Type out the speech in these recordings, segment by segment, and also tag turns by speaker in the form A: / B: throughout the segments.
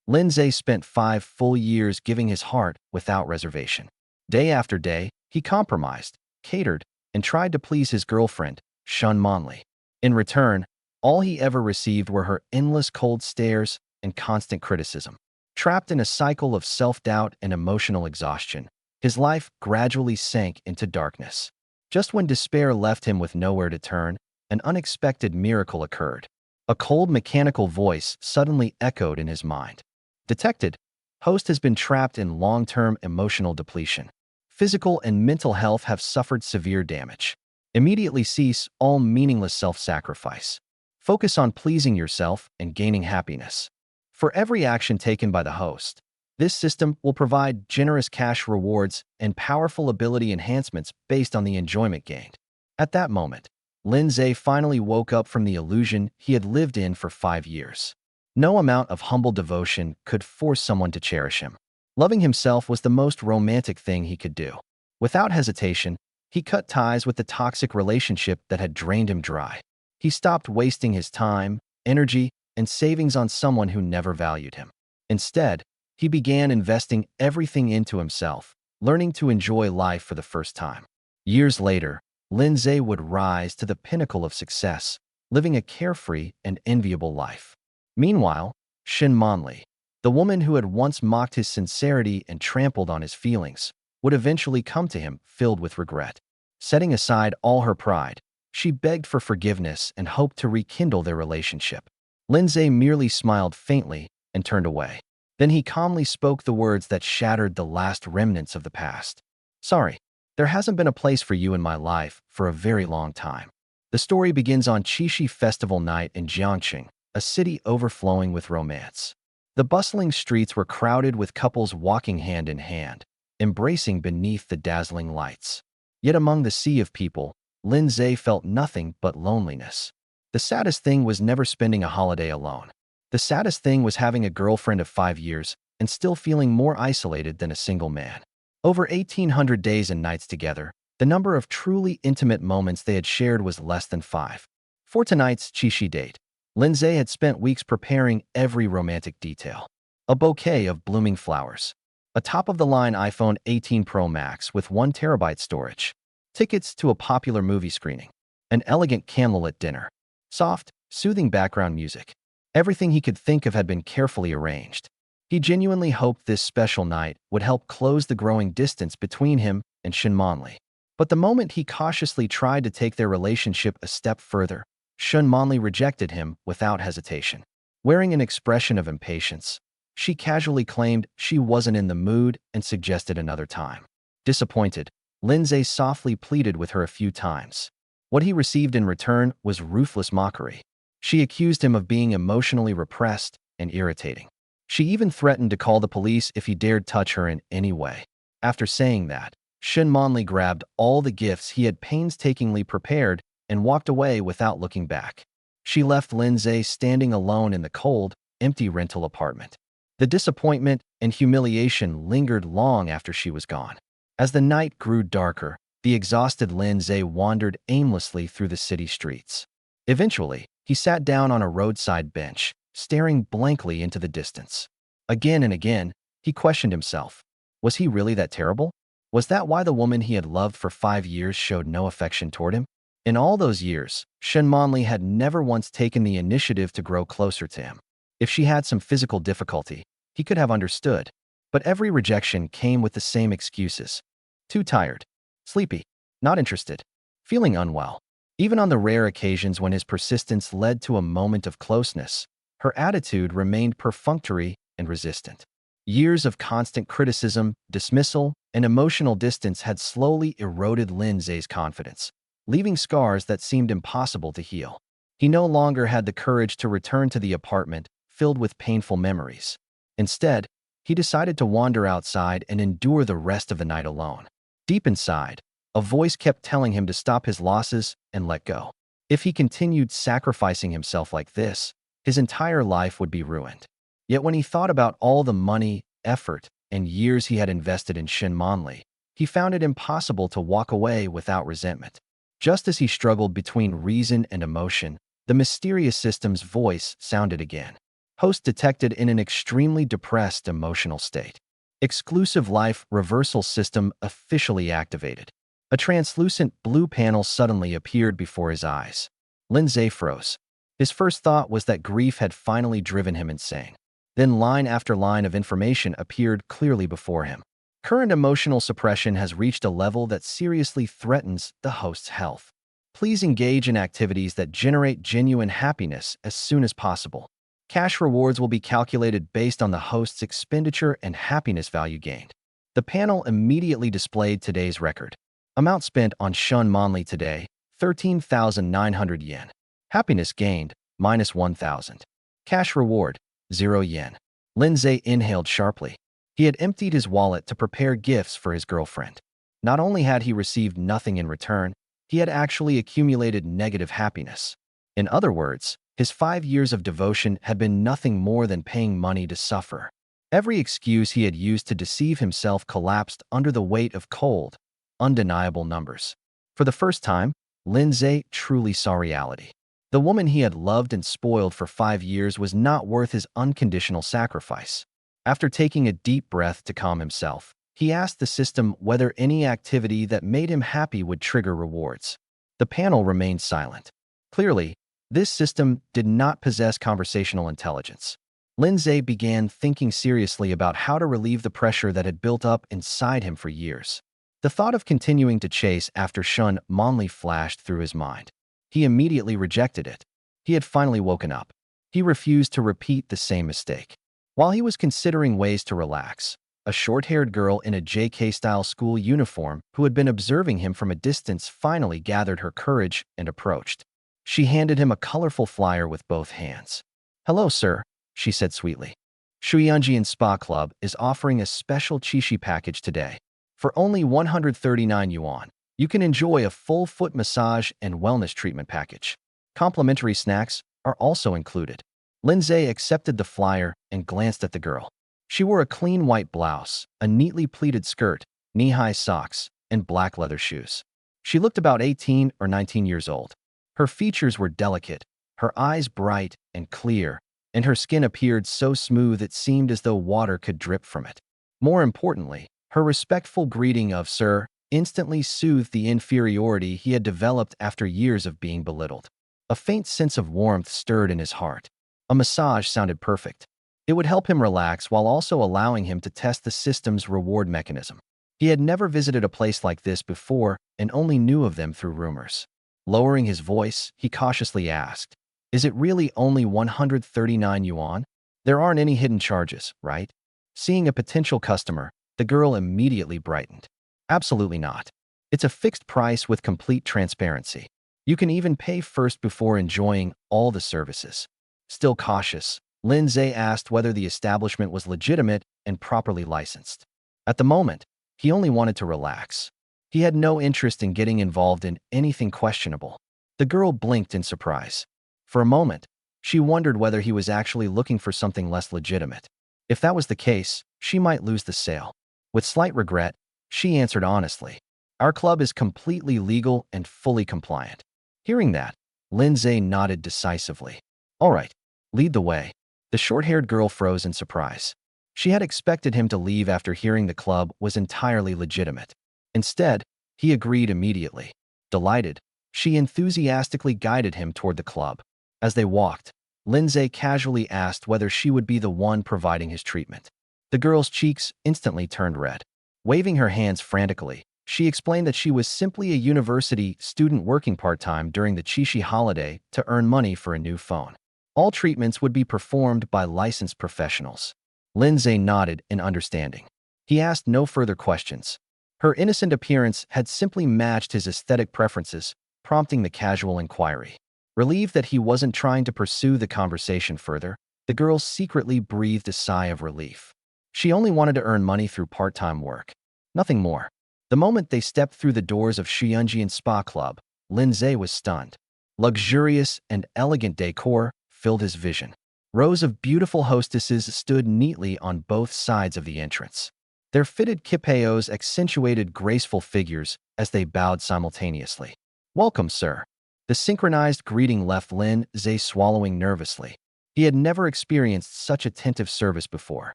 A: Lin Ze spent 5 full years giving his heart without reservation. Day after day, he compromised, catered, and tried to please his girlfriend, Shen Manli. In return, all he ever received were her endless cold stares and constant criticism. Trapped in a cycle of self-doubt and emotional exhaustion, his life gradually sank into darkness. Just when despair left him with nowhere to turn, an unexpected miracle occurred. A cold mechanical voice suddenly echoed in his mind. Detected, host has been trapped in long-term emotional depletion. Physical and mental health have suffered severe damage. Immediately cease all meaningless self-sacrifice. Focus on pleasing yourself and gaining happiness. For every action taken by the host, this system will provide generous cash rewards and powerful ability enhancements based on the enjoyment gained. At that moment, Lin Ze finally woke up from the illusion he had lived in for 5 years. No amount of humble devotion could force someone to cherish him. Loving himself was the most romantic thing he could do. Without hesitation, he cut ties with the toxic relationship that had drained him dry. He stopped wasting his time, energy, and savings on someone who never valued him. Instead, he began investing everything into himself, learning to enjoy life for the first time. Years later, Lin Ze would rise to the pinnacle of success, living a carefree and enviable life. Meanwhile, Shen Manli, the woman who had once mocked his sincerity and trampled on his feelings, would eventually come to him filled with regret. Setting aside all her pride, she begged for forgiveness and hoped to rekindle their relationship. Lin Ze merely smiled faintly and turned away. Then he calmly spoke the words that shattered the last remnants of the past. "Sorry, there hasn't been a place for you in my life for a very long time." The story begins on Qixi Festival night in Jiangqing, a city overflowing with romance. The bustling streets were crowded with couples walking hand in hand, embracing beneath the dazzling lights. Yet among the sea of people, Lin Ze felt nothing but loneliness. The saddest thing was never spending a holiday alone. The saddest thing was having a girlfriend of 5 years and still feeling more isolated than a single man. Over 1,800 days and nights together, the number of truly intimate moments they had shared was less than 5. For tonight's Qixi date, Lin Ze had spent weeks preparing every romantic detail. A bouquet of blooming flowers, a top-of-the-line iPhone 18 Pro Max with 1 terabyte storage, tickets to a popular movie screening, an elegant candlelit dinner, soft, soothing background music. Everything he could think of had been carefully arranged. He genuinely hoped this special night would help close the growing distance between him and Shen Manli. But the moment he cautiously tried to take their relationship a step further, Shen Manli rejected him without hesitation. Wearing an expression of impatience, she casually claimed she wasn't in the mood and suggested another time. Disappointed, Lin Ze softly pleaded with her a few times. What he received in return was ruthless mockery. She accused him of being emotionally repressed and irritating. She even threatened to call the police if he dared touch her in any way. After saying that, Shen Manli grabbed all the gifts he had painstakingly prepared and walked away without looking back. She left Lin Ze standing alone in the cold, empty rental apartment. The disappointment and humiliation lingered long after she was gone. As the night grew darker, the exhausted Lin Ze wandered aimlessly through the city streets. Eventually, he sat down on a roadside bench, staring blankly into the distance. Again and again, he questioned himself. Was he really that terrible? Was that why the woman he had loved for 5 years showed no affection toward him? In all those years, Shen Manli had never once taken the initiative to grow closer to him. If she had some physical difficulty, he could have understood. But every rejection came with the same excuses. Too tired, sleepy, not interested, feeling unwell. Even on the rare occasions when his persistence led to a moment of closeness, her attitude remained perfunctory and resistant. Years of constant criticism, dismissal, and emotional distance had slowly eroded Lin Ze's confidence, leaving scars that seemed impossible to heal. He no longer had the courage to return to the apartment filled with painful memories. Instead, he decided to wander outside and endure the rest of the night alone. Deep inside, a voice kept telling him to stop his losses and let go. If he continued sacrificing himself like this, his entire life would be ruined. Yet when he thought about all the money, effort, and years he had invested in Shen Manli, he found it impossible to walk away without resentment. Just as he struggled between reason and emotion, the mysterious system's voice sounded again. Host detected in an extremely depressed emotional state. Exclusive life reversal system officially activated. A translucent blue panel suddenly appeared before his eyes. Lin Ze froze. His first thought was that grief had finally driven him insane. Then line after line of information appeared clearly before him. Current emotional suppression has reached a level that seriously threatens the host's health. Please engage in activities that generate genuine happiness as soon as possible. Cash rewards will be calculated based on the host's expenditure and happiness value gained. The panel immediately displayed today's record. Amount spent on Shen Manli today, 13,900 yen. Happiness gained, minus 1,000. Cash reward, 0 yen. Lin Ze inhaled sharply. He had emptied his wallet to prepare gifts for his girlfriend. Not only had he received nothing in return, he had actually accumulated negative happiness. In other words, his 5 years of devotion had been nothing more than paying money to suffer. Every excuse he had used to deceive himself collapsed under the weight of cold, undeniable numbers. For the first time, Lin Ze truly saw reality. The woman he had loved and spoiled for 5 years was not worth his unconditional sacrifice. After taking a deep breath to calm himself, he asked the system whether any activity that made him happy would trigger rewards. The panel remained silent. Clearly, this system did not possess conversational intelligence. Lin Ze began thinking seriously about how to relieve the pressure that had built up inside him for years. The thought of continuing to chase after Shen Manli flashed through his mind. He immediately rejected it. He had finally woken up. He refused to repeat the same mistake. While he was considering ways to relax, a short-haired girl in a JK-style school uniform who had been observing him from a distance finally gathered her courage and approached. She handed him a colorful flyer with both hands. "Hello, sir," she said sweetly. Shuyanjian Spa Club is offering a special Chishi package today. For only 139 yuan, you can enjoy a full foot massage and wellness treatment package. Complimentary snacks are also included. Lin Ze accepted the flyer and glanced at the girl. She wore a clean white blouse, a neatly pleated skirt, knee-high socks, and black leather shoes. She looked about 18 or 19 years old. Her features were delicate, her eyes bright and clear, and her skin appeared so smooth it seemed as though water could drip from it. More importantly, her respectful greeting of "sir" instantly soothed the inferiority he had developed after years of being belittled. A faint sense of warmth stirred in his heart. A massage sounded perfect. It would help him relax while also allowing him to test the system's reward mechanism. He had never visited a place like this before and only knew of them through rumors. Lowering his voice, he cautiously asked, "Is it really only 139 yuan? There aren't any hidden charges, right?" Seeing a potential customer, the girl immediately brightened. "Absolutely not. It's a fixed price with complete transparency. You can even pay first before enjoying all the services." Still cautious, Lin Ze asked whether the establishment was legitimate and properly licensed. At the moment, he only wanted to relax. He had no interest in getting involved in anything questionable. The girl blinked in surprise. For a moment, she wondered whether he was actually looking for something less legitimate. If that was the case, she might lose the sale. With slight regret, she answered honestly, "Our club is completely legal and fully compliant." Hearing that, Lin Ze nodded decisively. "All right, lead the way." The short-haired girl froze in surprise. She had expected him to leave after hearing the club was entirely legitimate. Instead, he agreed immediately. Delighted, she enthusiastically guided him toward the club. As they walked, Lin Ze casually asked whether she would be the one providing his treatment. The girl's cheeks instantly turned red. Waving her hands frantically, she explained that she was simply a university student working part-time during the Chishi holiday to earn money for a new phone. All treatments would be performed by licensed professionals. Lin Ze nodded in understanding. He asked no further questions. Her innocent appearance had simply matched his aesthetic preferences, prompting the casual inquiry. Relieved that he wasn't trying to pursue the conversation further, the girl secretly breathed a sigh of relief. She only wanted to earn money through part-time work. Nothing more. The moment they stepped through the doors of Shuyunjian Spa Club, Lin Ze was stunned. Luxurious and elegant decor filled his vision. Rows of beautiful hostesses stood neatly on both sides of the entrance. Their fitted kippeos accentuated graceful figures as they bowed simultaneously. "Welcome, sir." The synchronized greeting left Lin Ze swallowing nervously. He had never experienced such attentive service before.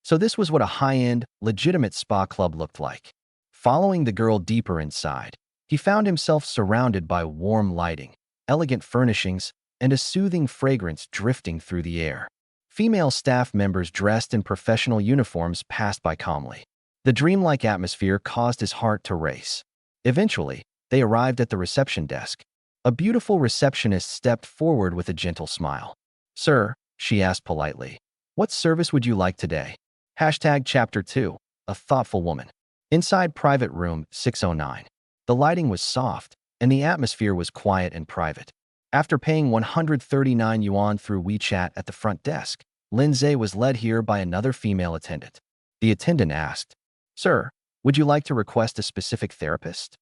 A: So this was what a high-end, legitimate spa club looked like. Following the girl deeper inside, he found himself surrounded by warm lighting, elegant furnishings, and a soothing fragrance drifting through the air. Female staff members dressed in professional uniforms passed by calmly. The dreamlike atmosphere caused his heart to race. Eventually, they arrived at the reception desk. A beautiful receptionist stepped forward with a gentle smile. "Sir," she asked politely, "what service would you like today?" Chapter 2. A thoughtful woman. Inside private room 609. The lighting was soft, and the atmosphere was quiet and private. After paying 139 yuan through WeChat at the front desk, Lin Ze was led here by another female attendant. The attendant asked, "Sir, would you like to request a specific therapist?"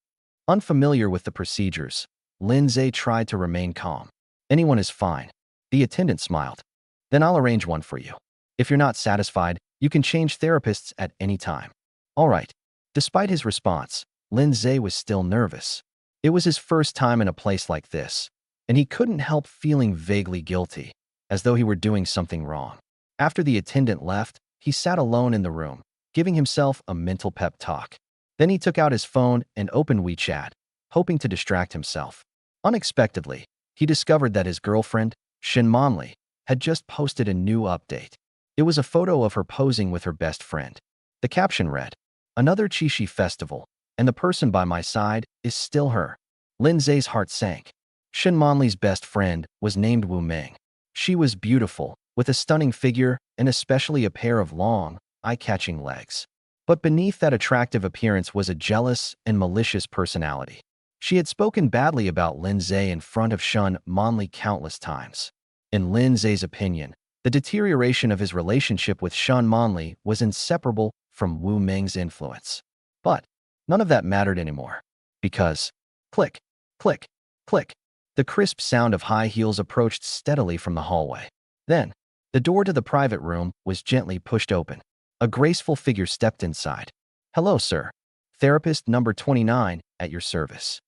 A: Unfamiliar with the procedures, Lin Ze tried to remain calm. "Anyone is fine." The attendant smiled. "Then I'll arrange one for you. If you're not satisfied, you can change therapists at any time." "All right." Despite his response, Lin Ze was still nervous. It was his first time in a place like this, and he couldn't help feeling vaguely guilty, as though he were doing something wrong. After the attendant left, he sat alone in the room, giving himself a mental pep talk. Then he took out his phone and opened WeChat, hoping to distract himself. Unexpectedly, he discovered that his girlfriend, Shen Manli, had just posted a new update. It was a photo of her posing with her best friend. The caption read, "Another Qixi festival, and the person by my side is still her." Lin Ze's heart sank. Shen Manli's best friend was named Wu Ming. She was beautiful, with a stunning figure and especially a pair of long, eye-catching legs. But beneath that attractive appearance was a jealous and malicious personality. She had spoken badly about Lin Ze in front of Shen Manli countless times. In Lin Ze's opinion, the deterioration of his relationship with Shen Manli was inseparable from Wu Ming's influence. But none of that mattered anymore. Because, click, click, click, the crisp sound of high heels approached steadily from the hallway. Then, the door to the private room was gently pushed open. A graceful figure stepped inside. "Hello, sir. Therapist number 29, at your service."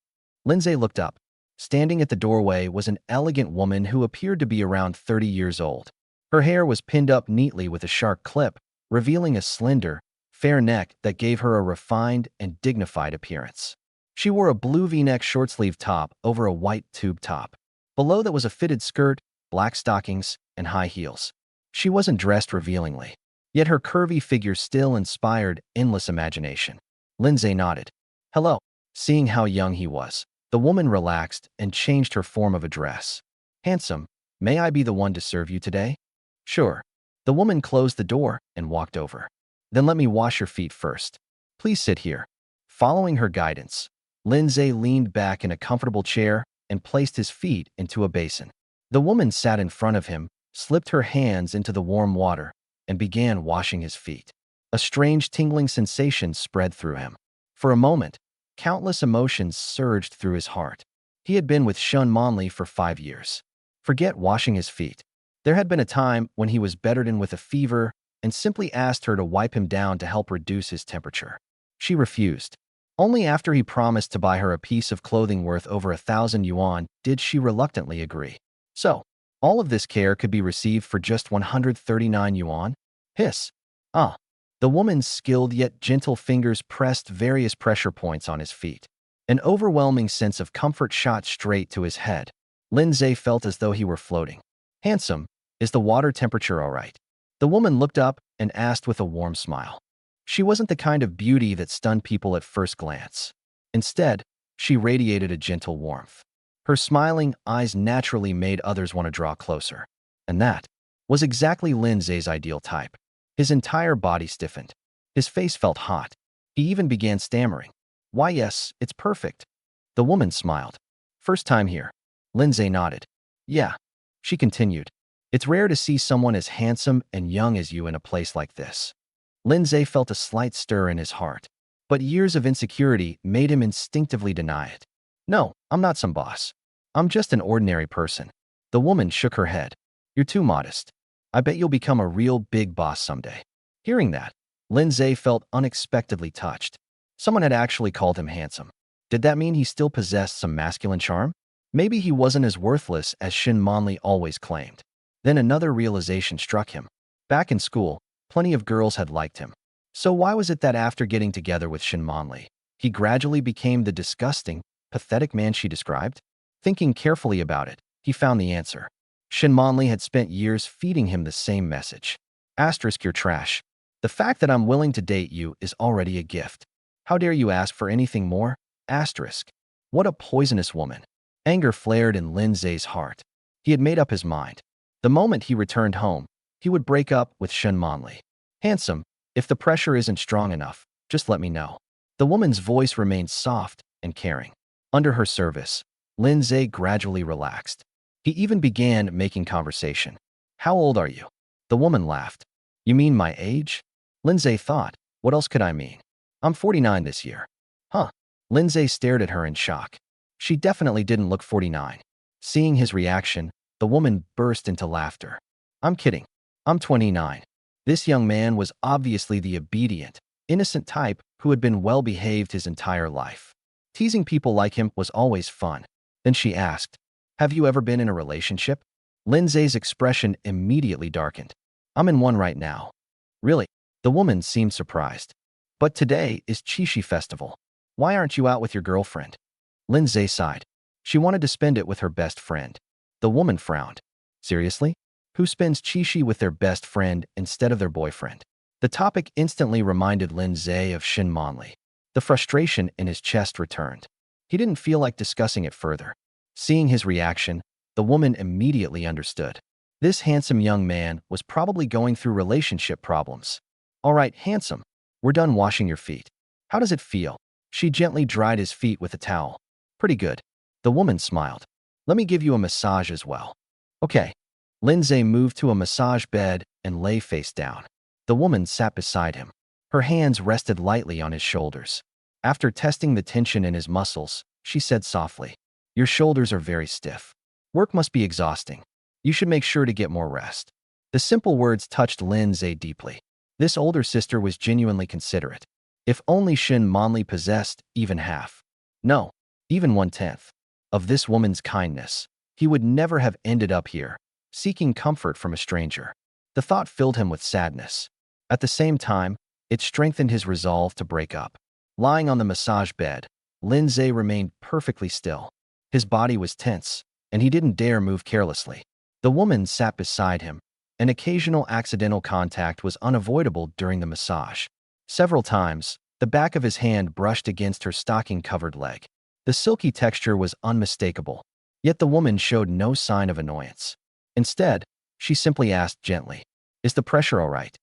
A: Lin Ze looked up. Standing at the doorway was an elegant woman who appeared to be around 30 years old. Her hair was pinned up neatly with a sharp clip, revealing a slender, fair neck that gave her a refined and dignified appearance. She wore a blue V-neck short-sleeve top over a white tube top. Below that was a fitted skirt, black stockings, and high heels. She wasn't dressed revealingly, yet her curvy figure still inspired endless imagination. Lin Ze nodded. "Hello." Seeing how young he was, the woman relaxed and changed her form of address. "Handsome, may I be the one to serve you today?" "Sure." The woman closed the door and walked over. "Then let me wash your feet first. Please sit here." Following her guidance, Lin Ze leaned back in a comfortable chair and placed his feet into a basin. The woman sat in front of him, slipped her hands into the warm water, and began washing his feet. A strange tingling sensation spread through him. For a moment, countless emotions surged through his heart. He had been with Shen Manli for 5 years. Forget washing his feet. There had been a time when he was bedridden with a fever and simply asked her to wipe him down to help reduce his temperature. She refused. Only after he promised to buy her a piece of clothing worth over 1,000 yuan did she reluctantly agree. So, all of this care could be received for just 139 yuan? Hiss. Ah. The woman's skilled yet gentle fingers pressed various pressure points on his feet. An overwhelming sense of comfort shot straight to his head. Lin Ze felt as though he were floating. "Handsome, is the water temperature all right?" The woman looked up and asked with a warm smile. She wasn't the kind of beauty that stunned people at first glance. Instead, she radiated a gentle warmth. Her smiling eyes naturally made others want to draw closer. And that was exactly Lin Ze's ideal type. His entire body stiffened. His face felt hot. He even began stammering. "Why, yes, it's perfect." The woman smiled. "First time here." Lin Ze nodded. "Yeah." She continued. "It's rare to see someone as handsome and young as you in a place like this." Lin Ze felt a slight stir in his heart, but years of insecurity made him instinctively deny it. "No, I'm not some boss. I'm just an ordinary person." The woman shook her head. "You're too modest. I bet you'll become a real big boss someday." Hearing that, Lin Ze felt unexpectedly touched. Someone had actually called him handsome. Did that mean he still possessed some masculine charm? Maybe he wasn't as worthless as Shen Manli always claimed. Then another realization struck him. Back in school, plenty of girls had liked him. So why was it that after getting together with Shen Manli, he gradually became the disgusting, pathetic man she described? Thinking carefully about it, he found the answer. Shen Manli had spent years feeding him the same message. Asterisk, you're trash. The fact that I'm willing to date you is already a gift. How dare you ask for anything more? Asterisk. What a poisonous woman. Anger flared in Lin Ze's heart. He had made up his mind. The moment he returned home, he would break up with Shen Manli. Handsome, if the pressure isn't strong enough, just let me know. The woman's voice remained soft and caring. Under her service, Lin Ze gradually relaxed. He even began making conversation. How old are you? The woman laughed. You mean my age? Lin Ze thought, what else could I mean? I'm 49 this year. Huh. Lin Ze stared at her in shock. She definitely didn't look 49. Seeing his reaction, the woman burst into laughter. I'm kidding. I'm 29. This young man was obviously the obedient, innocent type who had been well-behaved his entire life. Teasing people like him was always fun. Then she asked, have you ever been in a relationship? Lin Ze's expression immediately darkened. I'm in one right now. Really? The woman seemed surprised. But today is Qixi Festival. Why aren't you out with your girlfriend? Lin Ze sighed. She wanted to spend it with her best friend. The woman frowned. Seriously? Who spends Qixi with their best friend instead of their boyfriend? The topic instantly reminded Lin Ze of Shen Manli. The frustration in his chest returned. He didn't feel like discussing it further. Seeing his reaction, the woman immediately understood. This handsome young man was probably going through relationship problems. All right, handsome. We're done washing your feet. How does it feel? She gently dried his feet with a towel. Pretty good. The woman smiled. Let me give you a massage as well. Okay. Lin Ze moved to a massage bed and lay face down. The woman sat beside him. Her hands rested lightly on his shoulders. After testing the tension in his muscles, she said softly, your shoulders are very stiff. Work must be exhausting. You should make sure to get more rest. The simple words touched Lin Ze deeply. This older sister was genuinely considerate. If only Shen Manli possessed even half. No, even 1/10 of this woman's kindness, he would never have ended up here, seeking comfort from a stranger. The thought filled him with sadness. At the same time, it strengthened his resolve to break up. Lying on the massage bed, Lin Ze remained perfectly still. His body was tense, and he didn't dare move carelessly. The woman sat beside him. An occasional accidental contact was unavoidable during the massage. Several times, the back of his hand brushed against her stocking-covered leg. The silky texture was unmistakable, yet the woman showed no sign of annoyance. Instead, she simply asked gently, is the pressure all right?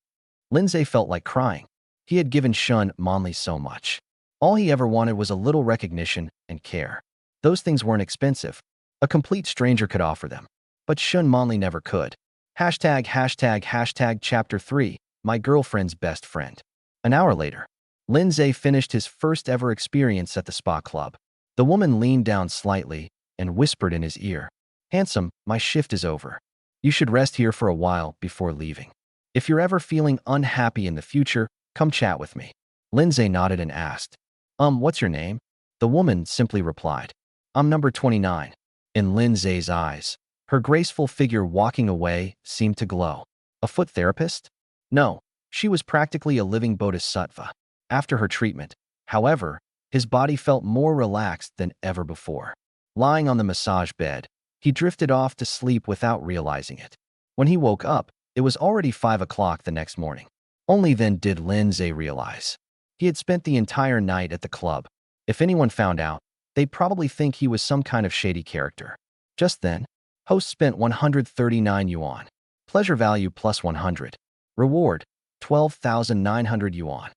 A: Lin Ze felt like crying. He had given Shen Manli so much. All he ever wanted was a little recognition and care. Those things weren't expensive. A complete stranger could offer them. But Shen Manli never could. ####Chapter 3, My Girlfriend's Best Friend. An hour later, Lin Ze finished his first ever experience at the spa club. The woman leaned down slightly and whispered in his ear, handsome, my shift is over. You should rest here for a while before leaving. If you're ever feeling unhappy in the future, come chat with me. Lin Ze nodded and asked, what's your name? The woman simply replied, I'm number 29. In Lin Ze's eyes, her graceful figure walking away seemed to glow. A foot therapist? No, she was practically a living bodhisattva. After her treatment, however, his body felt more relaxed than ever before. Lying on the massage bed, he drifted off to sleep without realizing it. When he woke up, it was already 5 o'clock the next morning. Only then did Lin Ze realize. He had spent the entire night at the club. If anyone found out, they'd probably think he was some kind of shady character. Just then, host spent 139 yuan. Pleasure value plus 100. Reward, 12,900 yuan.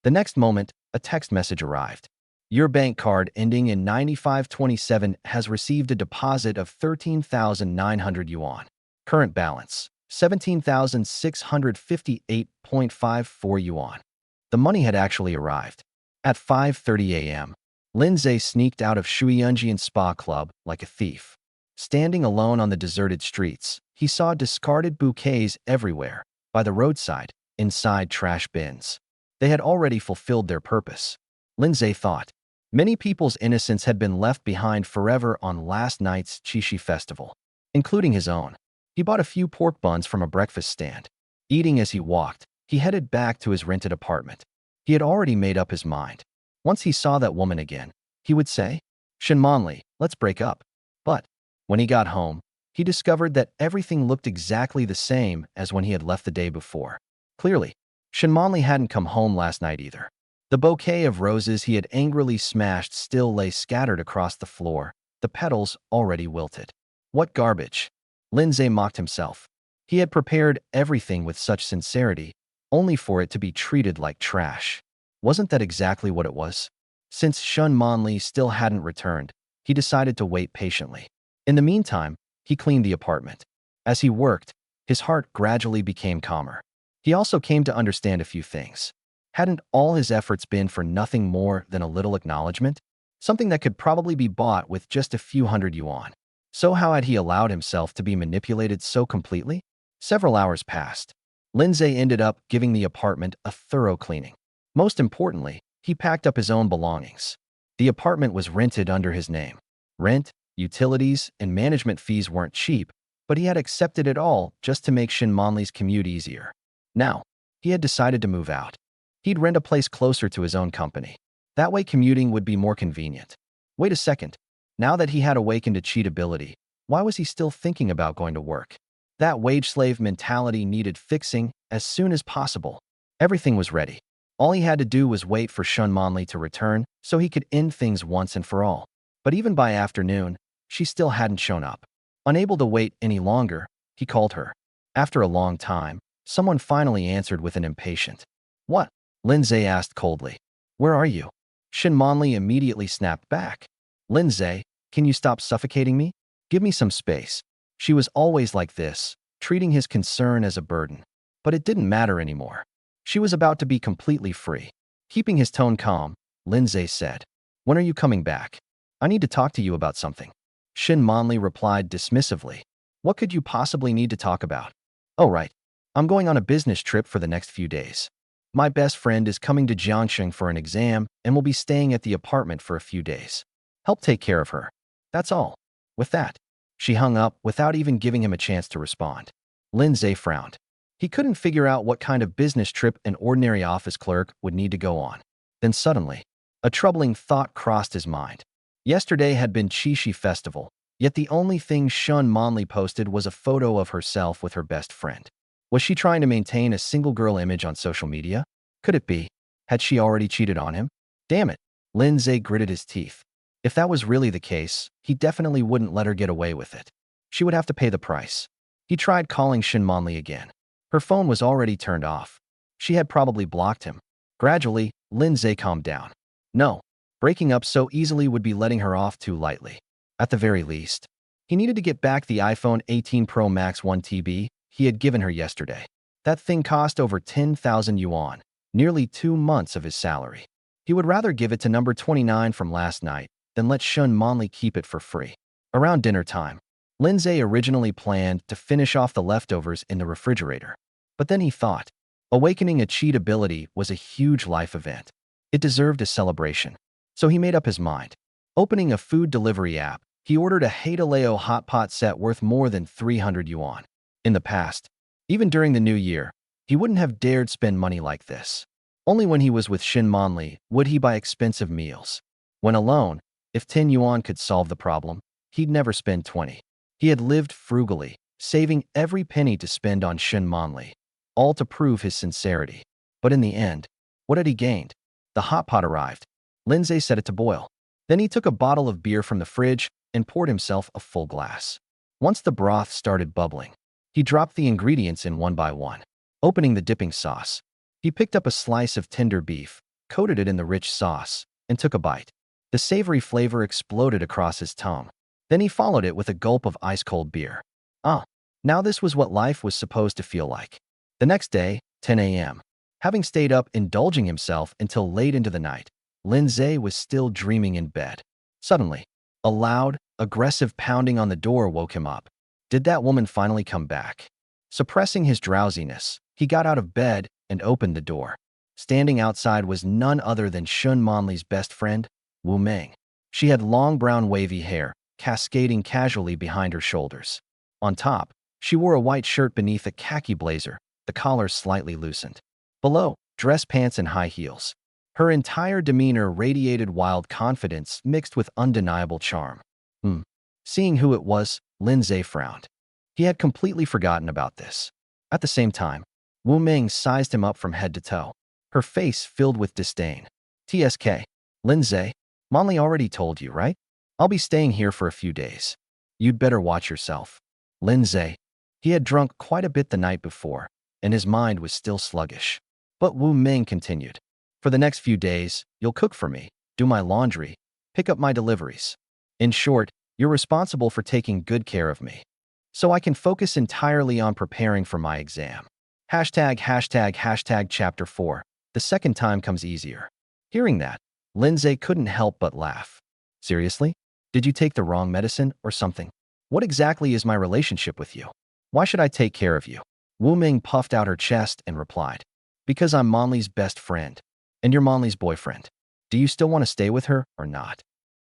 A: The next moment, a text message arrived. Your bank card ending in 9527 has received a deposit of 13,900 yuan. Current balance, 17,658.54 yuan. The money had actually arrived. At 5:30 a.m., Lin Ze sneaked out of Shuiyunjian Spa Club like a thief. Standing alone on the deserted streets, he saw discarded bouquets everywhere, by the roadside, inside trash bins. They had already fulfilled their purpose. Lin Ze thought. Many people's innocence had been left behind forever on last night's Qixi festival, including his own. He bought a few pork buns from a breakfast stand. Eating as he walked, he headed back to his rented apartment. He had already made up his mind. Once he saw that woman again, he would say, "Shen Manli, let's break up." But when he got home, he discovered that everything looked exactly the same as when he had left the day before. Clearly, Shen Manli hadn't come home last night either. The bouquet of roses he had angrily smashed still lay scattered across the floor, the petals already wilted. What garbage! Lin Ze mocked himself. He had prepared everything with such sincerity, only for it to be treated like trash. Wasn't that exactly what it was? Since Shen Manli still hadn't returned, he decided to wait patiently. In the meantime, he cleaned the apartment. As he worked, his heart gradually became calmer. He also came to understand a few things. Hadn't all his efforts been for nothing more than a little acknowledgement? Something that could probably be bought with just a few hundred yuan. So how had he allowed himself to be manipulated so completely? Several hours passed. Lin Ze ended up giving the apartment a thorough cleaning. Most importantly, he packed up his own belongings. The apartment was rented under his name. Rent, utilities, and management fees weren't cheap, but he had accepted it all just to make Shen Manli's commute easier. Now, he had decided to move out. He'd rent a place closer to his own company. That way commuting would be more convenient. Wait a second. Now that he had awakened a cheatability, why was he still thinking about going to work? That wage slave mentality needed fixing as soon as possible. Everything was ready. All he had to do was wait for Shen Manli to return so he could end things once and for all. But even by afternoon, she still hadn't shown up. Unable to wait any longer, he called her. After a long time, someone finally answered with an impatient, "What?" Lin Ze asked coldly. "Where are you?" Shen Manli immediately snapped back. "Lin Ze, can you stop suffocating me? Give me some space." She was always like this, treating his concern as a burden. But it didn't matter anymore. She was about to be completely free. Keeping his tone calm, Lin Ze said, "When are you coming back? I need to talk to you about something." Shen Manli replied dismissively. "What could you possibly need to talk about?" "Oh right. I'm going on a business trip for the next few days. My best friend is coming to Jiangsheng for an exam and will be staying at the apartment for a few days. Help take care of her. That's all." With that, she hung up without even giving him a chance to respond. Lin Ze frowned. He couldn't figure out what kind of business trip an ordinary office clerk would need to go on. Then suddenly, a troubling thought crossed his mind. Yesterday had been Qixi Festival, yet the only thing Shen Manli posted was a photo of herself with her best friend. Was she trying to maintain a single girl image on social media? Could it be? Had she already cheated on him? Damn it! Lin Ze gritted his teeth. If that was really the case, he definitely wouldn't let her get away with it. She would have to pay the price. He tried calling Shen Manli again. Her phone was already turned off. She had probably blocked him. Gradually, Lin Ze calmed down. No, breaking up so easily would be letting her off too lightly. At the very least, he needed to get back the iPhone 18 Pro Max 1TB he had given her yesterday. That thing cost over 10,000 yuan, nearly 2 months of his salary. He would rather give it to number 29 from last night than let Shen Manli keep it for free. Around dinner time, Lin Ze originally planned to finish off the leftovers in the refrigerator. But then he thought, awakening a cheat ability was a huge life event. It deserved a celebration. So he made up his mind. Opening a food delivery app, he ordered a Haidaleo hot pot set worth more than 300 yuan. In the past, even during the new year, he wouldn't have dared spend money like this. Only when he was with Shen Manli would he buy expensive meals. When alone, if 10 yuan could solve the problem, he'd never spend 20. He had lived frugally, saving every penny to spend on Shen Manli, all to prove his sincerity. But in the end, what had he gained? The hot pot arrived. Lin Ze set it to boil. Then he took a bottle of beer from the fridge and poured himself a full glass. Once the broth started bubbling, he dropped the ingredients in one by one. Opening the dipping sauce, he picked up a slice of tender beef, coated it in the rich sauce, and took a bite. The savory flavor exploded across his tongue. Then he followed it with a gulp of ice-cold beer. Now this was what life was supposed to feel like. The next day, 10 a.m. Having stayed up indulging himself until late into the night, Lin Ze was still dreaming in bed. Suddenly, a loud, aggressive pounding on the door woke him up. Did that woman finally come back? Suppressing his drowsiness, he got out of bed and opened the door. Standing outside was none other than Shen Manli's best friend, Wu Meng. She had long brown wavy hair, cascading casually behind her shoulders. On top, She wore a white shirt beneath a khaki blazer, the collar slightly loosened. Below, dress pants and high heels. Her entire demeanor radiated wild confidence mixed with undeniable charm. Hmm. Seeing who it was, Lin Ze frowned. He had completely forgotten about this. At the same time, Wu Ming sized him up from head to toe, her face filled with disdain. TSK, Lin Ze, Manli already told you, right? I'll be staying here for a few days. You'd better watch yourself. Lin Ze. He had drunk quite a bit the night before, and his mind was still sluggish. But Wu Ming continued. For the next few days, you'll cook for me, do my laundry, pick up my deliveries. In short, you're responsible for taking good care of me, so I can focus entirely on preparing for my exam. ##### Chapter 4. The second time comes easier. Hearing that, Lin Ze couldn't help but laugh. Seriously? Did you take the wrong medicine or something? What exactly is my relationship with you? Why should I take care of you? Wu Ming puffed out her chest and replied. Because I'm Manli's best friend, and you're Manli's boyfriend. Do you still want to stay with her or not?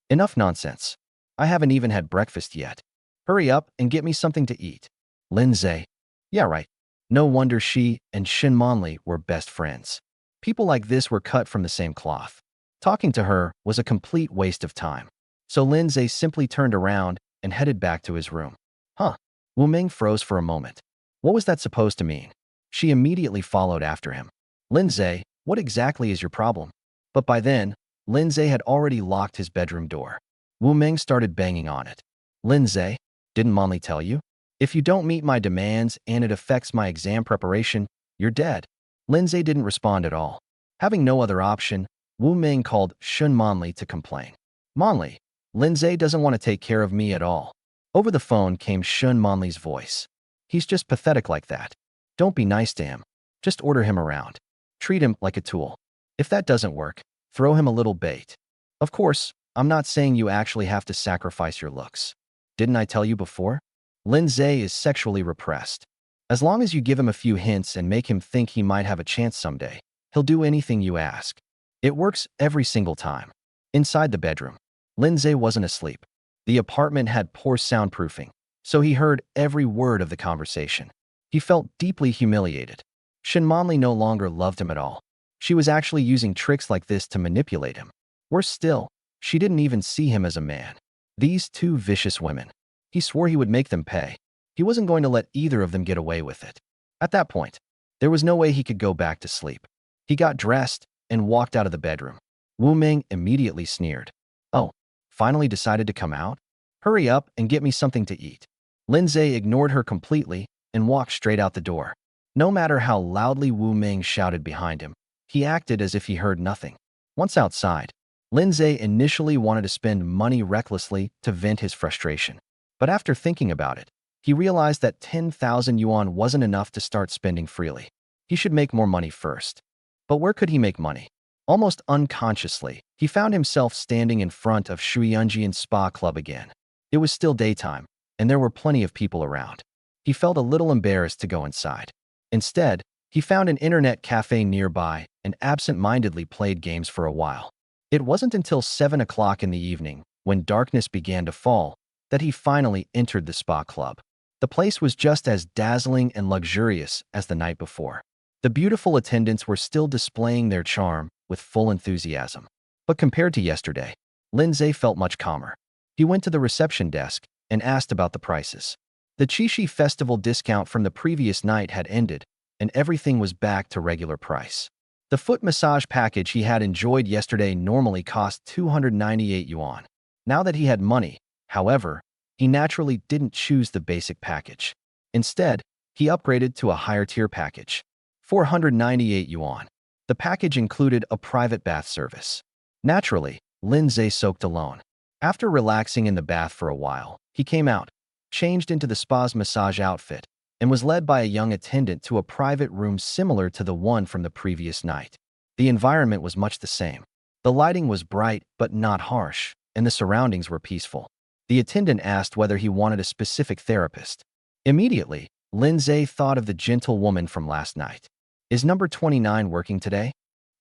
A: Enough nonsense. I haven't even had breakfast yet. Hurry up and get me something to eat. Lin Ze. Yeah, right. No wonder she and Shen Manli were best friends. People like this were cut from the same cloth. Talking to her was a complete waste of time. So Lin Ze simply turned around and headed back to his room. Huh. Wu Ming froze for a moment. What was that supposed to mean? She immediately followed after him. Lin Ze, what exactly is your problem? But by then, Lin Ze had already locked his bedroom door. Wu Ming started banging on it. Lin Ze, didn't Manli tell you? If you don't meet my demands and it affects my exam preparation, you're dead. Lin Ze didn't respond at all. Having no other option, Wu Ming called Shen Manli to complain. Manli, Lin Ze doesn't want to take care of me at all. Over the phone came Shen Manli's voice. He's just pathetic like that. Don't be nice to him. Just order him around. Treat him like a tool. If that doesn't work, throw him a little bait. Of course, I'm not saying you actually have to sacrifice your looks. Didn't I tell you before? Lin Ze is sexually repressed. As long as you give him a few hints and make him think he might have a chance someday, he'll do anything you ask. It works every single time. Inside the bedroom, Lin Ze wasn't asleep. The apartment had poor soundproofing, so he heard every word of the conversation. He felt deeply humiliated. Shen Manli no longer loved him at all. She was actually using tricks like this to manipulate him. Worse still, she didn't even see him as a man. These two vicious women. He swore he would make them pay. He wasn't going to let either of them get away with it. At that point, there was no way he could go back to sleep. He got dressed and walked out of the bedroom. Wu Ming immediately sneered. Oh, finally decided to come out? Hurry up and get me something to eat. Lin Ze ignored her completely and walked straight out the door. No matter how loudly Wu Ming shouted behind him, he acted as if he heard nothing. Once outside, Lin Ze initially wanted to spend money recklessly to vent his frustration. But after thinking about it, he realized that 10,000 yuan wasn't enough to start spending freely. He should make more money first. But where could he make money? Almost unconsciously, he found himself standing in front of Shuyunjian's spa club again. It was still daytime, and there were plenty of people around. He felt a little embarrassed to go inside. Instead, he found an internet cafe nearby and absent-mindedly played games for a while. It wasn't until 7 o'clock in the evening, when darkness began to fall, that he finally entered the spa club. The place was just as dazzling and luxurious as the night before. The beautiful attendants were still displaying their charm with full enthusiasm. But compared to yesterday, Lin Ze felt much calmer. He went to the reception desk and asked about the prices. The Qixi festival discount from the previous night had ended, and everything was back to regular price. The foot massage package he had enjoyed yesterday normally cost 298 yuan. Now that he had money, however, he naturally didn't choose the basic package. Instead, he upgraded to a higher-tier package. 498 yuan. The package included a private bath service. Naturally, Lin Ze soaked alone. After relaxing in the bath for a while, he came out, changed into the spa's massage outfit, and was led by a young attendant to a private room similar to the one from the previous night. The environment was much the same. The lighting was bright but not harsh, and the surroundings were peaceful. The attendant asked whether he wanted a specific therapist. Immediately, Lin Ze thought of the gentle woman from last night. Is number 29 working today?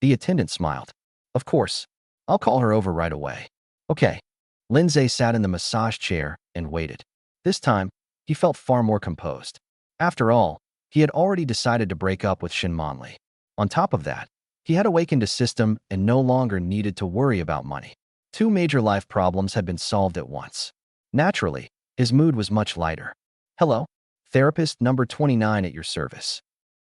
A: The attendant smiled. Of course. I'll call her over right away. Okay. Lin Ze sat in the massage chair and waited. This time, he felt far more composed. After all, he had already decided to break up with Shen Manli. On top of that, he had awakened a system and no longer needed to worry about money. Two major life problems had been solved at once. Naturally, his mood was much lighter. Hello, therapist number 29 at your service.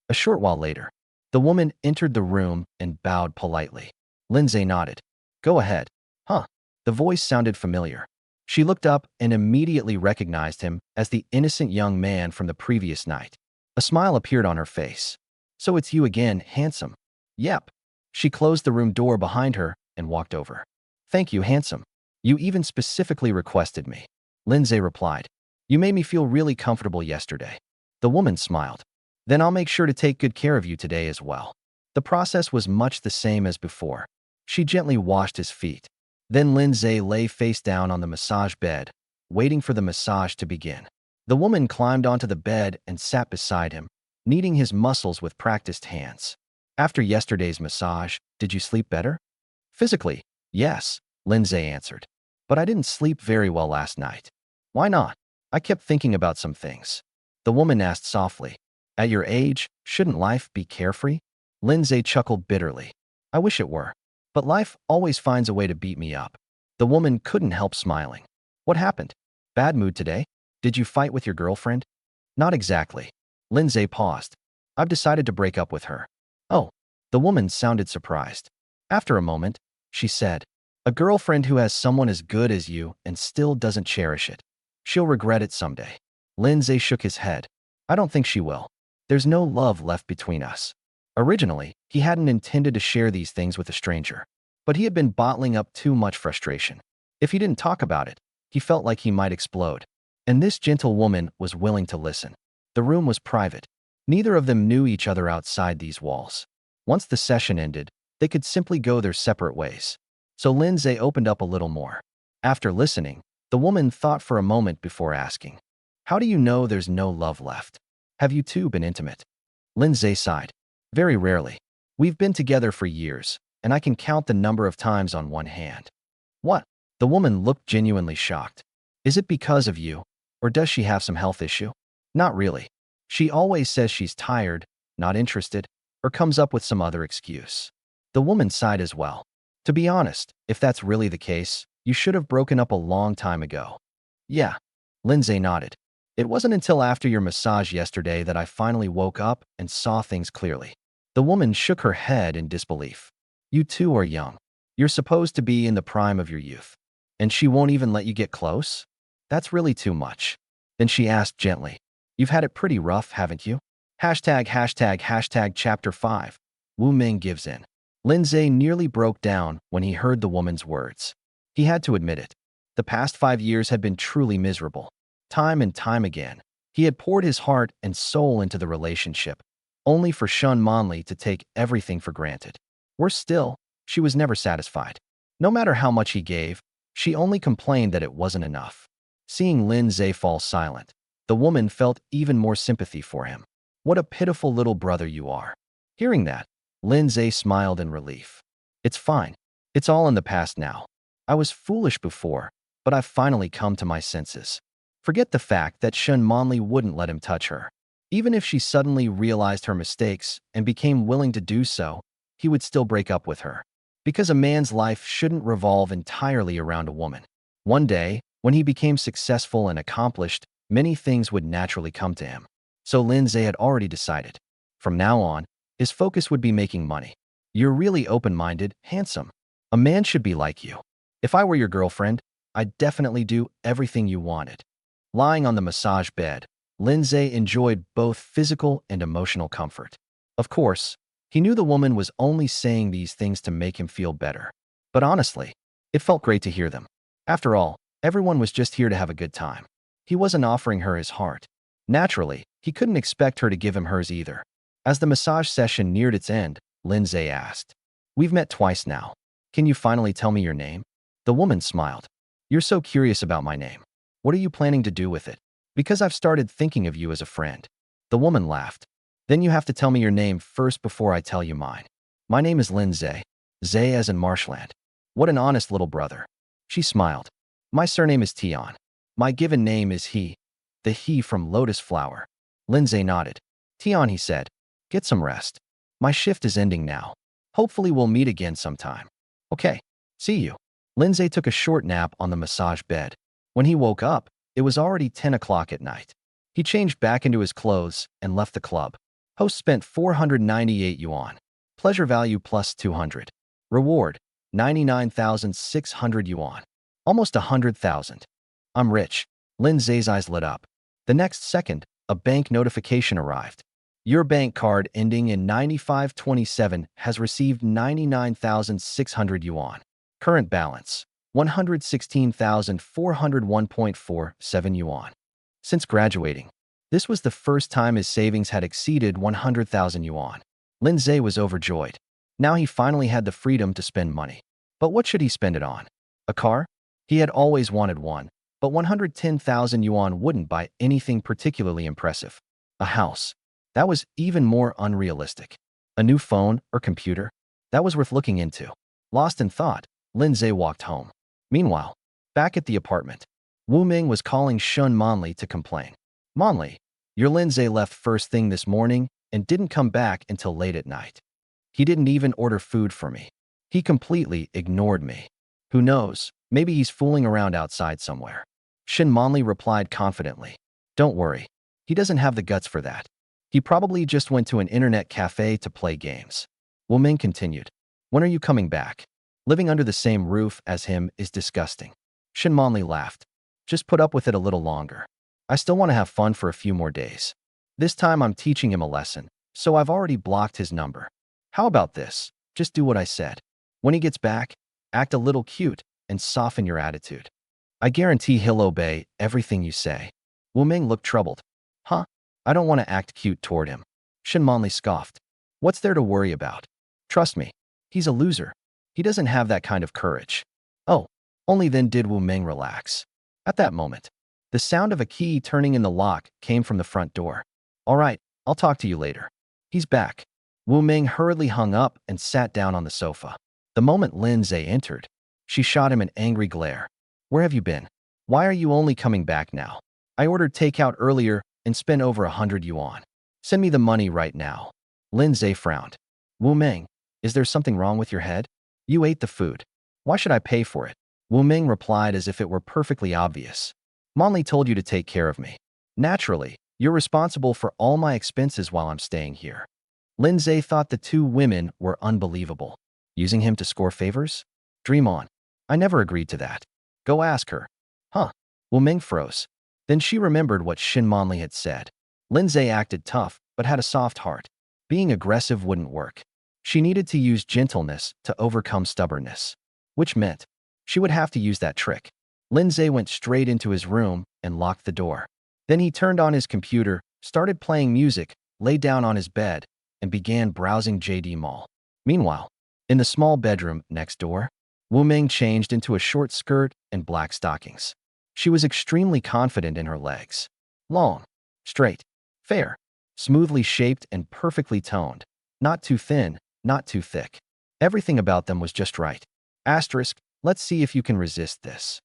A: A short while later, the woman entered the room and bowed politely. Lin Ze nodded. Go ahead. Huh. The voice sounded familiar. She looked up and immediately recognized him as the innocent young man from the previous night. A smile appeared on her face. So it's you again, handsome. Yep. She closed the room door behind her and walked over. Thank you, handsome. You even specifically requested me. Lin Ze replied. You made me feel really comfortable yesterday. The woman smiled. Then I'll make sure to take good care of you today as well. The process was much the same as before. She gently washed his feet. Then Lin Ze lay face down on the massage bed, waiting for the massage to begin. The woman climbed onto the bed and sat beside him, kneading his muscles with practiced hands. After yesterday's massage, did you sleep better? Physically, yes, Lin Ze answered. But I didn't sleep very well last night. Why not? I kept thinking about some things. The woman asked softly. At your age, shouldn't life be carefree? Lin Ze chuckled bitterly. I wish it were. But life always finds a way to beat me up. The woman couldn't help smiling. What happened? Bad mood today? Did you fight with your girlfriend? Not exactly. Lin Ze paused. I've decided to break up with her. Oh. The woman sounded surprised. After a moment, she said, a girlfriend who has someone as good as you and still doesn't cherish it. She'll regret it someday. Lin Ze shook his head. I don't think she will. There's no love left between us. Originally, he hadn't intended to share these things with a stranger, but he had been bottling up too much frustration. If he didn't talk about it, he felt like he might explode. And this gentle woman was willing to listen. The room was private. Neither of them knew each other outside these walls. Once the session ended, they could simply go their separate ways. So Lin Ze opened up a little more. After listening, the woman thought for a moment before asking, how do you know there's no love left? Have you two been intimate? Lin Ze sighed. Very rarely. We've been together for years, and I can count the number of times on one hand. What? The woman looked genuinely shocked. Is it because of you, or does she have some health issue? Not really. She always says she's tired, not interested, or comes up with some other excuse. The woman sighed as well. To be honest, if that's really the case, you should have broken up a long time ago. Yeah. Lin Ze nodded. It wasn't until after your massage yesterday that I finally woke up and saw things clearly. The woman shook her head in disbelief. You two are young. You're supposed to be in the prime of your youth. And she won't even let you get close? That's really too much. Then she asked gently. You've had it pretty rough, haven't you? ####Chapter 5. Wu Ming gives in. Lin Ze nearly broke down when he heard the woman's words. He had to admit it. The past 5 years had been truly miserable. Time and time again, he had poured his heart and soul into the relationship, only for Shen Manli to take everything for granted. Worse still, she was never satisfied. No matter how much he gave, she only complained that it wasn't enough. Seeing Lin Ze fall silent, the woman felt even more sympathy for him. What a pitiful little brother you are. Hearing that, Lin Ze smiled in relief. It's fine. It's all in the past now. I was foolish before, but I've finally come to my senses. Forget the fact that Shen Manli wouldn't let him touch her. Even if she suddenly realized her mistakes and became willing to do so, he would still break up with her. Because a man's life shouldn't revolve entirely around a woman. One day, when he became successful and accomplished, many things would naturally come to him. So Lin Ze had already decided. From now on, his focus would be making money. You're really open-minded, handsome. A man should be like you. If I were your girlfriend, I'd definitely do everything you wanted. Lying on the massage bed, Lin Ze enjoyed both physical and emotional comfort. Of course, he knew the woman was only saying these things to make him feel better. But honestly, it felt great to hear them. After all, everyone was just here to have a good time. He wasn't offering her his heart. Naturally, he couldn't expect her to give him hers either. As the massage session neared its end, Lin Ze asked, We've met twice now. Can you finally tell me your name? The woman smiled. You're so curious about my name. What are you planning to do with it? Because I've started thinking of you as a friend. The woman laughed. Then you have to tell me your name first before I tell you mine. My name is Lin Ze. Ze as in marshland. What an honest little brother. She smiled. My surname is Tian. My given name is He. The He from lotus flower. Lin Ze nodded. Tian, he said. Get some rest. My shift is ending now. Hopefully we'll meet again sometime. Okay. See you. Lin Ze took a short nap on the massage bed. When he woke up, it was already 10 o'clock at night. He changed back into his clothes and left the club. Host spent 498 yuan. Pleasure value plus 200. Reward, 99,600 yuan. Almost 100,000. I'm rich. Lin Ze's eyes lit up. The next second, a bank notification arrived. Your bank card ending in 9527 has received 99,600 yuan. Current balance, 116,401.47 yuan. Since graduating, this was the first time his savings had exceeded 100,000 yuan. Lin Ze was overjoyed. Now he finally had the freedom to spend money. But what should he spend it on? A car? He had always wanted one, but 110,000 yuan wouldn't buy anything particularly impressive. A house? That was even more unrealistic. A new phone or computer? That was worth looking into. Lost in thought, Lin Ze walked home. Meanwhile, back at the apartment, Wu Ming was calling Shen Manli to complain. Manli, your Lin Ze left first thing this morning and didn't come back until late at night. He didn't even order food for me. He completely ignored me. Who knows, maybe he's fooling around outside somewhere. Shen Manli replied confidently. Don't worry, he doesn't have the guts for that. He probably just went to an internet cafe to play games. Wu Ming continued. When are you coming back? Living under the same roof as him is disgusting. Shen Manli laughed. Just put up with it a little longer. I still want to have fun for a few more days. This time I'm teaching him a lesson, so I've already blocked his number. How about this? Just do what I said. When he gets back, act a little cute and soften your attitude. I guarantee he'll obey everything you say. Wu Ming looked troubled. Huh? I don't want to act cute toward him. Shen Manli scoffed. What's there to worry about? Trust me, he's a loser. He doesn't have that kind of courage. Oh, only then did Wu Ming relax. At that moment, the sound of a key turning in the lock came from the front door. All right, I'll talk to you later. He's back. Wu Ming hurriedly hung up and sat down on the sofa. The moment Lin Ze entered, she shot him an angry glare. Where have you been? Why are you only coming back now? I ordered takeout earlier and spent over 100 yuan. Send me the money right now. Lin Ze frowned. Wu Ming, is there something wrong with your head? You ate the food. Why should I pay for it? Wu Ming replied as if it were perfectly obvious. Manli told you to take care of me. Naturally, you're responsible for all my expenses while I'm staying here. Lin Ze thought the two women were unbelievable. Using him to score favors? Dream on. I never agreed to that. Go ask her. Huh. Wu Ming froze. Then she remembered what Shen Manli had said. Lin Ze acted tough, but had a soft heart. Being aggressive wouldn't work. She needed to use gentleness to overcome stubbornness, which meant she would have to use that trick. Lin Ze went straight into his room and locked the door. Then he turned on his computer, started playing music, lay down on his bed, and began browsing JD Mall. Meanwhile, in the small bedroom next door, Wu Ming changed into a short skirt and black stockings. She was extremely confident in her legs. Long, straight, fair, smoothly shaped and perfectly toned. Not too thin, not too thick. Everything about them was just right. Asterisk, let's see if you can resist this.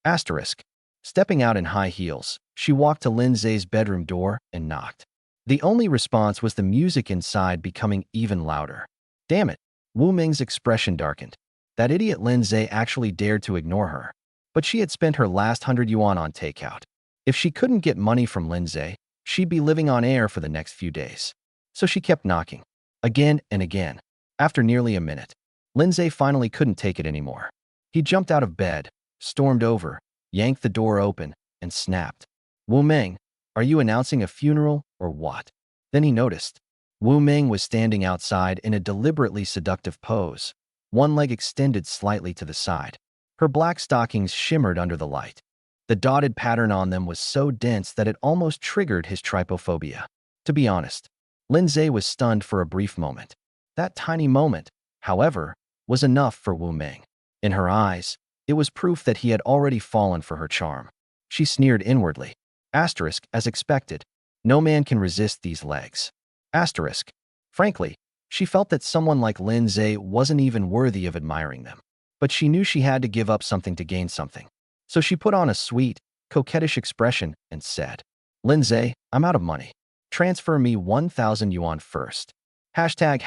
A: Asterisk. Stepping out in high heels, she walked to Lin Ze's bedroom door and knocked. The only response was the music inside becoming even louder. Damn it. Wu Ming's expression darkened. That idiot Lin Ze actually dared to ignore her. But she had spent her last 100 yuan on takeout. If she couldn't get money from Lin Ze, she'd be living on air for the next few days. So she kept knocking. Again and again. After nearly a minute, Lin Ze finally couldn't take it anymore. He jumped out of bed, stormed over, yanked the door open, and snapped. Wu Ming, are you announcing a funeral or what? Then he noticed. Wu Ming was standing outside in a deliberately seductive pose, one leg extended slightly to the side. Her black stockings shimmered under the light. The dotted pattern on them was so dense that it almost triggered his trypophobia. To be honest, Lin Ze was stunned for a brief moment. That tiny moment, however, was enough for Wu Ming. In her eyes, it was proof that he had already fallen for her charm. She sneered inwardly. Asterisk, as expected, no man can resist these legs. Asterisk. Frankly, she felt that someone like Lin Ze wasn't even worthy of admiring them. But she knew she had to give up something to gain something. So she put on a sweet, coquettish expression and said, Lin Ze, I'm out of money. Transfer me 1,000 yuan first. Hashtag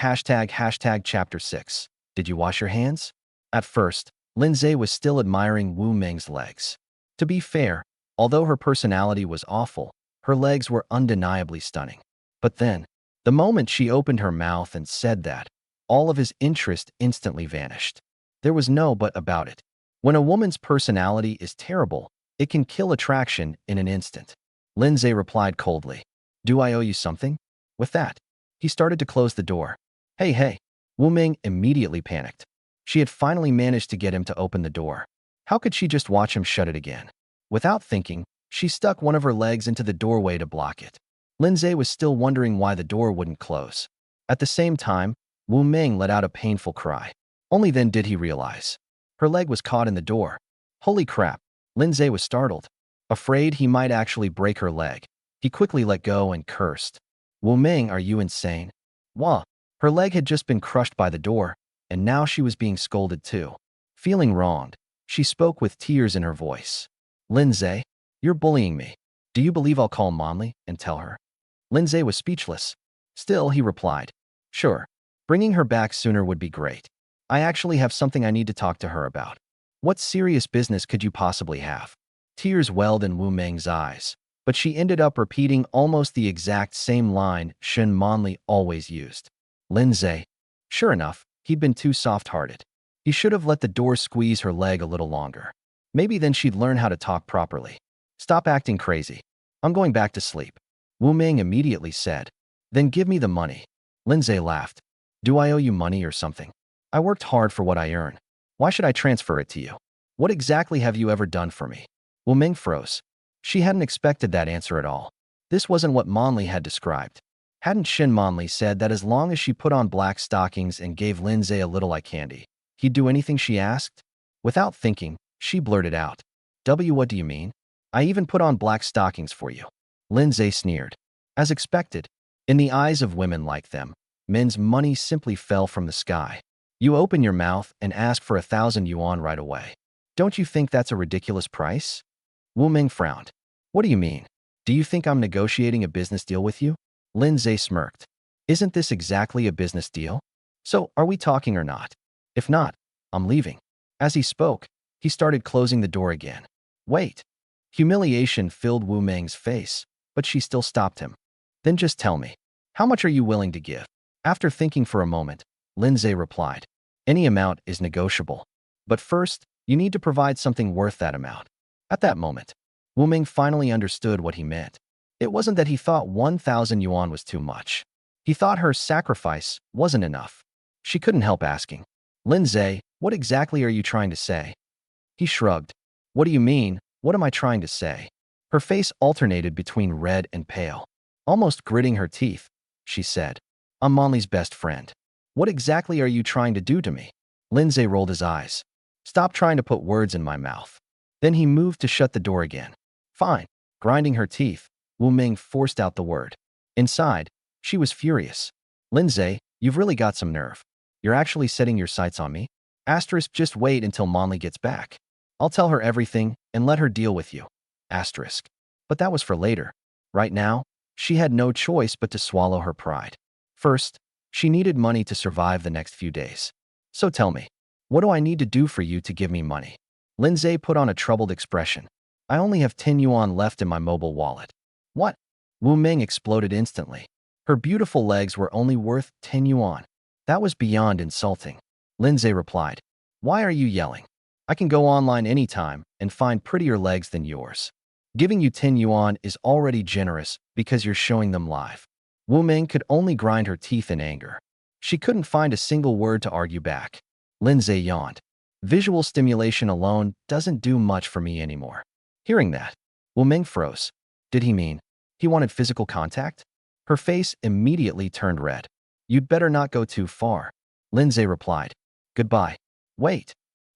A: chapter 6. Did you wash your hands? At first, Lin Ze was still admiring Wu Meng's legs. To be fair, although her personality was awful, her legs were undeniably stunning. But then, the moment she opened her mouth and said that, all of his interest instantly vanished. There was no but about it. When a woman's personality is terrible, it can kill attraction in an instant. Lin Ze replied coldly. Do I owe you something? With that, he started to close the door. Hey. Wu Meng immediately panicked. She had finally managed to get him to open the door. How could she just watch him shut it again? Without thinking, she stuck one of her legs into the doorway to block it. Lin Ze was still wondering why the door wouldn't close. At the same time, Wu Meng let out a painful cry. Only then did he realize. Her leg was caught in the door. Holy crap, Lin Ze was startled. Afraid he might actually break her leg, he quickly let go and cursed. Wu Meng, are you insane? Wah! Her leg had just been crushed by the door, and now she was being scolded too. Feeling wronged, she spoke with tears in her voice. Lin Ze, you're bullying me. Do you believe I'll call Manli and tell her? Lin Ze was speechless. Still, he replied. Sure. Bringing her back sooner would be great. I actually have something I need to talk to her about. What serious business could you possibly have? Tears welled in Wu Meng's eyes, but she ended up repeating almost the exact same line Shen Manli always used. Lin Ze. Sure enough, he'd been too soft-hearted. He should have let the door squeeze her leg a little longer. Maybe then she'd learn how to talk properly. Stop acting crazy. I'm going back to sleep. Wu Meng immediately said. Then give me the money. Lin Ze laughed. Do I owe you money or something? I worked hard for what I earn. Why should I transfer it to you? What exactly have you ever done for me? Wu Meng froze. She hadn't expected that answer at all. This wasn't what Manli had described. Hadn't Shen Manli said that as long as she put on black stockings and gave Lin Ze a little eye candy, he'd do anything she asked? Without thinking, she blurted out. What do you mean? I even put on black stockings for you. Lin Ze sneered. As expected, in the eyes of women like them, men's money simply fell from the sky. You open your mouth and ask for 1,000 yuan right away. Don't you think that's a ridiculous price? Wu Meng frowned. What do you mean? Do you think I'm negotiating a business deal with you? Lin Ze smirked. Isn't this exactly a business deal? So, are we talking or not? If not, I'm leaving. As he spoke, he started closing the door again. Wait. Humiliation filled Wu Meng's face, but she still stopped him. Then just tell me, how much are you willing to give? After thinking for a moment, Lin Ze replied. Any amount is negotiable. But first, you need to provide something worth that amount. At that moment, Wu Meng finally understood what he meant. It wasn't that he thought 1,000 yuan was too much. He thought her sacrifice wasn't enough. She couldn't help asking. Lin Ze, what exactly are you trying to say? He shrugged. What do you mean? What am I trying to say? Her face alternated between red and pale. Almost gritting her teeth, she said. I'm Manli's best friend. What exactly are you trying to do to me? Lin Ze rolled his eyes. Stop trying to put words in my mouth. Then he moved to shut the door again. Fine. Grinding her teeth, Wu Meng forced out the word. Inside, she was furious. Lin Ze, you've really got some nerve. You're actually setting your sights on me? Asterisk, just wait until Manli gets back. I'll tell her everything and let her deal with you. Asterisk. But that was for later. Right now, she had no choice but to swallow her pride. First, she needed money to survive the next few days. So tell me, what do I need to do for you to give me money? Lin Ze put on a troubled expression. I only have 10 yuan left in my mobile wallet. What? Wu Meng exploded instantly. Her beautiful legs were only worth 10 yuan. That was beyond insulting. Lin Ze replied. Why are you yelling? I can go online anytime and find prettier legs than yours. Giving you 10 yuan is already generous because you're showing them live. Wu Meng could only grind her teeth in anger. She couldn't find a single word to argue back. Lin Ze yawned. Visual stimulation alone doesn't do much for me anymore. Hearing that, Wu Meng froze. Did he mean he wanted physical contact? Her face immediately turned red. You'd better not go too far. Lin Ze replied. Goodbye. Wait.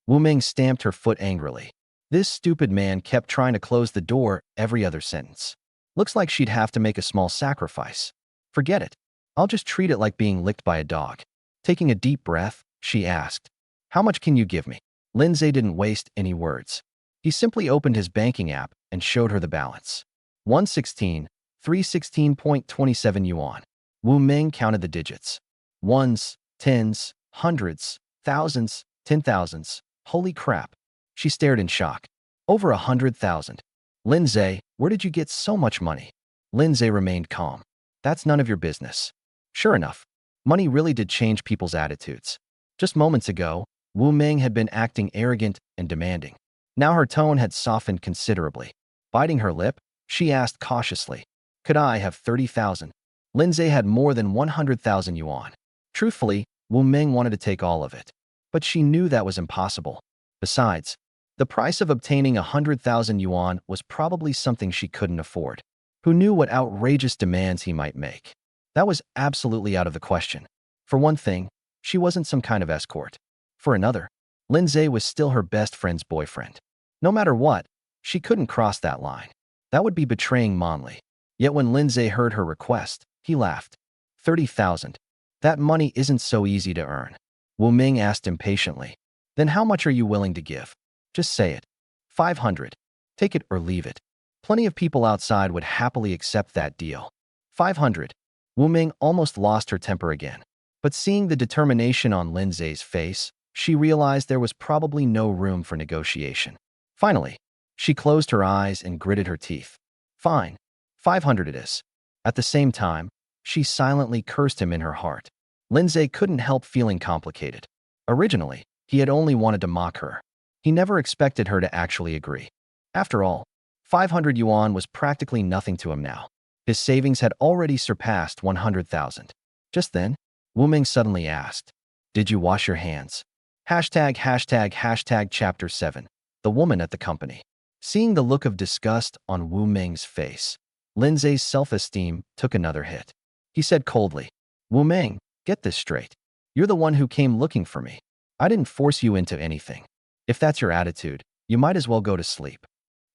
A: Wu Meng stamped her foot angrily. This stupid man kept trying to close the door every other sentence. Looks like she'd have to make a small sacrifice. Forget it. I'll just treat it like being licked by a dog. Taking a deep breath, she asked. How much can you give me? Lin Ze didn't waste any words. He simply opened his banking app and showed her the balance. 116, 316.27 yuan. Wu Ming counted the digits. Ones, tens, hundreds, thousands, 10,000s. Holy crap. She stared in shock. Over 100,000. Lin Ze, where did you get so much money? Lin Ze remained calm. That's none of your business. Sure enough, money really did change people's attitudes. Just moments ago, Wu Ming had been acting arrogant and demanding. Now her tone had softened considerably. Biting her lip, she asked cautiously, "Could I have 30,000?" Lin Ze had more than 100,000 yuan. Truthfully, Wu Ming wanted to take all of it. But she knew that was impossible. Besides, the price of obtaining 100,000 yuan was probably something she couldn't afford. Who knew what outrageous demands he might make? That was absolutely out of the question. For one thing, she wasn't some kind of escort. For another, Lin Ze was still her best friend's boyfriend. No matter what, she couldn't cross that line. That would be betraying Manli. Yet when Lin Ze heard her request, he laughed. 30,000. That money isn't so easy to earn. Wu Ming asked impatiently. Then how much are you willing to give? Just say it. 500. Take it or leave it. Plenty of people outside would happily accept that deal. 500. Wu Ming almost lost her temper again. But seeing the determination on Lin Ze's face, she realized there was probably no room for negotiation. Finally, she closed her eyes and gritted her teeth. Fine. 500 it is. At the same time, she silently cursed him in her heart. Lin Ze couldn't help feeling complicated. Originally, he had only wanted to mock her. He never expected her to actually agree. After all, 500 yuan was practically nothing to him now. His savings had already surpassed 100,000. Just then, Wu Ming suddenly asked, "Did you wash your hands?" Chapter 7. The woman at the company. Seeing the look of disgust on Wu Ming's face, Lin Ze's self-esteem took another hit. He said coldly, "Wu Ming, get this straight. You're the one who came looking for me. I didn't force you into anything. If that's your attitude, you might as well go to sleep."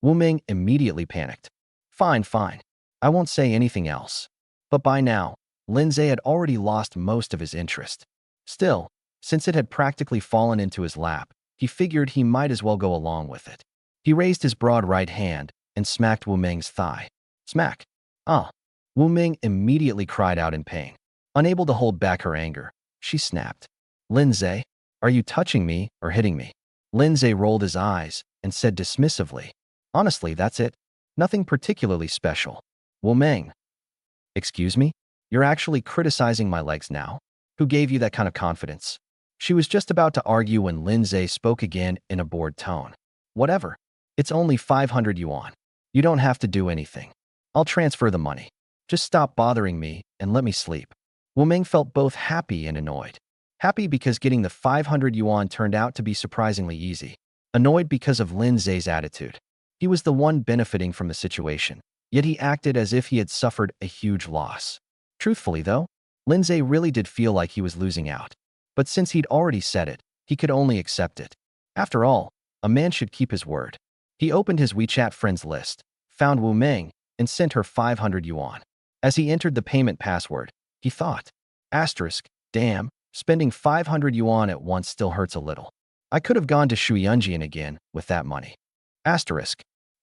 A: Wu Ming immediately panicked. Fine. I won't say anything else." But by now, Lin Ze had already lost most of his interest. Still, since it had practically fallen into his lap, he figured he might as well go along with it. He raised his broad right hand and smacked Wu Ming's thigh. Smack. Ah. Wu Ming immediately cried out in pain. Unable to hold back her anger, she snapped. "Lin Ze, are you touching me or hitting me?" Lin Ze rolled his eyes and said dismissively, "Honestly, that's it. Nothing particularly special." Wu Ming. "Excuse me? You're actually criticizing my legs now? Who gave you that kind of confidence?" She was just about to argue when Lin Ze spoke again in a bored tone. "Whatever. It's only 500 yuan. You don't have to do anything. I'll transfer the money. Just stop bothering me and let me sleep." Wu Ming felt both happy and annoyed. Happy because getting the 500 yuan turned out to be surprisingly easy. Annoyed because of Lin Ze's attitude. He was the one benefiting from the situation, yet he acted as if he had suffered a huge loss. Truthfully, though, Lin Ze really did feel like he was losing out. But since he'd already said it, he could only accept it. After all, a man should keep his word. He opened his WeChat friends list, found Wu Ming, and sent her 500 yuan. As he entered the payment password, he thought, "Damn, spending 500 yuan at once still hurts a little. I could have gone to Shuyunjian again with that money."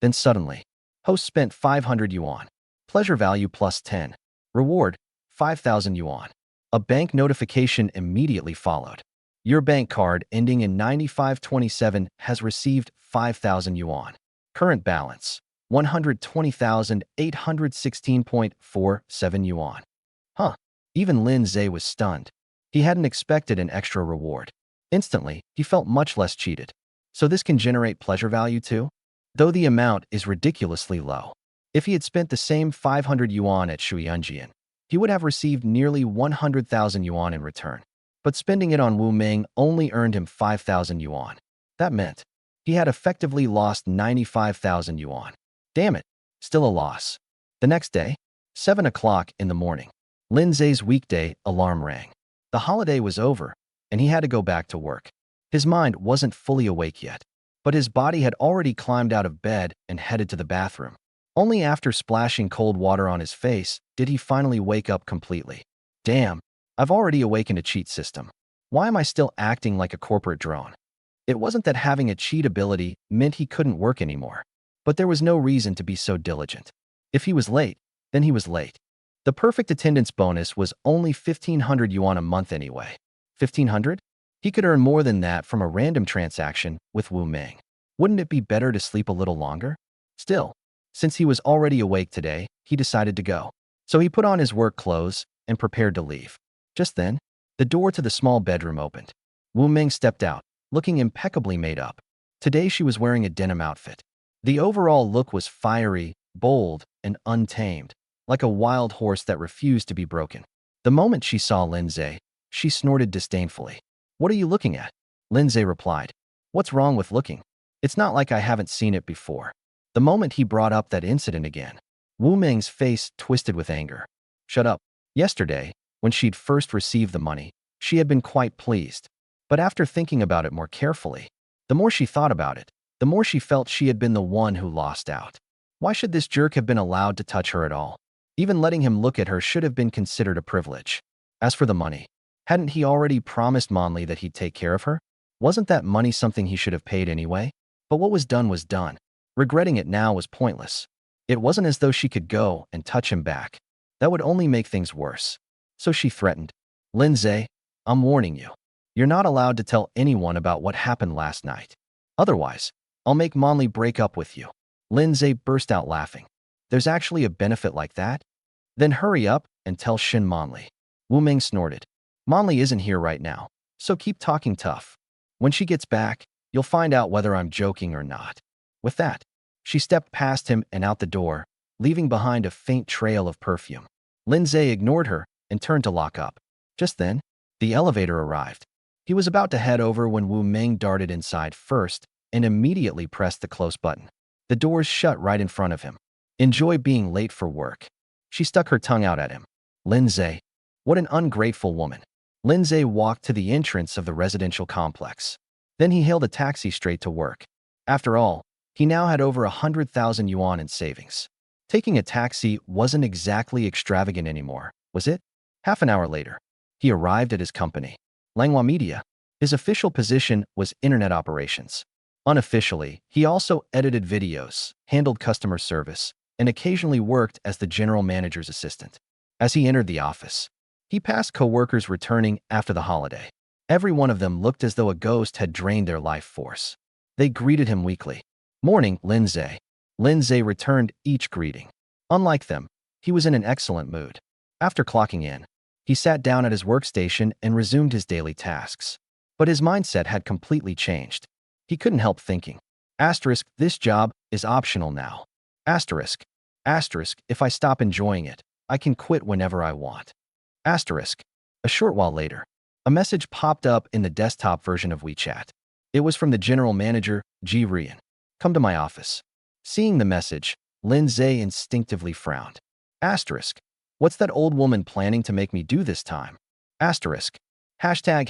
A: Then suddenly, host spent 500 yuan. Pleasure value plus 10. Reward, 5,000 yuan. A bank notification immediately followed. Your bank card ending in 9527 has received 5,000 yuan. Current balance, 120,816.47 yuan. Huh. Even Lin Ze was stunned. He hadn't expected an extra reward. Instantly, he felt much less cheated. So this can generate pleasure value too? Though the amount is ridiculously low. If he had spent the same 500 yuan at Shuyunjian, he would have received nearly 100,000 yuan in return. But spending it on Wu Ming only earned him 5,000 yuan. That meant he had effectively lost 95,000 yuan. Damn it, still a loss. The next day, 7 o'clock in the morning, Lin Ze's weekday alarm rang. The holiday was over, and he had to go back to work. His mind wasn't fully awake yet, but his body had already climbed out of bed and headed to the bathroom. Only after splashing cold water on his face did he finally wake up completely. Damn, I've already awakened a cheat system. Why am I still acting like a corporate drone? It wasn't that having a cheat ability meant he couldn't work anymore, but there was no reason to be so diligent. If he was late, Then he was late. The perfect attendance bonus was only 1,500 yuan a month anyway. 1,500? He could earn more than that from a random transaction with Wu Ming. Wouldn't it be better to sleep a little longer? Still, since he was already awake today, he decided to go. So he put on his work clothes and prepared to leave. Just then, the door to the small bedroom opened. Wu Ming stepped out, looking impeccably made up. Today she was wearing a denim outfit. The overall look was fiery, bold, and untamed, like a wild horse that refused to be broken. The moment she saw Lin Ze, she snorted disdainfully. "What are you looking at?" Lin Ze replied. "What's wrong with looking? It's not like I haven't seen it before." The moment he brought up that incident again, Wu Ming's face twisted with anger. "Shut up." Yesterday, when she'd first received the money, she had been quite pleased. But after thinking about it more carefully, the more she thought about it, the more she felt she had been the one who lost out. Why should this jerk have been allowed to touch her at all? Even letting him look at her should have been considered a privilege. As for the money, hadn't he already promised Manli that he'd take care of her? Wasn't that money something he should have paid anyway? But what was done was done. Regretting it now was pointless. It wasn't as though she could go and touch him back. That would only make things worse. So she threatened, "Lin Ze, I'm warning you. You're not allowed to tell anyone about what happened last night. Otherwise, I'll make Manli break up with you." Lin Ze burst out laughing. "There's actually a benefit like that? Then hurry up and tell Shen Manli." Wu Ming snorted. "Manli isn't here right now, so keep talking tough. When she gets back, you'll find out whether I'm joking or not." With that, she stepped past him and out the door, leaving behind a faint trail of perfume. Lin Ze ignored her and turned to lock up. Just then, the elevator arrived. He was about to head over when Wu Ming darted inside first and immediately pressed the close button. The doors shut right in front of him. "Enjoy being late for work." She stuck her tongue out at him. "Lin Ze, what an ungrateful woman." Lin Ze walked to the entrance of the residential complex. Then he hailed a taxi straight to work. After all, he now had over 100,000 yuan in savings. Taking a taxi wasn't exactly extravagant anymore, was it? Half an hour later, he arrived at his company, Langhua Media. His official position was internet operations. Unofficially, he also edited videos, handled customer service, and occasionally worked as the general manager's assistant. As he entered the office, he passed co-workers returning after the holiday. Every one of them looked as though a ghost had drained their life force. They greeted him weakly. "Morning, Lin Ze." Lin Ze returned each greeting. Unlike them, he was in an excellent mood. After clocking in, he sat down at his workstation and resumed his daily tasks. But his mindset had completely changed. He couldn't help thinking, "This job is optional now. Asterisk, if I stop enjoying it, I can quit whenever I want." A short while later, a message popped up in the desktop version of WeChat. It was from the general manager, Ji Rian. "Come to my office." Seeing the message, Lin Ze instinctively frowned. What's that old woman planning to make me do this time? Hashtag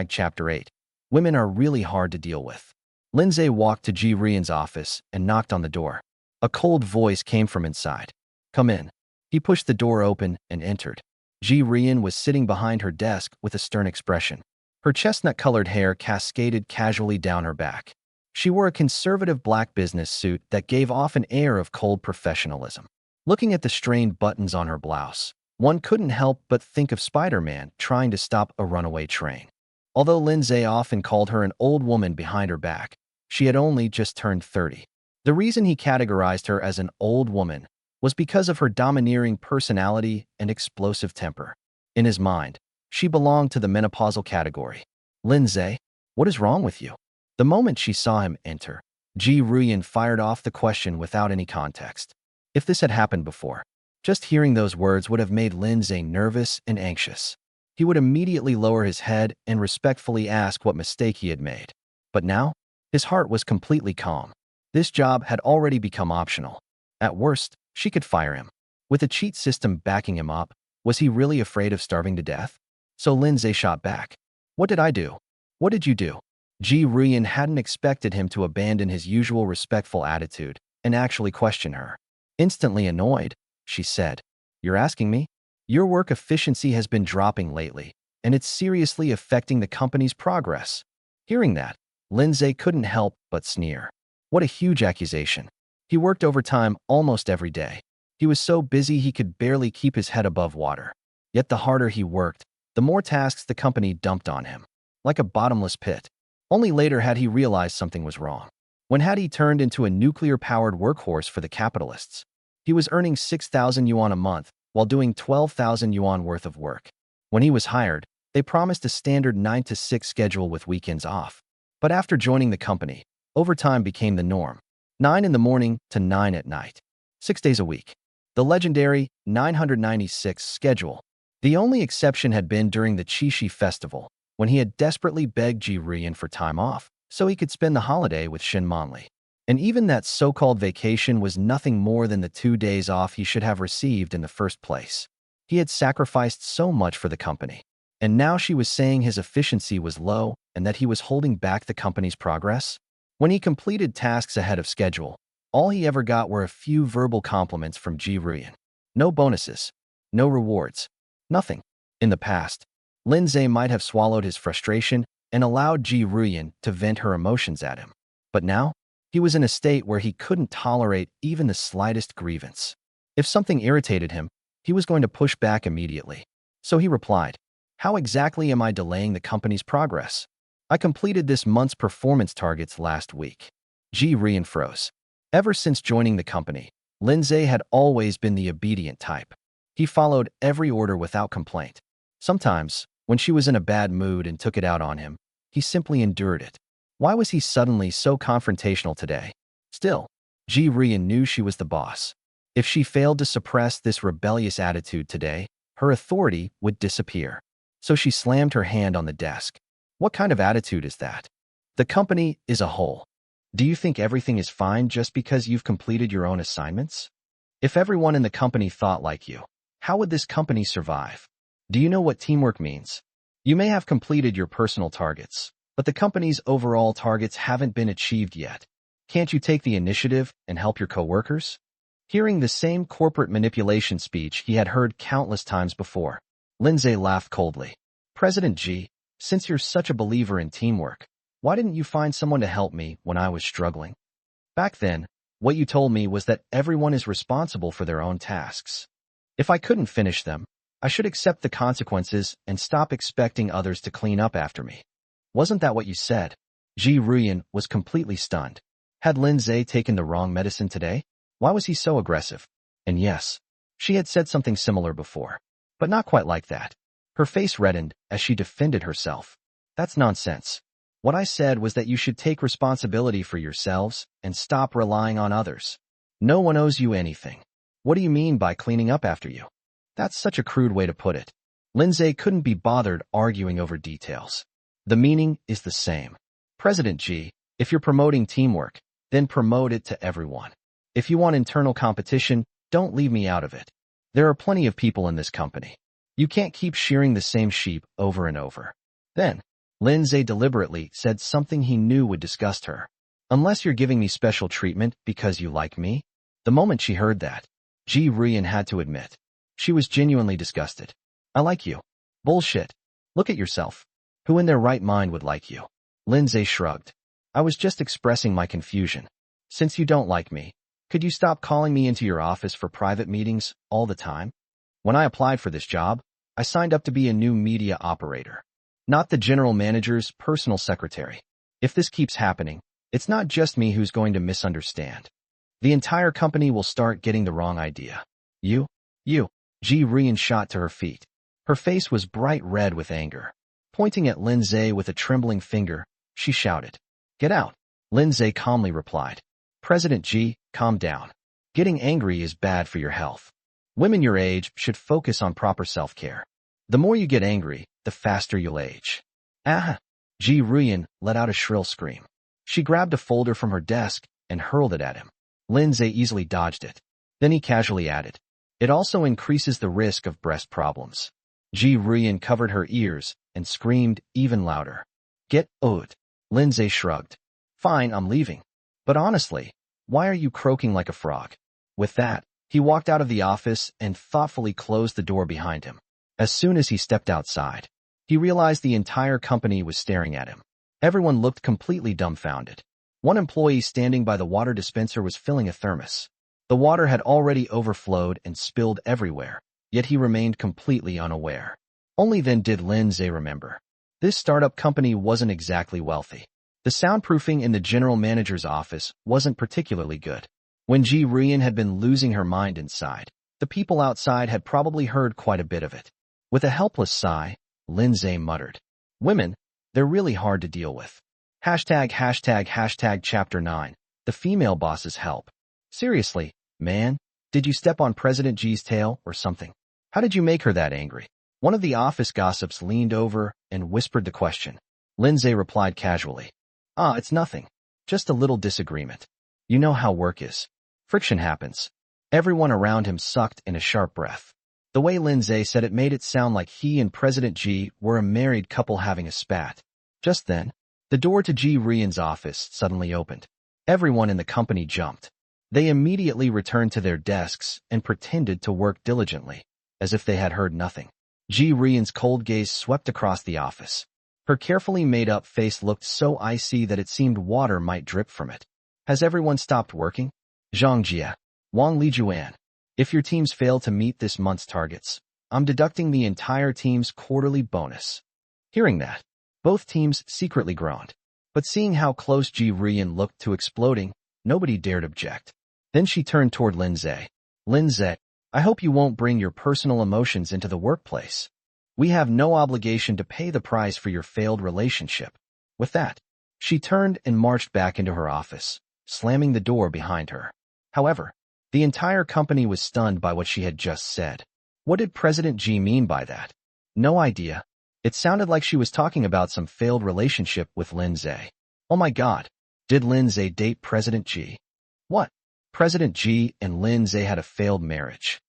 A: chapter 8. Women are really hard to deal with. Lin Ze walked to Ji Rian's office and knocked on the door. A cold voice came from inside. "Come in." He pushed the door open and entered. Ji Rian was sitting behind her desk with a stern expression. Her chestnut-colored hair cascaded casually down her back. She wore a conservative black business suit that gave off an air of cold professionalism. Looking at the strained buttons on her blouse, one couldn't help but think of Spider-Man trying to stop a runaway train. Although Lin Ze often called her an old woman behind her back, she had only just turned 30. The reason he categorized her as an old woman was because of her domineering personality and explosive temper. In his mind, she belonged to the menopausal category. "Lin Ze, what is wrong with you?" The moment she saw him enter, Ji Rian fired off the question without any context. If this had happened before, just hearing those words would have made Lin Ze nervous and anxious. He would immediately lower his head and respectfully ask what mistake he had made. But now, his heart was completely calm. This job had already become optional. At worst, she could fire him. With a cheat system backing him up, was he really afraid of starving to death? So Lin Ze shot back. "What did I do? What did you do?" Ji Rian hadn't expected him to abandon his usual respectful attitude and actually question her. Instantly annoyed, she said, "You're asking me? Your work efficiency has been dropping lately, and it's seriously affecting the company's progress." Hearing that, Lin Ze couldn't help but sneer. What a huge accusation. He worked overtime almost every day. He was so busy he could barely keep his head above water. Yet the harder he worked, the more tasks the company dumped on him, like a bottomless pit. Only later had he realized something was wrong. When had he turned into a nuclear-powered workhorse for the capitalists? He was earning 6,000 yuan a month while doing 12,000 yuan worth of work. When he was hired, they promised a standard 9 to 6 schedule with weekends off. But after joining the company, overtime became the norm. 9 in the morning to 9 at night. 6 days a week. The legendary 996 schedule. The only exception had been during the Qixi festival, when he had desperately begged Ji Ruyan for time off so he could spend the holiday with Shen Manli. And even that so-called vacation was nothing more than the 2 days off he should have received in the first place. He had sacrificed so much for the company, and now she was saying his efficiency was low and that he was holding back the company's progress? When he completed tasks ahead of schedule, all he ever got were a few verbal compliments from Ji Ruyan. No bonuses, no rewards, nothing. In the past, Lin Ze might have swallowed his frustration and allowed Ji Ruyan to vent her emotions at him. But now, he was in a state where he couldn't tolerate even the slightest grievance. If something irritated him, he was going to push back immediately. So he replied, "How exactly am I delaying the company's progress? I completed this month's performance targets last week." Ji Ruyan froze. Ever since joining the company, Lin Ze had always been the obedient type. He followed every order without complaint. Sometimes, when she was in a bad mood and took it out on him, he simply endured it. Why was he suddenly so confrontational today? Still, Ji Ruyan knew she was the boss. If she failed to suppress this rebellious attitude today, her authority would disappear. So she slammed her hand on the desk. What kind of attitude is that? The company is a whole. Do you think everything is fine just because you've completed your own assignments? If everyone in the company thought like you, how would this company survive? Do you know what teamwork means? You may have completed your personal targets, but the company's overall targets haven't been achieved yet. Can't you take the initiative and help your coworkers? Hearing the same corporate manipulation speech he had heard countless times before, Lin Ze laughed coldly. "President Ji, since you're such a believer in teamwork, why didn't you find someone to help me when I was struggling? Back then, what you told me was that everyone is responsible for their own tasks. If I couldn't finish them, I should accept the consequences and stop expecting others to clean up after me. Wasn't that what you said?" Ji Ruyan was completely stunned. Had Lin Ze taken the wrong medicine today? Why was he so aggressive? And yes, she had said something similar before, but not quite like that. Her face reddened as she defended herself. "That's nonsense. What I said was that you should take responsibility for yourselves and stop relying on others. No one owes you anything. What do you mean by cleaning up after you?" That's such a crude way to put it. Lin Ze couldn't be bothered arguing over details. The meaning is the same. "President Ji, if you're promoting teamwork, then promote it to everyone. If you want internal competition, don't leave me out of it. There are plenty of people in this company. You can't keep shearing the same sheep over and over." Then, Lin Ze deliberately said something he knew would disgust her. "Unless you're giving me special treatment because you like me?" The moment she heard that, Ji Ruyan had to admit, she was genuinely disgusted. "I like you. Bullshit. Look at yourself. Who in their right mind would like you?" Lin Ze shrugged. "I was just expressing my confusion. Since you don't like me, could you stop calling me into your office for private meetings all the time? When I applied for this job, I signed up to be a new media operator, not the general manager's personal secretary. If this keeps happening, it's not just me who's going to misunderstand. The entire company will start getting the wrong idea. You. Ji Ruyan shot to her feet. Her face was bright red with anger. Pointing at Lin Ze with a trembling finger, she shouted, "Get out." Lin Ze calmly replied, "President Ji, calm down. Getting angry is bad for your health. Women your age should focus on proper self-care. The more you get angry, the faster you'll age." "Ah!" Ji Ruyan let out a shrill scream. She grabbed a folder from her desk and hurled it at him. Lin Ze easily dodged it. Then he casually added, "It also increases the risk of breast problems." Ji Ruyan covered her ears and screamed even louder. "Get out." Lin Ze shrugged. "Fine, I'm leaving. But honestly, why are you croaking like a frog?" With that, he walked out of the office and thoughtfully closed the door behind him. As soon as he stepped outside, he realized the entire company was staring at him. Everyone looked completely dumbfounded. One employee standing by the water dispenser was filling a thermos. The water had already overflowed and spilled everywhere, yet he remained completely unaware. Only then did Lin Ze remember. This startup company wasn't exactly wealthy. The soundproofing in the general manager's office wasn't particularly good. When Ji Rian had been losing her mind inside, the people outside had probably heard quite a bit of it. With a helpless sigh, Lin Ze muttered, "Women, they're really hard to deal with." Chapter 9. The female boss's help. Seriously, man, did you step on President Ji's tail or something? How did you make her that angry? One of the office gossips leaned over and whispered the question. Lin Ze replied casually, "It's nothing. Just a little disagreement. You know how work is. Friction happens." Everyone around him sucked in a sharp breath. The way Lin Ze said it made it sound like he and President Ji were a married couple having a spat. Just then, the door to Ji Rian's office suddenly opened. Everyone in the company jumped. They immediately returned to their desks and pretended to work diligently, as if they had heard nothing. Ji Rian's cold gaze swept across the office. Her carefully made-up face looked so icy that it seemed water might drip from it. "Has everyone stopped working? Zhang Jia, Wang Lijuan, if your teams fail to meet this month's targets, I'm deducting the entire team's quarterly bonus." Hearing that, both teams secretly groaned. But seeing how close Ji Rian looked to exploding, nobody dared object. Then she turned toward Lin Ze. "Lin Ze, I hope you won't bring your personal emotions into the workplace. We have no obligation to pay the price for your failed relationship." With that, she turned and marched back into her office, slamming the door behind her. However, the entire company was stunned by what she had just said. What did President Ji mean by that? No idea. It sounded like she was talking about some failed relationship with Lin Ze. Oh my god, did Lin Ze date President Ji? What? President Ji and Lin Ze had a failed marriage.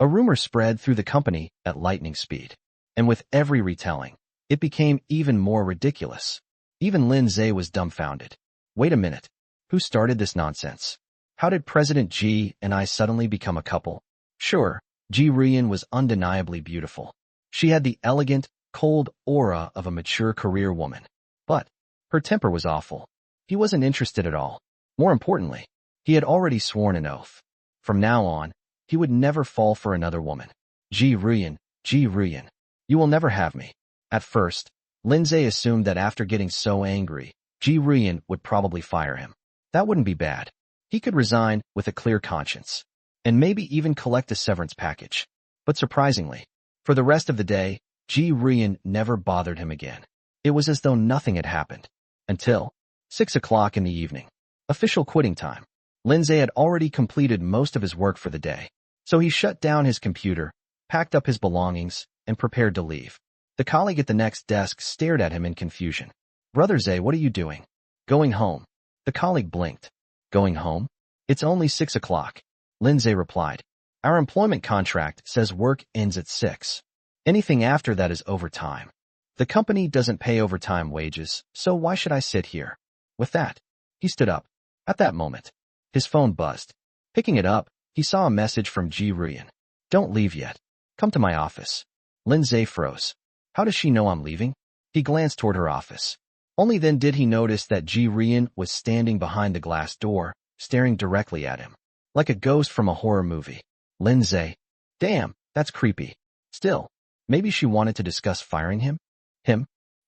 A: A rumor spread through the company at lightning speed. And with every retelling, it became even more ridiculous. Even Lin Ze was dumbfounded. Wait a minute. Who started this nonsense? How did President Ji and I suddenly become a couple? Sure, Ji Rian was undeniably beautiful. She had the elegant, cold aura of a mature career woman. But her temper was awful. He wasn't interested at all. More importantly, he had already sworn an oath. From now on, he would never fall for another woman. Ji Rian, you will never have me. At first, Lin Ze assumed that after getting so angry, Ji Rian would probably fire him. That wouldn't be bad. He could resign with a clear conscience, and maybe even collect a severance package. But surprisingly, for the rest of the day, Ji Rian never bothered him again. It was as though nothing had happened. Until 6 o'clock in the evening. Official quitting time. Lin Ze had already completed most of his work for the day, so he shut down his computer, packed up his belongings, and prepared to leave. The colleague at the next desk stared at him in confusion. "Brother Ze, what are you doing?" "Going home." The colleague blinked. "Going home? It's only 6 o'clock. Lin Ze replied. "Our employment contract says work ends at 6. Anything after that is overtime. The company doesn't pay overtime wages, so why should I sit here?" With that, he stood up. At that moment, his phone buzzed. Picking it up, he saw a message from Ji Rian. "Don't leave yet. Come to my office." Lin Ze froze. How does she know I'm leaving? He glanced toward her office. Only then did he notice that Ji Rian was standing behind the glass door, staring directly at him. Like a ghost from a horror movie. Lin Ze. Damn, that's creepy. Still, maybe she wanted to discuss firing him?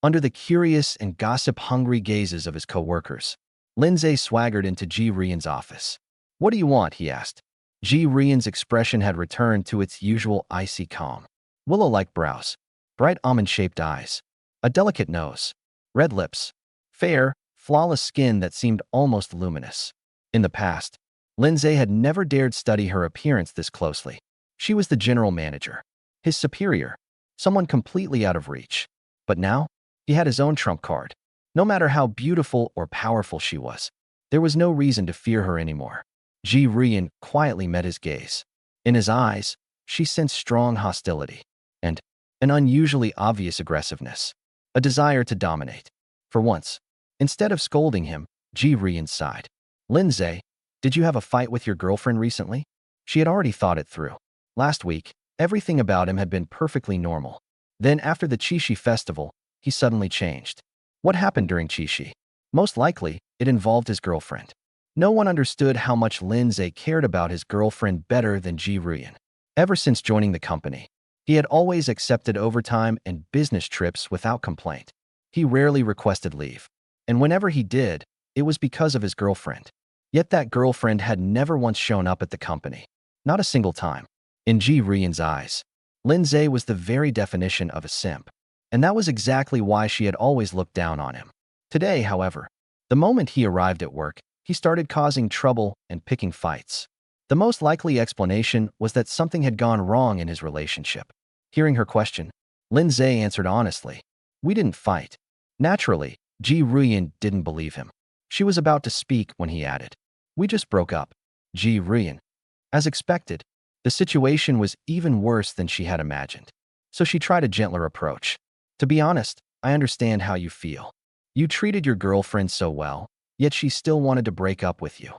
A: Under the curious and gossip-hungry gazes of his co-workers, Lin Ze swaggered into Ji Rian's office. "What do you want?" he asked. Ji Rian's expression had returned to its usual icy calm. Willow-like brows, bright almond-shaped eyes, a delicate nose, red lips, fair, flawless skin that seemed almost luminous. In the past, Lin Ze had never dared study her appearance this closely. She was the general manager, his superior, someone completely out of reach. But now, he had his own trump card. No matter how beautiful or powerful she was, there was no reason to fear her anymore. Ji Rian quietly met his gaze. In his eyes, she sensed strong hostility and an unusually obvious aggressiveness, a desire to dominate. For once, instead of scolding him, Ji Rian sighed. "Lin Ze, did you have a fight with your girlfriend recently?" She had already thought it through. Last week, everything about him had been perfectly normal. Then after the Qixi festival, he suddenly changed. What happened during Qixi? Most likely, it involved his girlfriend. No one understood how much Lin Ze cared about his girlfriend better than Ji Ruyan. Ever since joining the company, he had always accepted overtime and business trips without complaint. He rarely requested leave, and whenever he did, it was because of his girlfriend. Yet that girlfriend had never once shown up at the company. Not a single time. In Ji Ruyan's eyes, Lin Ze was the very definition of a simp, and that was exactly why she had always looked down on him. Today, however, the moment he arrived at work, he started causing trouble and picking fights. The most likely explanation was that something had gone wrong in his relationship. Hearing her question, Lin Ze answered honestly, "We didn't fight." Naturally, Ji Ruyan didn't believe him. She was about to speak when he added, "We just broke up." Ji Ruyan. As expected, the situation was even worse than she had imagined. So she tried a gentler approach. "To be honest, I understand how you feel. You treated your girlfriend so well, yet she still wanted to break up with you.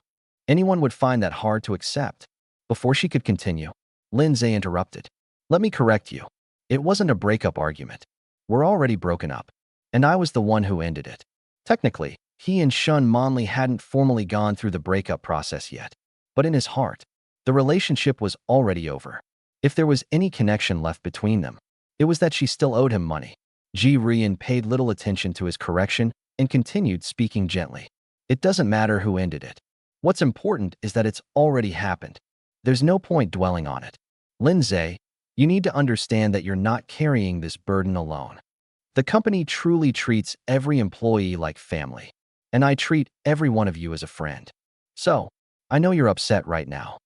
A: Anyone would find that hard to accept." Before she could continue, Lin Ze interrupted. "Let me correct you. It wasn't a breakup argument. We're already broken up, and I was the one who ended it." Technically, he and Shen Manli hadn't formally gone through the breakup process yet, but in his heart, the relationship was already over. If there was any connection left between them, it was that she still owed him money. Ji Ruyan paid little attention to his correction and continued speaking gently. "It doesn't matter who ended it. What's important is that it's already happened. There's no point dwelling on it. Lin Ze, you need to understand that you're not carrying this burden alone. The company truly treats every employee like family, and I treat every one of you as a friend. So, I know you're upset right now,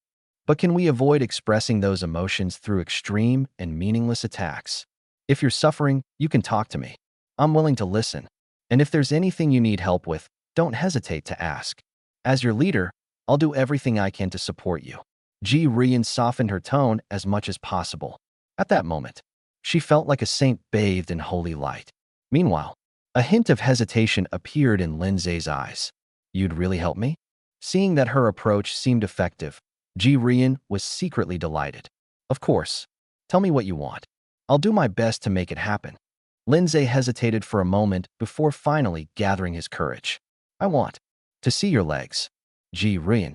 A: but can we avoid expressing those emotions through extreme and meaningless attacks? If you're suffering, you can talk to me. I'm willing to listen, and if there's anything you need help with, don't hesitate to ask. As your leader, I'll do everything I can to support you." Ji Ruyan softened her tone as much as possible. At that moment, she felt like a saint bathed in holy light. Meanwhile, a hint of hesitation appeared in Lin Ze's eyes. "You'd really help me?" Seeing that her approach seemed effective, Ji Ruyan was secretly delighted. "Of course. Tell me what you want. I'll do my best to make it happen." Lin Ze hesitated for a moment before finally gathering his courage. "I want to see your legs." Ji Ruyan.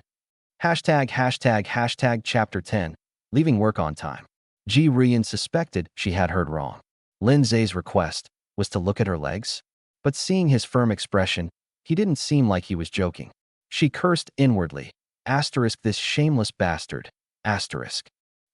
A: Chapter 10. Leaving work on time. Ji Ruyan suspected she had heard wrong. Lin Ze's request was to look at her legs, but seeing his firm expression, he didn't seem like he was joking. She cursed inwardly. This shameless bastard.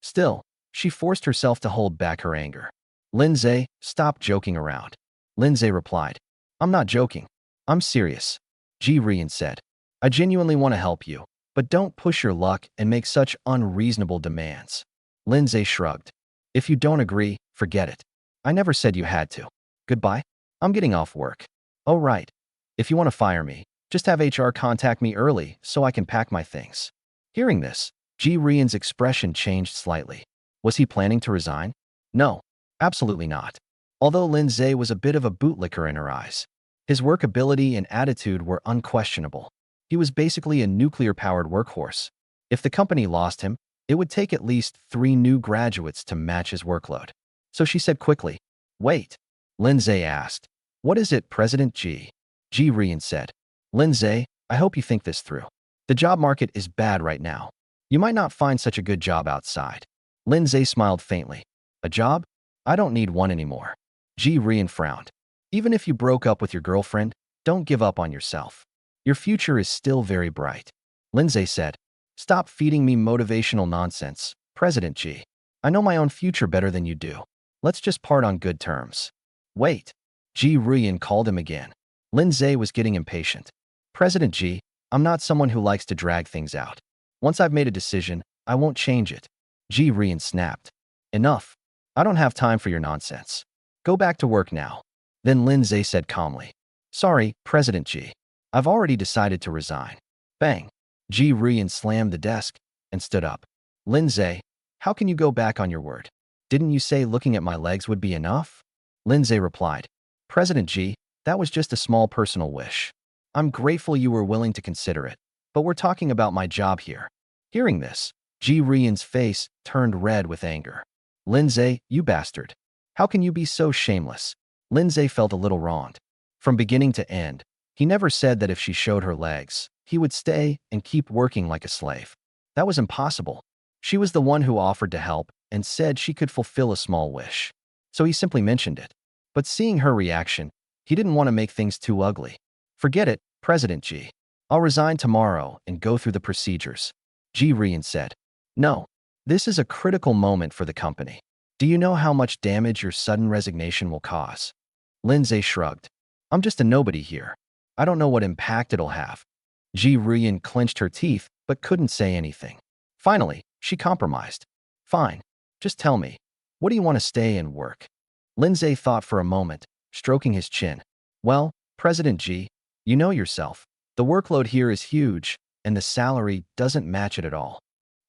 A: Still, she forced herself to hold back her anger. "Lin Ze, stop joking around." Lin Ze replied, "I'm not joking. I'm serious." Ji Ruyan said, "I genuinely want to help you, but don't push your luck and make such unreasonable demands." Lin Ze shrugged. "If you don't agree, forget it. I never said you had to. Goodbye. I'm getting off work." "Oh right. If you want to fire me, just have HR contact me early so I can pack my things." Hearing this, Ji Ruyan's expression changed slightly. Was he planning to resign? No, absolutely not. Although Lin Ze was a bit of a bootlicker in her eyes, his work ability and attitude were unquestionable. He was basically a nuclear-powered workhorse. If the company lost him, it would take at least 3 new graduates to match his workload. So she said quickly, "Wait." Lin Ze asked, "What is it, President Ji?" Ji Ruyan said, "Lin Ze, I hope you think this through. The job market is bad right now. You might not find such a good job outside." Lin Ze smiled faintly. "A job? I don't need one anymore." Ji Ruyan frowned. "Even if you broke up with your girlfriend, don't give up on yourself. Your future is still very bright." Lin Ze said, "Stop feeding me motivational nonsense, President Ji. I know my own future better than you do. Let's just part on good terms." "Wait." Ji Ruyan called him again. Lin Ze was getting impatient. "President Ji, I'm not someone who likes to drag things out. Once I've made a decision, I won't change it." Ji Ruyan snapped. "Enough. I don't have time for your nonsense. Go back to work now." Then Lin Ze said calmly, "Sorry, President Ji. I've already decided to resign." Bang. Ji Ruyan slammed the desk and stood up. "Lin Ze, how can you go back on your word? Didn't you say looking at my legs would be enough?" Lin Ze replied, "President Ji, that was just a small personal wish. I'm grateful you were willing to consider it, but we're talking about my job here." Hearing this, Ji Ruyan's face turned red with anger. "Lin Ze, you bastard. How can you be so shameless?" Lin Ze felt a little wronged. From beginning to end, he never said that if she showed her legs, he would stay and keep working like a slave. That was impossible. She was the one who offered to help and said she could fulfill a small wish. So he simply mentioned it. But seeing her reaction, he didn't want to make things too ugly. Forget it, President Ji. I'll resign tomorrow and go through the procedures. Ji Rian said. No. This is a critical moment for the company. Do you know how much damage your sudden resignation will cause? Lin Ze shrugged. I'm just a nobody here. I don't know what impact it'll have. Ji Rian clenched her teeth but couldn't say anything. Finally, she compromised. Fine. Just tell me. What do you want to stay and work? Lin Ze thought for a moment, stroking his chin. Well, President Ji, you know yourself. The workload here is huge, and the salary doesn't match it at all.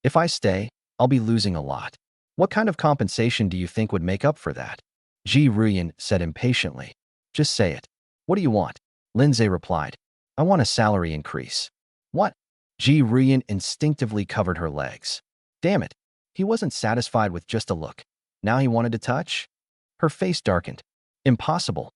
A: If I stay, I'll be losing a lot. What kind of compensation do you think would make up for that? Ji Rian said impatiently. Just say it. What do you want? Lin Ze replied. I want a salary increase. What? Ji Rian instinctively covered her legs. Damn it. He wasn't satisfied with just a look. Now he wanted to touch? Her face darkened. Impossible.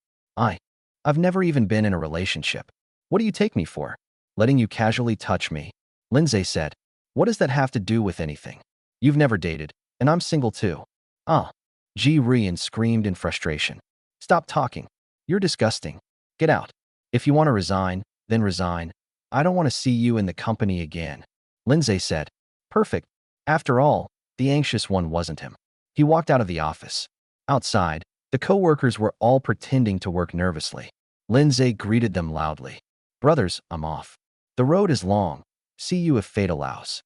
A: I've never even been in a relationship. What do you take me for? Letting you casually touch me. Lin Ze said. What does that have to do with anything? You've never dated, and I'm single too. Ah. Ji Rian screamed in frustration. Stop talking. You're disgusting. Get out. If you want to resign, then resign. I don't want to see you in the company again. Lin Ze said. Perfect. After all, the anxious one wasn't him. He walked out of the office. Outside, the co-workers were all pretending to work nervously. Lin Ze greeted them loudly. Brothers, I'm off. The road is long. See you if fate allows.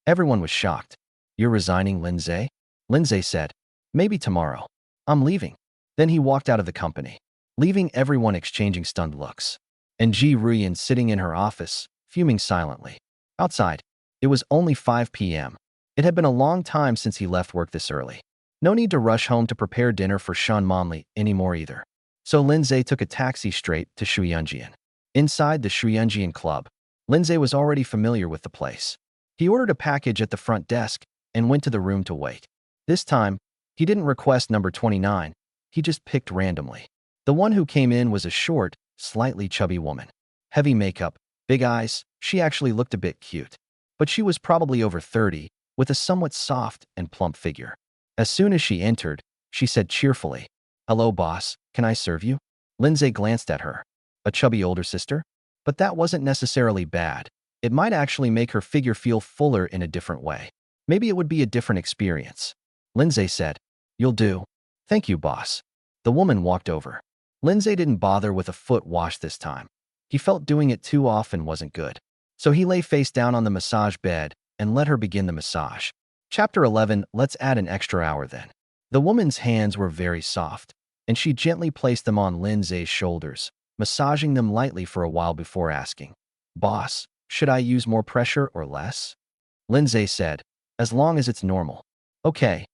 A: Everyone was shocked. You're resigning, Lin Ze? Lin Ze said. Maybe tomorrow. I'm leaving. Then he walked out of the company, leaving everyone exchanging stunned looks. And Ji Rian sitting in her office, fuming silently. Outside, it was only 5 p.m. It had been a long time since he left work this early. No need to rush home to prepare dinner for Shen Manli anymore either. So Lin Ze took a taxi straight to Shuyunjian. Inside the Shuyunjian club, Lin Ze was already familiar with the place. He ordered a package at the front desk and went to the room to wait. This time, he didn't request number 29. He just picked randomly. The one who came in was a short, slightly chubby woman. Heavy makeup, big eyes, she actually looked a bit cute. But she was probably over 30, with a somewhat soft and plump figure. As soon as she entered, she said cheerfully, Hello, boss, can I serve you? Lin Ze glanced at her. A chubby older sister? But that wasn't necessarily bad. It might actually make her figure feel fuller in a different way. Maybe it would be a different experience. Lin Ze said, You'll do. Thank you, boss. The woman walked over. Lin Ze didn't bother with a foot wash this time. He felt doing it too often wasn't good. So he lay face down on the massage bed and let her begin the massage. Chapter 11, let's add an extra hour then. The woman's hands were very soft, and she gently placed them on Lin Ze's shoulders, massaging them lightly for a while before asking, Boss, should I use more pressure or less? Lin Ze said, As long as it's normal. Okay.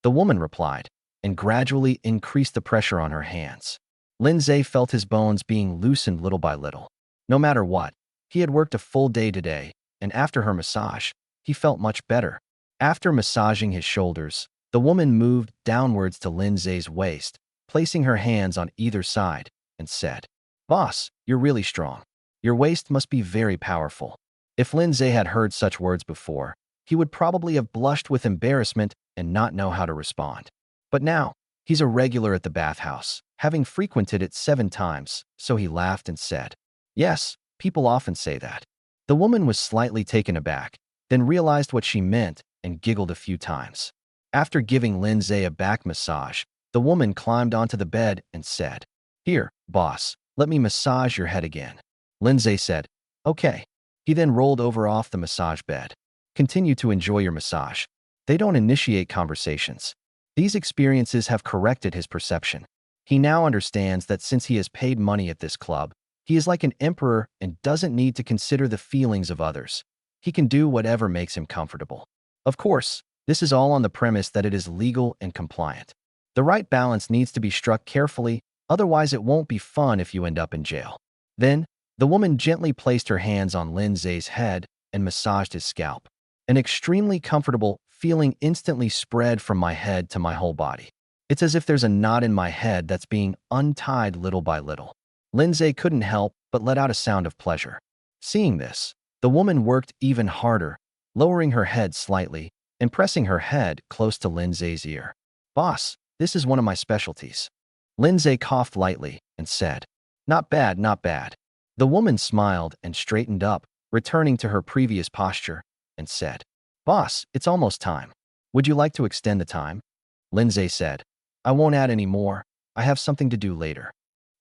A: The woman replied, and gradually increased the pressure on her hands. Lin Ze felt his bones being loosened little by little. No matter what, he had worked a full day today, and after her massage, he felt much better. After massaging his shoulders, the woman moved downwards to Lin Ze's waist, placing her hands on either side, and said, Boss, you're really strong. Your waist must be very powerful. If Lin Ze had heard such words before, he would probably have blushed with embarrassment and not know how to respond. But now, he's a regular at the bathhouse, having frequented it 7 times, so he laughed and said, Yes, people often say that. The woman was slightly taken aback, then realized what she meant and giggled a few times. After giving Lin Ze a back massage, the woman climbed onto the bed and said, Here, boss, let me massage your head again. Lin Ze said, Okay. He then rolled over off the massage bed. Continue to enjoy your massage. They don't initiate conversations. These experiences have corrected his perception. He now understands that since he has paid money at this club, he is like an emperor and doesn't need to consider the feelings of others. He can do whatever makes him comfortable. Of course, this is all on the premise that it is legal and compliant. The right balance needs to be struck carefully, otherwise it won't be fun if you end up in jail. Then, the woman gently placed her hands on Lin Ze's head and massaged his scalp. An extremely comfortable feeling instantly spread from my head to my whole body. It's as if there's a knot in my head that's being untied little by little. Lin Ze couldn't help but let out a sound of pleasure. Seeing this, The woman worked even harder, lowering her head slightly and pressing her head close to Lin Ze's ear. Boss, this is one of my specialties. Lin Ze coughed lightly and said, Not bad, not bad. The woman smiled and straightened up, returning to her previous posture, and said, Boss, it's almost time. Would you like to extend the time? Lin Ze said, I won't add any more. I have something to do later.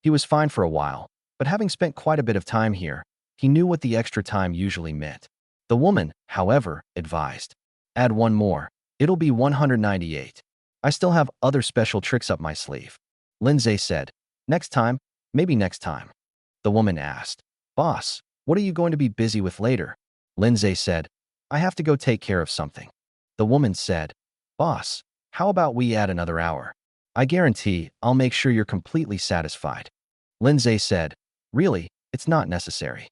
A: He was fine for a while, but having spent quite a bit of time here, he knew what the extra time usually meant. The woman, however, advised, Add one more. It'll be 198. I still have other special tricks up my sleeve. Lin Ze said, Next time, maybe next time. The woman asked, Boss, what are you going to be busy with later? Lin Ze said, I have to go take care of something. The woman said, Boss, how about we add another hour? I guarantee I'll make sure you're completely satisfied. Lin Ze said, Really, it's not necessary.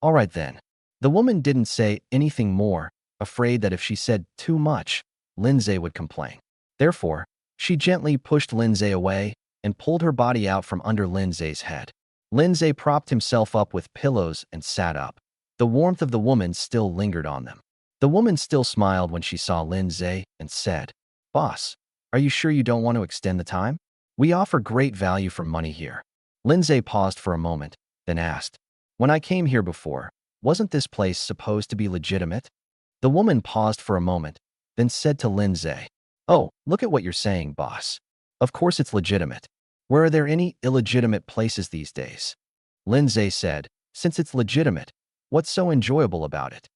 A: All right then. The woman didn't say anything more, afraid that if she said too much, Lin Ze would complain. Therefore, she gently pushed Lin Ze away and pulled her body out from under Lin Ze's head. Lin Ze propped himself up with pillows and sat up. The warmth of the woman still lingered on them. The woman still smiled when she saw Lin Ze and said, Boss, are you sure you don't want to extend the time? We offer great value for money here. Lin Ze paused for a moment, then asked, When I came here before, wasn't this place supposed to be legitimate? The woman paused for a moment, then said to Lin Ze, Oh, look at what you're saying, boss. Of course it's legitimate. Where are there any illegitimate places these days? Lin Ze said, Since it's legitimate, what's so enjoyable about it?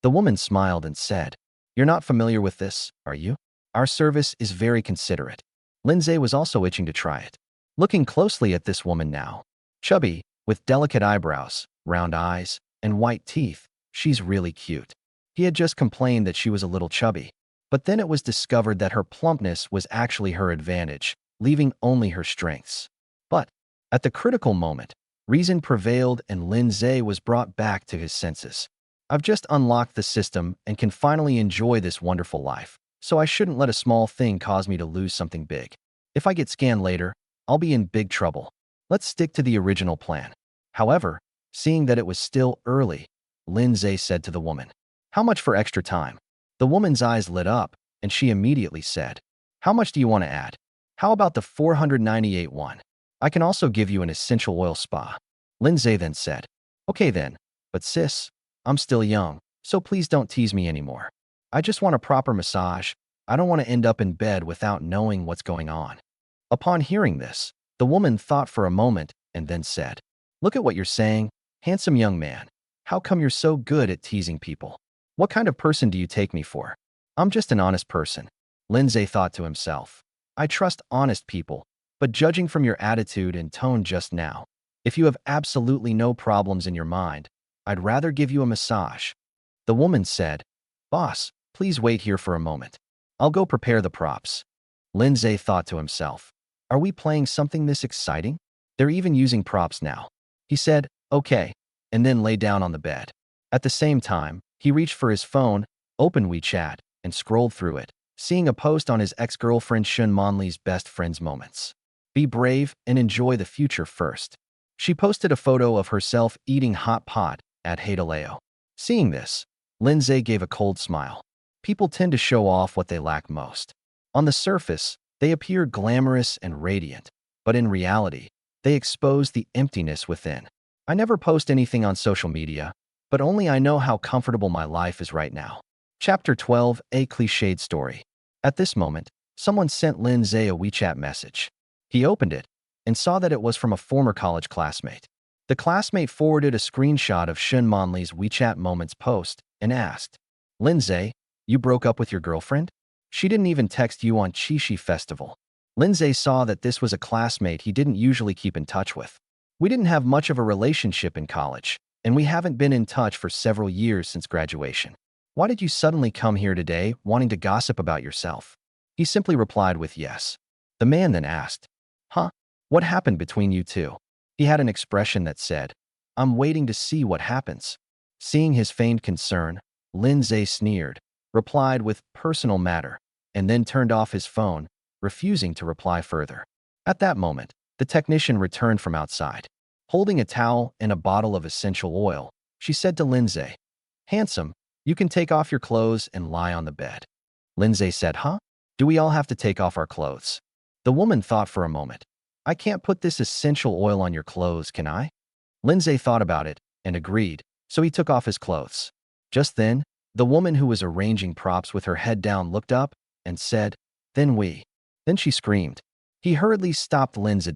A: The woman smiled and said, You're not familiar with this, are you? Our service is very considerate. Lin Ze was also itching to try it. Looking closely at this woman now, chubby, with delicate eyebrows, round eyes, and white teeth, she's really cute. He had just complained that she was a little chubby, but then it was discovered that her plumpness was actually her advantage, leaving only her strengths. But, at the critical moment, reason prevailed and Lin Ze was brought back to his senses. I've just unlocked the system and can finally enjoy this wonderful life, so I shouldn't let a small thing cause me to lose something big. If I get scanned later, I'll be in big trouble. Let's stick to the original plan. However, seeing that it was still early, Lin Ze said to the woman, How much for extra time? The woman's eyes lit up, and she immediately said, How much do you want to add? How about the 498 one? I can also give you an essential oil spa. Lin Ze then said, Okay then, but sis, I'm still young, so please don't tease me anymore. I just want a proper massage. I don't want to end up in bed without knowing what's going on. Upon hearing this, the woman thought for a moment and then said, Look at what you're saying, handsome young man. How come you're so good at teasing people? What kind of person do you take me for? I'm just an honest person. Lin Ze thought to himself. I trust honest people, but judging from your attitude and tone just now, if you have absolutely no problems in your mind, I'd rather give you a massage. The woman said, Boss, please wait here for a moment. I'll go prepare the props. Lin Ze thought to himself, Are we playing something this exciting? They're even using props now. He said, Okay, and then lay down on the bed. At the same time, he reached for his phone, opened WeChat, and scrolled through it, seeing a post on his ex-girlfriend Shen Manli's best friends moments. Be brave and enjoy the future first. She posted a photo of herself eating hot pot at Hadaleo. Seeing this, Lin Ze gave a cold smile. People tend to show off what they lack most. On the surface, they appear glamorous and radiant, but in reality, they expose the emptiness within. I never post anything on social media, but only I know how comfortable my life is right now. Chapter 12, A Cliched Story. At this moment, someone sent Lin Ze a WeChat message. He opened it and saw that it was from a former college classmate. The classmate forwarded a screenshot of Shen Manli's WeChat Moments post and asked, Lin Ze, you broke up with your girlfriend? She didn't even text you on Qixi Festival. Lin Ze saw that this was a classmate he didn't usually keep in touch with. We didn't have much of a relationship in college, and we haven't been in touch for several years since graduation. Why did you suddenly come here today wanting to gossip about yourself? He simply replied with yes. The man then asked, Huh? What happened between you two? He had an expression that said, I'm waiting to see what happens. Seeing his feigned concern, Lin Ze sneered, replied with personal matter, and then turned off his phone, refusing to reply further. At that moment, the technician returned from outside. Holding a towel and a bottle of essential oil, she said to Lin Ze, Handsome, you can take off your clothes and lie on the bed. Lin Ze said, huh? Do we all have to take off our clothes? The woman thought for a moment. I can't put this essential oil on your clothes, can I? Lin Ze thought about it and agreed, so he took off his clothes. Just then, the woman who was arranging props with her head down looked up and said, Then she screamed. He hurriedly stopped Lin Ze,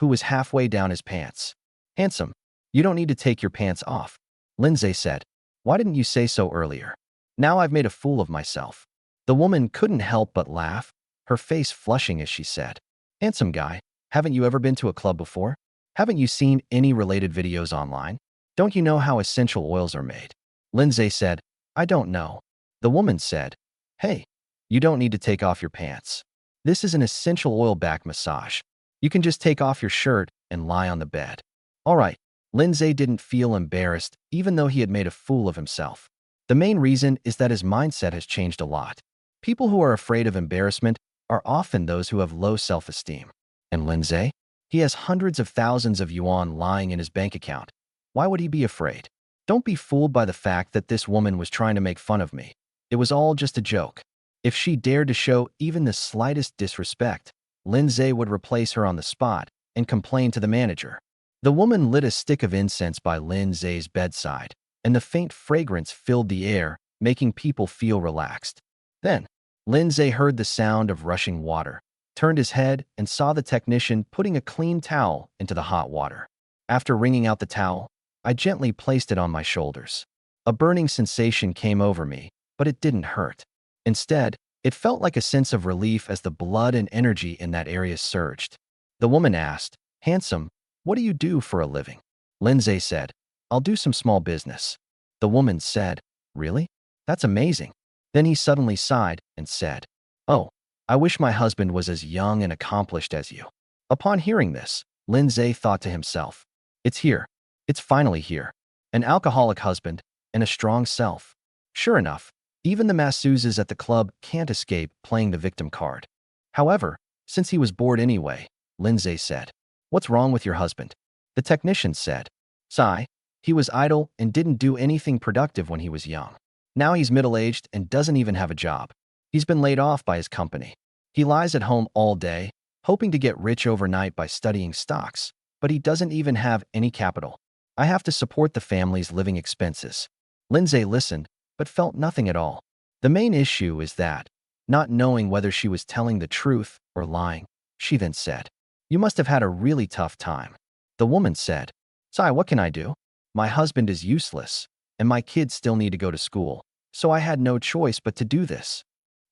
A: who was halfway down his pants. Handsome, you don't need to take your pants off. Lin Ze said, why didn't you say so earlier? Now I've made a fool of myself. The woman couldn't help but laugh, her face flushing as she said, handsome guy, haven't you ever been to a club before? Haven't you seen any related videos online? Don't you know how essential oils are made? Lin Ze said, I don't know. The woman said, hey, you don't need to take off your pants. This is an essential oil back massage. You can just take off your shirt and lie on the bed. All right. Lin Ze didn't feel embarrassed, even though he had made a fool of himself. The main reason is that his mindset has changed a lot. People who are afraid of embarrassment are often those who have low self-esteem. And Lin Ze? He has hundreds of thousands of yuan lying in his bank account. Why would he be afraid? Don't be fooled by the fact that this woman was trying to make fun of me. It was all just a joke. If she dared to show even the slightest disrespect, Lin Ze would replace her on the spot and complain to the manager. The woman lit a stick of incense by Lin Ze's bedside, and the faint fragrance filled the air, making people feel relaxed. Then, Lin Ze heard the sound of rushing water, turned his head, and saw the technician putting a clean towel into the hot water. After wringing out the towel, I gently placed it on my shoulders. A burning sensation came over me, but it didn't hurt. Instead, it felt like a sense of relief as the blood and energy in that area surged. The woman asked, handsome, what do you do for a living? Lin Ze said, I'll do some small business. The woman said, really? That's amazing. Then he suddenly sighed and said, oh, I wish my husband was as young and accomplished as you. Upon hearing this, Lin Ze thought to himself, it's here. It's finally here. An alcoholic husband and a strong self. Sure enough, even the masseuses at the club can't escape playing the victim card. However, since he was bored anyway, Lin Ze said, what's wrong with your husband? The technician said, sigh, he was idle and didn't do anything productive when he was young. Now he's middle-aged and doesn't even have a job. He's been laid off by his company. He lies at home all day, hoping to get rich overnight by studying stocks, but he doesn't even have any capital. I have to support the family's living expenses. Lin Ze listened, but felt nothing at all. The main issue is that, not knowing whether she was telling the truth or lying, she then said, you must have had a really tough time. The woman said, Sai, what can I do? My husband is useless, and my kids still need to go to school, so I had no choice but to do this.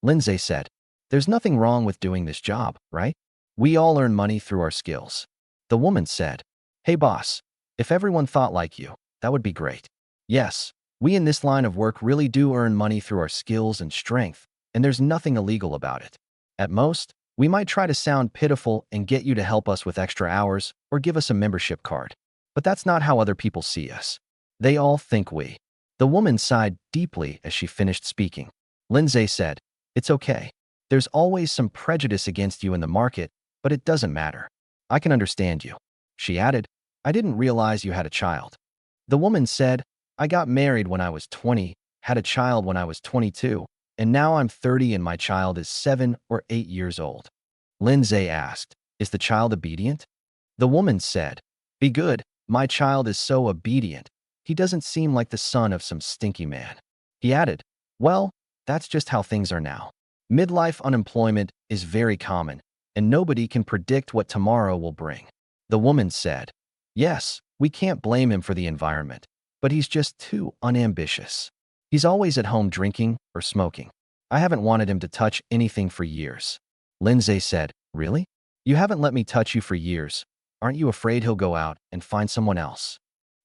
A: Lin Ze said, there's nothing wrong with doing this job, right? We all earn money through our skills. The woman said, hey boss, if everyone thought like you, that would be great. Yes, we in this line of work really do earn money through our skills and strength, and there's nothing illegal about it. At most, we might try to sound pitiful and get you to help us with extra hours or give us a membership card. But that's not how other people see us. They all think we. The woman sighed deeply as she finished speaking. Lin Ze said, it's okay. There's always some prejudice against you in the market, but it doesn't matter. I can understand you. She added, I didn't realize you had a child. The woman said, I got married when I was 20, had a child when I was 22, and now I'm 30 and my child is 7 or 8 years old. Lin Ze asked, is the child obedient? The woman said, be good, my child is so obedient. He doesn't seem like the son of some stinky man. He added, well, that's just how things are now. Midlife unemployment is very common, and nobody can predict what tomorrow will bring. The woman said, yes, we can't blame him for the environment, but he's just too unambitious. He's always at home drinking or smoking. I haven't wanted him to touch anything for years. Lin Ze said, really? You haven't let me touch you for years. Aren't you afraid he'll go out and find someone else?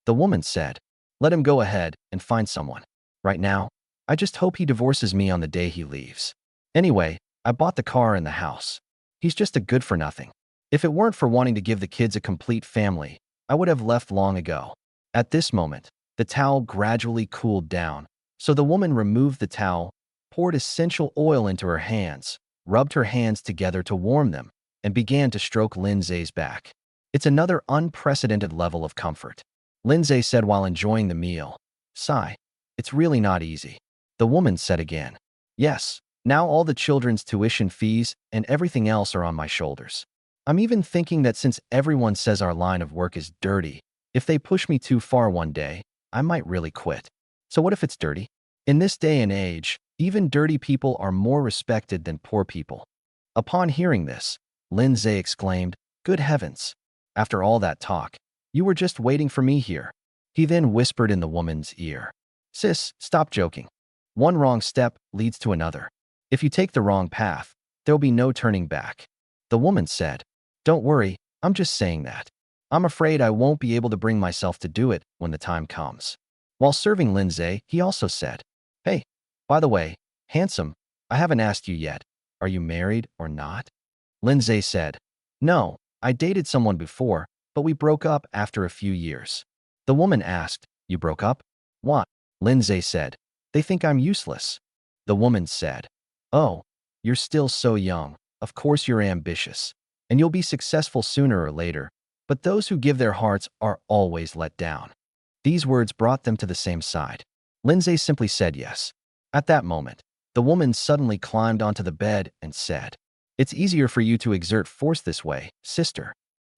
A: The woman said, let him go ahead and find someone. Right now, I just hope he divorces me on the day he leaves. Anyway, I bought the car and the house. He's just a good-for-nothing. If it weren't for wanting to give the kids a complete family, I would have left long ago. At this moment, the towel gradually cooled down, so the woman removed the towel, poured essential oil into her hands, rubbed her hands together to warm them, and began to stroke Lin Ze's back. It's another unprecedented level of comfort. Lin Ze said while enjoying the meal, sigh, It's really not easy. The woman said again. Yes, now all the children's tuition fees and everything else are on my shoulders. I'm even thinking that since everyone says our line of work is dirty, if they push me too far one day, I might really quit. So what if it's dirty? In this day and age, even dirty people are more respected than poor people. Upon hearing this, Lin Ze exclaimed, "Good heavens! After all that talk, you were just waiting for me here." He then whispered in the woman's ear, "Sis, stop joking. One wrong step leads to another. If you take the wrong path, there'll be no turning back." The woman said, "Don't worry, I'm just saying that. I'm afraid I won't be able to bring myself to do it when the time comes." While serving Lin Ze, he also said, "Hey, by the way, handsome, I haven't asked you yet. Are you married or not?" Lin Ze said, "No, I dated someone before, but we broke up after a few years." The woman asked, "You broke up? What?" Lin Ze said, "They think I'm useless." The woman said, "Oh, you're still so young. Of course you're ambitious, and you'll be successful sooner or later, but those who give their hearts are always let down." These words brought them to the same side. Lin Ze simply said yes. At that moment, the woman suddenly climbed onto the bed and said, "It's easier for you to exert force this way, sister."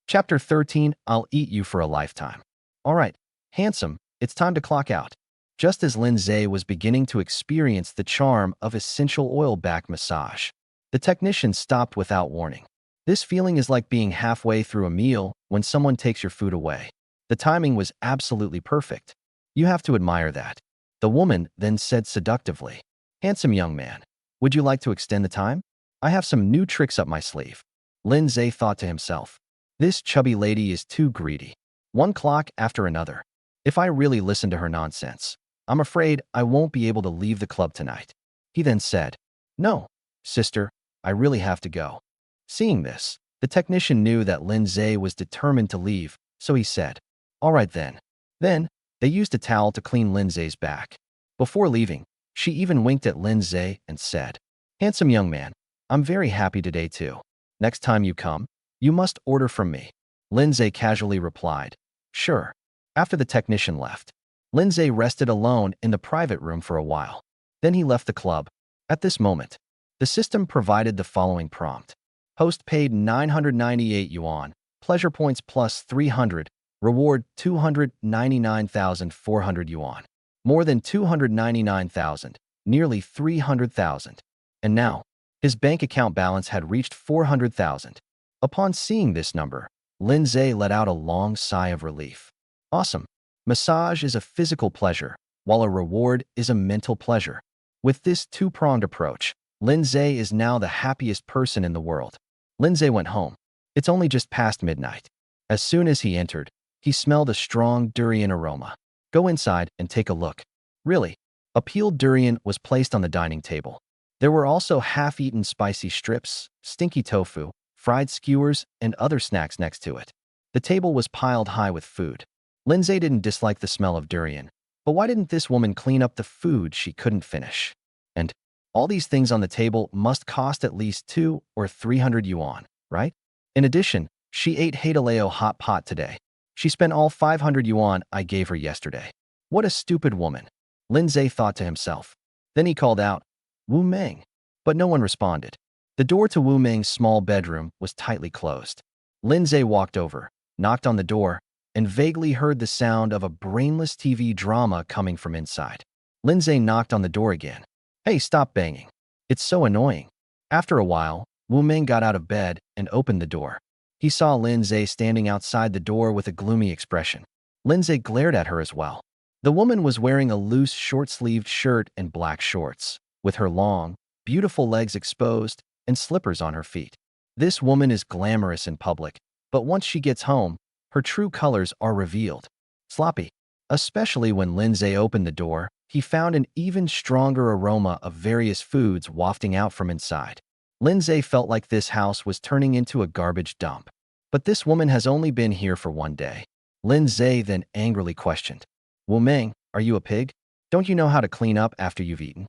A: Chapter 13, I'll eat you for a lifetime. All right, handsome, it's time to clock out. Just as Lin Ze was beginning to experience the charm of essential oil back massage, the technician stopped without warning. This feeling is like being halfway through a meal when someone takes your food away. The timing was absolutely perfect. You have to admire that. The woman then said seductively, "Handsome young man, would you like to extend the time? I have some new tricks up my sleeve." Lin Ze thought to himself, "This chubby lady is too greedy. One clock after another. If I really listen to her nonsense, I'm afraid I won't be able to leave the club tonight." He then said, "No, sister, I really have to go." Seeing this, the technician knew that Lin Ze was determined to leave, so he said, "All right then." Then, they used a towel to clean Lin Ze's back. Before leaving, she even winked at Lin Ze and said, "Handsome young man, I'm very happy today too. Next time you come, you must order from me." Lin Ze casually replied, "Sure." After the technician left, Lin Ze rested alone in the private room for a while. Then he left the club. At this moment, the system provided the following prompt. Host paid 998 yuan, pleasure points plus 300, reward 299,400 yuan. More than 299,000, nearly 300,000. And now, his bank account balance had reached 400,000. Upon seeing this number, Lin Ze let out a long sigh of relief. Awesome. Massage is a physical pleasure, while a reward is a mental pleasure. With this two-pronged approach, Lin Ze is now the happiest person in the world. Lin Ze went home. It's only just past midnight. As soon as he entered, he smelled a strong durian aroma. Go inside and take a look. Really, a peeled durian was placed on the dining table. There were also half-eaten spicy strips, stinky tofu, fried skewers, and other snacks next to it. The table was piled high with food. Lin Ze didn't dislike the smell of durian, but why didn't this woman clean up the food she couldn't finish? And all these things on the table must cost at least 200 or 300 yuan, right? In addition, she ate Haidaleo hot pot today. She spent all 500 yuan I gave her yesterday. What a stupid woman, Lin Ze thought to himself. Then he called out, "Wu Meng," but no one responded. The door to Wu Meng's small bedroom was tightly closed. Lin Ze walked over, knocked on the door, and vaguely heard the sound of a brainless TV drama coming from inside. Lin Ze knocked on the door again. "Hey, stop banging. It's so annoying." After a while, Wu Meng got out of bed and opened the door. He saw Lin Ze standing outside the door with a gloomy expression. Lin Ze glared at her as well. The woman was wearing a loose, short-sleeved shirt and black shorts, with her long, beautiful legs exposed and slippers on her feet. This woman is glamorous in public, but once she gets home, her true colors are revealed. Sloppy. Especially when Lin Ze opened the door, he found an even stronger aroma of various foods wafting out from inside. Lin Ze felt like this house was turning into a garbage dump. But this woman has only been here for one day. Lin Ze then angrily questioned, "Wu Meng, are you a pig? Don't you know how to clean up after you've eaten?"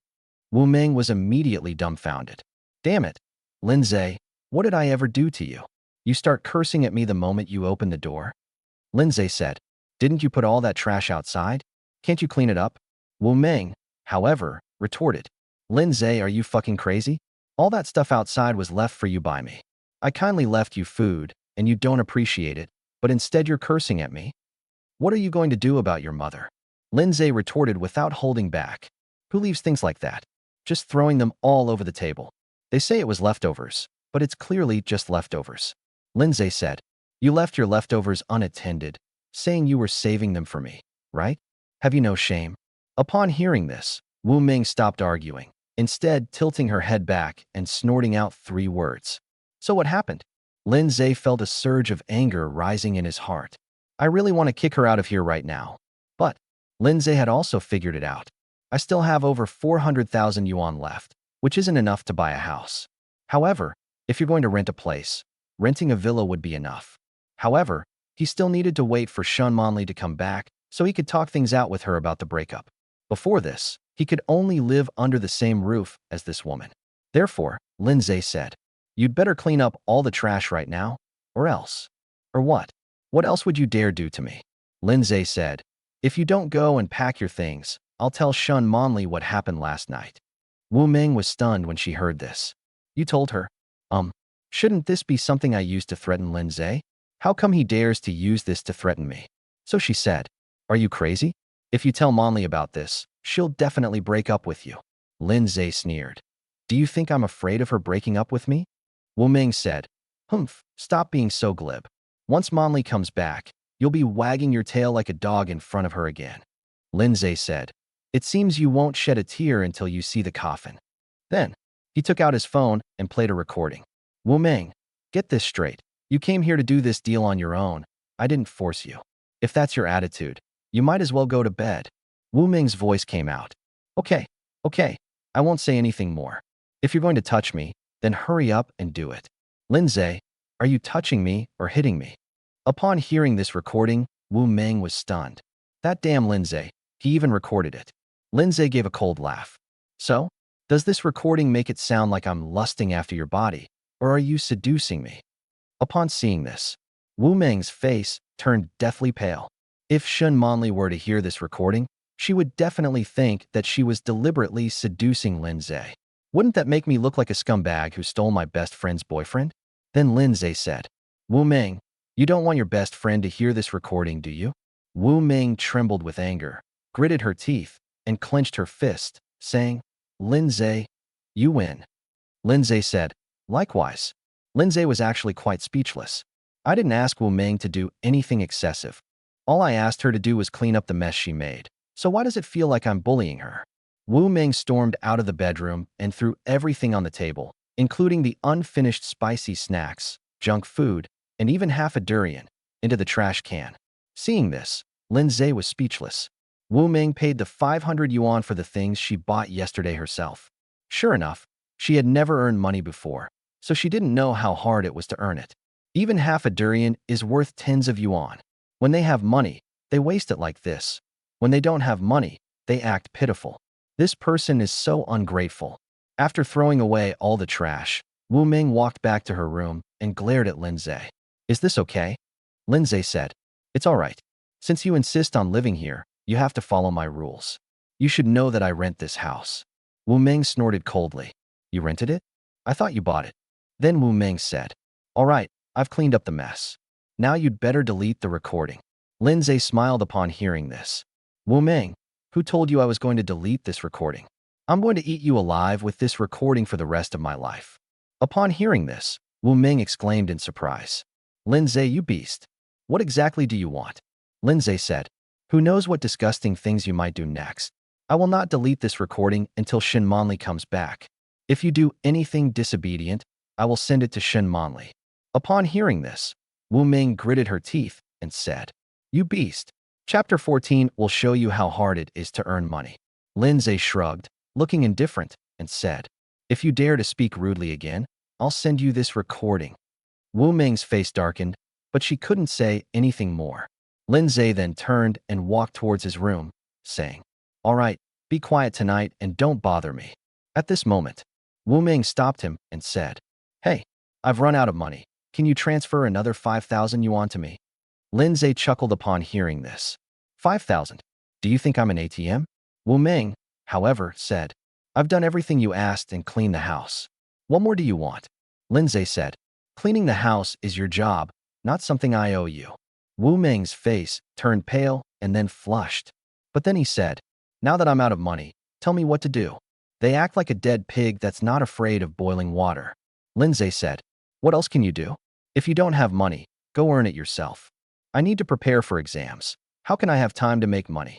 A: Wu Meng was immediately dumbfounded. "Damn it, Lin Ze, what did I ever do to you? You start cursing at me the moment you open the door?" Lin Ze said, "Didn't you put all that trash outside? Can't you clean it up?" Wu Meng, however, retorted. Lin Ze, are you fucking crazy? All that stuff outside was left for you by me. I kindly left you food, and you don't appreciate it, but instead you're cursing at me? What are you going to do about your mother? Lin Ze retorted without holding back. Who leaves things like that? Just throwing them all over the table. They say it was leftovers, but it's clearly just leftovers. Lin Ze said, you left your leftovers unattended, saying you were saving them for me, right? Have you no shame? Upon hearing this, Wu Ming stopped arguing, instead tilting her head back and snorting out 3 words. So what happened? Lin Ze felt a surge of anger rising in his heart. I really want to kick her out of here right now. But Lin Ze had also figured it out. I still have over 400,000 yuan left, which isn't enough to buy a house. However, if you're going to rent a place, renting a villa would be enough. However, he still needed to wait for Shen Manli to come back so he could talk things out with her about the breakup. Before this, he could only live under the same roof as this woman. Therefore, Lin Ze said, you'd better clean up all the trash right now, or else. Or what? What else would you dare do to me? Lin Ze said, if you don't go and pack your things, I'll tell Shen Manli what happened last night. Wu Ming was stunned when she heard this. You told her? Shouldn't this be something I used to threaten Lin Ze? How come he dares to use this to threaten me? So she said, are you crazy? If you tell Manli about this, she'll definitely break up with you. Lin Ze sneered. Do you think I'm afraid of her breaking up with me? Wu Ming said, humph, stop being so glib. Once Manli comes back, you'll be wagging your tail like a dog in front of her again. Lin Ze said, it seems you won't shed a tear until you see the coffin. Then, he took out his phone and played a recording. Wu Ming, get this straight. You came here to do this deal on your own. I didn't force you. If that's your attitude, you might as well go to bed. Wu Ming's voice came out. Okay, I won't say anything more. If you're going to touch me, then hurry up and do it. Lin Ze, are you touching me or hitting me? Upon hearing this recording, Wu Ming was stunned. That damn Lin Ze, he even recorded it. Lin Ze gave a cold laugh. So, does this recording make it sound like I'm lusting after your body, or are you seducing me? Upon seeing this, Wu Ming's face turned deathly pale. If Shen Manli were to hear this recording, she would definitely think that she was deliberately seducing Lin Ze. Wouldn't that make me look like a scumbag who stole my best friend's boyfriend? Then Lin Ze said, Wu Ming, you don't want your best friend to hear this recording, do you? Wu Ming trembled with anger, gritted her teeth, and clenched her fist, saying, Lin Ze, you win. Lin Ze said, likewise. Lin Ze was actually quite speechless. I didn't ask Wu Ming to do anything excessive. All I asked her to do was clean up the mess she made. So why does it feel like I'm bullying her? Wu Ming stormed out of the bedroom and threw everything on the table, including the unfinished spicy snacks, junk food, and even half a durian, into the trash can. Seeing this, Lin Ze was speechless. Wu Ming paid the 500 yuan for the things she bought yesterday herself. Sure enough, she had never earned money before, so she didn't know how hard it was to earn it. Even half a durian is worth tens of yuan. When they have money, they waste it like this. When they don't have money, they act pitiful. This person is so ungrateful. After throwing away all the trash, Wu Ming walked back to her room and glared at Lin Ze. Is this okay? Lin Ze said, it's all right. Since you insist on living here, you have to follow my rules. You should know that I rent this house. Wu Ming snorted coldly. You rented it? I thought you bought it. Then Wu Ming said, all right, I've cleaned up the mess. Now you'd better delete the recording. Lin Ze smiled upon hearing this. Wu Ming, who told you I was going to delete this recording? I'm going to eat you alive with this recording for the rest of my life. Upon hearing this, Wu Ming exclaimed in surprise. Lin Ze, you beast. What exactly do you want? Lin Ze said, who knows what disgusting things you might do next. I will not delete this recording until Shen Manli comes back. If you do anything disobedient, I will send it to Shen Manli. Upon hearing this, Wu Ming gritted her teeth and said, you beast. Chapter 14 will show you how hard it is to earn money. Lin Ze shrugged, looking indifferent, and said, if you dare to speak rudely again, I'll send you this recording. Wu Ming's face darkened, but she couldn't say anything more. Lin Ze then turned and walked towards his room, saying, all right, be quiet tonight and don't bother me. At this moment, Wu Ming stopped him and said, hey, I've run out of money. Can you transfer another 5,000 yuan to me? Lin Ze chuckled upon hearing this. 5,000? Do you think I'm an ATM? Wu Ming, however, said, I've done everything you asked and cleaned the house. What more do you want? Lin Ze said, cleaning the house is your job, not something I owe you. Wu Ming's face turned pale and then flushed. But then he said, now that I'm out of money, tell me what to do. They act like a dead pig that's not afraid of boiling water. Lin Ze said, what else can you do? If you don't have money, go earn it yourself. I need to prepare for exams. How can I have time to make money?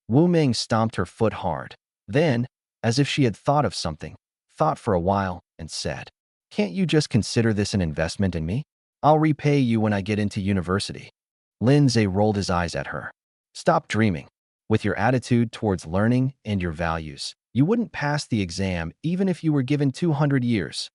A: Wu Ming stomped her foot hard. Then, as if she had thought of something, thought for a while and said, can't you just consider this an investment in me? I'll repay you when I get into university. Lin Ze rolled his eyes at her. Stop dreaming. With your attitude towards learning and your values, you wouldn't pass the exam even if you were given 200 years.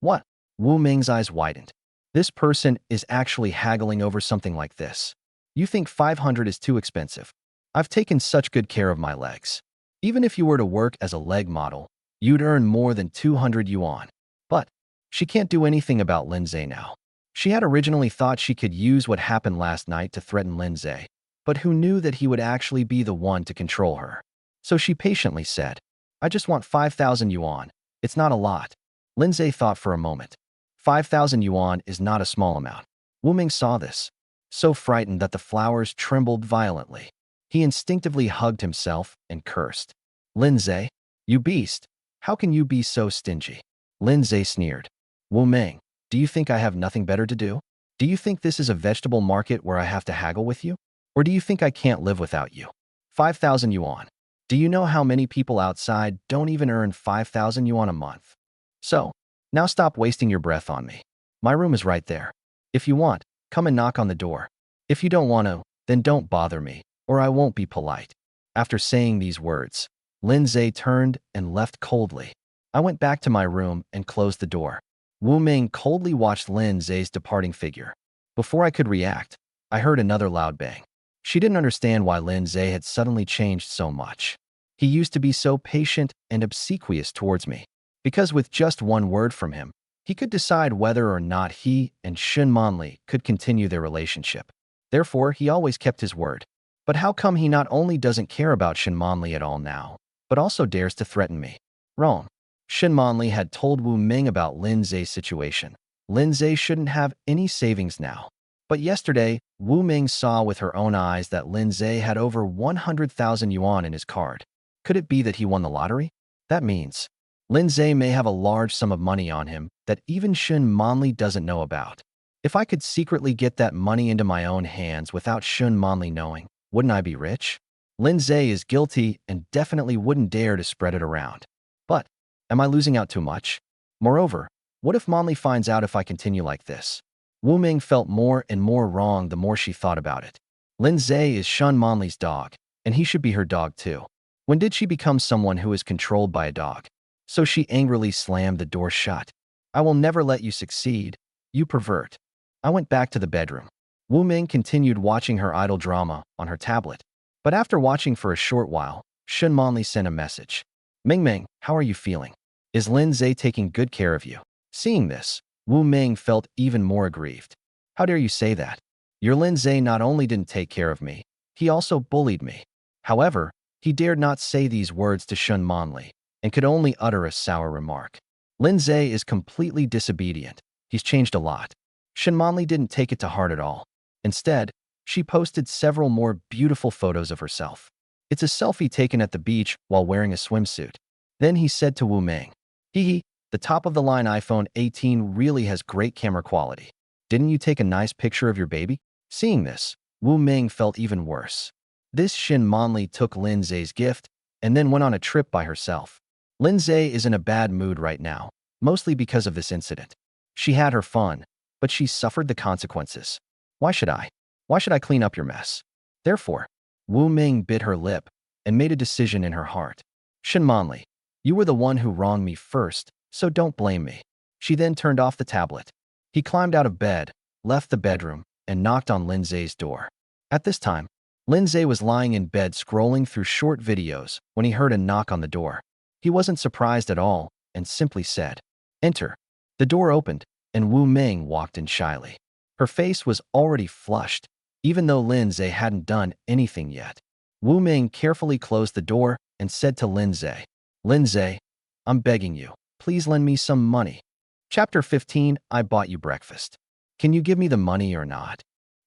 A: What? Wu Ming's eyes widened. This person is actually haggling over something like this. You think 500 is too expensive. I've taken such good care of my legs. Even if you were to work as a leg model, you'd earn more than 200 yuan. But she can't do anything about Lin Ze now. She had originally thought she could use what happened last night to threaten Lin Ze, but who knew that he would actually be the one to control her. So she patiently said, I just want 5,000 yuan. It's not a lot. Lin Ze thought for a moment. 5,000 yuan is not a small amount. Wu Ming saw this, so frightened that the flowers trembled violently. He instinctively hugged himself and cursed. Lin Ze, you beast, how can you be so stingy? Lin Ze sneered. Wu Ming, do you think I have nothing better to do? Do you think this is a vegetable market where I have to haggle with you? Or do you think I can't live without you? 5,000 yuan. Do you know how many people outside don't even earn 5,000 yuan a month? So, now stop wasting your breath on me. My room is right there. If you want, come and knock on the door. If you don't want to, then don't bother me, or I won't be polite. After saying these words, Lin Ze turned and left coldly. I went back to my room and closed the door. Wu Ming coldly watched Lin Ze's departing figure. Before I could react, I heard another loud bang. She didn't understand why Lin Ze had suddenly changed so much. He used to be so patient and obsequious towards me, because with just one word from him, he could decide whether or not he and Shen Manli could continue their relationship. Therefore, he always kept his word. But how come he not only doesn't care about Shen Manli at all now, but also dares to threaten me? Wrong. Shen Manli had told Wu Ming about Lin Ze's situation. Lin Ze shouldn't have any savings now. But yesterday, Wu Ming saw with her own eyes that Lin Ze had over 100,000 yuan in his card. Could it be that he won the lottery? That means Lin Ze may have a large sum of money on him that even Shen Manli doesn't know about. If I could secretly get that money into my own hands without Shen Manli knowing, wouldn't I be rich? Lin Ze is guilty and definitely wouldn't dare to spread it around. But am I losing out too much? Moreover, what if Manli finds out if I continue like this? Wu Ming felt more and more wrong the more she thought about it. Lin Ze is Shen Manli's dog, and he should be her dog too. When did she become someone who is controlled by a dog? So she angrily slammed the door shut. I will never let you succeed, you pervert. I went back to the bedroom. Wu Ming continued watching her idol drama on her tablet. But after watching for a short while, Shen Manli sent a message. Ming Ming, how are you feeling? Is Lin Ze taking good care of you? Seeing this, Wu Ming felt even more aggrieved. How dare you say that? Your Lin Ze not only didn't take care of me, he also bullied me. However, he dared not say these words to Shen Manli, and could only utter a sour remark. Lin Ze is completely disobedient. He's changed a lot. Shen Manli didn't take it to heart at all. Instead, she posted several more beautiful photos of herself. It's a selfie taken at the beach while wearing a swimsuit. Then he said to Wu Ming, hee, the top-of-the-line iPhone 18 really has great camera quality. Didn't you take a nice picture of your baby? Seeing this, Wu Ming felt even worse. This Shen Manli took Lin Ze's gift and then went on a trip by herself. Lin Ze is in a bad mood right now, mostly because of this incident. She had her fun, but she suffered the consequences. Why should I? Why should I clean up your mess? Therefore, Wu Ming bit her lip and made a decision in her heart. Shen Manli, you were the one who wronged me first, so don't blame me. She then turned off the tablet. He climbed out of bed, left the bedroom, and knocked on Lin Ze's door. At this time, Lin Ze was lying in bed scrolling through short videos when he heard a knock on the door. He wasn't surprised at all and simply said, enter. The door opened, and Wu Ming walked in shyly. Her face was already flushed, even though Lin Ze hadn't done anything yet. Wu Ming carefully closed the door and said to Lin Ze, Lin Ze, I'm begging you, please lend me some money. Chapter 15, I bought you breakfast. Can you give me the money or not?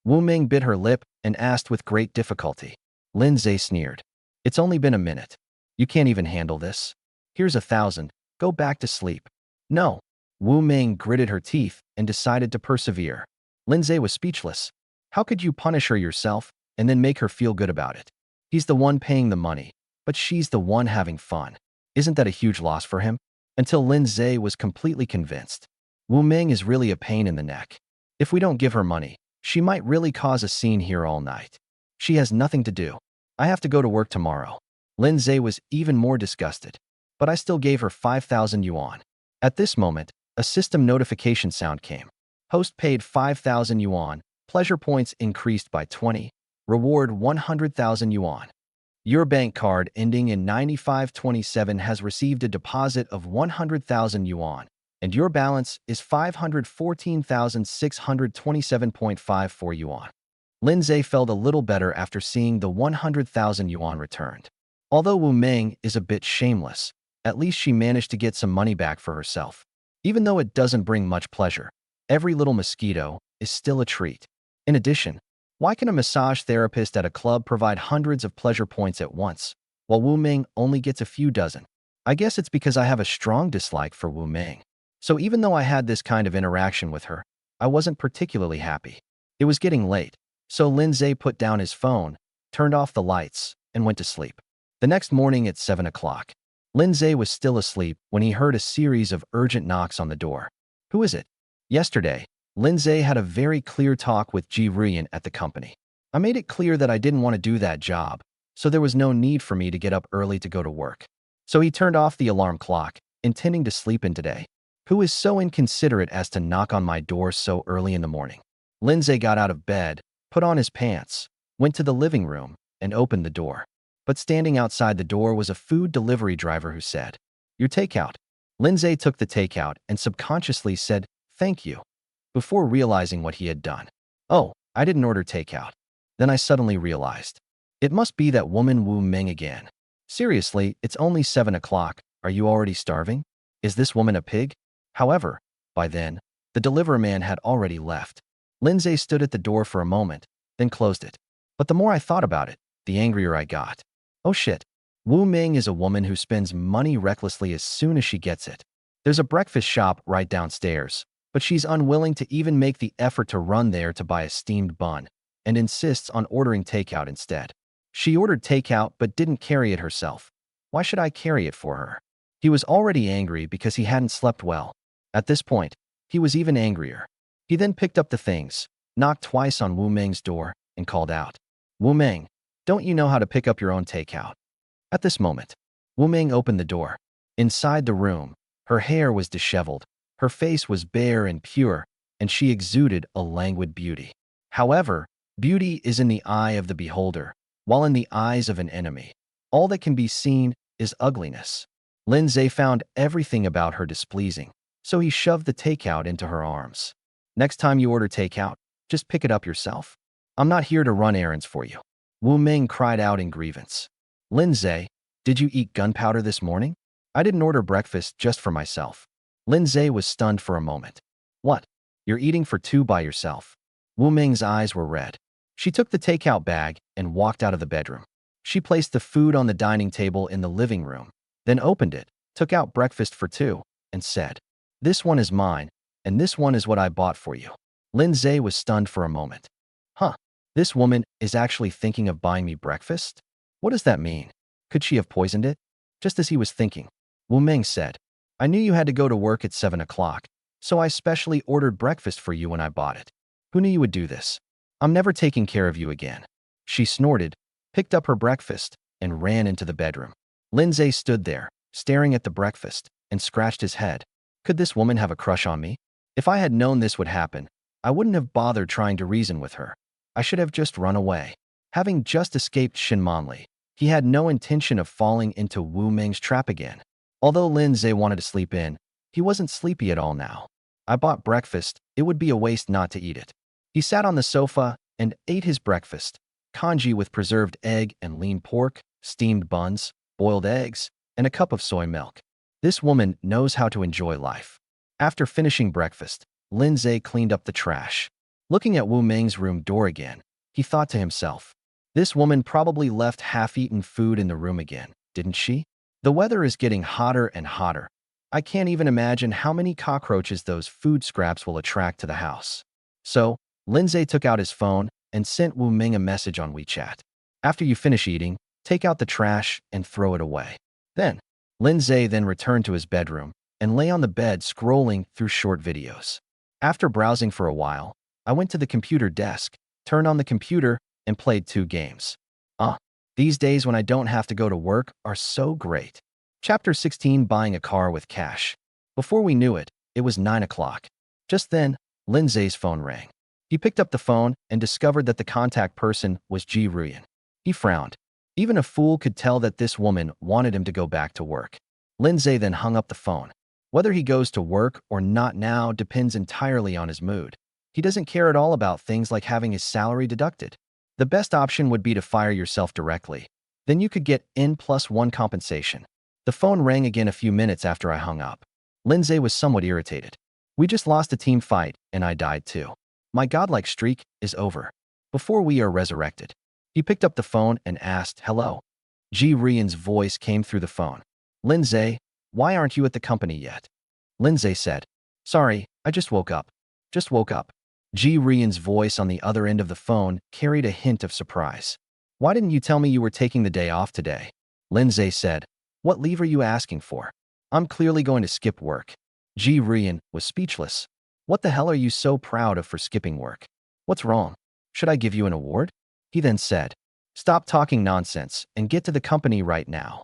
A: Wu Ming bit her lip and asked with great difficulty. Lin Ze sneered. It's only been a minute. You can't even handle this. Here's 1,000. Go back to sleep. No. Wu Ming gritted her teeth and decided to persevere. Lin Ze was speechless. How could you punish her yourself and then make her feel good about it? He's the one paying the money, but she's the one having fun. Isn't that a huge loss for him? Until Lin Ze was completely convinced. Wu Ming is really a pain in the neck. If we don't give her money, she might really cause a scene here all night. She has nothing to do. I have to go to work tomorrow. Lin Ze was even more disgusted, but I still gave her 5,000 yuan. At this moment, a system notification sound came. Host paid 5,000 yuan, pleasure points increased by 20, reward 100,000 yuan. Your bank card ending in 9527 has received a deposit of 100,000 yuan, and your balance is 514,627.54 yuan. Lin Ze felt a little better after seeing the 100,000 yuan returned. Although Wu Ming is a bit shameless, at least she managed to get some money back for herself. Even though it doesn't bring much pleasure, every little mosquito is still a treat. In addition, why can a massage therapist at a club provide hundreds of pleasure points at once, while Wu Ming only gets a few dozen? I guess it's because I have a strong dislike for Wu Ming. So even though I had this kind of interaction with her, I wasn't particularly happy. It was getting late, so Lin Ze put down his phone, turned off the lights, and went to sleep. The next morning at 7 o'clock, Lin Ze was still asleep when he heard a series of urgent knocks on the door. Who is it? Yesterday, Lin Ze had a very clear talk with Ji Ruyan at the company. I made it clear that I didn't want to do that job, so there was no need for me to get up early to go to work. So he turned off the alarm clock, intending to sleep in today. Who is so inconsiderate as to knock on my door so early in the morning? Lin Ze got out of bed, put on his pants, went to the living room, and opened the door. But standing outside the door was a food delivery driver who said, Your takeout. Lin Ze took the takeout and subconsciously said, Thank you, before realizing what he had done. Oh, I didn't order takeout. Then I suddenly realized. It must be that woman Wu Ming again. Seriously, it's only 7 o'clock. Are you already starving? Is this woman a pig? However, by then, the delivery man had already left. Lin Ze stood at the door for a moment, then closed it. But the more I thought about it, the angrier I got. Oh shit. Wu Ming is a woman who spends money recklessly as soon as she gets it. There's a breakfast shop right downstairs, but she's unwilling to even make the effort to run there to buy a steamed bun, and insists on ordering takeout instead. She ordered takeout but didn't carry it herself. Why should I carry it for her? He was already angry because he hadn't slept well. At this point, he was even angrier. He then picked up the things, knocked twice on Wu Ming's door, and called out, Wu Ming, don't you know how to pick up your own takeout? At this moment, Wu Ming opened the door. Inside the room, her hair was disheveled, her face was bare and pure, and she exuded a languid beauty. However, beauty is in the eye of the beholder, while in the eyes of an enemy, all that can be seen is ugliness. Lin Ze found everything about her displeasing, so he shoved the takeout into her arms. Next time you order takeout, just pick it up yourself. I'm not here to run errands for you. Wu Ming cried out in grievance. Lin Ze, did you eat gunpowder this morning? I didn't order breakfast just for myself. Lin Ze was stunned for a moment. What? You're eating for two by yourself? Wu Ming's eyes were red. She took the takeout bag and walked out of the bedroom. She placed the food on the dining table in the living room, then opened it, took out breakfast for two, and said, This one is mine, and this one is what I bought for you. Lin Ze was stunned for a moment. Huh, this woman is actually thinking of buying me breakfast? What does that mean? Could she have poisoned it? Just as he was thinking, Wu Ming said, I knew you had to go to work at 7 o'clock, so I specially ordered breakfast for you when I bought it. Who knew you would do this? I'm never taking care of you again. She snorted, picked up her breakfast, and ran into the bedroom. Lin Ze stood there, staring at the breakfast, and scratched his head. Could this woman have a crush on me? If I had known this would happen, I wouldn't have bothered trying to reason with her. I should have just run away. Having just escaped Shen Manli, he had no intention of falling into Wu Ming's trap again. Although Lin Ze wanted to sleep in, he wasn't sleepy at all now. I bought breakfast, it would be a waste not to eat it. He sat on the sofa and ate his breakfast, congee with preserved egg and lean pork, steamed buns, boiled eggs, and a cup of soy milk. This woman knows how to enjoy life. After finishing breakfast, Lin Ze cleaned up the trash. Looking at Wu Ming's room door again, he thought to himself, this woman probably left half-eaten food in the room again, didn't she? The weather is getting hotter and hotter. I can't even imagine how many cockroaches those food scraps will attract to the house. So, Lin Ze took out his phone and sent Wu Ming a message on WeChat. After you finish eating, take out the trash and throw it away. Then, Lin Ze then returned to his bedroom and lay on the bed scrolling through short videos. After browsing for a while, I went to the computer desk, turned on the computer, and played 2 games. These days when I don't have to go to work are so great. Chapter 16, Buying a Car with Cash. Before we knew it, it was 9 o'clock. Just then, Lin Ze's phone rang. He picked up the phone and discovered that the contact person was Ji Ruyan. He frowned. Even a fool could tell that this woman wanted him to go back to work. Lin Ze then hung up the phone. Whether he goes to work or not now depends entirely on his mood. He doesn't care at all about things like having his salary deducted. The best option would be to fire yourself directly. Then you could get N+1 compensation. The phone rang again a few minutes after I hung up. Lin Ze was somewhat irritated. We just lost a team fight, and I died too. My godlike streak is over. Before we are resurrected. He picked up the phone and asked, hello. Ji Ruyan's voice came through the phone. Lin Ze, why aren't you at the company yet? Lin Ze said, sorry, I just woke up. Just woke up. Ji Ruyan's voice on the other end of the phone carried a hint of surprise. Why didn't you tell me you were taking the day off today? Lin Ze said, what leave are you asking for? I'm clearly going to skip work. Ji Ruyan was speechless. What the hell are you so proud of for skipping work? What's wrong? Should I give you an award? He then said, stop talking nonsense and get to the company right now.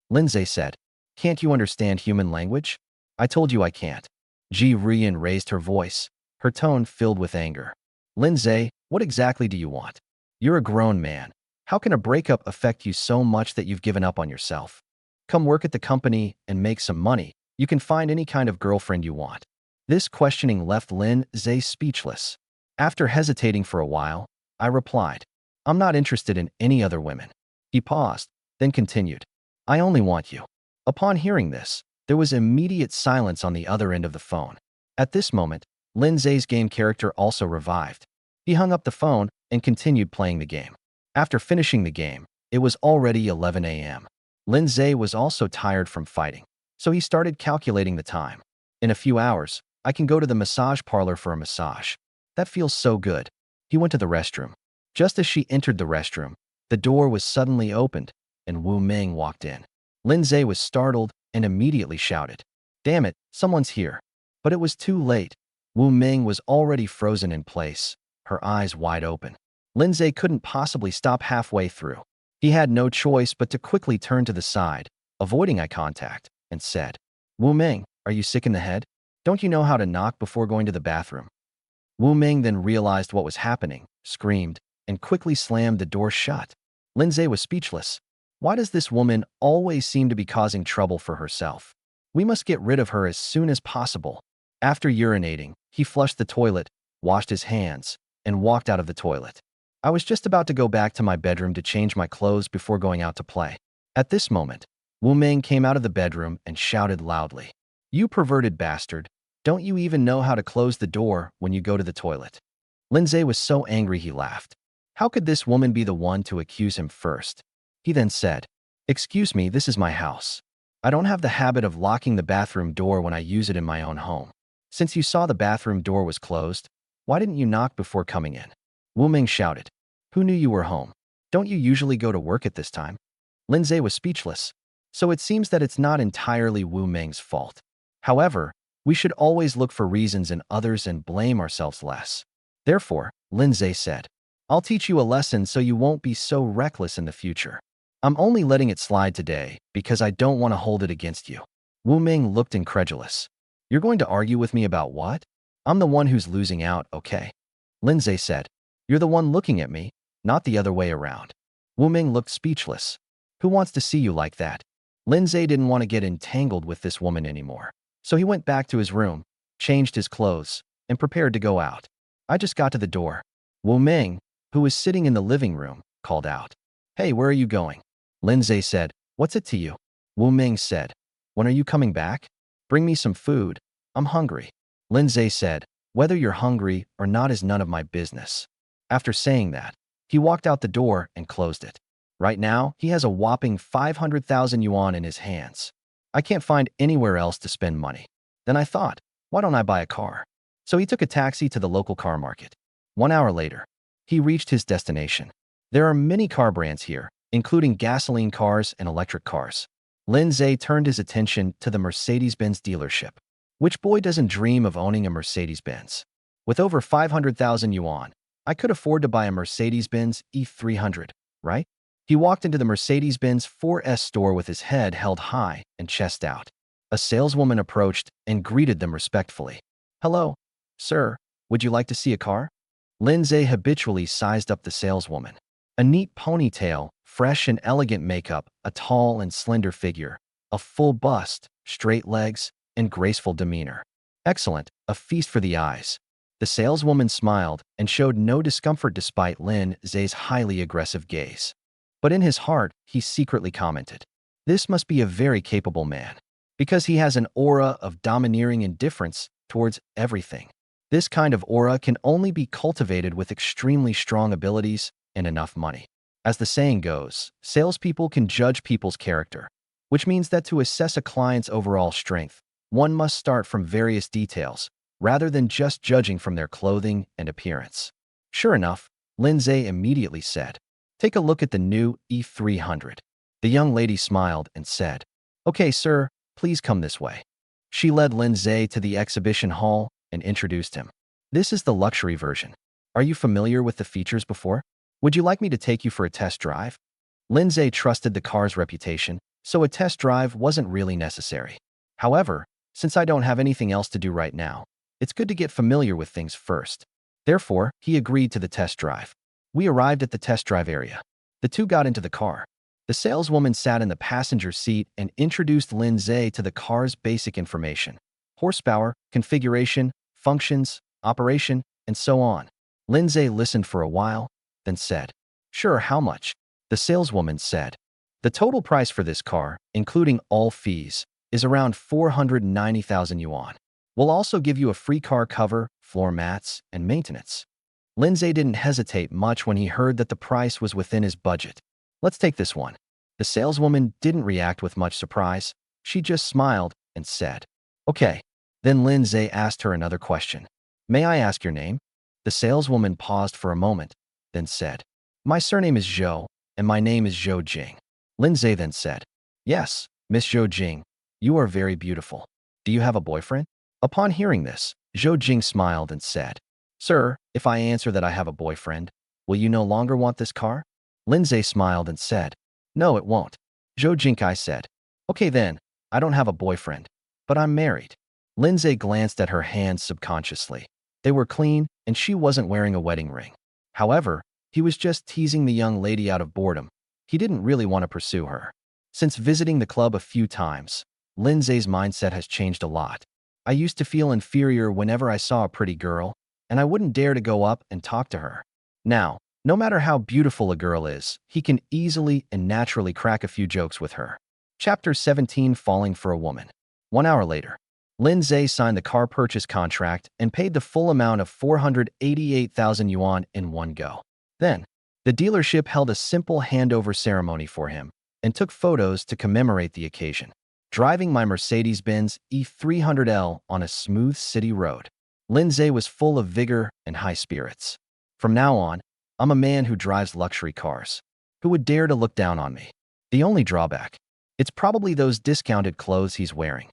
A: Lin Ze said, can't you understand human language? I told you I can't. Ji Ruyan raised her voice, her tone filled with anger. Lin Ze, what exactly do you want? You're a grown man. How can a breakup affect you so much that you've given up on yourself? Come work at the company and make some money. You can find any kind of girlfriend you want. This questioning left Lin Ze speechless. After hesitating for a while, I replied, I'm not interested in any other women. He paused, then continued, I only want you. Upon hearing this, there was immediate silence on the other end of the phone. At this moment, Lin Ze's game character also revived. He hung up the phone and continued playing the game. After finishing the game, it was already 11 a.m. Lin Ze was also tired from fighting, so he started calculating the time. In a few hours, I can go to the massage parlor for a massage. That feels so good. He went to the restroom. Just as she entered the restroom, the door was suddenly opened, and Wu Ming walked in. Lin Ze was startled and immediately shouted, damn it, someone's here. But it was too late. Wu Ming was already frozen in place, her eyes wide open. Lin Ze couldn't possibly stop halfway through. He had no choice but to quickly turn to the side, avoiding eye contact, and said, Wu Ming, are you sick in the head? Don't you know how to knock before going to the bathroom? Wu Ming then realized what was happening, screamed, and quickly slammed the door shut. Lin Ze was speechless. Why does this woman always seem to be causing trouble for herself? We must get rid of her as soon as possible. After urinating, he flushed the toilet, washed his hands, and walked out of the toilet. I was just about to go back to my bedroom to change my clothes before going out to play. At this moment, Wu Ming came out of the bedroom and shouted loudly, you perverted bastard, don't you even know how to close the door when you go to the toilet? Lin Ze was so angry he laughed. How could this woman be the one to accuse him first? He then said, excuse me, this is my house. I don't have the habit of locking the bathroom door when I use it in my own home. Since you saw the bathroom door was closed, why didn't you knock before coming in? Wu Ming shouted, who knew you were home? Don't you usually go to work at this time? Lin Ze was speechless. So it seems that it's not entirely Wu Ming's fault. However, we should always look for reasons in others and blame ourselves less. Therefore, Lin Ze said, I'll teach you a lesson so you won't be so reckless in the future. I'm only letting it slide today because I don't want to hold it against you. Wu Ming looked incredulous. You're going to argue with me about what? I'm the one who's losing out, okay? Lin Ze said, you're the one looking at me, not the other way around. Wu Ming looked speechless. Who wants to see you like that? Lin Ze didn't want to get entangled with this woman anymore. So he went back to his room, changed his clothes, and prepared to go out. I just got to the door. Wu Ming, who was sitting in the living room, called out, hey, where are you going? Lin Ze said, What's it to you? Wu Ming said. When are you coming back? Bring me some food. I'm hungry. Lin Ze said, whether you're hungry or not is none of my business. After saying that, he walked out the door and closed it. Right now, he has a whopping 500,000 yuan in his hands. I can't find anywhere else to spend money. Then I thought, why don't I buy a car? So he took a taxi to the local car market. 1 hour later, he reached his destination. There are many car brands here, including gasoline cars and electric cars. Lin Ze turned his attention to the Mercedes-Benz dealership. Which boy doesn't dream of owning a Mercedes-Benz? With over 500,000 yuan, I could afford to buy a Mercedes-Benz E300, right? He walked into the Mercedes-Benz 4S store with his head held high and chest out. A saleswoman approached and greeted them respectfully. Hello, sir, would you like to see a car? Lin Ze habitually sized up the saleswoman. A neat ponytail, fresh and elegant makeup, a tall and slender figure, a full bust, straight legs, and graceful demeanor. Excellent, a feast for the eyes. The saleswoman smiled and showed no discomfort despite Lin Ze's highly aggressive gaze. But in his heart, he secretly commented, this must be a very capable man, because he has an aura of domineering indifference towards everything. This kind of aura can only be cultivated with extremely strong abilities and enough money. As the saying goes, salespeople can judge people's character, which means that to assess a client's overall strength, one must start from various details, rather than just judging from their clothing and appearance. Sure enough, Lin Ze immediately said, take a look at the new E300. The young lady smiled and said, okay, sir, please come this way. She led Lin Ze to the exhibition hall and introduced him. This is the luxury version. Are you familiar with the features before? Would you like me to take you for a test drive? Lin Ze trusted the car's reputation, so a test drive wasn't really necessary. However, since I don't have anything else to do right now, it's good to get familiar with things first. Therefore, he agreed to the test drive. We arrived at the test drive area. The two got into the car. The saleswoman sat in the passenger seat and introduced Lin Ze to the car's basic information: horsepower, configuration, functions, operation, and so on. Lin Ze listened for a while, then said, sure, how much? The saleswoman said, the total price for this car, including all fees, is around 490,000 yuan. We'll also give you a free car cover, floor mats, and maintenance. Lin Ze didn't hesitate much when he heard that the price was within his budget. Let's take this one. The saleswoman didn't react with much surprise. She just smiled and said, okay. Then Lin Ze asked her another question. May I ask your name? The saleswoman paused for a moment, then said, my surname is Zhou, and my name is Zhou Jing. Lin Ze then said, yes, Miss Zhou Jing, you are very beautiful. Do you have a boyfriend? Upon hearing this, Zhou Jing smiled and said, sir, if I answer that I have a boyfriend, will you no longer want this car? Lin Ze smiled and said, no, it won't. Zhou Jing said, okay then, I don't have a boyfriend, but I'm married. Lin Ze glanced at her hands subconsciously. They were clean, and she wasn't wearing a wedding ring. However, he was just teasing the young lady out of boredom. He didn't really want to pursue her. Since visiting the club a few times, Lin Ze's mindset has changed a lot. I used to feel inferior whenever I saw a pretty girl, and I wouldn't dare to go up and talk to her. Now, no matter how beautiful a girl is, he can easily and naturally crack a few jokes with her. Chapter 17: Falling for a Woman. 1 hour later, Lin Ze signed the car purchase contract and paid the full amount of 488,000 yuan in one go. Then, the dealership held a simple handover ceremony for him and took photos to commemorate the occasion. Driving my Mercedes-Benz E300L on a smooth city road, Lin Ze was full of vigor and high spirits. From now on, I'm a man who drives luxury cars. Who would dare to look down on me? The only drawback, it's probably those discounted clothes he's wearing.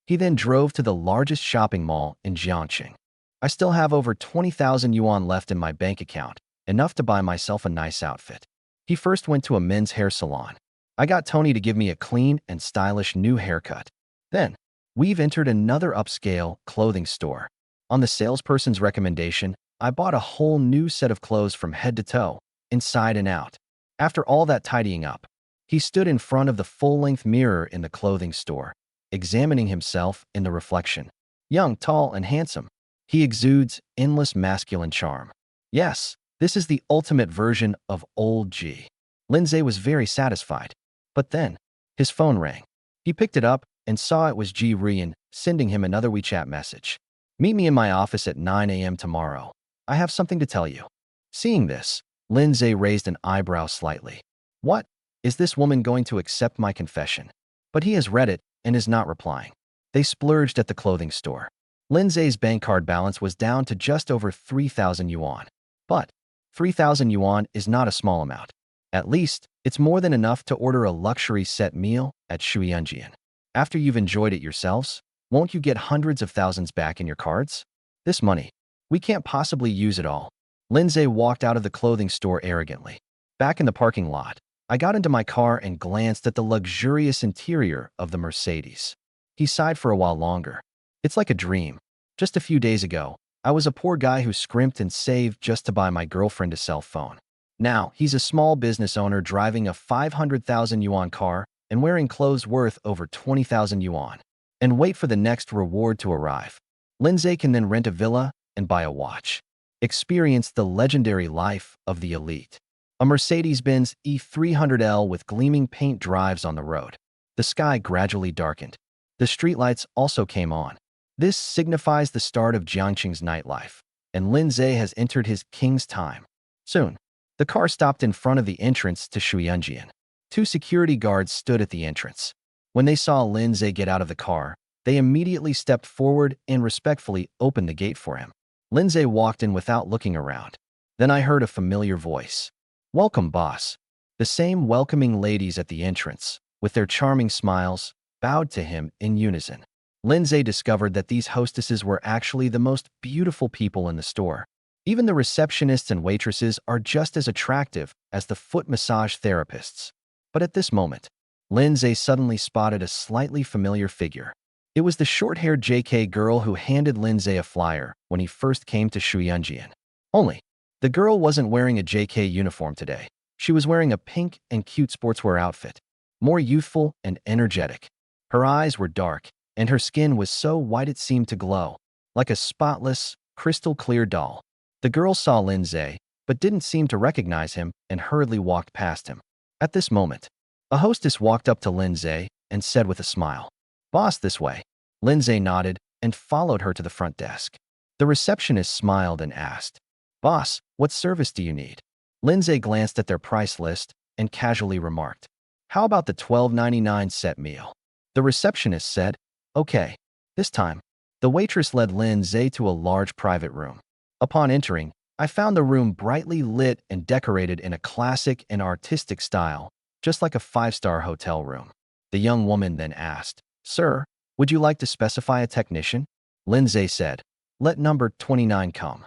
A: He then drove to the largest shopping mall in Jiangxing. I still have over 20,000 yuan left in my bank account, enough to buy myself a nice outfit. He first went to a men's hair salon. I got Tony to give me a clean and stylish new haircut. Then, we've entered another upscale clothing store. On the salesperson's recommendation, I bought a whole new set of clothes from head to toe, inside and out. After all that tidying up, he stood in front of the full-length mirror in the clothing store, examining himself in the reflection. Young, tall, and handsome, he exudes endless masculine charm. Yes, this is the ultimate version of old G. Lin Ze was very satisfied. But then, his phone rang. He picked it up and saw it was Ji Rian sending him another WeChat message. Meet me in my office at 9 a.m. tomorrow. I have something to tell you. Seeing this, Lin Ze raised an eyebrow slightly. What? Is this woman going to accept my confession? But he has read it and is not replying. They splurged at the clothing store. Lin Ze's bank card balance was down to just over 3,000 yuan. But 3,000 yuan is not a small amount. At least, it's more than enough to order a luxury set meal at Shuyanjian. After you've enjoyed it yourselves, won't you get hundreds of thousands back in your cards? This money, we can't possibly use it all. Lin Ze walked out of the clothing store arrogantly. Back in the parking lot, I got into my car and glanced at the luxurious interior of the Mercedes. He sighed for a while longer. It's like a dream. Just a few days ago, I was a poor guy who scrimped and saved just to buy my girlfriend a cell phone. Now, he's a small business owner driving a 500,000 yuan car and wearing clothes worth over 20,000 yuan. And wait for the next reward to arrive. Lin Ze can then rent a villa and buy a watch. Experience the legendary life of the elite. A Mercedes-Benz E300L with gleaming paint drives on the road. The sky gradually darkened. The streetlights also came on. This signifies the start of Jiangqing's nightlife, and Lin Ze has entered his king's time. Soon, the car stopped in front of the entrance to Shuyanjian. Two security guards stood at the entrance. When they saw Lin Ze get out of the car, they immediately stepped forward and respectfully opened the gate for him. Lin Ze walked in without looking around. Then I heard a familiar voice. Welcome, boss. The same welcoming ladies at the entrance, with their charming smiles, bowed to him in unison. Lin Ze discovered that these hostesses were actually the most beautiful people in the store. Even the receptionists and waitresses are just as attractive as the foot massage therapists. But at this moment, Lin Ze suddenly spotted a slightly familiar figure. It was the short-haired JK girl who handed Lin Ze a flyer when he first came to Shuyanjian. Only, the girl wasn't wearing a JK uniform today. She was wearing a pink and cute sportswear outfit, more youthful and energetic. Her eyes were dark, and her skin was so white it seemed to glow, like a spotless, crystal-clear doll. The girl saw Lin Ze, but didn't seem to recognize him and hurriedly walked past him. At this moment, a hostess walked up to Lin Ze and said with a smile, "Boss, this way." Lin Ze nodded and followed her to the front desk. The receptionist smiled and asked, "Boss, what service do you need?" Lin Ze glanced at their price list and casually remarked, "How about the $12.99 set meal?" The receptionist said, "Okay." This time, the waitress led Lin Ze to a large private room. Upon entering, I found the room brightly lit and decorated in a classic and artistic style, just like a five-star hotel room. The young woman then asked, "Sir, would you like to specify a technician?" Lin Ze said, "Let number 29 come."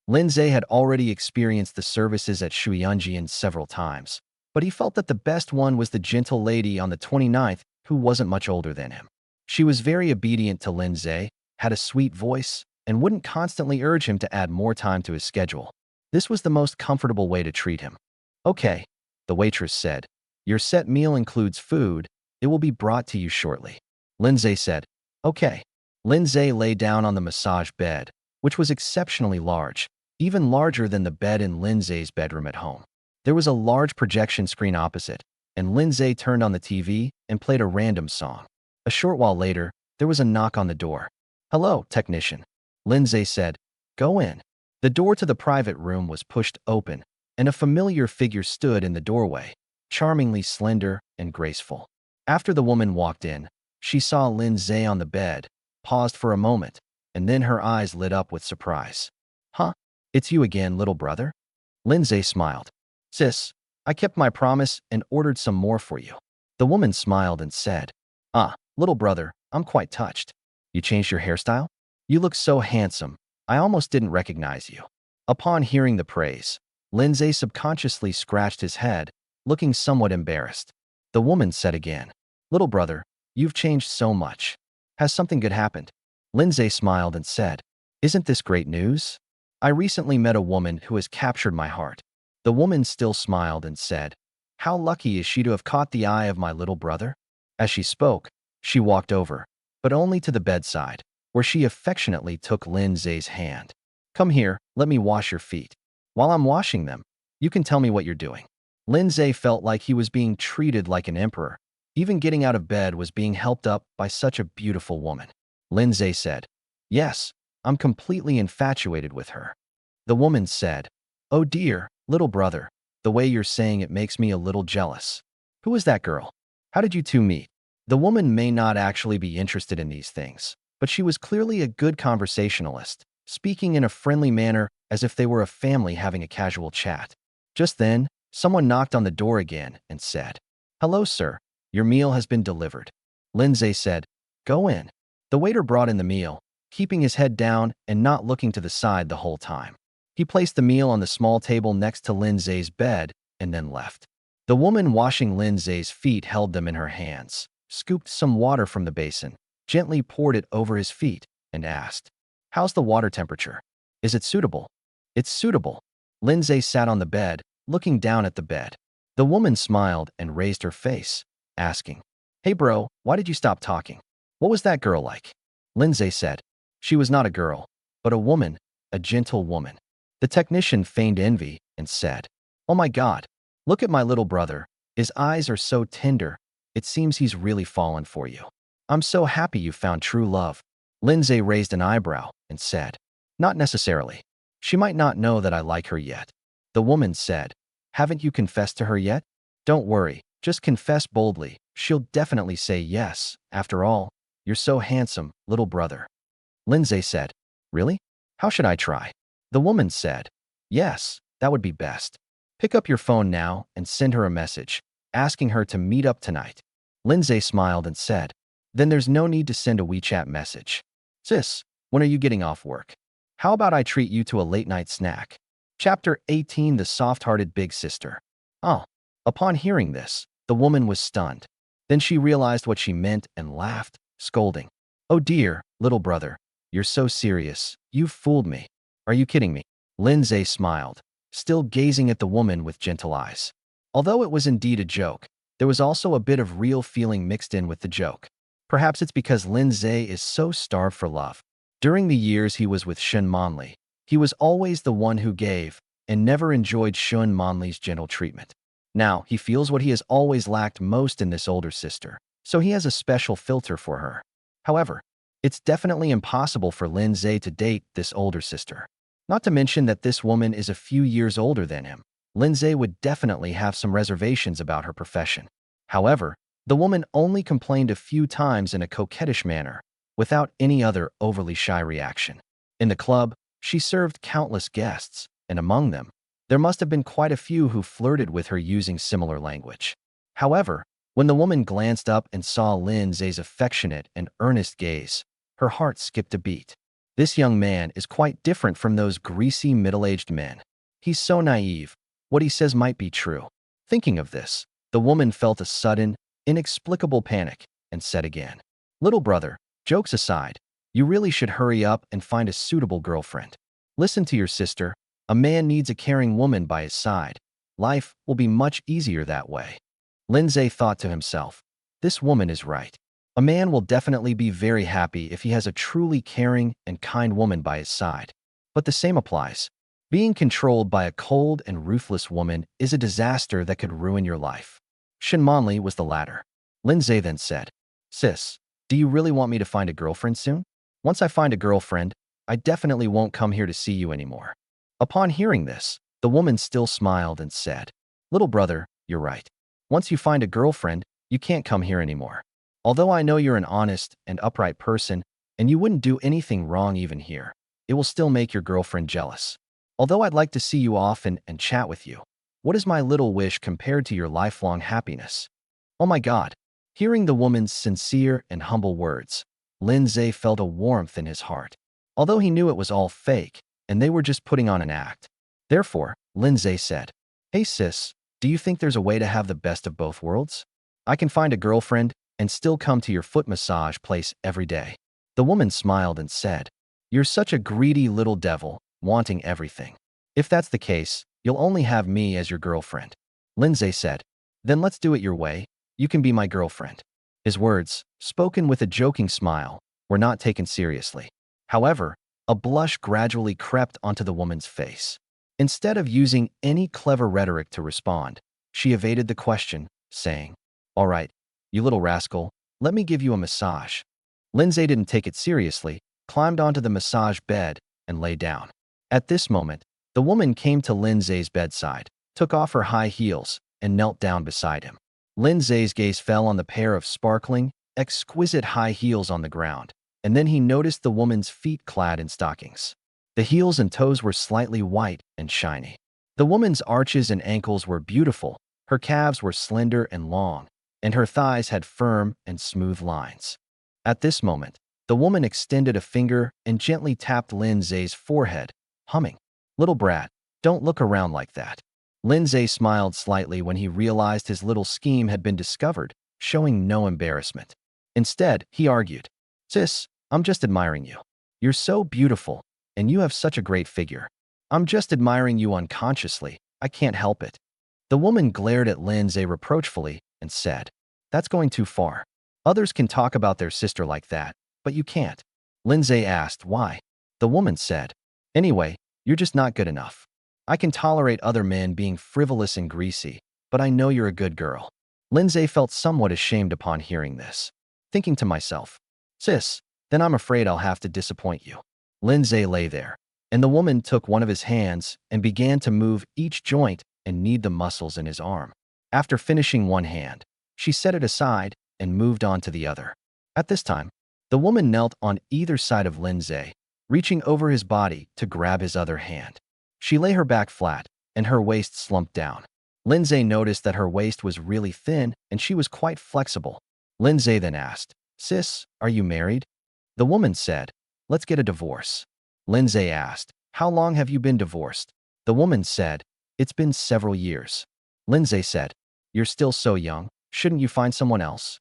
A: Lin Ze had already experienced the services at Shuyanjian several times, but he felt that the best one was the gentle lady on the 29th who wasn't much older than him. She was very obedient to Lin Ze, had a sweet voice, and wouldn't constantly urge him to add more time to his schedule. This was the most comfortable way to treat him. "Okay," the waitress said. "Your set meal includes food. It will be brought to you shortly." Lin Ze said, "Okay." Lin Ze lay down on the massage bed, which was exceptionally large, even larger than the bed in Lin Ze's bedroom at home. There was a large projection screen opposite, and Lin Ze turned on the TV and played a random song. A short while later, there was a knock on the door. "Hello, technician." Lin Ze said, "Go in." The door to the private room was pushed open, and a familiar figure stood in the doorway, charmingly slender and graceful. After the woman walked in, she saw Lin Ze on the bed, paused for a moment, and then her eyes lit up with surprise. "Huh? It's you again, little brother?" Lin Ze smiled. "Sis, I kept my promise and ordered some more for you." The woman smiled and said, "Ah, little brother, I'm quite touched. You changed your hairstyle? You look so handsome, I almost didn't recognize you." Upon hearing the praise, Lin Ze subconsciously scratched his head, looking somewhat embarrassed. The woman said again, "Little brother, you've changed so much. Has something good happened?" Lin Ze smiled and said, "Isn't this great news? I recently met a woman who has captured my heart." The woman still smiled and said, "How lucky is she to have caught the eye of my little brother?" As she spoke, she walked over, but only to the bedside, where she affectionately took Lin Ze's hand. "Come here, let me wash your feet. While I'm washing them, you can tell me what you're doing." Lin Ze felt like he was being treated like an emperor. Even getting out of bed was being helped up by such a beautiful woman. Lin Ze said, "Yes, I'm completely infatuated with her." The woman said, "Oh dear, little brother, the way you're saying it makes me a little jealous. Who is that girl? How did you two meet?" The woman may not actually be interested in these things, but she was clearly a good conversationalist, speaking in a friendly manner as if they were a family having a casual chat. Just then, someone knocked on the door again and said, "Hello, sir. Your meal has been delivered." Lin Ze said, "Go in." The waiter brought in the meal, keeping his head down and not looking to the side the whole time. He placed the meal on the small table next to Lin Ze's bed and then left. The woman washing Lin Ze's feet held them in her hands, scooped some water from the basin, gently poured it over his feet, and asked, "How's the water temperature? Is it suitable?" "It's suitable." Lin Ze sat on the bed, looking down at the bed. The woman smiled and raised her face, asking, "Hey bro, why did you stop talking? What was that girl like?" Lin Ze said, "She was not a girl, but a woman, a gentle woman." The technician feigned envy and said, "Oh my God, look at my little brother. His eyes are so tender. It seems he's really fallen for you. I'm so happy you found true love." Lin Ze raised an eyebrow and said, "Not necessarily. She might not know that I like her yet." The woman said, "Haven't you confessed to her yet? Don't worry, just confess boldly. She'll definitely say yes. After all, you're so handsome, little brother." Lin Ze said, "Really? How should I try?" The woman said, "Yes, that would be best. Pick up your phone now and send her a message, asking her to meet up tonight." Lin Ze smiled and said, "Then there's no need to send a WeChat message. Sis, when are you getting off work? How about I treat you to a late-night snack?" Chapter 18, The Soft-Hearted Big Sister. Oh. Upon hearing this, the woman was stunned. Then she realized what she meant and laughed, scolding, "Oh dear, little brother, you're so serious. You've fooled me. Are you kidding me?" Lin Ze smiled, still gazing at the woman with gentle eyes. Although it was indeed a joke, there was also a bit of real feeling mixed in with the joke. Perhaps it's because Lin Ze is so starved for love. During the years he was with Shen Manli, he was always the one who gave and never enjoyed Shen Manli's gentle treatment. Now, he feels what he has always lacked most in this older sister, so he has a special filter for her. However, it's definitely impossible for Lin Ze to date this older sister. Not to mention that this woman is a few years older than him. Lin Ze would definitely have some reservations about her profession. However, the woman only complained a few times in a coquettish manner, without any other overly shy reaction. In the club, she served countless guests, and among them, there must have been quite a few who flirted with her using similar language. However, when the woman glanced up and saw Lin Ze's affectionate and earnest gaze, her heart skipped a beat. This young man is quite different from those greasy middle-aged men. He's so naive. What he says might be true. Thinking of this, the woman felt a sudden, inexplicable panic and said again, "Little brother, jokes aside, you really should hurry up and find a suitable girlfriend. Listen to your sister. A man needs a caring woman by his side. Life will be much easier that way." Lin Ze thought to himself, "This woman is right. A man will definitely be very happy if he has a truly caring and kind woman by his side. But the same applies. Being controlled by a cold and ruthless woman is a disaster that could ruin your life." Shen Manli was the latter. Lin Ze then said, "Sis, do you really want me to find a girlfriend soon? Once I find a girlfriend, I definitely won't come here to see you anymore." Upon hearing this, the woman still smiled and said, "Little brother, you're right. Once you find a girlfriend, you can't come here anymore. Although I know you're an honest and upright person, and you wouldn't do anything wrong even here, it will still make your girlfriend jealous. Although I'd like to see you often and chat with you, what is my little wish compared to your lifelong happiness?" Oh my God. Hearing the woman's sincere and humble words, Lin Ze felt a warmth in his heart. Although he knew it was all fake, and they were just putting on an act. Therefore, Lin Ze said, "Hey sis, do you think there's a way to have the best of both worlds? I can find a girlfriend and still come to your foot massage place every day." The woman smiled and said, "You're such a greedy little devil, wanting everything. If that's the case, you'll only have me as your girlfriend." Lin Ze said, "Then let's do it your way. You can be my girlfriend." His words, spoken with a joking smile, were not taken seriously. However, a blush gradually crept onto the woman's face. Instead of using any clever rhetoric to respond, She evaded the question, saying, "All right, you little rascal, let me give you a massage." Lin Ze didn't take it seriously, climbed onto the massage bed, and lay down. At this moment, the woman came to Lin Ze's bedside, took off her high heels, and knelt down beside him. Lin Ze's gaze fell on the pair of sparkling, exquisite high heels on the ground, and then he noticed the woman's feet clad in stockings. The heels and toes were slightly white and shiny. The woman's arches and ankles were beautiful, her calves were slender and long, and her thighs had firm and smooth lines. At this moment, the woman extended a finger and gently tapped Lin Ze's forehead, humming, "Little brat, don't look around like that." Lin Ze smiled slightly when he realized his little scheme had been discovered, showing no embarrassment. Instead, he argued, "Sis, I'm just admiring you. You're so beautiful, and you have such a great figure. I'm just admiring you unconsciously. I can't help it." The woman glared at Lin Ze reproachfully and said, "That's going too far. Others can talk about their sister like that, but you can't." Lin Ze asked why. The woman said, "Anyway, you're just not good enough. I can tolerate other men being frivolous and greasy, but I know you're a good girl." Lin Ze felt somewhat ashamed upon hearing this, thinking to myself, "Sis, then I'm afraid I'll have to disappoint you." Lin Ze lay there, and the woman took one of his hands and began to move each joint and knead the muscles in his arm. After finishing one hand, she set it aside and moved on to the other. At this time, the woman knelt on either side of Lin Ze, reaching over his body to grab his other hand. She lay her back flat, and her waist slumped down. Lin Ze noticed that her waist was really thin and she was quite flexible. Lin Ze then asked, "Sis, are you married?" The woman said, "Let's get a divorce." Lin Ze asked, "How long have you been divorced?" The woman said, "It's been several years." Lin Ze said, "You're still so young. Shouldn't you find someone else?"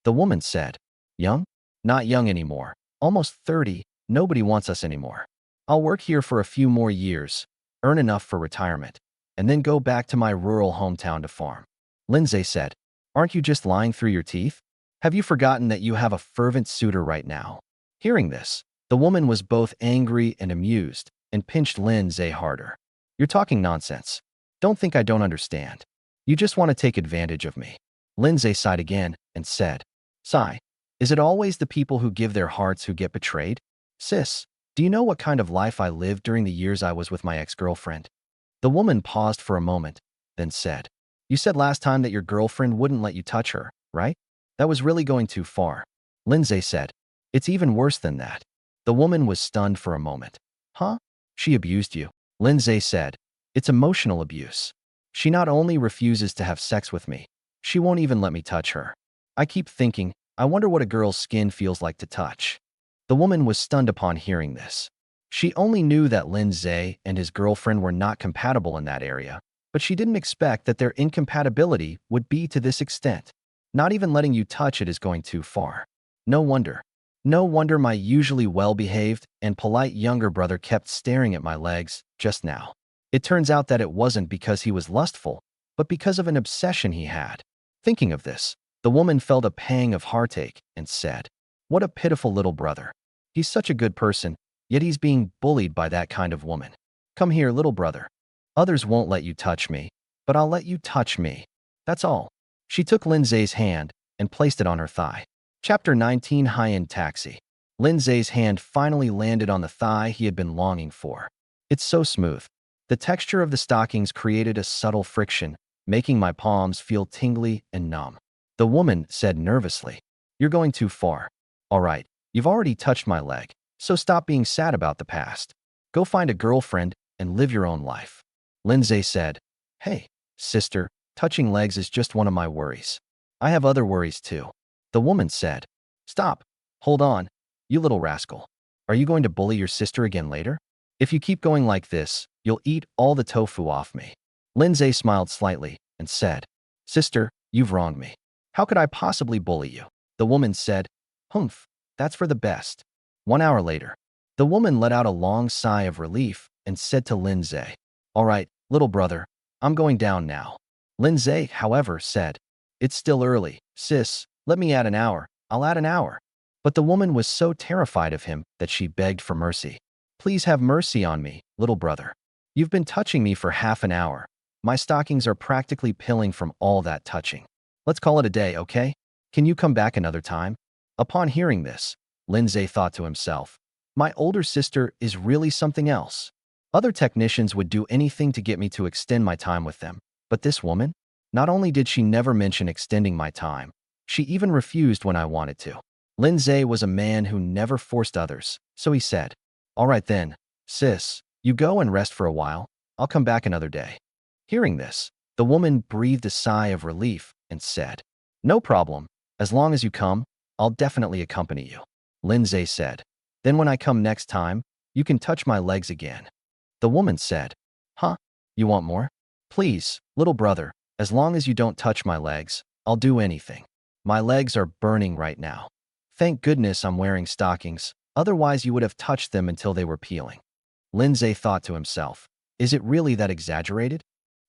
A: The woman said, "Young? Not young anymore. Almost 30. Nobody wants us anymore. I'll work here for a few more years, earn enough for retirement, and then go back to my rural hometown to farm." Lin Ze said, "Aren't you just lying through your teeth? Have you forgotten that you have a fervent suitor right now?" Hearing this, the woman was both angry and amused and pinched Lin Ze harder. "You're talking nonsense. Don't think I don't understand. You just want to take advantage of me." Lin Ze sighed again and said, "Sigh, is it always the people who give their hearts who get betrayed? Sis, do you know what kind of life I lived during the years I was with my ex-girlfriend?" The woman paused for a moment, then said, "You said last time that your girlfriend wouldn't let you touch her, right? That was really going too far." Lin Ze said, "It's even worse than that." The woman was stunned for a moment. "Huh? She abused you?" Lin Ze said, "It's emotional abuse. She not only refuses to have sex with me, she won't even let me touch her. I keep thinking, I wonder what a girl's skin feels like to touch." The woman was stunned upon hearing this. She only knew that Lin Ze and his girlfriend were not compatible in that area, but she didn't expect that their incompatibility would be to this extent. Not even letting you touch it is going too far. No wonder. No wonder my usually well-behaved and polite younger brother kept staring at my legs just now. It turns out that it wasn't because he was lustful, but because of an obsession he had. Thinking of this, the woman felt a pang of heartache and said, "What a pitiful little brother. He's such a good person, yet he's being bullied by that kind of woman. Come here, little brother. Others won't let you touch me, but I'll let you touch me. That's all." She took Lin Ze's hand and placed it on her thigh. Chapter 19, High-End Taxi. Lin Ze's hand finally landed on the thigh he had been longing for. "It's so smooth. The texture of the stockings created a subtle friction, making my palms feel tingly and numb." The woman said nervously, "You're going too far. All right, you've already touched my leg, so stop being sad about the past. Go find a girlfriend and live your own life." Lin Ze said, "Hey, sister, touching legs is just one of my worries. I have other worries too." The woman said, "Stop. Hold on, you little rascal. Are you going to bully your sister again later? If you keep going like this, you'll eat all the tofu off me." Lin Ze smiled slightly and said, "Sister, you've wronged me. How could I possibly bully you?" The woman said, "Humph, that's for the best." 1 hour later, the woman let out a long sigh of relief and said to Lin Ze, "All right, little brother, I'm going down now." Lin Ze, however, said, "It's still early. Sis, let me add an hour. I'll add an hour." But the woman was so terrified of him that she begged for mercy. "Please have mercy on me, little brother. You've been touching me for half an hour. My stockings are practically peeling from all that touching. Let's call it a day, okay? Can you come back another time? Upon hearing this, Lin Ze thought to himself, my older sister is really something else. Other technicians would do anything to get me to extend my time with them, but this woman? Not only did she never mention extending my time, she even refused when I wanted to. Lin Ze was a man who never forced others, so he said, all right then, sis, you go and rest for a while. I'll come back another day. Hearing this, the woman breathed a sigh of relief and said, no problem. As long as you come, I'll definitely accompany you. Lin Ze said, then when I come next time, you can touch my legs again. The woman said, huh? You want more? Please, little brother, as long as you don't touch my legs, I'll do anything. My legs are burning right now. Thank goodness I'm wearing stockings, otherwise you would have touched them until they were peeling. Lin Ze thought to himself, is it really that exaggerated?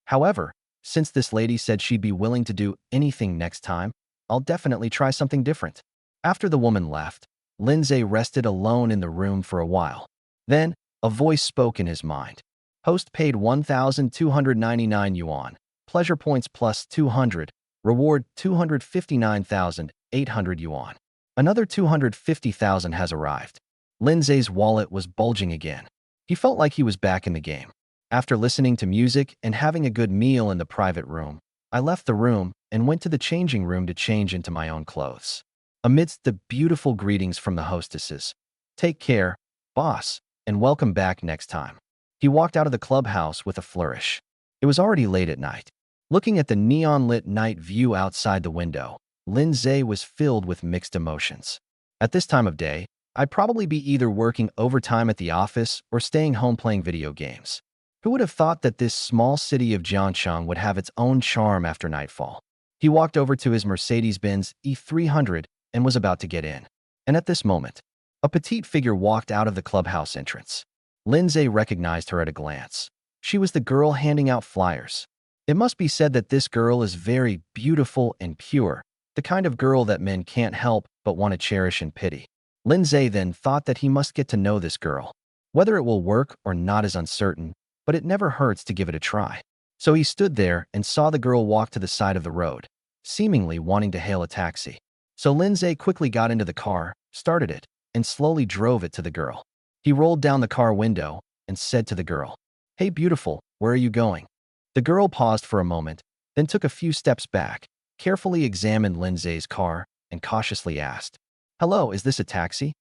A: However, since this lady said she'd be willing to do anything next time, I'll definitely try something different. After the woman left, Lin Ze rested alone in the room for a while. Then, a voice spoke in his mind. Host paid 1,299 yuan. Pleasure points plus 200. Reward 259,800 yuan. Another 250,000 has arrived. Lin Ze's wallet was bulging again. He felt like he was back in the game. After listening to music and having a good meal in the private room, I left the room and went to the changing room to change into my own clothes. Amidst the beautiful greetings from the hostesses, take care, boss, and welcome back next time. He walked out of the clubhouse with a flourish. It was already late at night. Looking at the neon-lit night view outside the window, Lin Ze was filled with mixed emotions. At this time of day, I'd probably be either working overtime at the office or staying home playing video games. Who would have thought that this small city of Jiangcheng would have its own charm after nightfall? He walked over to his Mercedes-Benz E300 and was about to get in. And at this moment, a petite figure walked out of the clubhouse entrance. Lin Ze recognized her at a glance. She was the girl handing out flyers. It must be said that this girl is very beautiful and pure, the kind of girl that men can't help but want to cherish and pity. Lin Ze then thought that he must get to know this girl. Whether it will work or not is uncertain, but it never hurts to give it a try. So he stood there and saw the girl walk to the side of the road, seemingly wanting to hail a taxi. So Lin Ze quickly got into the car, started it, and slowly drove it to the girl. He rolled down the car window and said to the girl, hey beautiful, where are you going? The girl paused for a moment, then took a few steps back, carefully examined Lin Ze's car, and cautiously asked, hello, is this a taxi?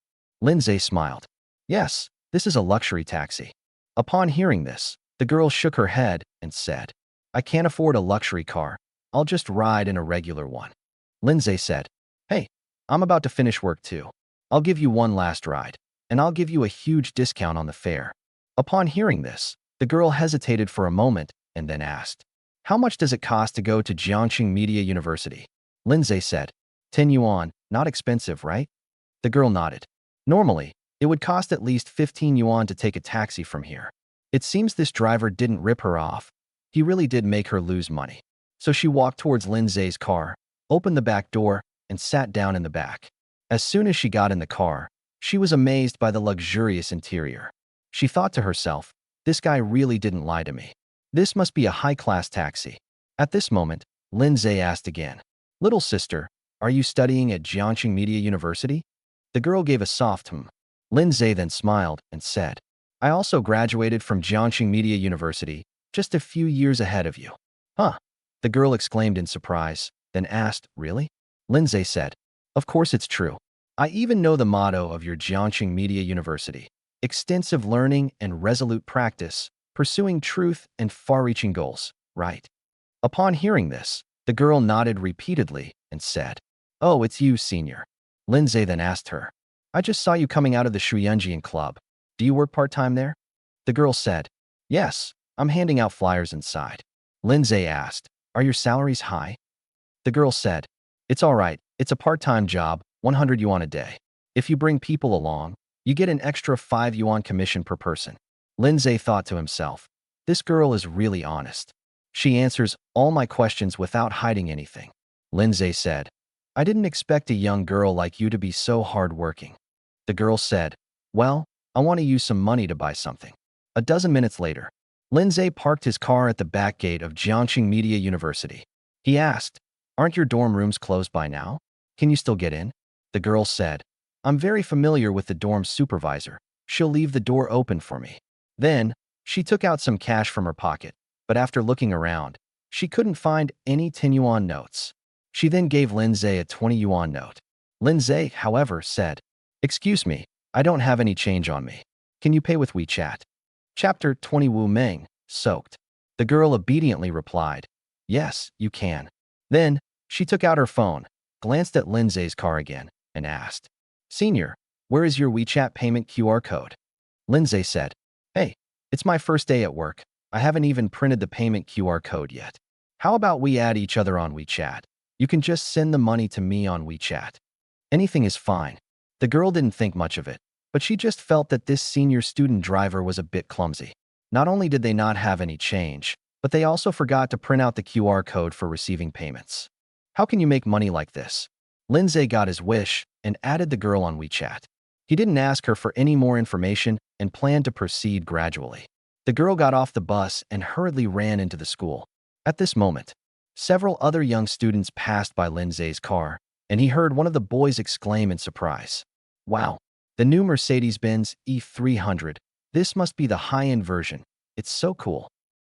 A: Lin Ze smiled. Yes, this is a luxury taxi. Upon hearing this, the girl shook her head and said, I can't afford a luxury car. I'll just ride in a regular one. Lin Ze said, hey, I'm about to finish work too. I'll give you one last ride, and I'll give you a huge discount on the fare. Upon hearing this, the girl hesitated for a moment and then asked, how much does it cost to go to Jiangxing Media University? Lin Ze said, 10 yuan, not expensive, right? The girl nodded. Normally, it would cost at least 15 yuan to take a taxi from here. It seems this driver didn't rip her off. He really did make her lose money. So she walked towards Lin Ze's car, opened the back door, and sat down in the back. As soon as she got in the car, she was amazed by the luxurious interior. She thought to herself, this guy really didn't lie to me. This must be a high-class taxi. At this moment, Lin Ze asked again, little sister, are you studying at Jiangxing Media University? The girl gave a soft hmm. Lin Ze then smiled and said, I also graduated from Jiangxing Media University, just a few years ahead of you. Huh? The girl exclaimed in surprise, then asked, really? Lin Ze said, of course it's true. I even know the motto of your Jiangxing Media University: extensive learning and resolute practice, pursuing truth and far-reaching goals, right? Upon hearing this, the girl nodded repeatedly and said, oh, it's you, senior. Lin Ze then asked her, I just saw you coming out of the Shuyunjian Club. Do you work part-time there? The girl said, yes, I'm handing out flyers inside. Lin Ze asked, are your salaries high? The girl said, it's all right, it's a part-time job, 100 yuan a day. If you bring people along, you get an extra 5 yuan commission per person. Lin Ze thought to himself, this girl is really honest. She answers all my questions without hiding anything. Lin Ze said, I didn't expect a young girl like you to be so hard-working. The girl said, well, I want to use some money to buy something. A dozen minutes later, Lin Ze parked his car at the back gate of Jiangxing Media University. He asked, "Aren't your dorm rooms closed by now? Can you still get in?" The girl said, "I'm very familiar with the dorm supervisor. She'll leave the door open for me." Then, she took out some cash from her pocket, but after looking around, she couldn't find any 10 yuan notes. She then gave Lin Ze a 20 yuan note. Lin Ze, however, said, "Excuse me, I don't have any change on me. Can you pay with WeChat?" Chapter 20. Wu Meng, soaked. The girl obediently replied, "Yes, you can." Then, she took out her phone, glanced at Lin Ze's car again, and asked, "Senior, where is your WeChat payment QR code?" Lin Ze said, "Hey, it's my first day at work. I haven't even printed the payment QR code yet. How about we add each other on WeChat? You can just send the money to me on WeChat. Anything is fine." The girl didn't think much of it, but she just felt that this senior student driver was a bit clumsy. Not only did they not have any change, but they also forgot to print out the QR code for receiving payments. How can you make money like this? Lin Ze got his wish and added the girl on WeChat. He didn't ask her for any more information and planned to proceed gradually. The girl got off the bus and hurriedly ran into the school. At this moment, several other young students passed by Lin Ze's car, and he heard one of the boys exclaim in surprise, "Wow, the new Mercedes-Benz E300. This must be the high-end version. It's so cool."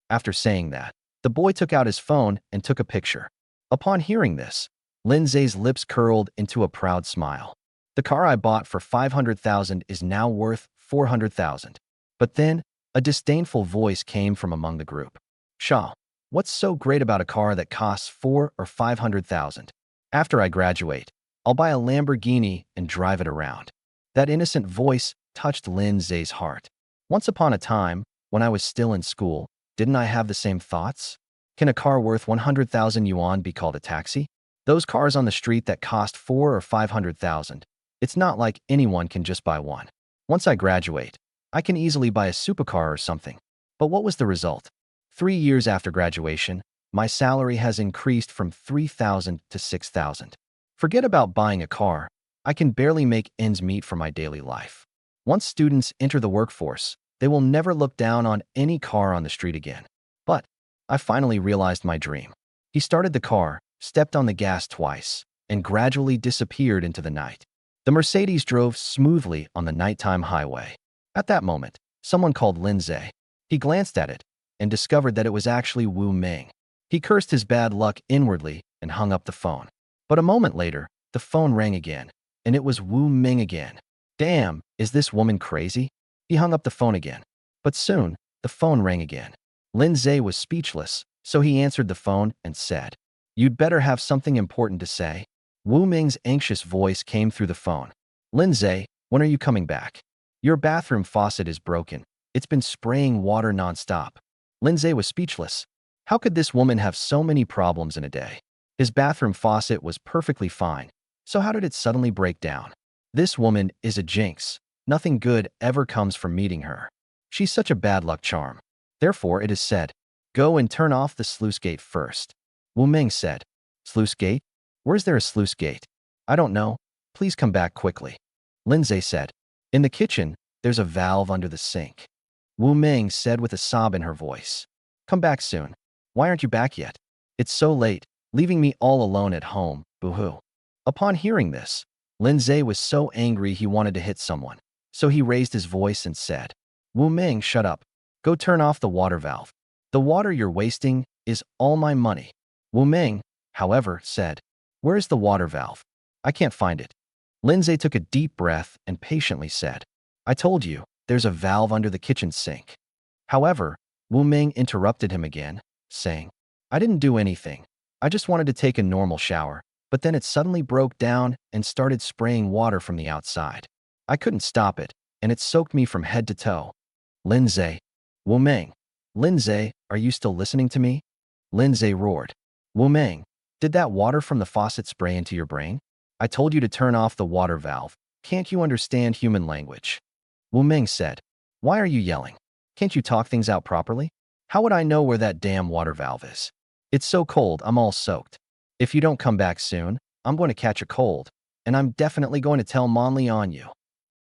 A: After saying that, the boy took out his phone and took a picture. Upon hearing this, Lin Ze's lips curled into a proud smile. "The car I bought for 500,000 is now worth 400,000. But then, a disdainful voice came from among the group. "Shaw, what's so great about a car that costs 4 or 500,000? After I graduate, I'll buy a Lamborghini and drive it around." That innocent voice touched Lin Ze's heart. Once upon a time, when I was still in school, didn't I have the same thoughts? Can a car worth 100,000 yuan be called a taxi? Those cars on the street that cost 4 or 500,000, it's not like anyone can just buy one. Once I graduate, I can easily buy a supercar or something. But what was the result? 3 years after graduation, my salary has increased from 3,000 to 6,000. Forget about buying a car. I can barely make ends meet for my daily life. Once students enter the workforce, they will never look down on any car on the street again. But I finally realized my dream. He started the car, stepped on the gas twice, and gradually disappeared into the night. The Mercedes drove smoothly on the nighttime highway. At that moment, someone called Lin Ze. He glanced at it and discovered that it was actually Wu Meng. He cursed his bad luck inwardly and hung up the phone. But a moment later, the phone rang again, and it was Wu Meng again. "Damn, is this woman crazy?" He hung up the phone again. But soon, the phone rang again. Lin Ze was speechless, so he answered the phone and said, "You'd better have something important to say." Wu Meng's anxious voice came through the phone. "Lin Ze, when are you coming back? Your bathroom faucet is broken. It's been spraying water nonstop." Lin Ze was speechless. How could this woman have so many problems in a day? His bathroom faucet was perfectly fine, so how did it suddenly break down? This woman is a jinx. Nothing good ever comes from meeting her. She's such a bad luck charm. Therefore, it is said, "Go and turn off the sluice gate first." Wu Meng said, "Sluice gate? Where's there a sluice gate? I don't know. Please come back quickly." Lin Ze said, "In the kitchen, there's a valve under the sink." Wu Meng said with a sob in her voice, "Come back soon. Why aren't you back yet? It's so late, leaving me all alone at home, boo-hoo." Upon hearing this, Lin Ze was so angry he wanted to hit someone. So he raised his voice and said, "Wu Meng, shut up. Go turn off the water valve. The water you're wasting is all my money." Wu Meng, however, said, "Where is the water valve? I can't find it." Lin Ze took a deep breath and patiently said, "I told you, there's a valve under the kitchen sink." However, Wu Meng interrupted him again, saying, "I didn't do anything. I just wanted to take a normal shower, but then it suddenly broke down and started spraying water from the outside. I couldn't stop it, and it soaked me from head to toe." Lin Ze, Wu Meng. "Lin Ze, are you still listening to me?" Lin Ze roared. "Wu Meng, did that water from the faucet spray into your brain? I told you to turn off the water valve. Can't you understand human language?" Wu Meng said, "Why are you yelling? Can't you talk things out properly? How would I know where that damn water valve is? It's so cold, I'm all soaked. If you don't come back soon, I'm going to catch a cold, and I'm definitely going to tell Manli on you."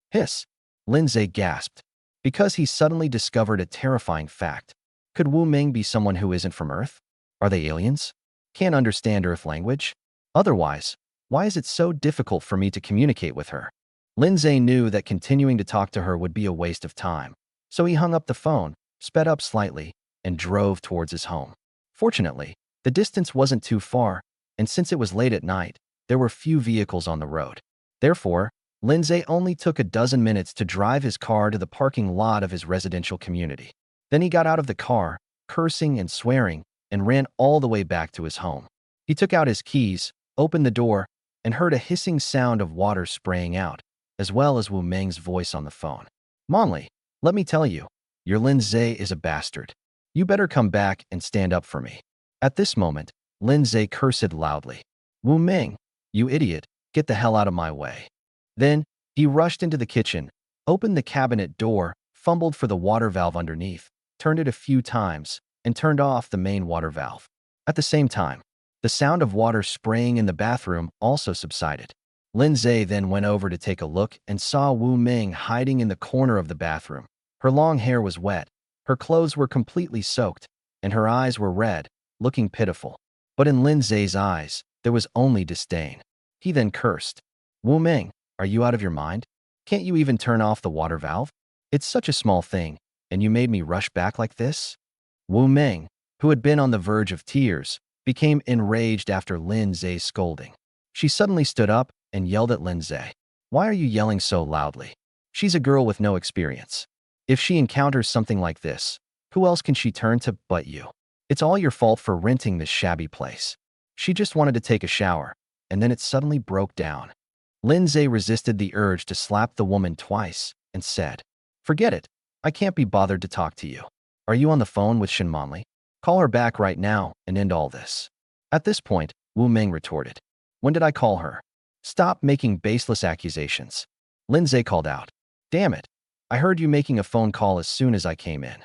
A: "Hiss!" Lin Ze gasped, because he suddenly discovered a terrifying fact. Could Wu Ming be someone who isn't from Earth? Are they aliens? Can't understand Earth language? Otherwise, why is it so difficult for me to communicate with her? Lin Ze knew that continuing to talk to her would be a waste of time, so he hung up the phone, sped up slightly, and drove towards his home. Fortunately, the distance wasn't too far, and since it was late at night, there were few vehicles on the road. Therefore, Lin Ze only took a dozen minutes to drive his car to the parking lot of his residential community. Then he got out of the car, cursing and swearing, and ran all the way back to his home. He took out his keys, opened the door, and heard a hissing sound of water spraying out, as well as Wu Ming's voice on the phone. "Manli, let me tell you, your Lin Ze is a bastard. You better come back and stand up for me." At this moment, Lin Ze cursed loudly. "Wu Ming, you idiot, get the hell out of my way." Then, he rushed into the kitchen, opened the cabinet door, fumbled for the water valve underneath, turned it a few times, and turned off the main water valve. At the same time, the sound of water spraying in the bathroom also subsided. Lin Ze then went over to take a look and saw Wu Ming hiding in the corner of the bathroom. Her long hair was wet, her clothes were completely soaked, and her eyes were red, looking pitiful. But in Lin Ze's eyes, there was only disdain. He then cursed. "Wu Ming, are you out of your mind? Can't you even turn off the water valve? It's such a small thing, and you made me rush back like this?" Wu Ming, who had been on the verge of tears, became enraged after Lin Ze's scolding. She suddenly stood up and yelled at Lin Ze. "Why are you yelling so loudly? She's a girl with no experience. If she encounters something like this, who else can she turn to but you? It's all your fault for renting this shabby place. She just wanted to take a shower, and then it suddenly broke down." Lin Ze resisted the urge to slap the woman twice and said, "Forget it. I can't be bothered to talk to you. Are you on the phone with Shen Manli? Call her back right now and end all this." At this point, Wu Ming retorted, "When did I call her? Stop making baseless accusations." Lin Ze called out, "Damn it. I heard you making a phone call as soon as I came in."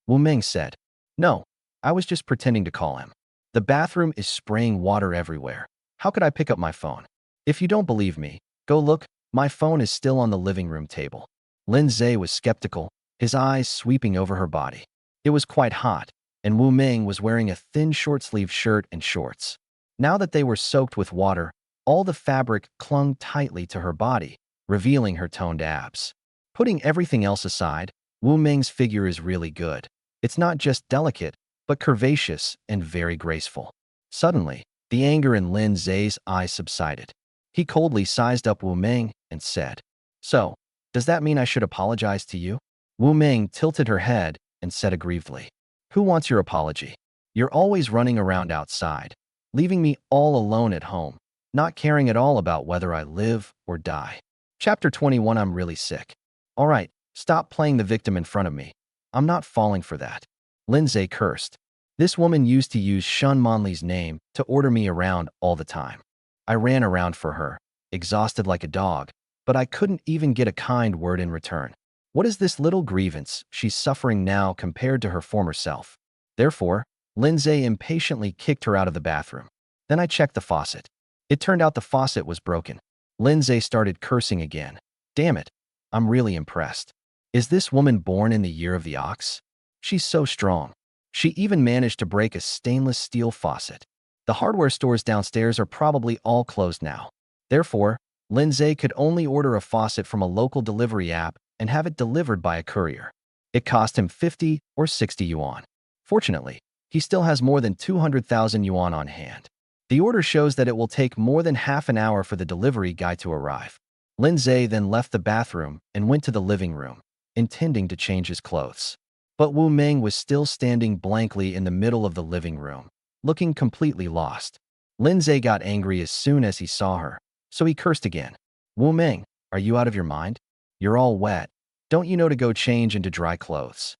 A: Wu Ming said, "No, I was just pretending to call him. The bathroom is spraying water everywhere. How could I pick up my phone? If you don't believe me, go look, my phone is still on the living room table." Lin Ze was skeptical, his eyes sweeping over her body. It was quite hot, and Wu Ming was wearing a thin short-sleeved shirt and shorts. Now that they were soaked with water, all the fabric clung tightly to her body, revealing her toned abs. Putting everything else aside, Wu Ming's figure is really good. It's not just delicate, but curvaceous and very graceful. Suddenly, the anger in Lin Ze's eyes subsided. He coldly sized up Wu Ming and said, "So, does that mean I should apologize to you?" Wu Ming tilted her head and said aggrievedly, "Who wants your apology? You're always running around outside, leaving me all alone at home, not caring at all about whether I live or die." Chapter 21. I'm really sick. All right, stop playing the victim in front of me. I'm not falling for that. Lin Ze cursed. This woman used to use Shen Manli's name to order me around all the time. I ran around for her, exhausted like a dog, but I couldn't even get a kind word in return. What is this little grievance she's suffering now compared to her former self? Therefore, Lin Ze impatiently kicked her out of the bathroom. Then I checked the faucet. It turned out the faucet was broken. Lin Ze started cursing again. Damn it, I'm really impressed. Is this woman born in the year of the ox? She's so strong. She even managed to break a stainless steel faucet. The hardware stores downstairs are probably all closed now. Therefore, Lin Ze could only order a faucet from a local delivery app and have it delivered by a courier. It cost him 50 or 60 yuan. Fortunately, he still has more than 200,000 yuan on hand. The order shows that it will take more than half an hour for the delivery guy to arrive. Lin Ze then left the bathroom and went to the living room, intending to change his clothes. But Wu Ming was still standing blankly in the middle of the living room, looking completely lost. Lin Ze got angry as soon as he saw her, so he cursed again. "Wu Ming, are you out of your mind? You're all wet. Don't you know to go change into dry clothes?"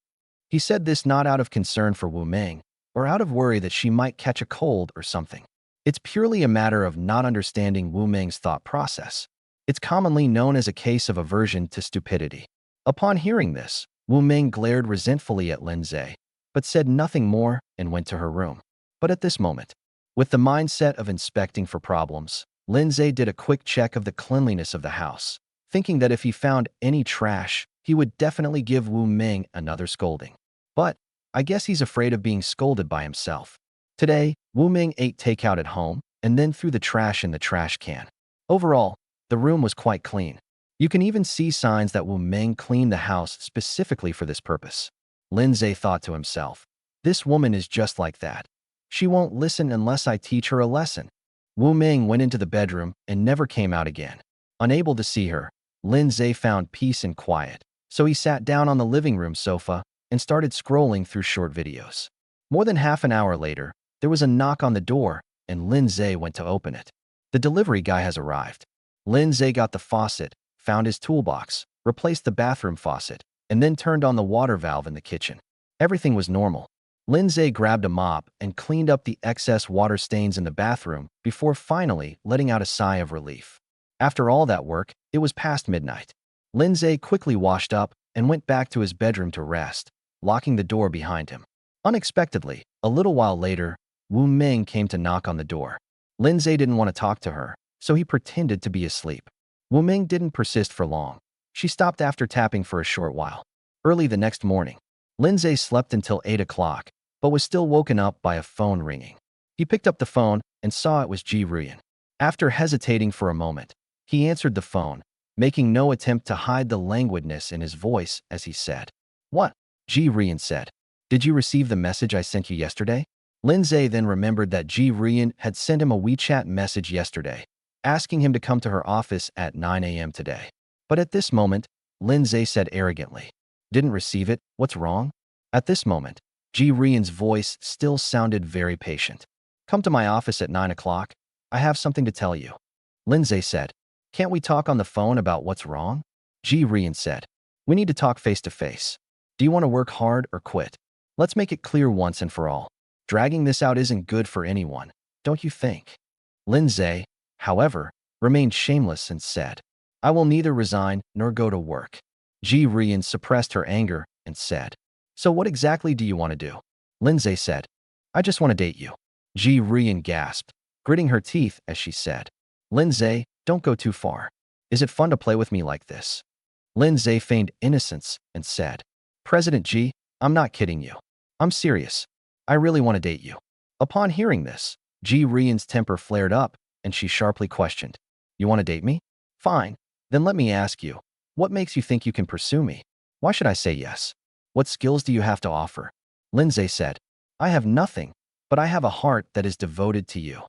A: He said this not out of concern for Wu Ming, or out of worry that she might catch a cold or something. It's purely a matter of not understanding Wu Ming's thought process. It's commonly known as a case of aversion to stupidity. Upon hearing this, Wu Ming glared resentfully at Lin Ze, but said nothing more and went to her room. But at this moment, with the mindset of inspecting for problems, Lin Ze did a quick check of the cleanliness of the house, thinking that if he found any trash, he would definitely give Wu Ming another scolding. But I guess he's afraid of being scolded by himself. Today, Wu Ming ate takeout at home and then threw the trash in the trash can. Overall, the room was quite clean. You can even see signs that Wu Ming cleaned the house specifically for this purpose. Lin Ze thought to himself, this woman is just like that. She won't listen unless I teach her a lesson. Wu Ming went into the bedroom and never came out again. Unable to see her, Lin Ze found peace and quiet, so he sat down on the living room sofa and started scrolling through short videos. More than half an hour later, there was a knock on the door, and Lin Ze went to open it. The delivery guy has arrived. Lin Ze got the faucet, found his toolbox, replaced the bathroom faucet, and then turned on the water valve in the kitchen. Everything was normal. Lin Ze grabbed a mop and cleaned up the excess water stains in the bathroom before finally letting out a sigh of relief. After all that work, it was past midnight. Lin Ze quickly washed up and went back to his bedroom to rest, locking the door behind him. Unexpectedly, a little while later, Wu Ming came to knock on the door. Lin Ze didn't want to talk to her, so he pretended to be asleep. Wu Ming didn't persist for long. She stopped after tapping for a short while. Early the next morning, Lin Ze slept until 8 o'clock, but was still woken up by a phone ringing. He picked up the phone and saw it was Ji Ruyan. After hesitating for a moment, he answered the phone, making no attempt to hide the languidness in his voice as he said, "What?" Ji Ruyan said. "Did you receive the message I sent you yesterday?" Lin Ze then remembered that Ji Ruyan had sent him a WeChat message yesterday, asking him to come to her office at 9 a.m. today. But at this moment, Lin Ze said arrogantly, "Didn't receive it, what's wrong?" At this moment, Ji Ruyan's voice still sounded very patient. "Come to my office at 9 o'clock. I have something to tell you." Lin Ze said, "Can't we talk on the phone about what's wrong?" Ji Ruyan said, "We need to talk face to face. Do you want to work hard or quit? Let's make it clear once and for all. Dragging this out isn't good for anyone, don't you think?" Lin Ze, however, remained shameless and said, "I will neither resign nor go to work." Ji Ruyan suppressed her anger and said, "So what exactly do you want to do?" Lin Ze said, "I just want to date you." Ji Ruyan gasped, gritting her teeth as she said, "Lin Ze, don't go too far. Is it fun to play with me like this?" Lin Ze feigned innocence and said, "President Ji, I'm not kidding you. I'm serious. I really want to date you." Upon hearing this, Ji Ruyan's temper flared up and she sharply questioned, "You want to date me? Fine. Then let me ask you, what makes you think you can pursue me? Why should I say yes? What skills do you have to offer?" Lin Ze said, "I have nothing, but I have a heart that is devoted to you."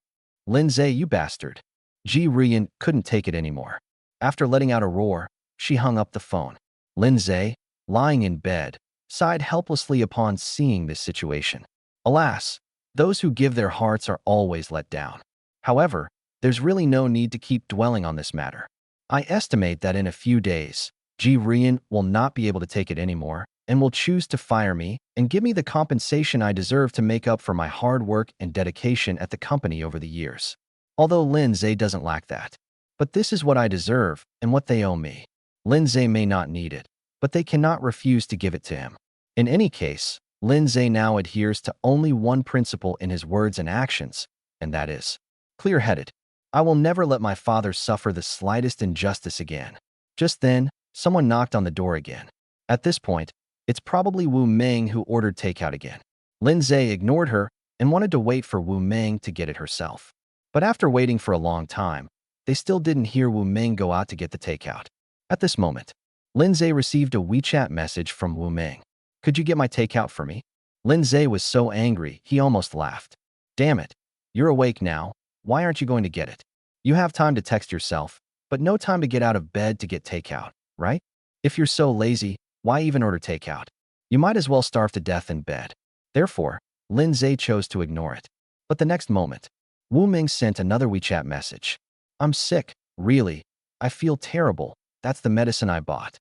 A: "Lin Ze, you bastard." Ji Ruyan couldn't take it anymore. After letting out a roar, she hung up the phone. Lin Ze, lying in bed, sighed helplessly upon seeing this situation. Alas, those who give their hearts are always let down. However, there's really no need to keep dwelling on this matter. I estimate that in a few days, Ji Ruyan will not be able to take it anymore and will choose to fire me and give me the compensation I deserve to make up for my hard work and dedication at the company over the years. Although Lin Ze doesn't lack that. But this is what I deserve and what they owe me. Lin Ze may not need it, but they cannot refuse to give it to him. In any case, Lin Ze now adheres to only one principle in his words and actions, and that is clear-headed. I will never let my father suffer the slightest injustice again. Just then, someone knocked on the door again. At this point, it's probably Wu Ming who ordered takeout again. Lin Ze ignored her and wanted to wait for Wu Ming to get it herself. But after waiting for a long time, they still didn't hear Wu Ming go out to get the takeout. At this moment, Lin Ze received a WeChat message from Wu Ming. "Could you get my takeout for me?" Lin Ze was so angry, he almost laughed. "Damn it. You're awake now. Why aren't you going to get it? You have time to text yourself, but no time to get out of bed to get takeout, right? If you're so lazy, why even order takeout? You might as well starve to death in bed." Therefore, Lin Ze chose to ignore it. But the next moment, Wu Ming sent another WeChat message. "I'm sick, really. I feel terrible. That's the medicine I bought."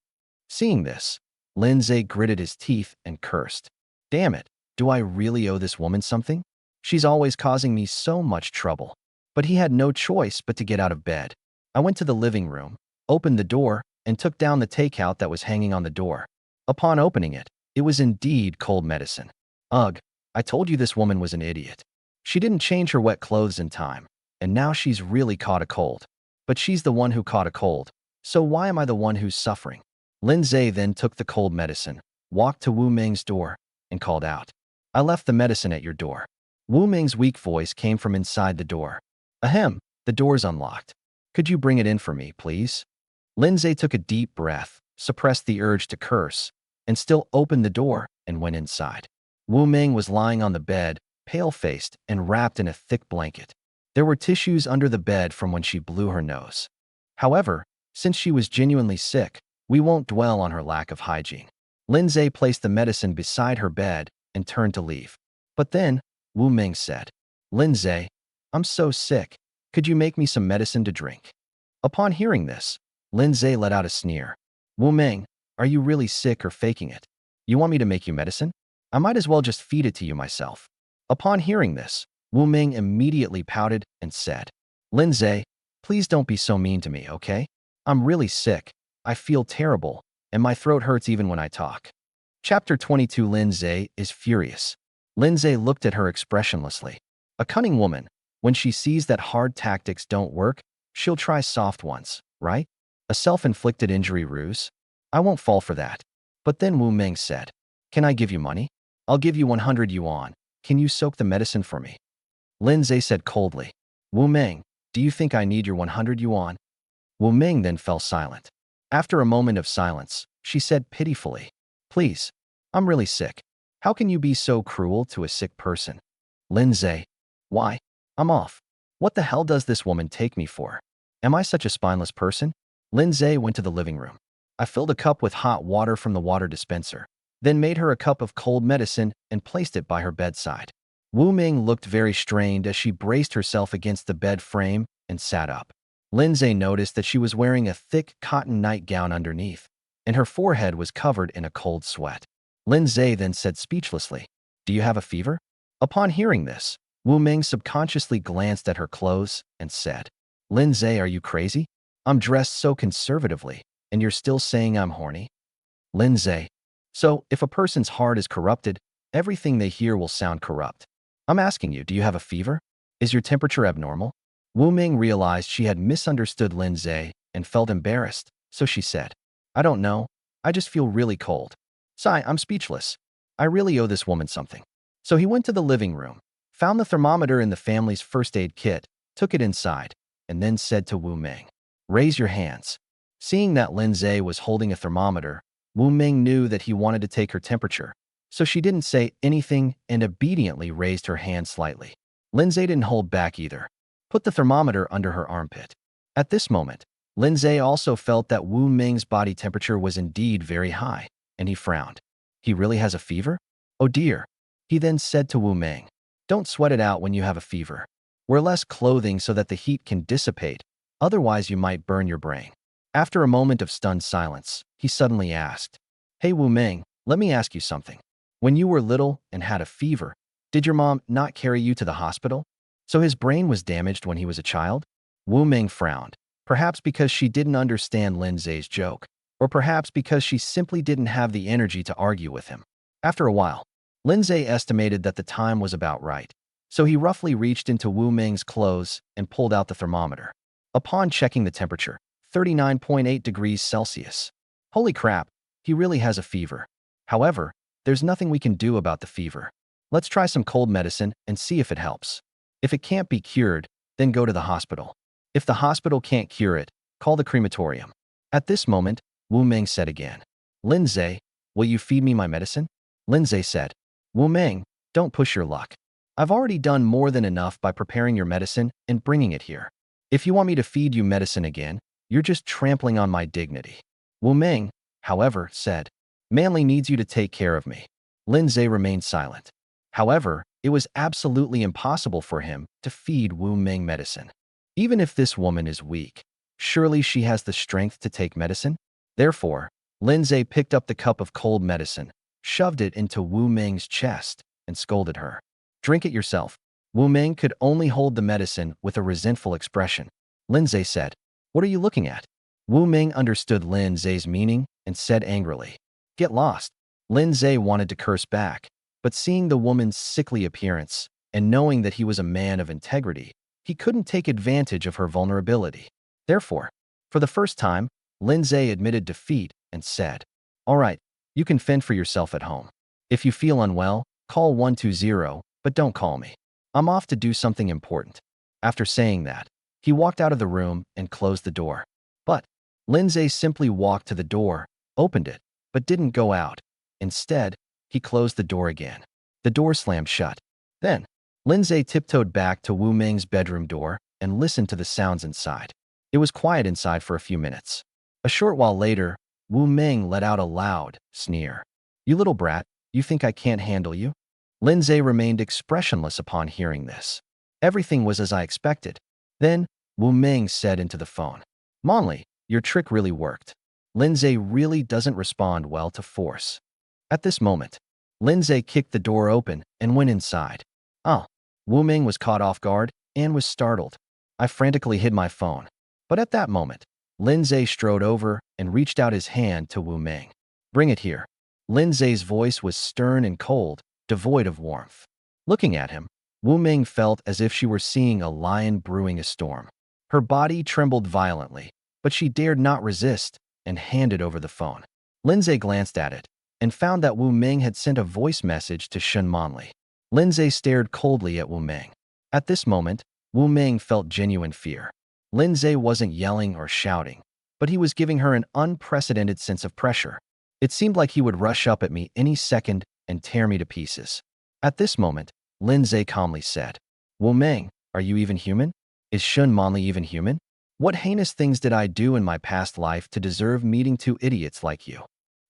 A: Seeing this, Lin Ze gritted his teeth and cursed. "Damn it, do I really owe this woman something? She's always causing me so much trouble." But he had no choice but to get out of bed. I went to the living room, opened the door, and took down the takeout that was hanging on the door. Upon opening it, it was indeed cold medicine. Ugh, I told you this woman was an idiot. She didn't change her wet clothes in time, and now she's really caught a cold. But she's the one who caught a cold, so why am I the one who's suffering? Lin Ze then took the cold medicine, walked to Wu Ming's door, and called out, "I left the medicine at your door." Wu Ming's weak voice came from inside the door. "Ahem, the door's unlocked. Could you bring it in for me, please?" Lin Ze took a deep breath, suppressed the urge to curse, and still opened the door and went inside. Wu Ming was lying on the bed, pale-faced and wrapped in a thick blanket. There were tissues under the bed from when she blew her nose. However, since she was genuinely sick, we won't dwell on her lack of hygiene. Lin Ze placed the medicine beside her bed and turned to leave. But then, Wu Ming said, "Lin Ze, I'm so sick. Could you make me some medicine to drink?" Upon hearing this, Lin Ze let out a sneer. "Wu Ming, are you really sick or faking it? You want me to make you medicine? I might as well just feed it to you myself." Upon hearing this, Wu Ming immediately pouted and said, "Lin Ze, please don't be so mean to me, okay? I'm really sick. I feel terrible, and my throat hurts even when I talk." Chapter 22. Lin Ze is furious. Lin Ze looked at her expressionlessly. A cunning woman, when she sees that hard tactics don't work, she'll try soft ones, right? A self-inflicted injury ruse? I won't fall for that. But then Wu Ming said, "Can I give you money? I'll give you 100 yuan. Can you soak the medicine for me?" Lin Ze said coldly, "Wu Ming, do you think I need your 100 yuan?" Wu Ming then fell silent. After a moment of silence, she said pitifully, "Please, I'm really sick. How can you be so cruel to a sick person?" Lin Ze, "Why? I'm off. What the hell does this woman take me for? Am I such a spineless person?" Lin Ze went to the living room. I filled a cup with hot water from the water dispenser, then made her a cup of cold medicine and placed it by her bedside. Wu Ming looked very strained as she braced herself against the bed frame and sat up. Lin Ze noticed that she was wearing a thick cotton nightgown underneath, and her forehead was covered in a cold sweat. Lin Ze then said speechlessly, "Do you have a fever?" Upon hearing this, Wu Ming subconsciously glanced at her clothes and said, "Lin Ze, are you crazy? I'm dressed so conservatively, and you're still saying I'm horny?" Lin Ze, "So, if a person's heart is corrupted, everything they hear will sound corrupt. I'm asking you, do you have a fever? Is your temperature abnormal?" Wu Ming realized she had misunderstood Lin Ze and felt embarrassed, so she said, "I don't know. I just feel really cold. Sigh, I'm speechless. I really owe this woman something." So he went to the living room, found the thermometer in the family's first aid kit, took it inside, and then said to Wu Ming, "Raise your hands." Seeing that Lin Ze was holding a thermometer, Wu Ming knew that he wanted to take her temperature, so she didn't say anything and obediently raised her hand slightly. Lin Ze didn't hold back either. Put the thermometer under her armpit. At this moment, Lin Ze also felt that Wu Ming's body temperature was indeed very high, and he frowned. He really has a fever? Oh dear. He then said to Wu Ming, "Don't sweat it out when you have a fever. Wear less clothing so that the heat can dissipate, otherwise you might burn your brain." After a moment of stunned silence, he suddenly asked, "Hey Wu Ming, let me ask you something. When you were little and had a fever, did your mom not carry you to the hospital? So his brain was damaged when he was a child?" Wu Ming frowned, perhaps because she didn't understand Lin Ze's joke, or perhaps because she simply didn't have the energy to argue with him. After a while, Lin Ze estimated that the time was about right, so he roughly reached into Wu Ming's clothes and pulled out the thermometer. Upon checking the temperature, 39.8 degrees Celsius. Holy crap, he really has a fever. However, there's nothing we can do about the fever. Let's try some cold medicine and see if it helps. If it can't be cured, then go to the hospital. If the hospital can't cure it, call the crematorium. At this moment, Wu Ming said again, "Lin Ze, will you feed me my medicine?" Lin Ze said, "Wu Ming, don't push your luck. I've already done more than enough by preparing your medicine and bringing it here. If you want me to feed you medicine again, you're just trampling on my dignity." Wu Ming, however, said, "Manli needs you to take care of me." Lin Ze remained silent. However, it was absolutely impossible for him to feed Wu Ming medicine. Even if this woman is weak, surely she has the strength to take medicine? Therefore, Lin Ze picked up the cup of cold medicine, shoved it into Wu Ming's chest, and scolded her. "Drink it yourself." Wu Ming could only hold the medicine with a resentful expression. Lin Ze said, "What are you looking at?" Wu Ming understood Lin Ze's meaning and said angrily, "Get lost." Lin Ze wanted to curse back, but seeing the woman's sickly appearance and knowing that he was a man of integrity, he couldn't take advantage of her vulnerability. Therefore, for the first time, Lin Ze admitted defeat and said, "All right, you can fend for yourself at home." If you feel unwell, call 120, but don't call me. I'm off to do something important." After saying that, he walked out of the room and closed the door. But Lin Ze simply walked to the door, opened it, but didn't go out. Instead, he closed the door again. The door slammed shut. Then, Lin Ze tiptoed back to Wu Ming's bedroom door and listened to the sounds inside. It was quiet inside for a few minutes. A short while later, Wu Ming let out a loud sneer. "You little brat, you think I can't handle you?" Lin Ze remained expressionless upon hearing this. Everything was as I expected. Then, Wu Ming said into the phone, "Manli, your trick really worked. Lin Ze really doesn't respond well to force." At this moment, Lin Ze kicked the door open and went inside. "Oh." Wu Ming was caught off guard and was startled. I frantically hid my phone. But at that moment, Lin Ze strode over and reached out his hand to Wu Ming. "Bring it here." Lin Ze's voice was stern and cold, devoid of warmth. Looking at him, Wu Ming felt as if she were seeing a lion brewing a storm. Her body trembled violently, but she dared not resist and handed over the phone. Lin Ze glanced at it and found that Wu Ming had sent a voice message to Shen Manli. Lin Ze stared coldly at Wu Ming. At this moment, Wu Ming felt genuine fear. Lin Ze wasn't yelling or shouting, but he was giving her an unprecedented sense of pressure. It seemed like he would rush up at me any second and tear me to pieces. At this moment, Lin Ze calmly said, "Wu Ming, are you even human? Is Shen Manli even human? What heinous things did I do in my past life to deserve meeting two idiots like you?"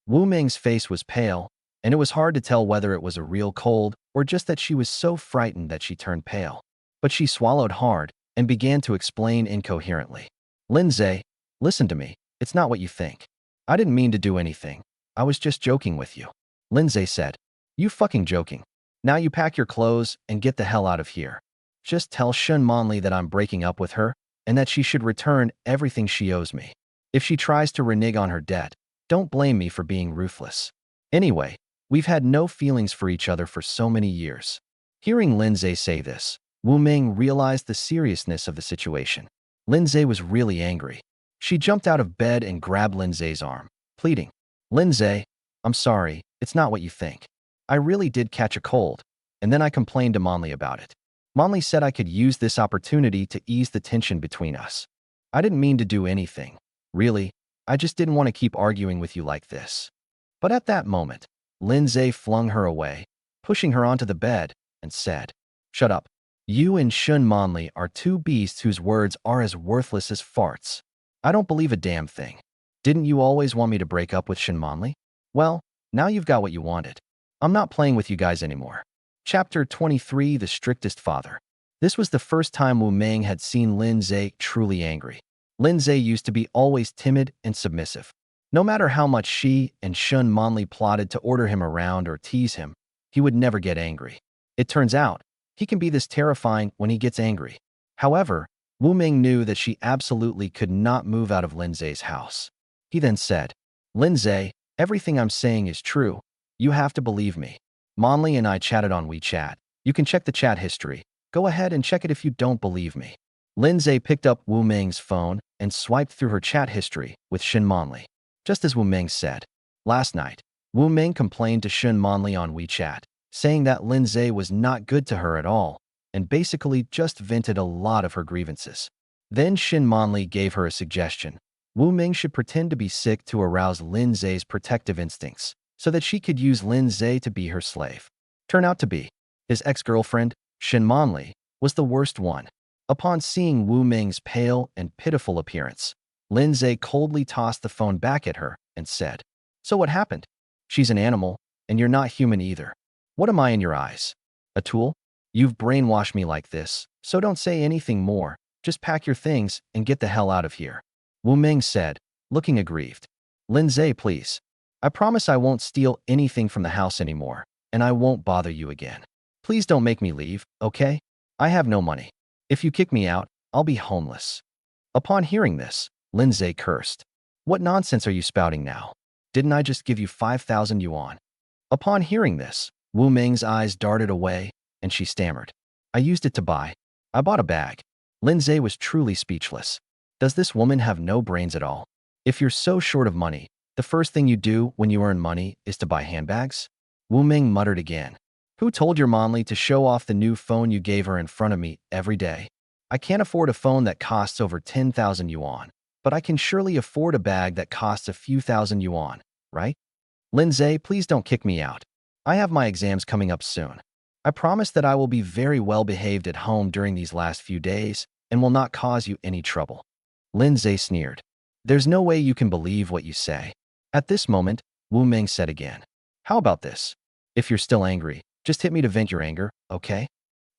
A: Wu Ming's face was pale, and it was hard to tell whether it was a real cold or just that she was so frightened that she turned pale. But she swallowed hard and began to explain incoherently. "Lin Ze, listen to me. It's not what you think. I didn't mean to do anything. I was just joking with you." Lin Ze said, "You fucking joking. Now you pack your clothes and get the hell out of here. Just tell Shen Manli that I'm breaking up with her and that she should return everything she owes me. If she tries to renege on her debt, don't blame me for being ruthless. Anyway, we've had no feelings for each other for so many years." Hearing Lin Ze say this, Wu Ming realized the seriousness of the situation. Lin Ze was really angry. She jumped out of bed and grabbed Lin Ze's arm, pleading, "Lin Ze, I'm sorry, it's not what you think. I really did catch a cold, and then I complained to Manli about it. Manli said I could use this opportunity to ease the tension between us. I didn't mean to do anything. Really, I just didn't want to keep arguing with you like this." But at that moment, Lin Ze flung her away, pushing her onto the bed, and said, "Shut up. You and Shen Manli are two beasts whose words are as worthless as farts. I don't believe a damn thing. Didn't you always want me to break up with Shen Manli? Well, now you've got what you wanted. I'm not playing with you guys anymore." Chapter 23: The Strictest Father. This was the first time Wu Ming had seen Lin Ze truly angry. Lin Ze used to be always timid and submissive. No matter how much she and Shen Manli plotted to order him around or tease him, he would never get angry. It turns out, he can be this terrifying when he gets angry. However, Wu Ming knew that she absolutely could not move out of Lin Ze's house. He then said, "Lin Ze, everything I'm saying is true. You have to believe me. Manli and I chatted on WeChat. You can check the chat history. Go ahead and check it if you don't believe me." Lin Ze picked up Wu Ming's phone and swiped through her chat history with Shen Manli. Just as Wu Ming said, last night, Wu Ming complained to Shen Manli on WeChat, saying that Lin Ze was not good to her at all, and basically just vented a lot of her grievances. Then Shen Manli gave her a suggestion. Wu Ming should pretend to be sick to arouse Lin Ze's protective instincts, so that she could use Lin Ze to be her slave. Turn out to be, his ex-girlfriend, Shen Manli, was the worst one. Upon seeing Wu Ming's pale and pitiful appearance, Lin Ze coldly tossed the phone back at her and said, "So what happened? She's an animal, and you're not human either. What am I in your eyes? A tool? You've brainwashed me like this, so don't say anything more. Just pack your things and get the hell out of here." Wu Ming said, looking aggrieved. "Lin Ze, please. I promise I won't steal anything from the house anymore, and I won't bother you again. Please don't make me leave, okay? I have no money. If you kick me out, I'll be homeless." Upon hearing this, Lin Ze cursed. "What nonsense are you spouting now? Didn't I just give you 5,000 yuan?" Upon hearing this, Wu Ming's eyes darted away, and she stammered, "I used it to buy. I bought a bag." Lin Ze was truly speechless. Does this woman have no brains at all? If you're so short of money, the first thing you do when you earn money is to buy handbags? Wu Ming muttered again. Who told your Manli to show off the new phone you gave her in front of me every day? I can't afford a phone that costs over 10,000 yuan, but I can surely afford a bag that costs a few thousand yuan, right? Lin Ze, please don't kick me out. I have my exams coming up soon. I promise that I will be very well behaved at home during these last few days and will not cause you any trouble. Lin Ze sneered. There's no way you can believe what you say. At this moment, Wu Ming said again. How about this? If you're still angry, just hit me to vent your anger, okay?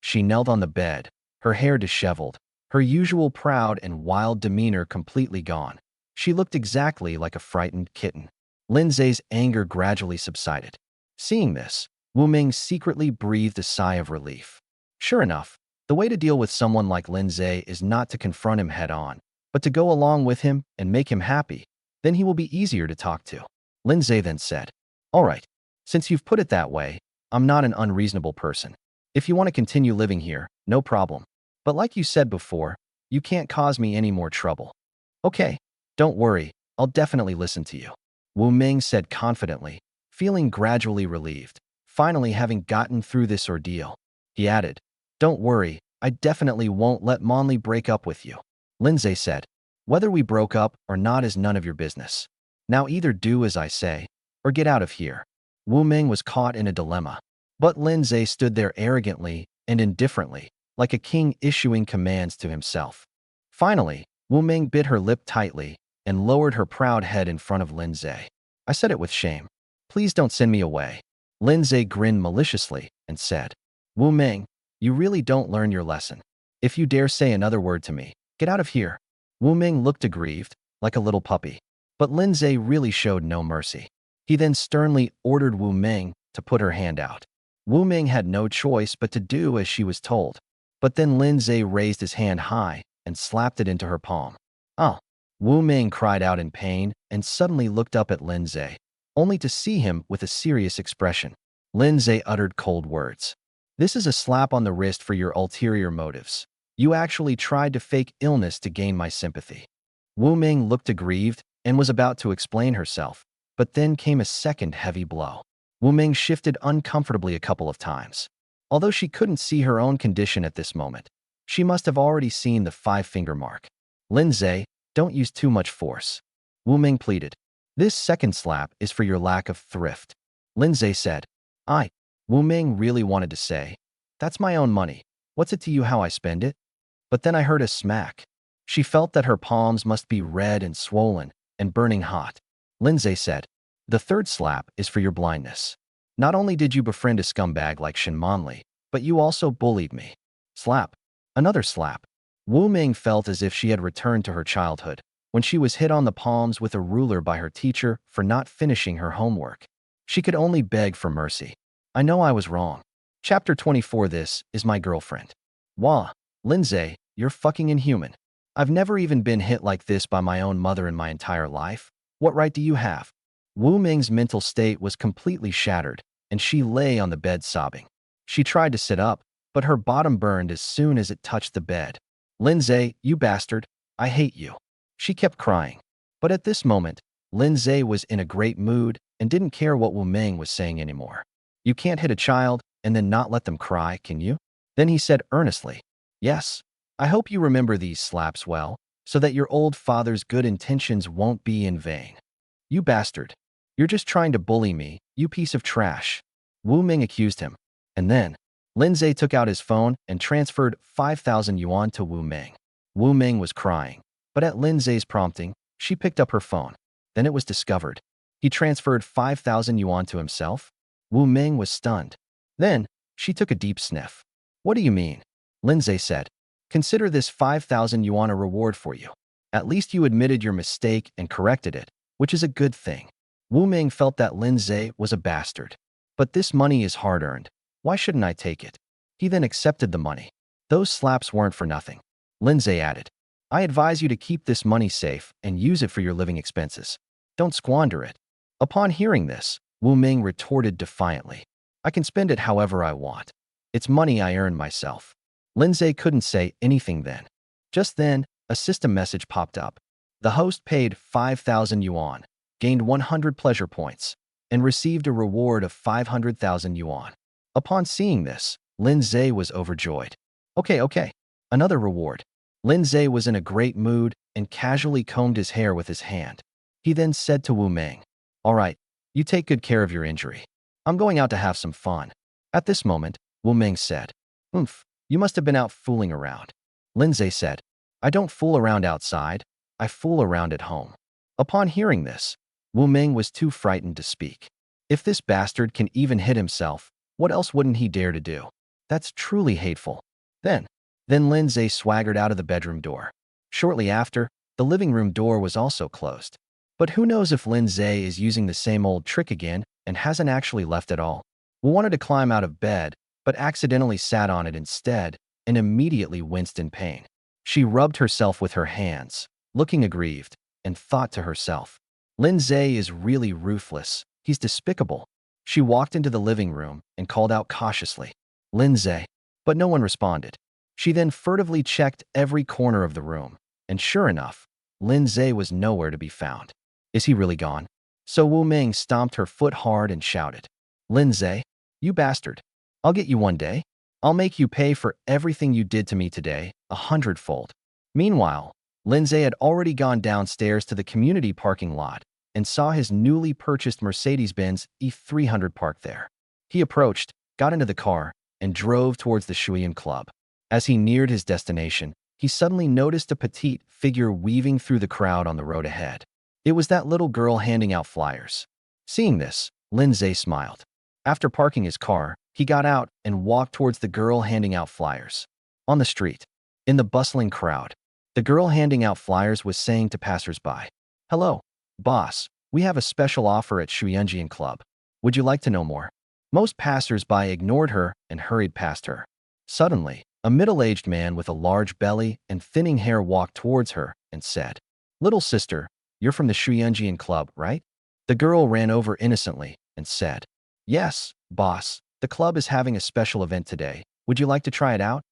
A: She knelt on the bed, her hair disheveled, her usual proud and wild demeanor completely gone. She looked exactly like a frightened kitten. Lin Ze's anger gradually subsided. Seeing this, Wu Ming secretly breathed a sigh of relief. Sure enough, the way to deal with someone like Lin Ze is not to confront him head-on, but to go along with him and make him happy. Then he will be easier to talk to. Lin Ze then said, All right, since you've put it that way, I'm not an unreasonable person. If you want to continue living here, no problem. But like you said before, you can't cause me any more trouble. Okay, don't worry, I'll definitely listen to you. Wu Ming said confidently, feeling gradually relieved, finally having gotten through this ordeal. He added, Don't worry, I definitely won't let Manli break up with you. Lin Ze said, Whether we broke up or not is none of your business. Now either do as I say, or get out of here. Wu Ming was caught in a dilemma. But Lin Ze stood there arrogantly and indifferently, like a king issuing commands to himself. Finally, Wu Ming bit her lip tightly and lowered her proud head in front of Lin Ze. I said it with shame. Please don't send me away. Lin Ze grinned maliciously and said, Wu Ming, you really don't learn your lesson. If you dare say another word to me, get out of here. Wu Ming looked aggrieved, like a little puppy. But Lin Ze really showed no mercy. He then sternly ordered Wu Ming to put her hand out. Wu Ming had no choice but to do as she was told. But then Lin Ze raised his hand high and slapped it into her palm. Oh! Wu Ming cried out in pain and suddenly looked up at Lin Ze, only to see him with a serious expression. Lin Ze uttered cold words. This is a slap on the wrist for your ulterior motives. You actually tried to fake illness to gain my sympathy. Wu Ming looked aggrieved and was about to explain herself, but then came a second heavy blow. Wu Ming shifted uncomfortably a couple of times. Although she couldn't see her own condition at this moment, she must have already seen the five-finger mark. Lin Ze, don't use too much force. Wu Ming pleaded. This second slap is for your lack of thrift. Lin Ze said. Wu Ming really wanted to say, That's my own money. What's it to you how I spend it? But then I heard a smack. She felt that her palms must be red and swollen and burning hot. Lin Ze said, The third slap is for your blindness. Not only did you befriend a scumbag like Shen Manli, but you also bullied me. Slap. Another slap. Wu Ming felt as if she had returned to her childhood, when she was hit on the palms with a ruler by her teacher for not finishing her homework. She could only beg for mercy. I know I was wrong. Chapter 24. This is my girlfriend. Wah, Lin Ze, you're fucking inhuman. I've never even been hit like this by my own mother in my entire life. What right do you have? Wu Ming's mental state was completely shattered, and she lay on the bed sobbing. She tried to sit up, but her bottom burned as soon as it touched the bed. Lin Ze, you bastard, I hate you. She kept crying. But at this moment, Lin Ze was in a great mood and didn't care what Wu Ming was saying anymore. You can't hit a child and then not let them cry, can you? Then he said earnestly, Yes, I hope you remember these slaps well, so that your old father's good intentions won't be in vain. You bastard. You're just trying to bully me, you piece of trash. Wu Ming accused him. And then, Lin Ze took out his phone and transferred 5,000 yuan to Wu Ming. Wu Ming was crying, but at Lin Ze's prompting, she picked up her phone. Then it was discovered. He transferred 5,000 yuan to himself? Wu Ming was stunned. Then, she took a deep sniff. What do you mean? Lin Ze said. Consider this 5,000 yuan a reward for you. At least you admitted your mistake and corrected it, which is a good thing. Wu Ming felt that Lin Ze was a bastard. But this money is hard-earned. Why shouldn't I take it? He then accepted the money. Those slaps weren't for nothing. Lin Ze added, I advise you to keep this money safe and use it for your living expenses. Don't squander it. Upon hearing this, Wu Ming retorted defiantly, I can spend it however I want. It's money I earned myself. Lin Ze couldn't say anything then. Just then, a system message popped up. The host paid 5,000 yuan, gained 100 pleasure points, and received a reward of 500,000 yuan. Upon seeing this, Lin Ze was overjoyed. Okay, another reward. Lin Ze was in a great mood and casually combed his hair with his hand. He then said to Wu Meng, "All right, you take good care of your injury. I'm going out to have some fun." At this moment, Wu Meng said, "Oomph, you must have been out fooling around." Lin Ze said, "I don't fool around outside, I fool around at home." Upon hearing this, Wu Meng was too frightened to speak. If this bastard can even hit himself, what else wouldn't he dare to do? That's truly hateful. Then Lin Ze swaggered out of the bedroom door. Shortly after, the living room door was also closed. But who knows if Lin Ze is using the same old trick again and hasn't actually left at all. Wu wanted to climb out of bed, but accidentally sat on it instead and immediately winced in pain. She rubbed herself with her hands, looking aggrieved, and thought to herself, "Lin Ze is really ruthless. He's despicable." She walked into the living room and called out cautiously, "Lin Ze," but no one responded. She then furtively checked every corner of the room, and sure enough, Lin Ze was nowhere to be found. Is he really gone? So Wu Meng stomped her foot hard and shouted, "Lin Ze, you bastard. I'll get you one day. I'll make you pay for everything you did to me today, 100-fold. Meanwhile, Lin Ze had already gone downstairs to the community parking lot and saw his newly purchased Mercedes-Benz E300 parked there. He approached, got into the car, and drove towards the Shuyan Club. As he neared his destination, he suddenly noticed a petite figure weaving through the crowd on the road ahead. It was that little girl handing out flyers. Seeing this, Lin Ze smiled. After parking his car, he got out and walked towards the girl handing out flyers. On the street, in the bustling crowd, the girl handing out flyers was saying to passersby, "Hello, boss, we have a special offer at Shuyanjian Club. Would you like to know more?" Most passersby ignored her and hurried past her. Suddenly, a middle-aged man with a large belly and thinning hair walked towards her and said, "Little sister, you're from the Shuyanjian Club, right?" The girl ran over innocently and said, "Yes, boss, the club is having a special event today. Would you like to try it out?"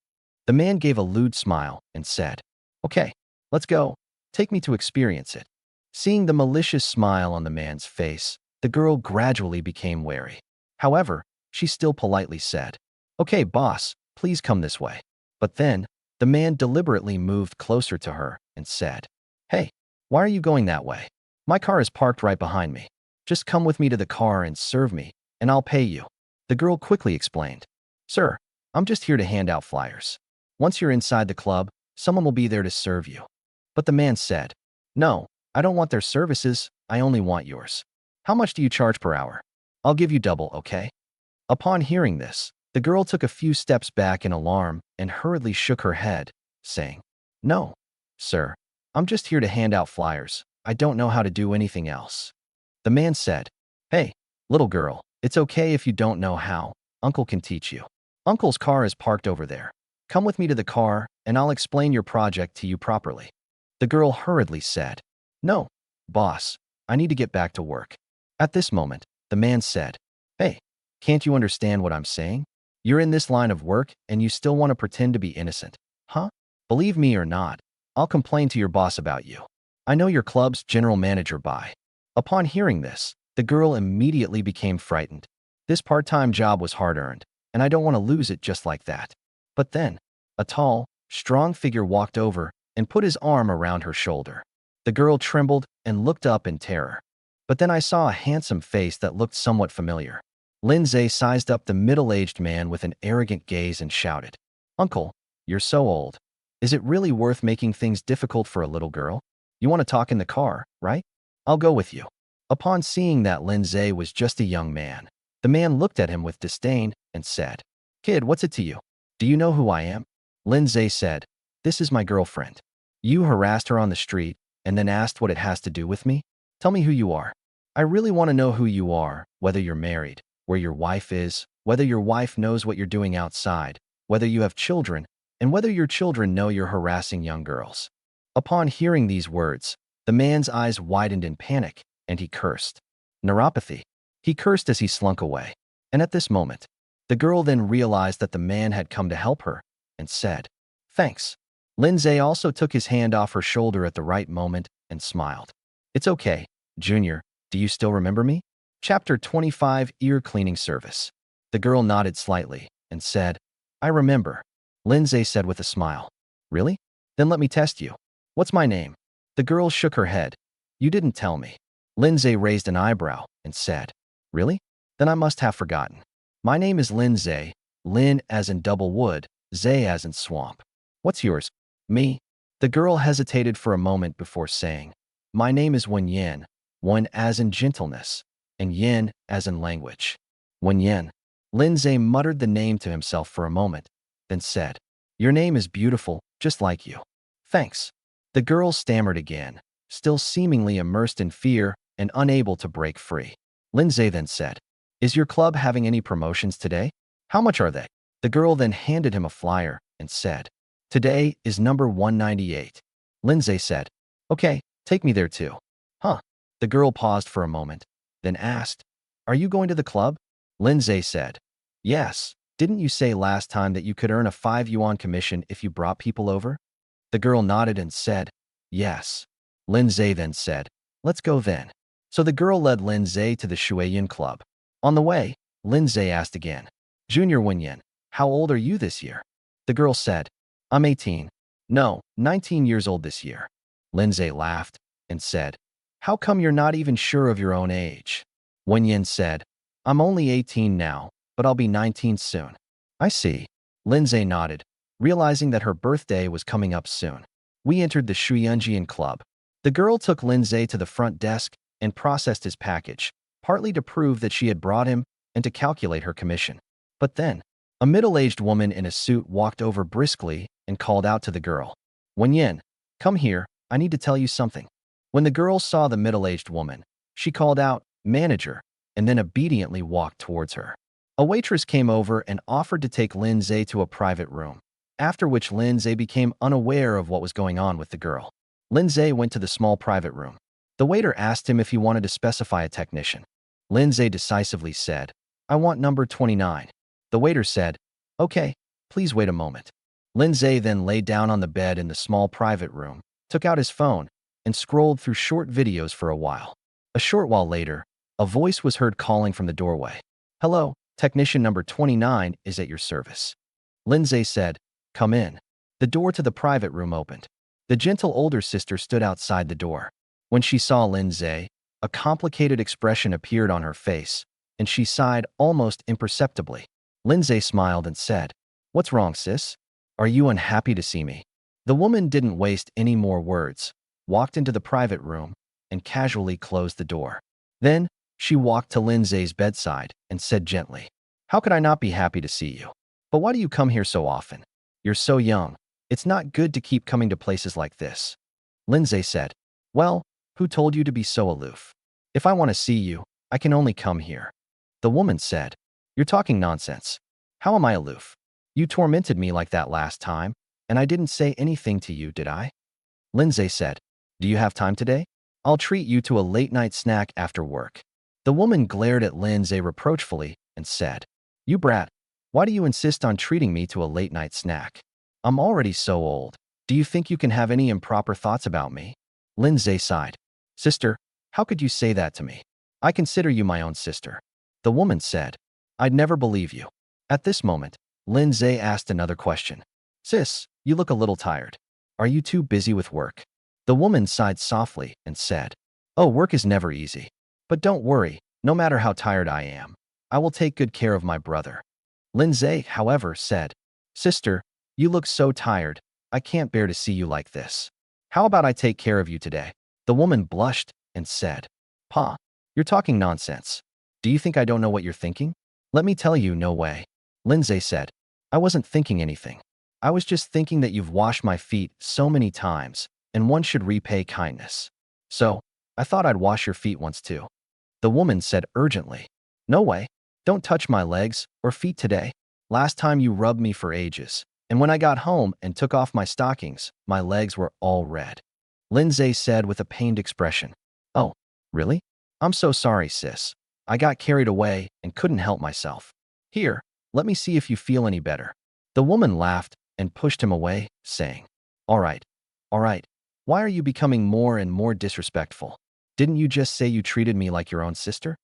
A: The man gave a lewd smile and said, "Okay, let's go. Take me to experience it." Seeing the malicious smile on the man's face, the girl gradually became wary. However, she still politely said, "Okay, boss, please come this way." But then, the man deliberately moved closer to her and said, "Hey, why are you going that way? My car is parked right behind me. Just come with me to the car and serve me, and I'll pay you." The girl quickly explained, "Sir, I'm just here to hand out flyers. Once you're inside the club, someone will be there to serve you." But the man said, "No, I don't want their services, I only want yours. How much do you charge per hour? I'll give you double, okay?" Upon hearing this, the girl took a few steps back in alarm and hurriedly shook her head, saying, "No, sir, I'm just here to hand out flyers. I don't know how to do anything else." The man said, "Hey, little girl, it's okay if you don't know how. Uncle can teach you. Uncle's car is parked over there. Come with me to the car, and I'll explain your project to you properly." The girl hurriedly said, "No, boss, I need to get back to work." At this moment, the man said, "Hey, can't you understand what I'm saying? You're in this line of work, and you still want to pretend to be innocent, huh? Believe me or not, I'll complain to your boss about you. I know your club's general manager by." Upon hearing this, the girl immediately became frightened. This part-time job was hard-earned, and I don't want to lose it just like that. But then, a tall, strong figure walked over and put his arm around her shoulder. The girl trembled and looked up in terror. But then I saw a handsome face that looked somewhat familiar. Lin Ze sized up the middle-aged man with an arrogant gaze and shouted, "Uncle, you're so old. Is it really worth making things difficult for a little girl? You want to talk in the car, right? I'll go with you." Upon seeing that Lin Ze was just a young man, the man looked at him with disdain and said, "Kid, what's it to you? Do you know who I am?" Lin Ze said, "This is my girlfriend. You harassed her on the street and then asked what it has to do with me? Tell me who you are. I really want to know who you are, whether you're married, where your wife is, whether your wife knows what you're doing outside, whether you have children, and whether your children know you're harassing young girls." Upon hearing these words, the man's eyes widened in panic, and he cursed. Neuropathy. He cursed as he slunk away. And at this moment, the girl then realized that the man had come to help her, and said, "Thanks." Lin Ze also took his hand off her shoulder at the right moment and smiled. "It's okay, Junior, do you still remember me? Chapter 25 Ear Cleaning Service. The girl nodded slightly and said, I remember. Lin Ze said with a smile. Really? Then let me test you. What's my name? The girl shook her head. You didn't tell me. Lin Ze raised an eyebrow and said, Really? Then I must have forgotten. My name is Lin Ze, Lin as in double wood, Ze as in swamp. What's yours? Me? The girl hesitated for a moment before saying, My name is Wen Yin, Wen as in gentleness, and Yin as in language. Wen Yin. Lin Ze muttered the name to himself for a moment, then said, Your name is beautiful, just like you. Thanks. The girl stammered again, still seemingly immersed in fear and unable to break free. Lin Ze then said, Is your club having any promotions today? How much are they? The girl then handed him a flyer and said, Today is number 198. Lin Ze said, Okay, take me there too. Huh? The girl paused for a moment, then asked, Are you going to the club? Lin Ze said, Yes. Didn't you say last time that you could earn a 5 yuan commission if you brought people over? The girl nodded and said, Yes. Lin Ze then said, Let's go then. So the girl led Lin Ze to the Shuiyin Club. On the way, Lin Ze asked again, Junior Wenyan, how old are you this year? The girl said, I'm 18. No, 19 years old this year. Lin Ze laughed and said, How come you're not even sure of your own age? Wenyan said, I'm only 18 now, but I'll be 19 soon. I see. Lin Ze nodded, realizing that her birthday was coming up soon. We entered the Shuyunjian Club. The girl took Lin Ze to the front desk and processed his package, partly to prove that she had brought him and to calculate her commission. But then, a middle-aged woman in a suit walked over briskly and called out to the girl, Wenyan, come here, I need to tell you something. When the girl saw the middle-aged woman, she called out, Manager, and then obediently walked towards her. A waitress came over and offered to take Lin Ze to a private room, after which Lin Ze became unaware of what was going on with the girl. Lin Ze went to the small private room. The waiter asked him if he wanted to specify a technician. Lin Ze decisively said, I want number 29. The waiter said, Okay, please wait a moment. Lin Ze then lay down on the bed in the small private room, took out his phone, and scrolled through short videos for a while. A short while later, a voice was heard calling from the doorway. Hello, technician number 29 is at your service. Lin Ze said, Come in. The door to the private room opened. The gentle older sister stood outside the door. When she saw Lin Ze, a complicated expression appeared on her face, and she sighed almost imperceptibly. Lin Ze smiled and said, What's wrong, sis? Are you unhappy to see me? The woman didn't waste any more words, walked into the private room, and casually closed the door. Then, she walked to Lin Ze's bedside and said gently, How could I not be happy to see you? But why do you come here so often? You're so young. It's not good to keep coming to places like this. Lin Ze said, Well, who told you to be so aloof? If I want to see you, I can only come here. The woman said, You're talking nonsense. How am I aloof? You tormented me like that last time, and I didn't say anything to you, did I? Lin Ze said, Do you have time today? I'll treat you to a late-night snack after work. The woman glared at Lin Ze reproachfully and said, You brat, why do you insist on treating me to a late-night snack? I'm already so old. Do you think you can have any improper thoughts about me? Lin Ze sighed. Sister, how could you say that to me? I consider you my own sister. The woman said, I'd never believe you. At this moment, Lin Ze asked another question. Sis, you look a little tired. Are you too busy with work? The woman sighed softly and said, Oh, work is never easy. But don't worry, no matter how tired I am, I will take good care of my brother. Lin Ze, however, said, Sister, you look so tired, I can't bear to see you like this. How about I take care of you today? The woman blushed and said, Pa, you're talking nonsense. Do you think I don't know what you're thinking? Let me tell you, no way. Lin Ze said, I wasn't thinking anything. I was just thinking that you've washed my feet so many times, and one should repay kindness. So, I thought I'd wash your feet once too. The woman said urgently, No way. Don't touch my legs or feet today. Last time you rubbed me for ages, and when I got home and took off my stockings, my legs were all red. Lin Ze said with a pained expression, Oh, really? I'm so sorry, sis. I got carried away and couldn't help myself. Here, let me see if you feel any better. The woman laughed and pushed him away, saying, All right. Why are you becoming more and more disrespectful? Didn't you just say you treated me like your own sister?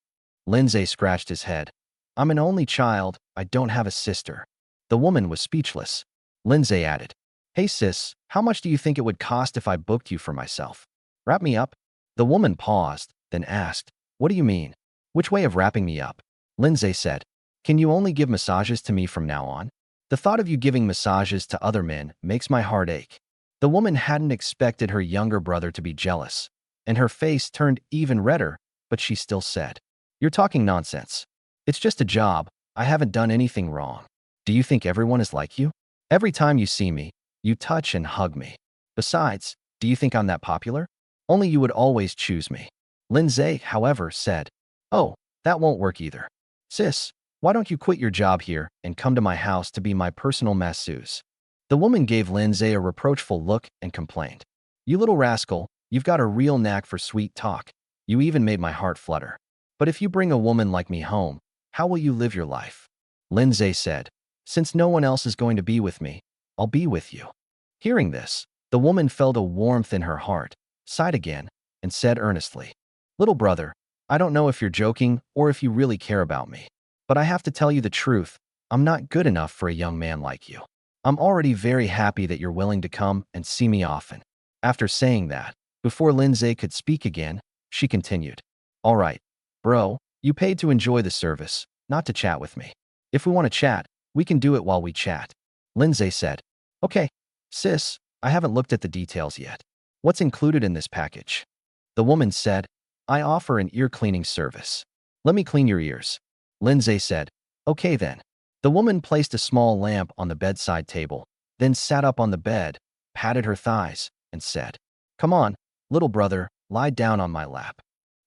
A: Lin Ze scratched his head. I'm an only child. I don't have a sister. The woman was speechless. Lin Ze added, Hey sis, how much do you think it would cost if I booked you for myself? Wrap me up? The woman paused, then asked, What do you mean? Which way of wrapping me up? Lin Ze said, Can you only give massages to me from now on? The thought of you giving massages to other men makes my heart ache. The woman hadn't expected her younger brother to be jealous, and her face turned even redder, but she still said, You're talking nonsense. It's just a job. I haven't done anything wrong. Do you think everyone is like you? Every time you see me, you touch and hug me. Besides, do you think I'm that popular? Only you would always choose me. Lin Ze, however, said, Oh, that won't work either. Sis, why don't you quit your job here and come to my house to be my personal masseuse? The woman gave Lin Ze a reproachful look and complained, You little rascal, you've got a real knack for sweet talk. You even made my heart flutter. But if you bring a woman like me home, how will you live your life? Lin Ze said, Since no one else is going to be with me, I'll be with you. Hearing this, the woman felt a warmth in her heart, sighed again, and said earnestly, Little brother, I don't know if you're joking or if you really care about me. But I have to tell you the truth, I'm not good enough for a young man like you. I'm already very happy that you're willing to come and see me often. After saying that, before Lin Ze could speak again, she continued, All right, bro, you paid to enjoy the service, not to chat with me. If we want to chat, we can do it while we chat. Lin Ze said, Okay, sis, I haven't looked at the details yet. What's included in this package? The woman said, I offer an ear cleaning service. Let me clean your ears. Lin Ze said, Okay then. The woman placed a small lamp on the bedside table, then sat up on the bed, patted her thighs, and said, Come on, little brother, lie down on my lap.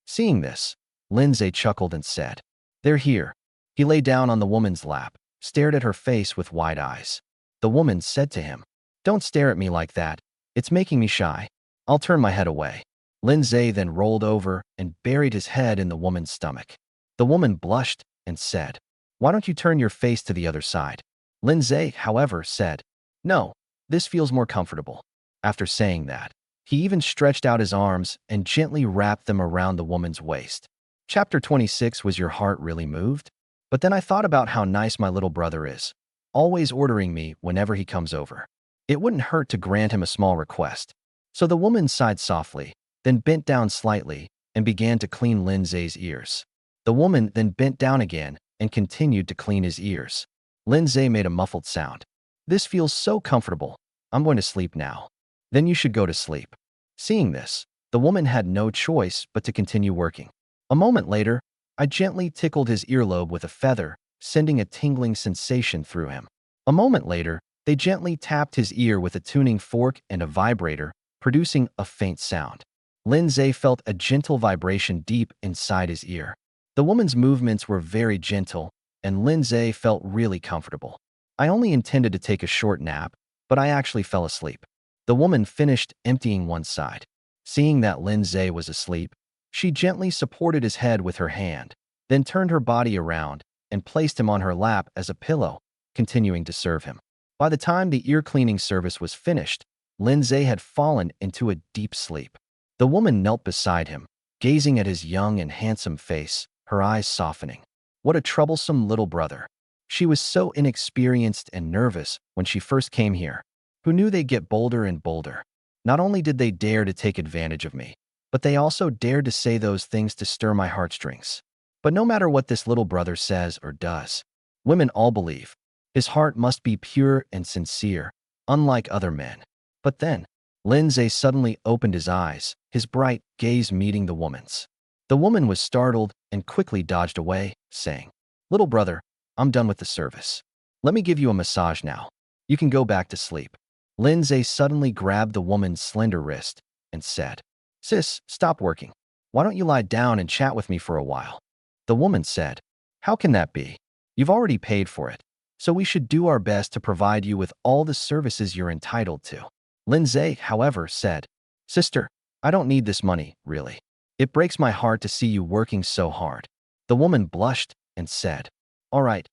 A: Seeing this, Lin Ze chuckled and said, They're here. He lay down on the woman's lap, stared at her face with wide eyes. The woman said to him, Don't stare at me like that. It's making me shy. I'll turn my head away. Lin Ze then rolled over and buried his head in the woman's stomach. The woman blushed and said, Why don't you turn your face to the other side? Lin Ze, however, said, No, this feels more comfortable. After saying that, he even stretched out his arms and gently wrapped them around the woman's waist. Chapter 26. Was your heart really moved? But then I thought about how nice my little brother is, always ordering me whenever he comes over. It wouldn't hurt to grant him a small request. So the woman sighed softly, then bent down slightly and began to clean Lin Ze's ears. The woman then bent down again and continued to clean his ears. Lin Ze made a muffled sound. This feels so comfortable. I'm going to sleep now. Then you should go to sleep. Seeing this, the woman had no choice but to continue working. A moment later, I gently tickled his earlobe with a feather, sending a tingling sensation through him. A moment later, they gently tapped his ear with a tuning fork and a vibrator, producing a faint sound. Lin Ze felt a gentle vibration deep inside his ear. The woman's movements were very gentle, and Lin Ze felt really comfortable. I only intended to take a short nap, but I actually fell asleep. The woman finished emptying one side. Seeing that Lin Ze was asleep, she gently supported his head with her hand, then turned her body around and placed him on her lap as a pillow, continuing to serve him. By the time the ear cleaning service was finished, Lin Ze had fallen into a deep sleep. The woman knelt beside him, gazing at his young and handsome face, her eyes softening. What a troublesome little brother. She was so inexperienced and nervous when she first came here. Who knew they'd get bolder and bolder? Not only did they dare to take advantage of me, but they also dared to say those things to stir my heartstrings. But no matter what this little brother says or does, women all believe his heart must be pure and sincere, unlike other men. But then, Lin Ze suddenly opened his eyes, his bright gaze meeting the woman's. The woman was startled and quickly dodged away, saying, Little brother, I'm done with the service. Let me give you a massage now. You can go back to sleep. Lin Ze suddenly grabbed the woman's slender wrist and said, Sis, stop working. Why don't you lie down and chat with me for a while? The woman said, How can that be? You've already paid for it, so we should do our best to provide you with all the services you're entitled to. Lin Ze, however, said, Sister, I don't need this money, really. It breaks my heart to see you working so hard. The woman blushed and said, all right,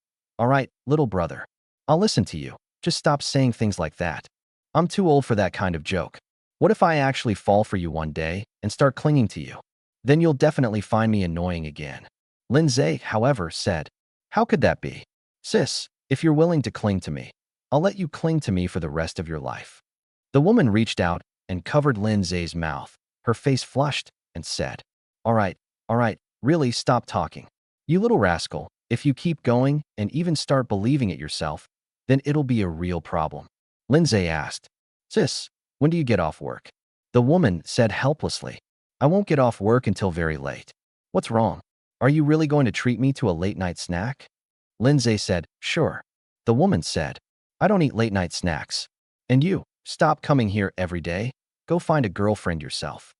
A: little brother. I'll listen to you. Just stop saying things like that. I'm too old for that kind of joke. What if I actually fall for you one day and start clinging to you? Then you'll definitely find me annoying again. Lin Ze, however, said, "How could that be? Sis, if you're willing to cling to me, I'll let you cling to me for the rest of your life." The woman reached out and covered Lin Ze's mouth. Her face flushed and said, all right, really stop talking. You little rascal, if you keep going and even start believing it yourself, then it'll be a real problem." Lin Ze asked, "Sis, when do you get off work?" The woman said helplessly, "I won't get off work until very late." "What's wrong? Are you really going to treat me to a late-night snack?" Lin Ze said, "Sure." The woman said, "I don't eat late-night snacks. And you, stop coming here every day. Go find a girlfriend yourself."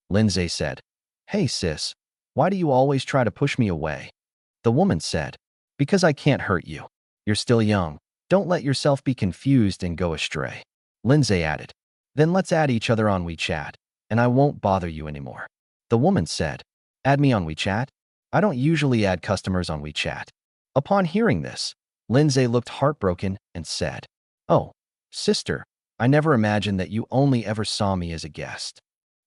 A: Lin Ze said, "Hey sis, why do you always try to push me away?" The woman said, "Because I can't hurt you. You're still young. Don't let yourself be confused and go astray." Lin Ze added, "Then let's add each other on WeChat, and I won't bother you anymore." The woman said, "Add me on WeChat? I don't usually add customers on WeChat." Upon hearing this, Lin Ze looked heartbroken and said, "Oh, sister, I never imagined that you only ever saw me as a guest."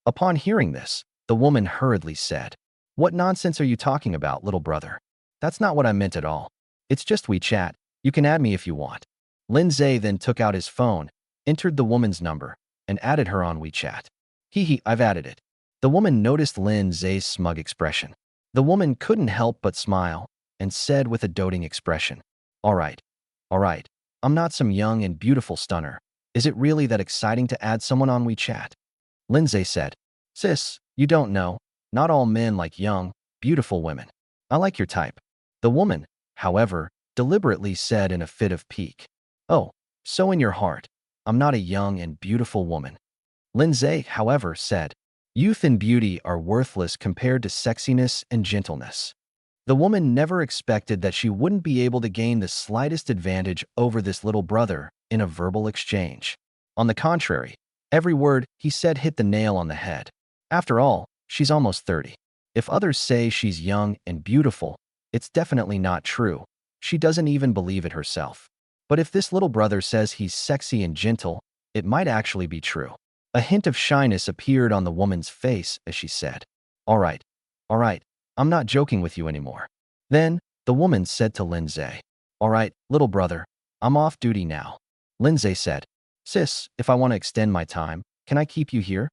A: Upon hearing this, the woman hurriedly said, "What nonsense are you talking about, little brother? That's not what I meant at all. It's just WeChat. You can add me if you want." Lin Ze then took out his phone, entered the woman's number, and added her on WeChat. I've added it." The woman noticed Lin Ze's smug expression. The woman couldn't help but smile and said with a doting expression, all right. I'm not some young and beautiful stunner. Is it really that exciting to add someone on WeChat?" Lin Ze said, "Sis, you don't know. Not all men like young, beautiful women. I like your type." The woman, however, deliberately said in a fit of pique, "Oh, so in your heart, I'm not a young and beautiful woman." Lin Ze, however, said, "Youth and beauty are worthless compared to sexiness and gentleness." The woman never expected that she wouldn't be able to gain the slightest advantage over this little brother in a verbal exchange. On the contrary, every word he said hit the nail on the head. After all, she's almost 30. If others say she's young and beautiful, it's definitely not true. She doesn't even believe it herself. But if this little brother says he's sexy and gentle, it might actually be true. A hint of shyness appeared on the woman's face as she said, all right, I'm not joking with you anymore." Then, the woman said to Lin Ze, "All right, little brother, I'm off duty now." Lin Ze said, "Sis, if I want to extend my time, can I keep you here?"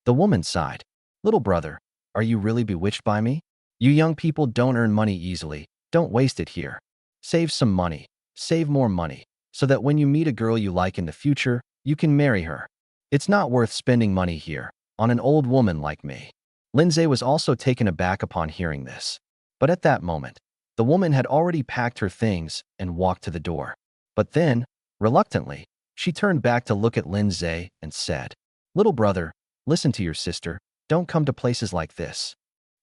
A: The woman sighed, "Little brother, are you really bewitched by me? You young people don't earn money easily. Don't waste it here. Save some money, save more money, so that when you meet a girl you like in the future, you can marry her. It's not worth spending money here on an old woman like me." Lin Ze was also taken aback upon hearing this. But at that moment, the woman had already packed her things and walked to the door. But then, reluctantly, she turned back to look at Lin Ze and said, "Little brother, listen to your sister. Don't come to places like this."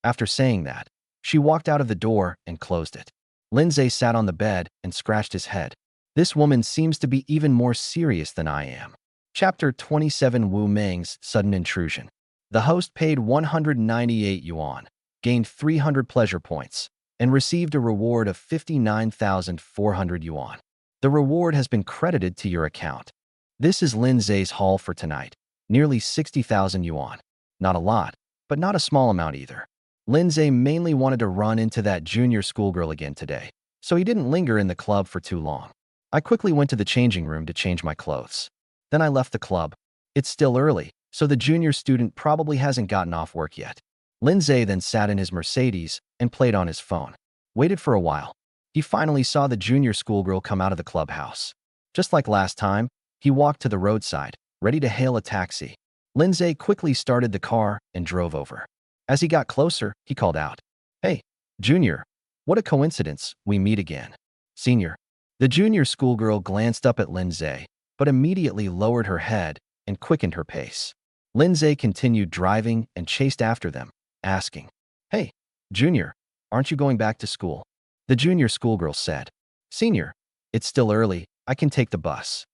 A: After saying that, she walked out of the door and closed it. Lin Ze sat on the bed and scratched his head. This woman seems to be even more serious than I am. Chapter 27: Wu Meng's Sudden Intrusion. The host paid 198 yuan, gained 300 pleasure points, and received a reward of 59,400 yuan. The reward has been credited to your account. This is Lin Ze's haul for tonight, nearly 60,000 yuan. Not a lot, but not a small amount either. Lin Ze mainly wanted to run into that junior schoolgirl again today, so he didn't linger in the club for too long. "I quickly went to the changing room to change my clothes. Then I left the club. It's still early, so the junior student probably hasn't gotten off work yet." Lin Ze then sat in his Mercedes and played on his phone. Waited for a while. He finally saw the junior schoolgirl come out of the clubhouse. Just like last time, he walked to the roadside, ready to hail a taxi. Lin Ze quickly started the car and drove over. As he got closer, he called out, "Hey, Junior, what a coincidence, we meet again." "Senior." The junior schoolgirl glanced up at Lin Ze, but immediately lowered her head and quickened her pace. Lin Ze continued driving and chased after them, asking, "Hey, Junior, aren't you going back to school?" The junior schoolgirl said, "Senior, it's still early, I can take the bus."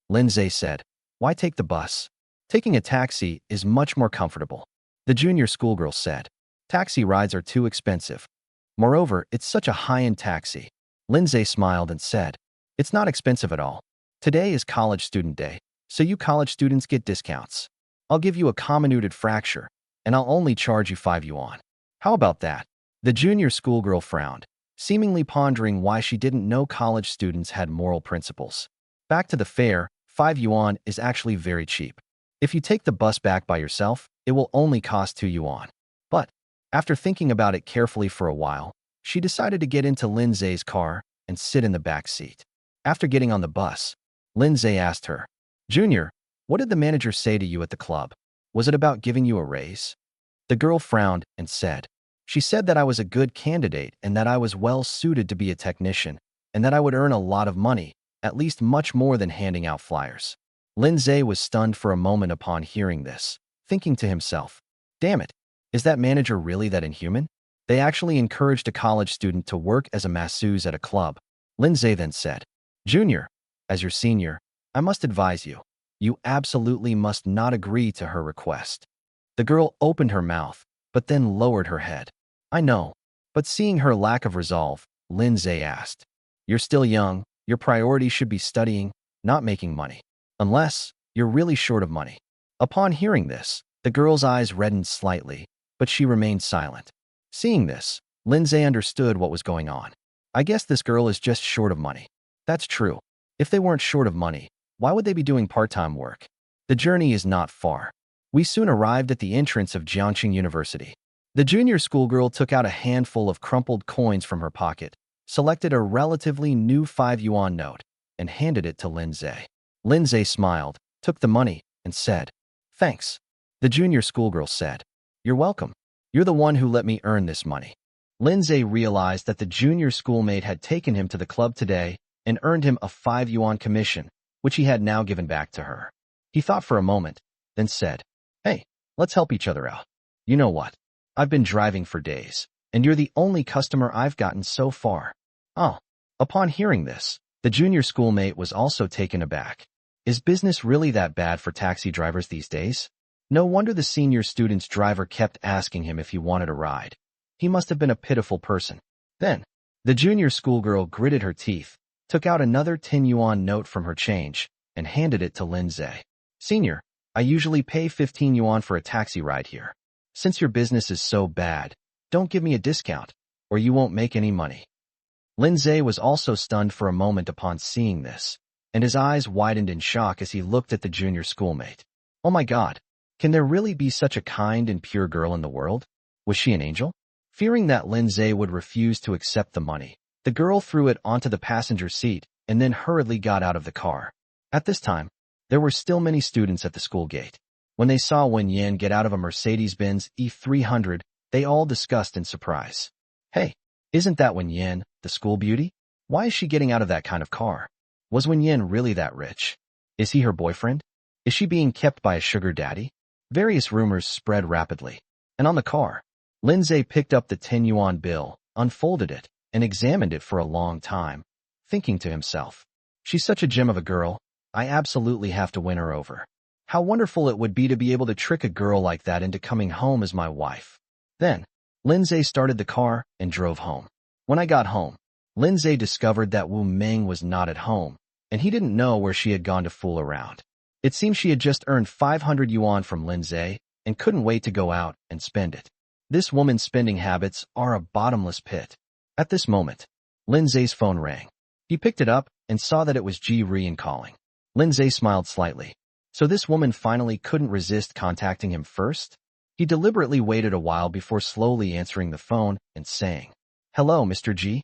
A: Lin Ze said, "Why take the bus? Taking a taxi is much more comfortable." The junior schoolgirl said, "Taxi rides are too expensive. Moreover, it's such a high-end taxi." Lin Ze smiled and said, "It's not expensive at all. Today is college student day, so you college students get discounts. I'll give you a comminuted fracture, and I'll only charge you 5 yuan. How about that?" The junior schoolgirl frowned, seemingly pondering why she didn't know college students had moral principles. Back to the fare, 5 yuan is actually very cheap. If you take the bus back by yourself, it will only cost 2 yuan. But, after thinking about it carefully for a while, she decided to get into Lin Ze's car and sit in the back seat. After getting on the bus, Lin Ze asked her, "Junior, what did the manager say to you at the club? Was it about giving you a raise?" The girl frowned and said, "She said that I was a good candidate and that I was well suited to be a technician, and that I would earn a lot of money, at least much more than handing out flyers." Lin Ze was stunned for a moment upon hearing this, thinking to himself, "Damn it, is that manager really that inhuman?" They actually encouraged a college student to work as a masseuse at a club. Lin Ze then said, "Junior, as your senior, I must advise you, you absolutely must not agree to her request." The girl opened her mouth, but then lowered her head. "I know." But seeing her lack of resolve, Lin Ze asked, "You're still young, your priority should be studying, not making money. Unless, you're really short of money." Upon hearing this, the girl's eyes reddened slightly, but she remained silent. Seeing this, Lin Ze understood what was going on. I guess this girl is just short of money. That's true. If they weren't short of money, why would they be doing part-time work? The journey is not far. We soon arrived at the entrance of Jiangxing University. The junior schoolgirl took out a handful of crumpled coins from her pocket, selected a relatively new 5 yuan note, and handed it to Lin Ze. Lin Ze smiled, took the money, and said, "Thanks." The junior schoolgirl said, "You're welcome. You're the one who let me earn this money." Lin Ze realized that the junior schoolmate had taken him to the club today and earned him a 5 yuan commission, which he had now given back to her. He thought for a moment, then said, "Hey, let's help each other out. You know what? I've been driving for days, and you're the only customer I've gotten so far." Oh. Upon hearing this, the junior schoolmate was also taken aback. Is business really that bad for taxi drivers these days? No wonder the senior student's driver kept asking him if he wanted a ride. He must have been a pitiful person. Then, the junior schoolgirl gritted her teeth, took out another 10 yuan note from her change, and handed it to Lin Ze. "Senior, I usually pay 15 yuan for a taxi ride here. Since your business is so bad, don't give me a discount, or you won't make any money." Lin Ze was also stunned for a moment upon seeing this, and his eyes widened in shock as he looked at the junior schoolmate. Oh my God, can there really be such a kind and pure girl in the world? Was she an angel? Fearing that Lin Ze would refuse to accept the money, the girl threw it onto the passenger seat and then hurriedly got out of the car. At this time, there were still many students at the school gate. When they saw Wen Yan get out of a Mercedes-Benz E300, they all discussed in surprise. "Hey, isn't that Wen Yan, the school beauty? Why is she getting out of that kind of car? Was Wen Yan really that rich? Is he her boyfriend? Is she being kept by a sugar daddy?" Various rumors spread rapidly. And on the car, Lin Ze picked up the 10 yuan bill, unfolded it, and examined it for a long time, thinking to himself, "She's such a gem of a girl, I absolutely have to win her over. How wonderful it would be to be able to trick a girl like that into coming home as my wife." Then, Lin Ze started the car and drove home. When I got home, Lin Ze discovered that Wu Meng was not at home, and he didn't know where she had gone to fool around. It seemed she had just earned 500 yuan from Lin Ze and couldn't wait to go out and spend it. This woman's spending habits are a bottomless pit. At this moment, Lin Ze's phone rang. He picked it up and saw that it was Ji Rian calling. Lin Ze smiled slightly. So this woman finally couldn't resist contacting him first? He deliberately waited a while before slowly answering the phone and saying, "Hello, Mr. Ji?"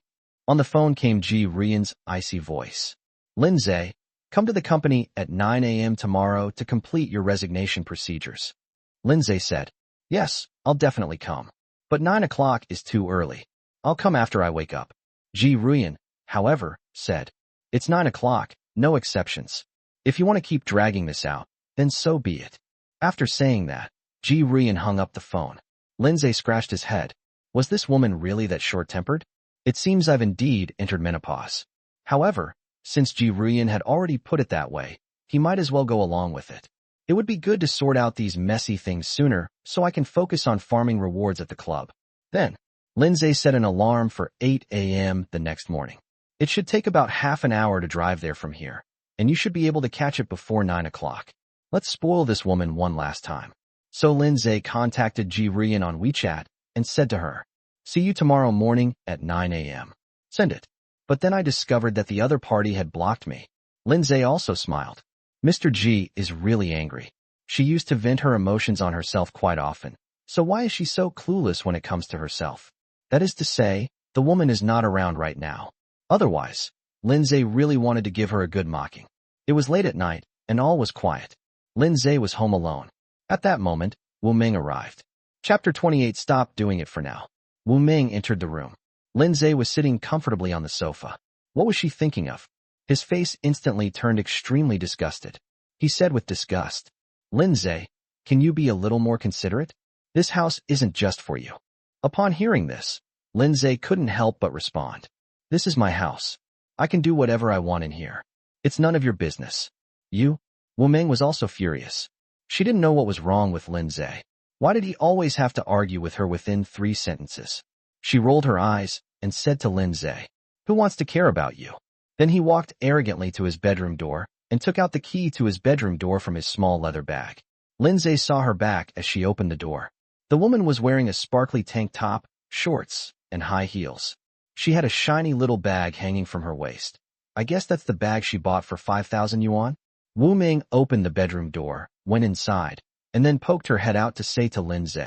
A: On the phone came Ji Rian's icy voice. "Lin Ze, come to the company at 9 a.m. tomorrow to complete your resignation procedures." Lin Ze said, "Yes, I'll definitely come. But 9 o'clock is too early. I'll come after I wake up." Ji Rian, however, said, "It's 9 o'clock, no exceptions. If you want to keep dragging this out, then so be it." After saying that, Ji Rian hung up the phone. Lin Ze scratched his head. Was this woman really that short-tempered? It seems I've indeed entered menopause. However, since Ji Rian had already put it that way, he might as well go along with it. It would be good to sort out these messy things sooner so I can focus on farming rewards at the club. Then, Lin Ze set an alarm for 8 a.m. the next morning. It should take about half an hour to drive there from here, and you should be able to catch it before 9 o'clock. Let's spoil this woman one last time. So Lin Ze contacted Ji Rian on WeChat and said to her, See you tomorrow morning at 9 a.m. Send it. But then I discovered that the other party had blocked me. Lin Ze also smiled. Mr. G is really angry. She used to vent her emotions on herself quite often. So why is she so clueless when it comes to herself? That is to say, the woman is not around right now. Otherwise, Lin Ze really wanted to give her a good mocking. It was late at night, and all was quiet. Lin Ze was home alone. At that moment, Wu Ming arrived. Chapter 28. Stop doing it for now. Wu Ming entered the room. Lin Ze was sitting comfortably on the sofa. What was she thinking of? His face instantly turned extremely disgusted. He said with disgust, Lin Ze, can you be a little more considerate? This house isn't just for you. Upon hearing this, Lin Ze couldn't help but respond. This is my house. I can do whatever I want in here. It's none of your business. You? Wu Ming was also furious. She didn't know what was wrong with Lin Ze. Why did he always have to argue with her within 3 sentences? She rolled her eyes and said to Lin Ze, who wants to care about you? Then he walked arrogantly to his bedroom door and took out the key to his bedroom door from his small leather bag. Lin Ze saw her back as she opened the door. The woman was wearing a sparkly tank top, shorts, and high heels. She had a shiny little bag hanging from her waist. I guess that's the bag she bought for 5,000 yuan? Wu Ming opened the bedroom door, went inside, and then poked her head out to say to Lin Ze,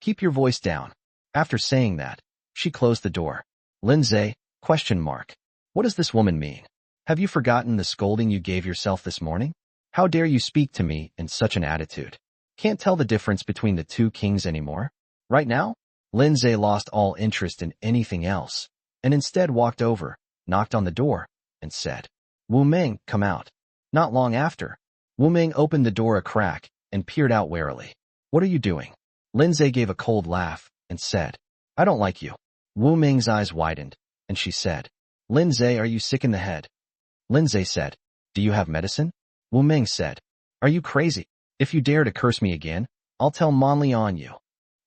A: keep your voice down. After saying that, she closed the door. Lin Ze, ? What does this woman mean? Have you forgotten the scolding you gave yourself this morning? How dare you speak to me in such an attitude? Can't tell the difference between the two kings anymore? Right now? Lin Ze lost all interest in anything else, and instead walked over, knocked on the door, and said, Wu Ming, come out. Not long after, Wu Ming opened the door a crack and peered out warily. What are you doing? Lin Ze gave a cold laugh and said, I don't like you. Wu Ming's eyes widened, and she said, Lin Ze, are you sick in the head? Lin Ze said, do you have medicine? Wu Ming said, are you crazy? If you dare to curse me again, I'll tell Manli on you.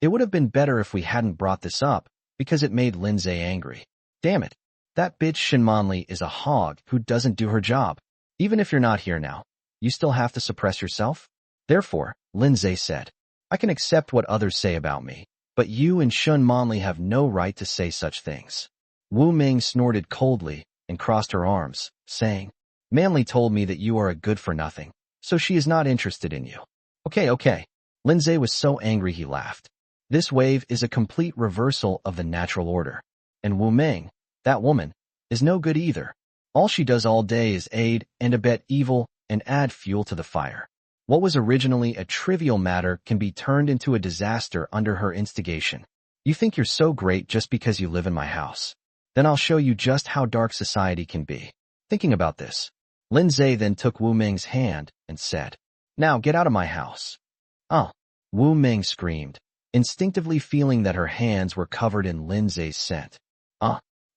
A: It would have been better if we hadn't brought this up, because it made Lin Ze angry. Damn it. That bitch Shen Manli is a hog who doesn't do her job. Even if you're not here now, you still have to suppress yourself? Therefore, Lin Ze said, I can accept what others say about me, but you and Shen Manli have no right to say such things. Wu Ming snorted coldly and crossed her arms, saying, Manli told me that you are a good-for-nothing, so she is not interested in you. Okay. Lin Ze was so angry he laughed. This wave is a complete reversal of the natural order. And Wu Ming, that woman, is no good either. All she does all day is aid and abet evil and add fuel to the fire. What was originally a trivial matter can be turned into a disaster under her instigation. You think you're so great just because you live in my house. Then I'll show you just how dark society can be. Thinking about this, Lin Ze then took Wu Ming's hand and said, Now get out of my house. Oh! Wu Ming screamed, instinctively feeling that her hands were covered in Lin Ze's scent.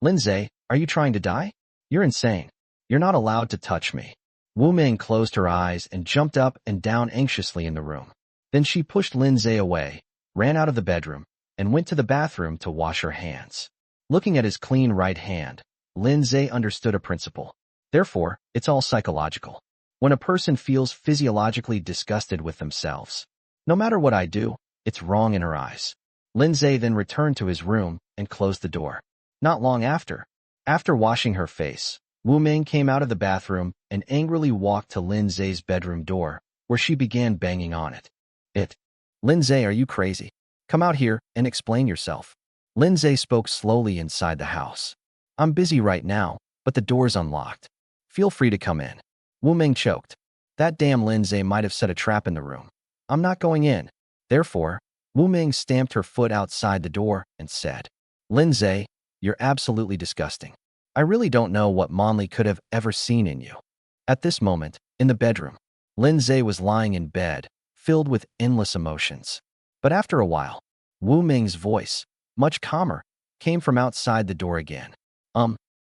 A: Lin Ze, are you trying to die? You're insane. You're not allowed to touch me. Wu Ming closed her eyes and jumped up and down anxiously in the room. Then she pushed Lin Ze away, ran out of the bedroom, and went to the bathroom to wash her hands. Looking at his clean right hand, Lin Ze understood a principle. Therefore, it's all psychological. When a person feels physiologically disgusted with themselves, no matter what I do, it's wrong in her eyes. Lin Ze then returned to his room and closed the door. Not long after washing her face, Wu Ming came out of the bathroom and angrily walked to Lin Ze's bedroom door, where she began banging on it. Lin Ze, are you crazy? Come out here and explain yourself. Lin Ze spoke slowly inside the house. I'm busy right now, but the door's unlocked. Feel free to come in. Wu Ming choked. That damn Lin Ze might have set a trap in the room. I'm not going in. Therefore, Wu Ming stamped her foot outside the door and said, Lin Ze, you're absolutely disgusting. I really don't know what Manli could have ever seen in you. At this moment, in the bedroom, Lin Ze was lying in bed, filled with endless emotions. But after a while, Wu Ming's voice, much calmer, came from outside the door again.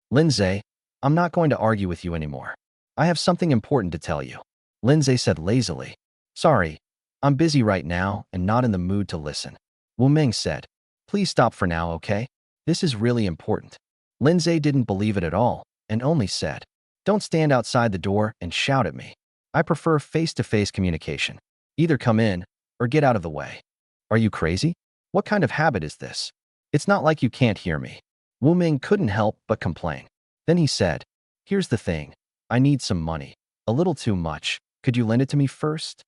A: Lin Ze, I'm not going to argue with you anymore. I have something important to tell you. Lin Ze said lazily. Sorry, I'm busy right now and not in the mood to listen. Wu Ming said, Please stop for now, okay? This is really important. Lin Ze didn't believe it at all and only said, Don't stand outside the door and shout at me. I prefer face-to-face communication. Either come in or get out of the way. Are you crazy? What kind of habit is this? It's not like you can't hear me. Wu Ming couldn't help but complain. Then he said, here's the thing. I need some money. A little too much. Could you lend it to me first?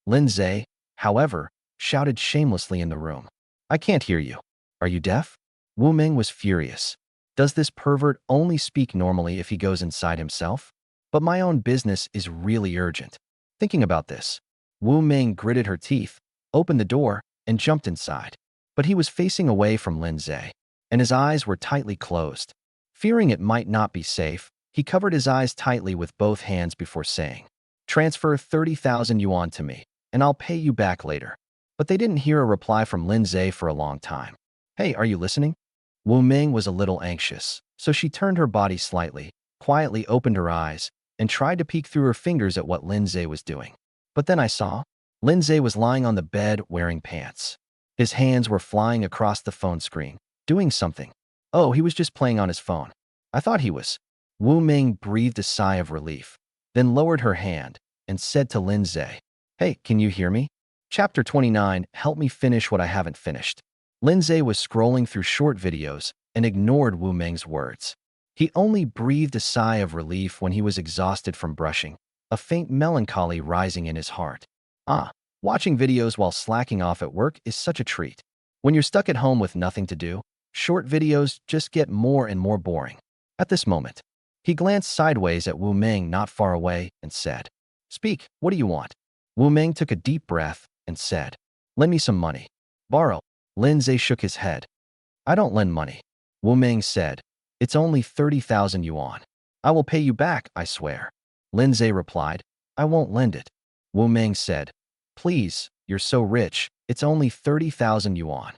A: Lin Ze, however, shouted shamelessly in the room. I can't hear you. Are you deaf? Wu Ming was furious. Does this pervert only speak normally if he goes inside himself? But my own business is really urgent. Thinking about this, Wu Ming gritted her teeth, opened the door, and jumped inside. But he was facing away from Lin Ze, and his eyes were tightly closed. Fearing it might not be safe, he covered his eyes tightly with both hands before saying, transfer 30,000 yuan to me, and I'll pay you back later. But they didn't hear a reply from Lin Ze for a long time. Hey, are you listening? Wu Ming was a little anxious, so she turned her body slightly, quietly opened her eyes, and tried to peek through her fingers at what Lin Ze was doing. But then I saw Lin Ze was lying on the bed wearing pants. His hands were flying across the phone screen, doing something. Oh, he was just playing on his phone. I thought he was. Wu Ming breathed a sigh of relief, then lowered her hand and said to Lin Ze, hey, can you hear me? Chapter 29, help me finish what I haven't finished. Lin Ze was scrolling through short videos and ignored Wu Ming's words. He only breathed a sigh of relief when he was exhausted from brushing, a faint melancholy rising in his heart. Watching videos while slacking off at work is such a treat. When you're stuck at home with nothing to do, short videos just get more and more boring. At this moment, he glanced sideways at Wu Ming not far away and said, speak, what do you want? Wu Ming took a deep breath and said, lend me some money. Borrow. Lin Ze shook his head. I don't lend money. Wu Ming said, it's only 30,000 yuan. I will pay you back, I swear. Lin Ze replied, I won't lend it. Wu Ming said, please, you're so rich, it's only 30,000 yuan.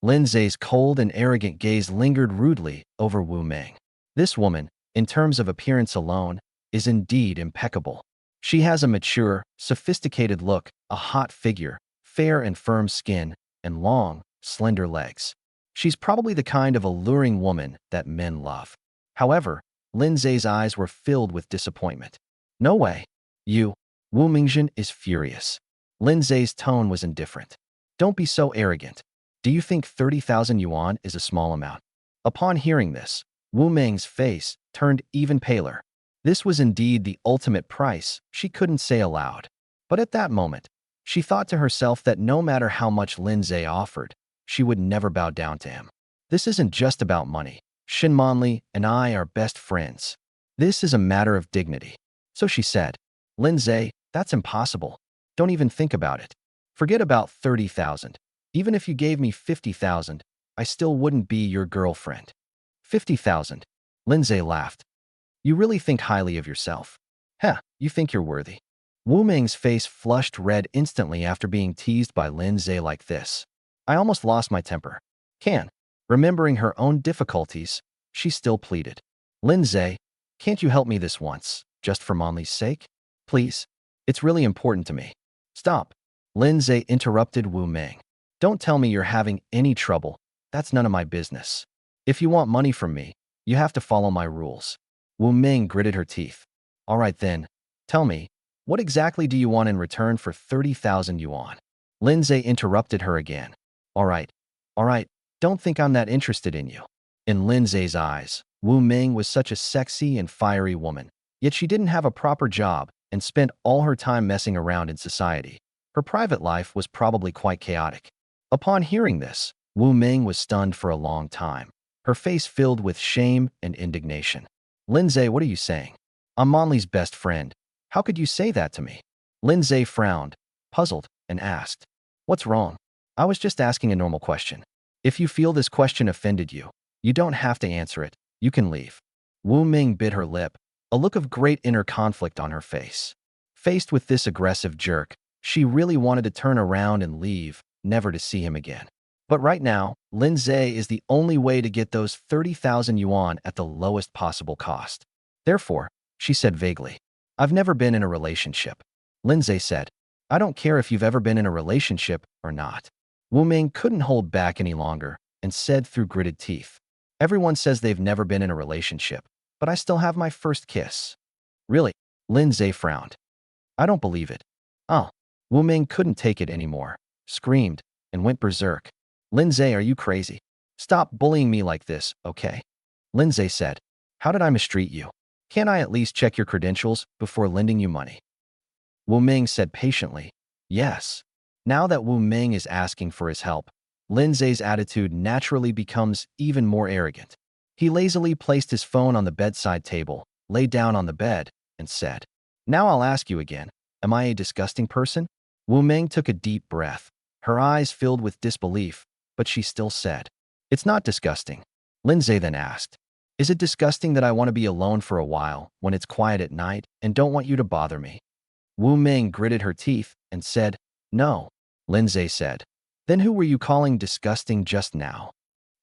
A: Lin Ze's cold and arrogant gaze lingered rudely over Wu Ming. This woman, in terms of appearance alone, is indeed impeccable. She has a mature, sophisticated look, a hot figure, fair and firm skin, and long, slender legs. She's probably the kind of alluring woman that men love. However, Lin Ze's eyes were filled with disappointment. No way. Wu Mingjin is furious. Lin Ze's tone was indifferent. Don't be so arrogant. Do you think 30,000 yuan is a small amount? Upon hearing this, Wu Ming's face turned even paler. This was indeed the ultimate price she couldn't say aloud. But at that moment, she thought to herself that no matter how much Lin Ze offered, she would never bow down to him. This isn't just about money. Shen Manli and I are best friends. This is a matter of dignity. So she said, Lin Ze, that's impossible. Don't even think about it. Forget about 30,000. Even if you gave me 50,000, I still wouldn't be your girlfriend. 50,000. Lin Ze laughed. You really think highly of yourself. You think you're worthy. Wu Ming's face flushed red instantly after being teased by Lin Ze like this. I almost lost my temper. Remembering her own difficulties, she still pleaded. Lin Ze, can't you help me this once, just for Manli's sake? Please. It's really important to me. Stop. Lin Ze interrupted Wu Ming. Don't tell me you're having any trouble. That's none of my business. If you want money from me, you have to follow my rules. Wu Ming gritted her teeth. All right then. Tell me, what exactly do you want in return for 30,000 yuan? Lin Ze interrupted her again. All right. Don't think I'm that interested in you. In Lin Ze's eyes, Wu Ming was such a sexy and fiery woman, yet she didn't have a proper job and spent all her time messing around in society. Her private life was probably quite chaotic. Upon hearing this, Wu Ming was stunned for a long time, her face filled with shame and indignation. Lin Ze, what are you saying? I'm Manli's best friend. How could you say that to me? Lin Ze frowned, puzzled, and asked, what's wrong? I was just asking a normal question. If you feel this question offended you, you don't have to answer it. You can leave. Wu Ming bit her lip, a look of great inner conflict on her face. Faced with this aggressive jerk, she really wanted to turn around and leave, never to see him again. But right now, Lin Ze is the only way to get those 30,000 yuan at the lowest possible cost. Therefore, she said vaguely, I've never been in a relationship. Lin Ze said, I don't care if you've ever been in a relationship or not. Wu Ming couldn't hold back any longer and said through gritted teeth, everyone says they've never been in a relationship, but I still have my first kiss. Really? Lin Ze frowned. I don't believe it. Wu Ming couldn't take it anymore, screamed, and went berserk. Lin Ze, are you crazy? Stop bullying me like this, okay? Lin Ze said. How did I mistreat you? Can't I at least check your credentials before lending you money? Wu Ming said patiently. Yes. Now that Wu Ming is asking for his help, Lin Ze's attitude naturally becomes even more arrogant. He lazily placed his phone on the bedside table, lay down on the bed, and said, Now I'll ask you again, am I a disgusting person? Wu Ming took a deep breath. Her eyes filled with disbelief, but she still said, It's not disgusting. Lin Ze then asked, Is it disgusting that I want to be alone for a while when it's quiet at night and don't want you to bother me? Wu Ming gritted her teeth and said, No. Lin Ze said, Then who were you calling disgusting just now?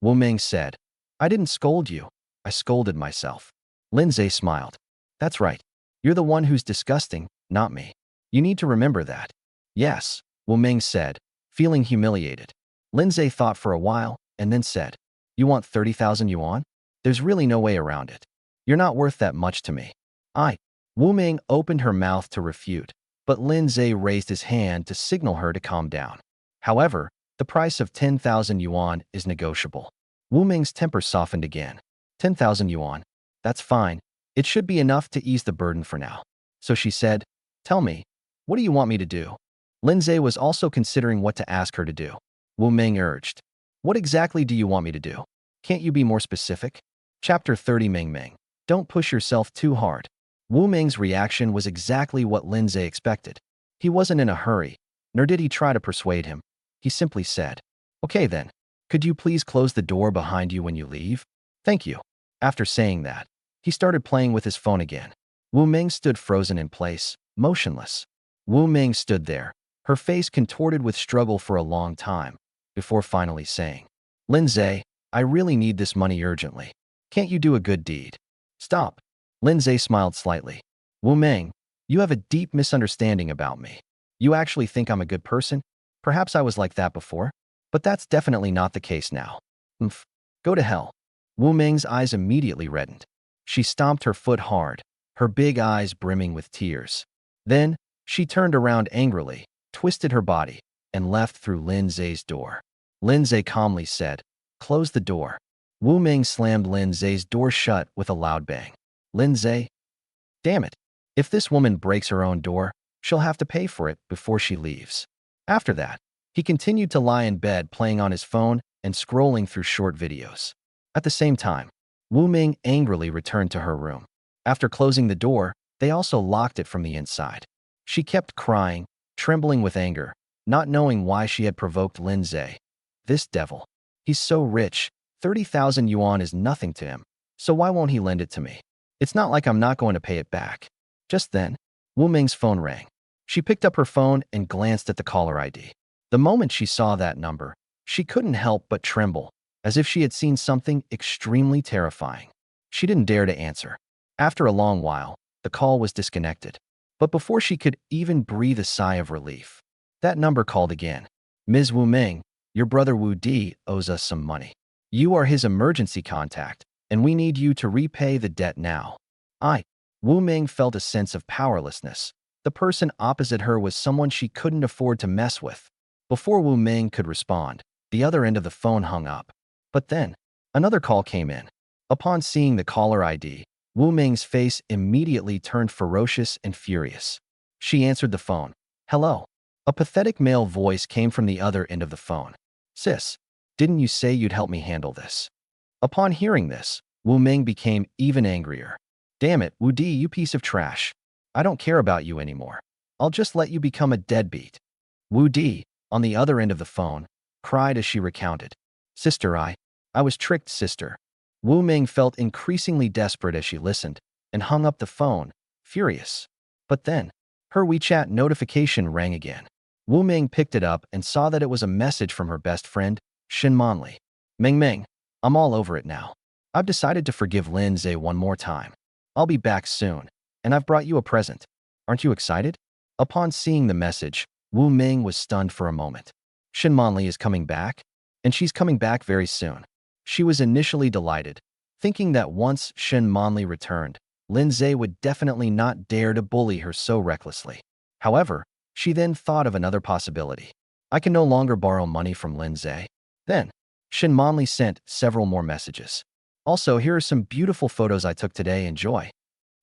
A: Wu Ming said, I didn't scold you. I scolded myself. Lin Ze smiled. That's right. You're the one who's disgusting, not me. You need to remember that. Yes, Wu Ming said, feeling humiliated. Lin Ze thought for a while and then said, You want 30,000 yuan? There's really no way around it. You're not worth that much to me. Wu Ming opened her mouth to refute, but Lin Ze raised his hand to signal her to calm down. However, the price of 10,000 yuan is negotiable. Wu Ming's temper softened again. 10,000 yuan. That's fine. It should be enough to ease the burden for now. So she said, Tell me, what do you want me to do? Lin Ze was also considering what to ask her to do. Wu Ming urged, What exactly do you want me to do? Can't you be more specific? Chapter 30 Ming. Don't push yourself too hard. Wu Ming's reaction was exactly what Lin Ze expected. He wasn't in a hurry, nor did he try to persuade him. He simply said, Okay then, could you please close the door behind you when you leave? Thank you. After saying that, he started playing with his phone again. Wu Ming stood frozen in place, motionless. Wu Ming stood there, her face contorted with struggle for a long time, before finally saying, Lin Ze, I really need this money urgently. Can't you do a good deed? Stop. Lin Ze smiled slightly. Wu Ming, you have a deep misunderstanding about me. You actually think I'm a good person? Perhaps I was like that before, but that's definitely not the case now. Go to hell. Wu Ming's eyes immediately reddened. She stomped her foot hard, her big eyes brimming with tears. Then, she turned around angrily, twisted her body, and left through Lin Ze's door. Lin Ze calmly said, Close the door. Wu Ming slammed Lin Ze's door shut with a loud bang. Lin Ze? Damn it. If this woman breaks her own door, she'll have to pay for it before she leaves. After that, he continued to lie in bed playing on his phone and scrolling through short videos. At the same time, Wu Ming angrily returned to her room. After closing the door, they also locked it from the inside. She kept crying, trembling with anger, not knowing why she had provoked Lin Ze. This devil. He's so rich, 30,000 yuan is nothing to him, so why won't he lend it to me? It's not like I'm not going to pay it back. Just then, Wu Ming's phone rang. She picked up her phone and glanced at the caller ID. The moment she saw that number, she couldn't help but tremble, as if she had seen something extremely terrifying. She didn't dare to answer. After a long while, the call was disconnected. But before she could even breathe a sigh of relief, that number called again. Ms. Wu Ming, your brother Wu Di owes us some money. You are his emergency contact, and we need you to repay the debt now. Wu Ming felt a sense of powerlessness. The person opposite her was someone she couldn't afford to mess with. Before Wu Ming could respond, the other end of the phone hung up. But then, another call came in. Upon seeing the caller ID, Wu Ming's face immediately turned ferocious and furious. She answered the phone. Hello. A pathetic male voice came from the other end of the phone. Sis, didn't you say you'd help me handle this? Upon hearing this, Wu Ming became even angrier. Damn it, Wu Di, you piece of trash. I don't care about you anymore. I'll just let you become a deadbeat. Wu Di, on the other end of the phone, cried as she recounted. Sister, I was tricked, sister. Wu Ming felt increasingly desperate as she listened and hung up the phone, furious. But then, her WeChat notification rang again. Wu Ming picked it up and saw that it was a message from her best friend, Shen Manli. Ming, I'm all over it now. I've decided to forgive Lin Ze one more time. I'll be back soon, and I've brought you a present. Aren't you excited? Upon seeing the message, Wu Ming was stunned for a moment. Shen Manli is coming back, and she's coming back very soon. She was initially delighted, thinking that once Shen Manli returned, Lin Ze would definitely not dare to bully her so recklessly. However, she then thought of another possibility. I can no longer borrow money from Lin Ze. Then, Shen Manli sent several more messages. Also, here are some beautiful photos I took today. Enjoy.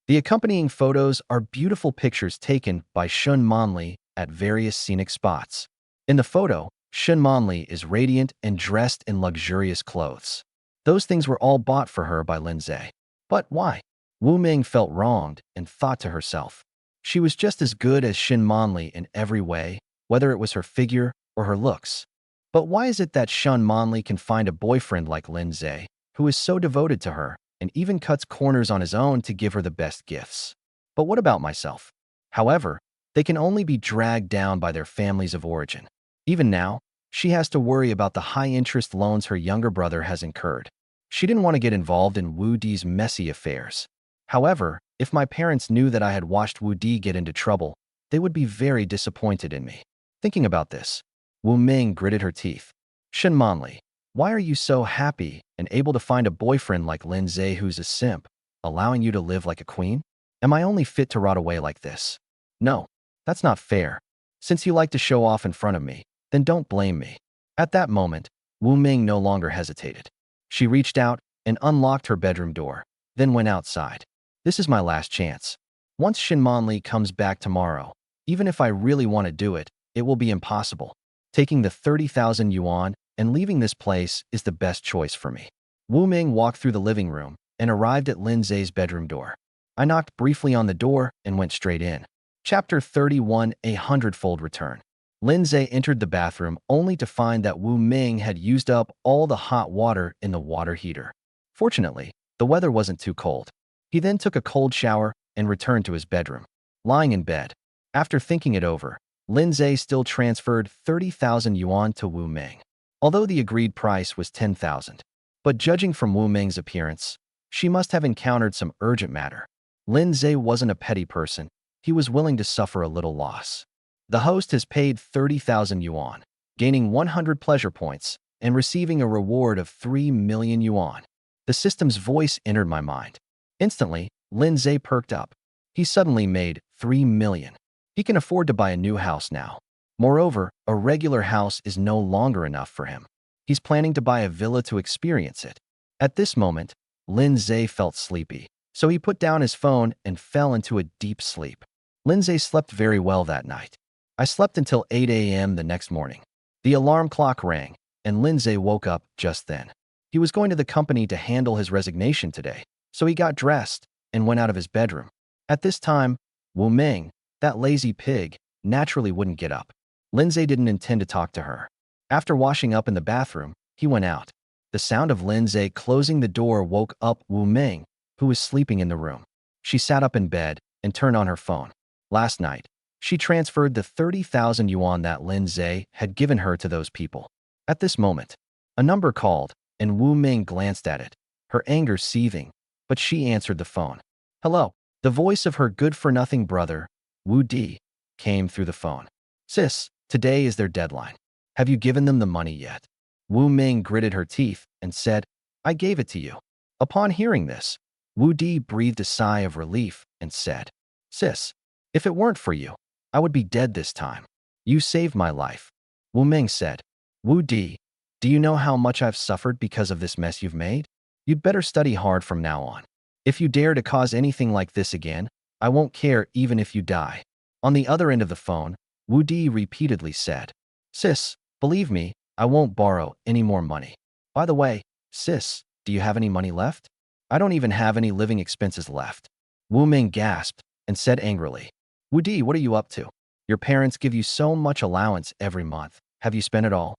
A: The accompanying photos are beautiful pictures taken by Shen Manli at various scenic spots. In the photo, Shen Manli is radiant and dressed in luxurious clothes. Those things were all bought for her by Lin Ze. But why? Wu Ming felt wronged and thought to herself. She was just as good as Shen Manli in every way, whether it was her figure or her looks. But why is it that Shen Manli can find a boyfriend like Lin Ze, who is so devoted to her, and even cuts corners on his own to give her the best gifts? But what about myself? However, they can only be dragged down by their families of origin. Even now, she has to worry about the high-interest loans her younger brother has incurred. She didn't want to get involved in Wu Di's messy affairs. However, if my parents knew that I had watched Wu Di get into trouble, they would be very disappointed in me. Thinking about this, Wu Ming gritted her teeth. Shen Manli, why are you so happy and able to find a boyfriend like Lin Ze who's a simp, allowing you to live like a queen? Am I only fit to rot away like this? No, that's not fair. Since you like to show off in front of me, then don't blame me. At that moment, Wu Ming no longer hesitated. She reached out and unlocked her bedroom door, then went outside. This is my last chance. Once Shen Manli comes back tomorrow, even if I really want to do it, it will be impossible. Taking the 30,000 yuan and leaving this place is the best choice for me. Wu Ming walked through the living room and arrived at Lin Ze's bedroom door. I knocked briefly on the door and went straight in. Chapter 31: A Hundredfold Return. Lin Ze entered the bathroom only to find that Wu Ming had used up all the hot water in the water heater. Fortunately, the weather wasn't too cold. He then took a cold shower and returned to his bedroom. Lying in bed, after thinking it over, Lin Ze still transferred 30,000 yuan to Wu Ming, although the agreed price was 10,000. But judging from Wu Ming's appearance, she must have encountered some urgent matter. Lin Ze wasn't a petty person. He was willing to suffer a little loss. The host has paid 30,000 yuan, gaining 100 pleasure points, and receiving a reward of 3 million yuan. The system's voice entered my mind. Instantly, Lin Ze perked up. He suddenly made 3 million. He can afford to buy a new house now. Moreover, a regular house is no longer enough for him. He's planning to buy a villa to experience it. At this moment, Lin Ze felt sleepy, so he put down his phone and fell into a deep sleep. Lin Ze slept very well that night. I slept until 8 a.m. the next morning. The alarm clock rang, and Lin Ze woke up just then. He was going to the company to handle his resignation today, so he got dressed and went out of his bedroom. At this time, Wu Ming, that lazy pig, naturally wouldn't get up. Lin Ze didn't intend to talk to her. After washing up in the bathroom, he went out. The sound of Lin Ze closing the door woke up Wu Ming, who was sleeping in the room. She sat up in bed and turned on her phone. Last night, she transferred the 30,000 yuan that Lin Ze had given her to those people. At this moment, a number called, and Wu Ming glanced at it, her anger seething, but she answered the phone. Hello. The voice of her good-for-nothing brother, Wu Di, came through the phone. Sis, today is their deadline. Have you given them the money yet? Wu Ming gritted her teeth and said, I gave it to you. Upon hearing this, Wu Di breathed a sigh of relief and said, Sis, if it weren't for you, I would be dead this time. You saved my life. Wu Ming said, Wu Di, do you know how much I've suffered because of this mess you've made? You'd better study hard from now on. If you dare to cause anything like this again, I won't care even if you die. On the other end of the phone, Wu Di repeatedly said, Sis, believe me, I won't borrow any more money. By the way, sis, do you have any money left? I don't even have any living expenses left. Wu Ming gasped and said angrily, Wu Di, what are you up to? Your parents give you so much allowance every month. Have you spent it all?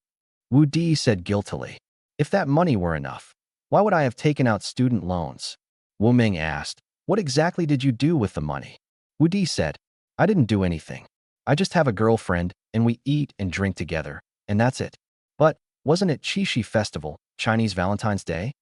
A: Wu Di said guiltily, If that money were enough, why would I have taken out student loans? Wu Ming asked, What exactly did you do with the money? Wu Di said, I didn't do anything. I just have a girlfriend, and we eat and drink together, and that's it. But, wasn't it Qixi Festival, Chinese Valentine's Day?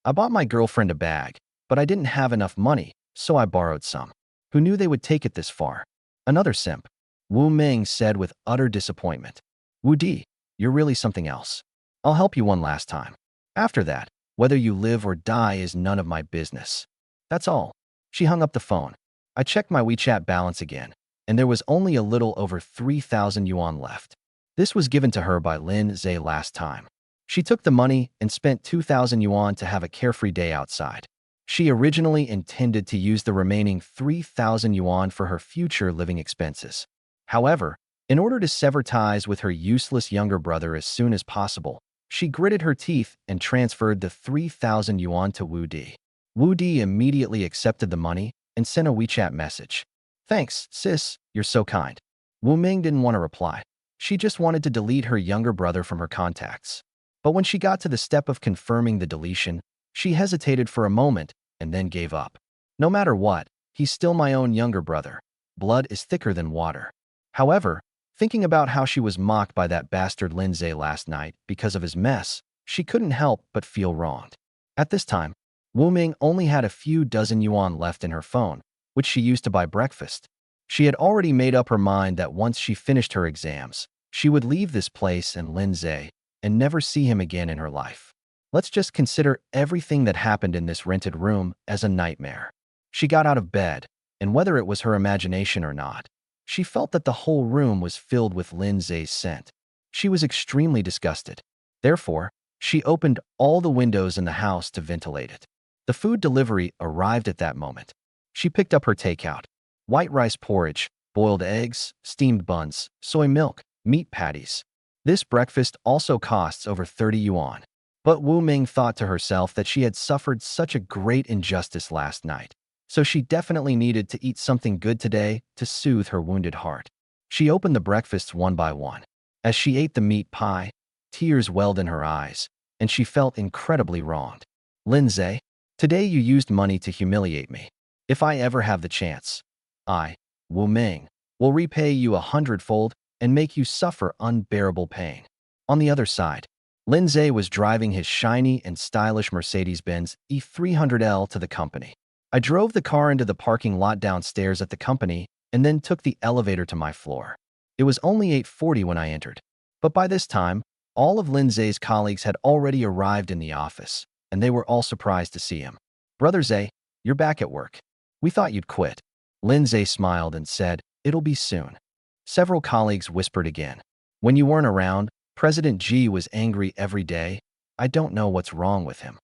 A: I bought my girlfriend a bag, but I didn't have enough money, so I borrowed some. Who knew they would take it this far? Another simp. Wu Ming said with utter disappointment. Wu Di, you're really something else. I'll help you one last time. After that, whether you live or die is none of my business. That's all. She hung up the phone. I checked my WeChat balance again, and there was only a little over 3,000 yuan left. This was given to her by Lin Ze last time. She took the money and spent 2,000 yuan to have a carefree day outside. She originally intended to use the remaining 3,000 yuan for her future living expenses. However, in order to sever ties with her useless younger brother as soon as possible, she gritted her teeth and transferred the 3,000 yuan to Wu Di. Wu Di immediately accepted the money and sent a WeChat message. "Thanks, sis, you're so kind." Wu Ming didn't want to reply. She just wanted to delete her younger brother from her contacts. But when she got to the step of confirming the deletion, she hesitated for a moment and then gave up. No matter what, he's still my own younger brother. Blood is thicker than water. However, thinking about how she was mocked by that bastard Lin Ze last night because of his mess, she couldn't help but feel wronged. At this time, Wu Ming only had a few dozen yuan left in her phone, which she used to buy breakfast. She had already made up her mind that once she finished her exams, she would leave this place and Lin Ze and never see him again in her life. Let's just consider everything that happened in this rented room as a nightmare. She got out of bed, and whether it was her imagination or not, she felt that the whole room was filled with Lin Ze's scent. She was extremely disgusted. Therefore, she opened all the windows in the house to ventilate it. The food delivery arrived at that moment. She picked up her takeout: white rice porridge, boiled eggs, steamed buns, soy milk, meat patties. This breakfast also costs over 30 yuan. But Wu Ming thought to herself that she had suffered such a great injustice last night, so she definitely needed to eat something good today to soothe her wounded heart. She opened the breakfasts one by one. As she ate the meat pie, tears welled in her eyes, and she felt incredibly wronged. "Lin Ze, today you used money to humiliate me. If I ever have the chance, I, Wu Ming, will repay you 100-fold and make you suffer unbearable pain." On the other side, Lin Ze was driving his shiny and stylish Mercedes-Benz E300L to the company. "I drove the car into the parking lot downstairs at the company and then took the elevator to my floor. It was only 8:40 when I entered. But by this time, all of Lin Ze's colleagues had already arrived in the office, and they were all surprised to see him. "Brother Ze, you're back at work. We thought you'd quit." Lin Ze smiled and said, "It'll be soon." Several colleagues whispered again. "When you weren't around, President Ji was angry every day. I don't know what's wrong with him."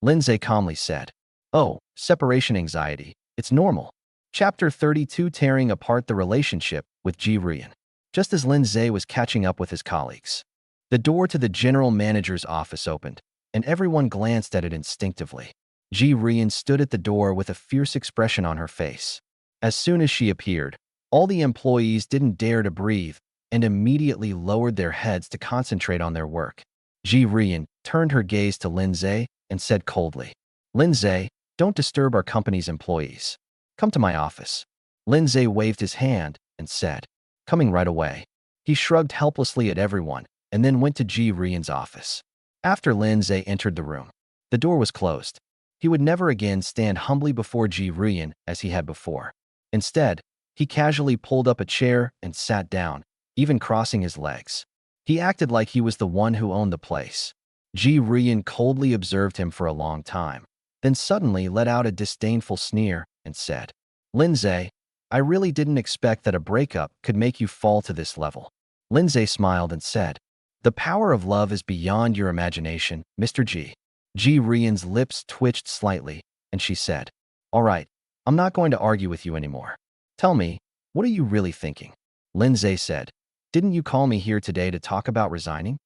A: Lin Ze calmly said, "Oh, separation anxiety. It's normal." Chapter 32: Tearing apart the relationship with Ji Rian. Just as Lin Ze was catching up with his colleagues, the door to the general manager's office opened, and everyone glanced at it instinctively. Ji Rian stood at the door with a fierce expression on her face. As soon as she appeared, all the employees didn't dare to breathe and immediately lowered their heads to concentrate on their work. Ji Rian turned her gaze to Lin Ze and said coldly, "Lin Ze, don't disturb our company's employees. Come to my office." Lin Ze waved his hand and said, "Coming right away." He shrugged helplessly at everyone and then went to Ji Rian's office. After Lin Ze entered the room, the door was closed. He would never again stand humbly before Ji Rian as he had before. Instead, he casually pulled up a chair and sat down, even crossing his legs. He acted like he was the one who owned the place. Ji Rian coldly observed him for a long time, then suddenly let out a disdainful sneer and said, "Lin Ze, I really didn't expect that a breakup could make you fall to this level." Lin Ze smiled and said, "The power of love is beyond your imagination, Mr. Ji." Ji Rian's lips twitched slightly, and she said, "All right, I'm not going to argue with you anymore. Tell me, what are you really thinking?" Lin Ze said, "Didn't you call me here today to talk about resigning?"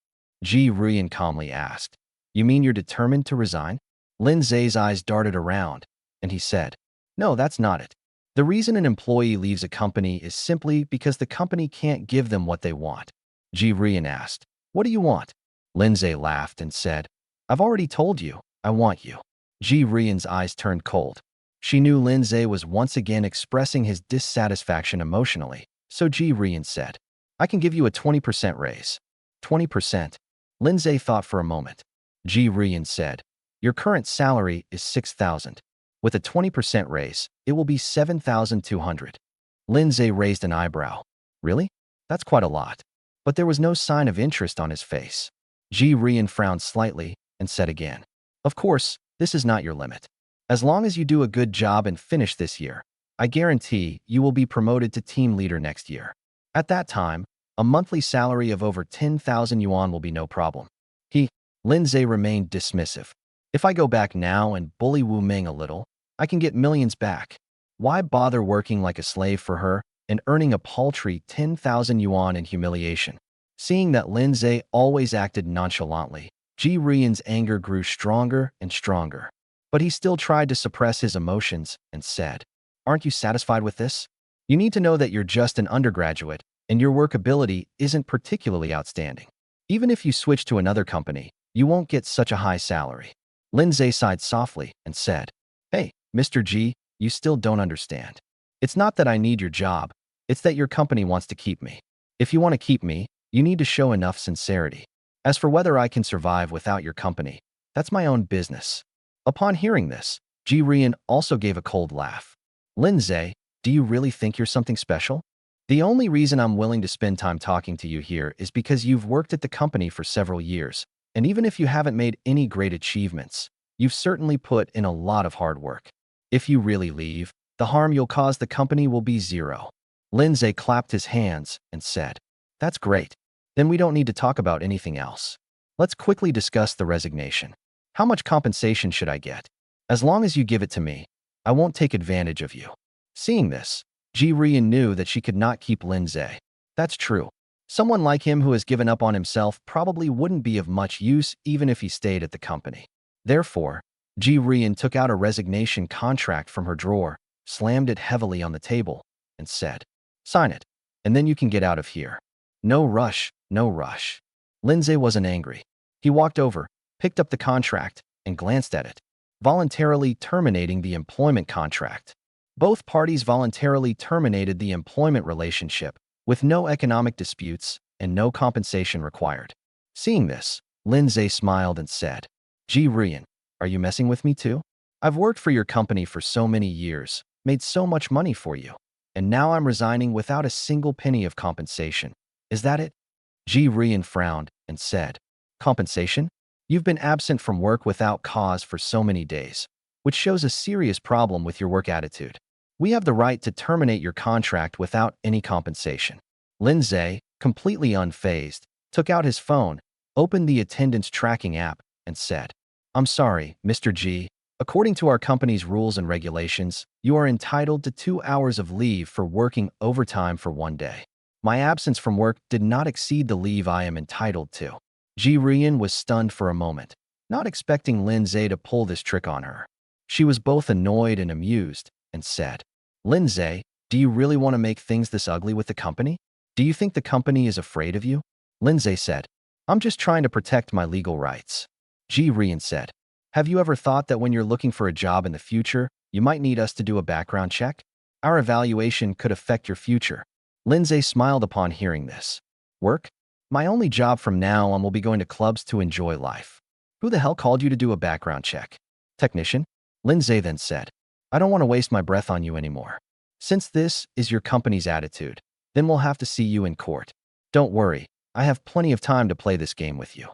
A: Ji Rian calmly asked, "You mean you're determined to resign?" Lin Ze's eyes darted around, and he said, "No, that's not it. The reason an employee leaves a company is simply because the company can't give them what they want." Ji Rian asked, "What do you want?" Lin Ze laughed and said, "I've already told you, I want you." Ji Rian's eyes turned cold. She knew Lin Ze was once again expressing his dissatisfaction emotionally, so Ji Rian said, "I can give you a 20% raise." 20%? Lin Ze thought for a moment. Ji Rian said, "Your current salary is 6,000. With a 20% raise, it will be 7,200. Lin Ze raised an eyebrow. "Really? That's quite a lot." But there was no sign of interest on his face. Ji Rian frowned slightly and said again, "Of course, this is not your limit. As long as you do a good job and finish this year, I guarantee you will be promoted to team leader next year. At that time, a monthly salary of over 10,000 yuan will be no problem." Lin Ze remained dismissive. If I go back now and bully Wu Ming a little, I can get millions back. Why bother working like a slave for her and earning a paltry 10,000 yuan in humiliation? Seeing that Lin Ze always acted nonchalantly, Ji Rian's anger grew stronger and stronger. But he still tried to suppress his emotions and said, "Aren't you satisfied with this? You need to know that you're just an undergraduate and your workability isn't particularly outstanding. Even if you switch to another company, you won't get such a high salary." Lin Ze sighed softly and said, "Hey, Mr. Ji, you still don't understand. It's not that I need your job, it's that your company wants to keep me. If you want to keep me, you need to show enough sincerity. As for whether I can survive without your company, that's my own business." Upon hearing this, Ji Rian also gave a cold laugh. "Lin Ze, do you really think you're something special? The only reason I'm willing to spend time talking to you here is because you've worked at the company for several years, and even if you haven't made any great achievements, you've certainly put in a lot of hard work. If you really leave, the harm you'll cause the company will be zero." Lin Ze clapped his hands and said, "That's great. Then we don't need to talk about anything else. Let's quickly discuss the resignation. How much compensation should I get? As long as you give it to me, I won't take advantage of you." Seeing this, Ji Rian knew that she could not keep Lin Ze. That's true. Someone like him who has given up on himself probably wouldn't be of much use even if he stayed at the company. Therefore, Ji Rian took out a resignation contract from her drawer, slammed it heavily on the table, and said, "Sign it, and then you can get out of here. No rush, no rush." Lin Ze wasn't angry. He walked over, picked up the contract, and glanced at it, voluntarily terminating the employment contract. Both parties voluntarily terminated the employment relationship, with no economic disputes and no compensation required. Seeing this, Lin Ze smiled and said, "Ji Rian, are you messing with me too? I've worked for your company for so many years, made so much money for you, and now I'm resigning without a single penny of compensation. Is that it?" Ji Rian frowned and said, "Compensation? You've been absent from work without cause for so many days, which shows a serious problem with your work attitude. We have the right to terminate your contract without any compensation." Lin Ze, completely unfazed, took out his phone, opened the attendance tracking app, and said, "I'm sorry, Mr. Ji. According to our company's rules and regulations, you are entitled to 2 hours of leave for working overtime for 1 day. My absence from work did not exceed the leave I am entitled to." Ji Rian was stunned for a moment, not expecting Lin Ze to pull this trick on her. She was both annoyed and amused, and said, "Lin Ze, do you really want to make things this ugly with the company? Do you think the company is afraid of you?" Lin Ze said, "I'm just trying to protect my legal rights." Ji Rian said, "Have you ever thought that when you're looking for a job in the future, you might need us to do a background check? Our evaluation could affect your future." Lin Ze smiled upon hearing this. "Work? My only job from now on will be going to clubs to enjoy life. Who the hell called you to do a background check? Technician?" Lin Ze then said, "I don't want to waste my breath on you anymore. Since this is your company's attitude, then we'll have to see you in court. Don't worry, I have plenty of time to play this game with you."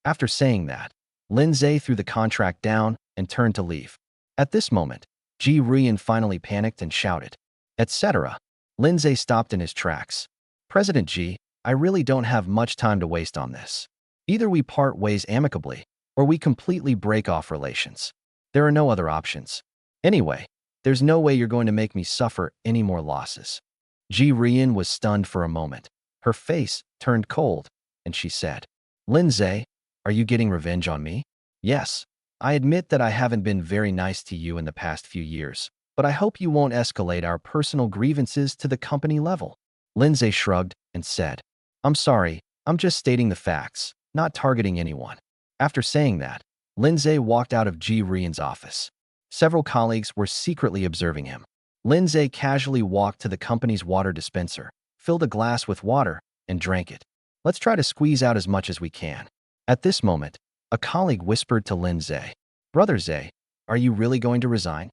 A: After saying that, Lin Ze threw the contract down and turned to leave. At this moment, Ji Rian finally panicked and shouted, "Etc." Lin Ze stopped in his tracks. "President Ji, I really don't have much time to waste on this. Either we part ways amicably, or we completely break off relations. There are no other options. Anyway, there's no way you're going to make me suffer any more losses." Ji Rian was stunned for a moment. Her face turned cold, and she said, "Lin Ze, are you getting revenge on me?" "Yes. I admit that I haven't been very nice to you in the past few years, but I hope you won't escalate our personal grievances to the company level." Lin Ze shrugged and said, "I'm sorry, I'm just stating the facts, not targeting anyone." After saying that, Lin Ze walked out of Ji Rian's office. Several colleagues were secretly observing him. Lin Ze casually walked to the company's water dispenser, filled a glass with water, and drank it. "Let's try to squeeze out as much as we can." At this moment, a colleague whispered to Lin Ze, "Brother Ze, are you really going to resign?"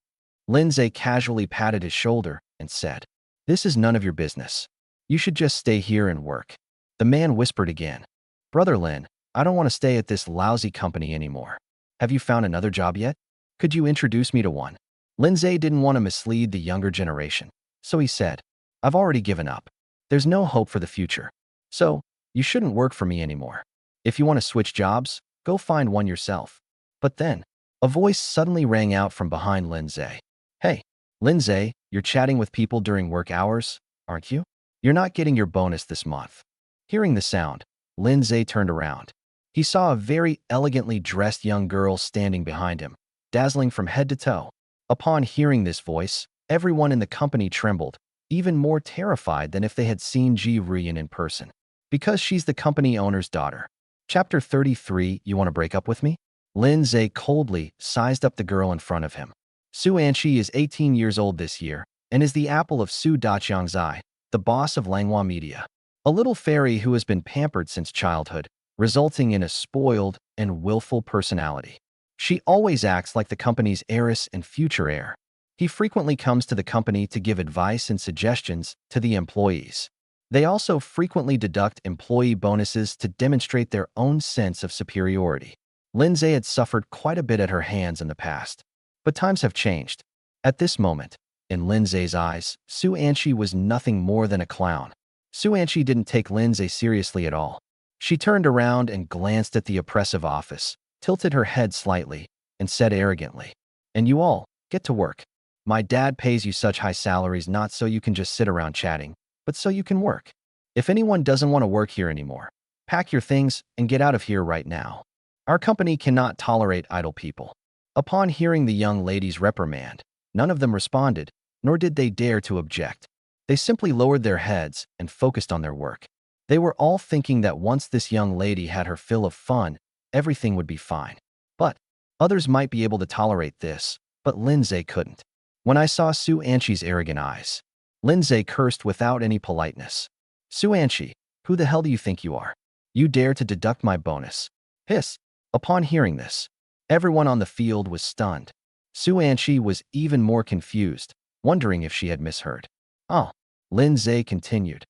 A: Lin Ze casually patted his shoulder and said, "This is none of your business. You should just stay here and work." The man whispered again, "Brother Lin, I don't want to stay at this lousy company anymore. Have you found another job yet? Could you introduce me to one?" Lin Ze didn't want to mislead the younger generation, so he said, "I've already given up. There's no hope for the future. So, you shouldn't work for me anymore. If you want to switch jobs, Go find one yourself. But then, a voice suddenly rang out from behind Lin Ze. Hey, Lin Ze, you're chatting with people during work hours, aren't you? You're not getting your bonus this month. Hearing the sound, Lin Ze turned around. He saw a very elegantly dressed young girl standing behind him, dazzling from head to toe. Upon hearing this voice, everyone in the company trembled, even more terrified than if they had seen Ji Ruyan in person. Because she's the company owner's daughter. Chapter 33, You Want to Break Up With Me? Lin Ze coldly sized up the girl in front of him. Su Anqi is 18 years old this year and is the apple of Su Daqiangzai, the boss of Langhua Media. A little fairy who has been pampered since childhood, resulting in a spoiled and willful personality. She always acts like the company's heiress and future heir. He frequently comes to the company to give advice and suggestions to the employees. They also frequently deduct employee bonuses to demonstrate their own sense of superiority. Lin Ze had suffered quite a bit at her hands in the past, but times have changed. At this moment, in Lin Ze's eyes, Su Anqi was nothing more than a clown. Su Anqi didn't take Lin Ze seriously at all. She turned around and glanced at the oppressive office, tilted her head slightly, and said arrogantly, "And you all, get to work. My dad pays you such high salaries not so you can just sit around chatting, but so you can work. If anyone doesn't want to work here anymore, pack your things and get out of here right now. Our company cannot tolerate idle people." Upon hearing the young lady's reprimand, none of them responded, nor did they dare to object. They simply lowered their heads and focused on their work. They were all thinking that once this young lady had her fill of fun, everything would be fine. But others might be able to tolerate this, but Lin Ze couldn't. When I saw Su Anqi's arrogant eyes, Lin Ze cursed without any politeness. "Su Anqi, who the hell do you think you are? You dare to deduct my bonus?" Hiss. Upon hearing this, everyone on the field was stunned. Su Anqi was even more confused, wondering if she had misheard. "Oh," Lin Ze continued.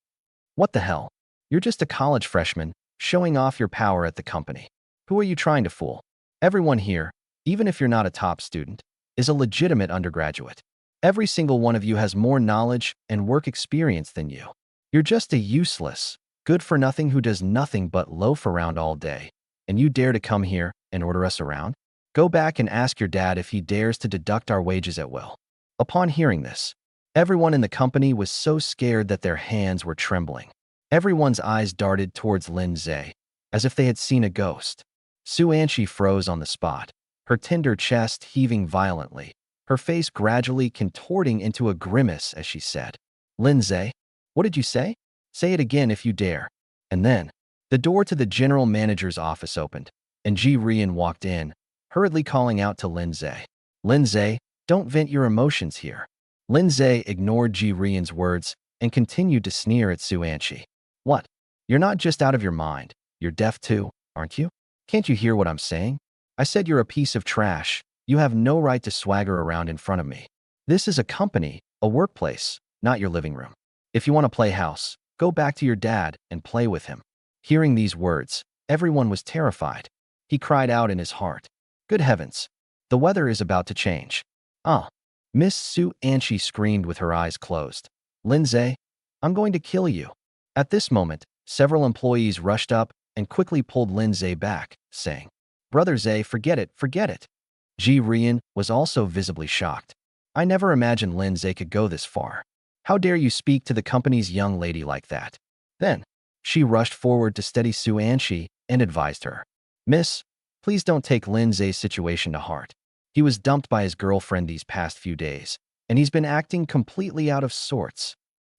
A: "What the hell? You're just a college freshman, showing off your power at the company. Who are you trying to fool? Everyone here, even if you're not a top student, is a legitimate undergraduate. Every single one of you has more knowledge and work experience than you. You're just a useless, good-for-nothing who does nothing but loaf around all day. And you dare to come here and order us around? Go back and ask your dad if he dares to deduct our wages at will." Upon hearing this, everyone in the company was so scared that their hands were trembling. Everyone's eyes darted towards Lin Ze, as if they had seen a ghost. Su Anqi froze on the spot, her tender chest heaving violently, her face gradually contorting into a grimace as she said, "Lin Ze, what did you say? Say it again if you dare." And then, the door to the general manager's office opened, and Ji Ruyan walked in, hurriedly calling out to Lin Ze, "Lin Ze, don't vent your emotions here." Lin Ze ignored Ji Ruyan's words and continued to sneer at Su Anqi. "What? You're not just out of your mind. You're deaf too, aren't you? Can't you hear what I'm saying? I said you're a piece of trash. You have no right to swagger around in front of me. This is a company, a workplace, not your living room. If you want to play house, go back to your dad and play with him." Hearing these words, everyone was terrified. He cried out in his heart, "Good heavens! The weather is about to change." "Ah!" Miss Su Anqi screamed with her eyes closed. "Lin Ze, I'm going to kill you." At this moment, several employees rushed up and quickly pulled Lin Ze back, saying, "Brother Ze, forget it, forget it." Ji Ruyan was also visibly shocked. "I never imagined Lin Ze could go this far. How dare you speak to the company's young lady like that?" Then, she rushed forward to steady Su Anqi and advised her, "Miss, please don't take Lin Ze's situation to heart. He was dumped by his girlfriend these past few days, and he's been acting completely out of sorts."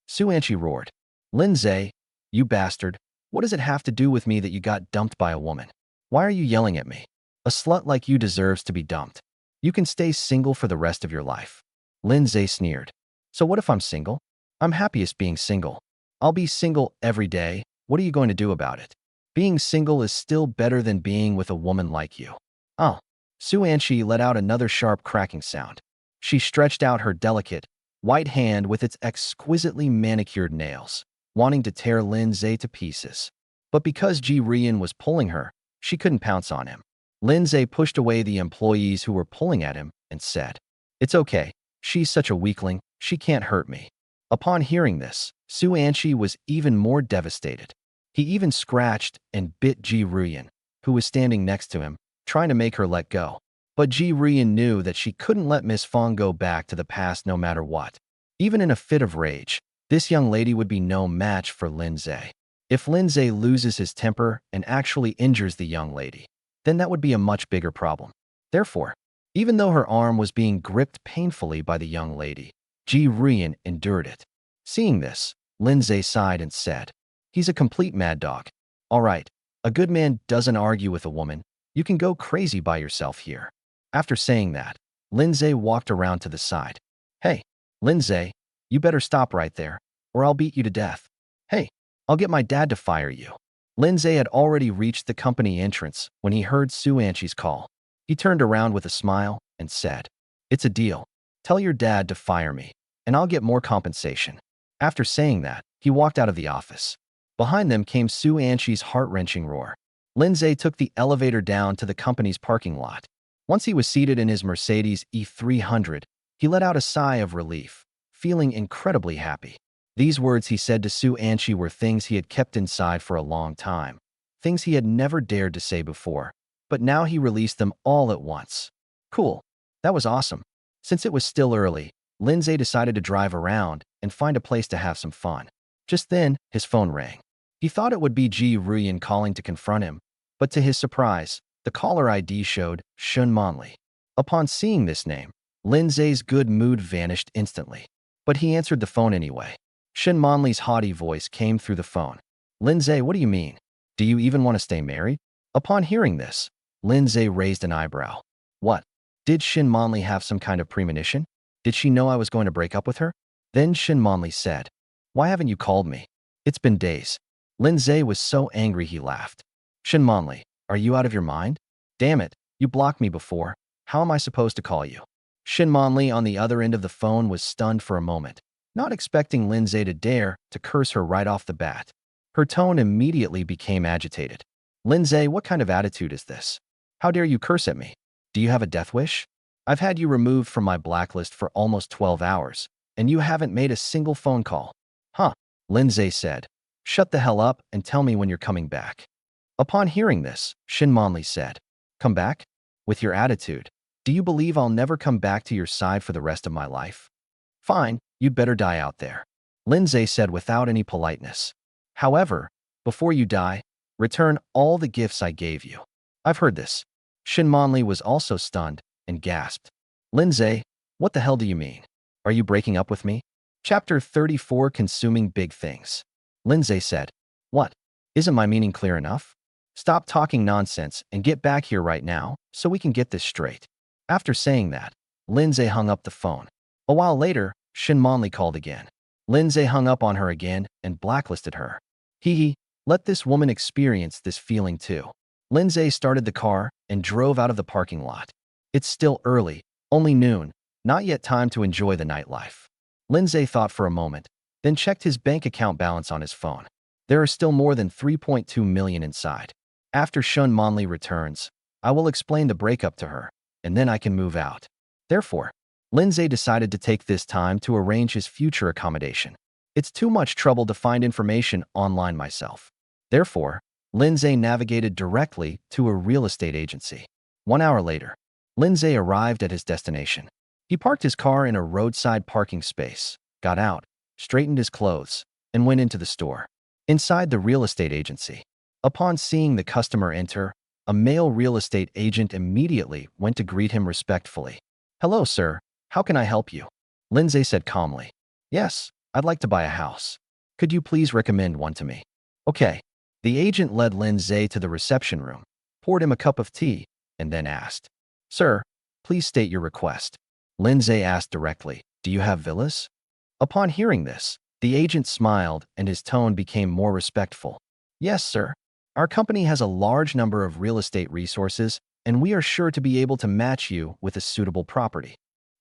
A: Su Anqi roared, "Lin Ze, you bastard, what does it have to do with me that you got dumped by a woman? Why are you yelling at me? A slut like you deserves to be dumped. You can stay single for the rest of your life." Lin Ze sneered, "So what if I'm single? I'm happiest being single. I'll be single every day. What are you going to do about it? Being single is still better than being with a woman like you." "Oh." Su Anqi let out another sharp cracking sound. She stretched out her delicate, white hand with its exquisitely manicured nails, wanting to tear Lin Ze to pieces. But because Ji Ruyan was pulling her, she couldn't pounce on him. Lin Ze pushed away the employees who were pulling at him and said, "It's okay. She's such a weakling, she can't hurt me." Upon hearing this, Su Anqi was even more devastated. He even scratched and bit Ji Ruyan, who was standing next to him, trying to make her let go. But Ji Rian knew that she couldn't let Miss Fong go back to the past no matter what. Even in a fit of rage, this young lady would be no match for Lin Ze. If Lin Ze loses his temper and actually injures the young lady, then that would be a much bigger problem. Therefore, even though her arm was being gripped painfully by the young lady, Ji Rian endured it. Seeing this, Lin Ze sighed and said, "He's a complete mad dog. All right, a good man doesn't argue with a woman. You can go crazy by yourself here." After saying that, Lin Ze walked around to the side. "Hey, Lin Ze, you better stop right there, or I'll beat you to death. Hey, I'll get my dad to fire you." Lin Ze had already reached the company entrance when he heard Su Anchi's call. He turned around with a smile and said, "It's a deal. Tell your dad to fire me, and I'll get more compensation." After saying that, he walked out of the office. Behind them came Su Anchi's heart-wrenching roar. Lin Ze took the elevator down to the company's parking lot. Once he was seated in his Mercedes E300, he let out a sigh of relief, feeling incredibly happy. These words he said to Su Anchi were things he had kept inside for a long time, things he had never dared to say before, but now he released them all at once. Cool. That was awesome. Since it was still early, Lin Ze decided to drive around and find a place to have some fun. Just then, his phone rang. He thought it would be Ji Rian calling to confront him, but to his surprise, the caller ID showed Shen Manli. Upon seeing this name, Lin Ze's good mood vanished instantly, but he answered the phone anyway. Shen Manli's haughty voice came through the phone. "Lin Ze, what do you mean? Do you even want to stay married?" Upon hearing this, Lin Ze raised an eyebrow. What? Did Shen Manli have some kind of premonition? Did she know I was going to break up with her? Then Shen Manli said, "Why haven't you called me? It's been days." Lin Ze was so angry he laughed. "Shen Manli, are you out of your mind? Damn it, you blocked me before. How am I supposed to call you?" Shen Manli on the other end of the phone was stunned for a moment, not expecting Lin Ze to dare to curse her right off the bat. Her tone immediately became agitated. "Lin Ze, what kind of attitude is this? How dare you curse at me? Do you have a death wish? I've had you removed from my blacklist for almost 12 hours, and you haven't made a single phone call." "Huh," Lin Ze said. "Shut the hell up and tell me when you're coming back." Upon hearing this, Shen Manli said, "Come back? With your attitude, do you believe I'll never come back to your side for the rest of my life? Fine, you'd better die out there," Lin Ze said without any politeness. "However, before you die, return all the gifts I gave you." "I've heard this." Shen Manli was also stunned and gasped. "Lin Ze, what the hell do you mean? Are you breaking up with me?" Chapter 34, Consuming Big Things. Lin Ze said, "What? Isn't my meaning clear enough? Stop talking nonsense and get back here right now so we can get this straight." After saying that, Lin Ze hung up the phone. A while later, Shen Manli called again. Lin Ze hung up on her again and blacklisted her. Hee, let this woman experience this feeling too. Lin Ze started the car and drove out of the parking lot. It's still early, only noon, not yet time to enjoy the nightlife. Lin Ze thought for a moment, then checked his bank account balance on his phone. There are still more than 3.2 million inside. After Shen Manli returns, I will explain the breakup to her, and then I can move out. Therefore, Lin Ze decided to take this time to arrange his future accommodation. It's too much trouble to find information online myself. Therefore, Lin Ze navigated directly to a real estate agency. 1 hour later, Lin Ze arrived at his destination. He parked his car in a roadside parking space, got out, straightened his clothes, and went into the store. Inside the real estate agency, upon seeing the customer enter, a male real estate agent immediately went to greet him respectfully. "Hello, sir. How can I help you?" Lin Ze said calmly. "Yes, I'd like to buy a house. Could you please recommend one to me?" "Okay." The agent led Lin Ze to the reception room, poured him a cup of tea, and then asked, "Sir, please state your request." Lin Ze asked directly, "Do you have villas?" Upon hearing this, the agent smiled and his tone became more respectful. "Yes, sir. Our company has a large number of real estate resources, and we are sure to be able to match you with a suitable property."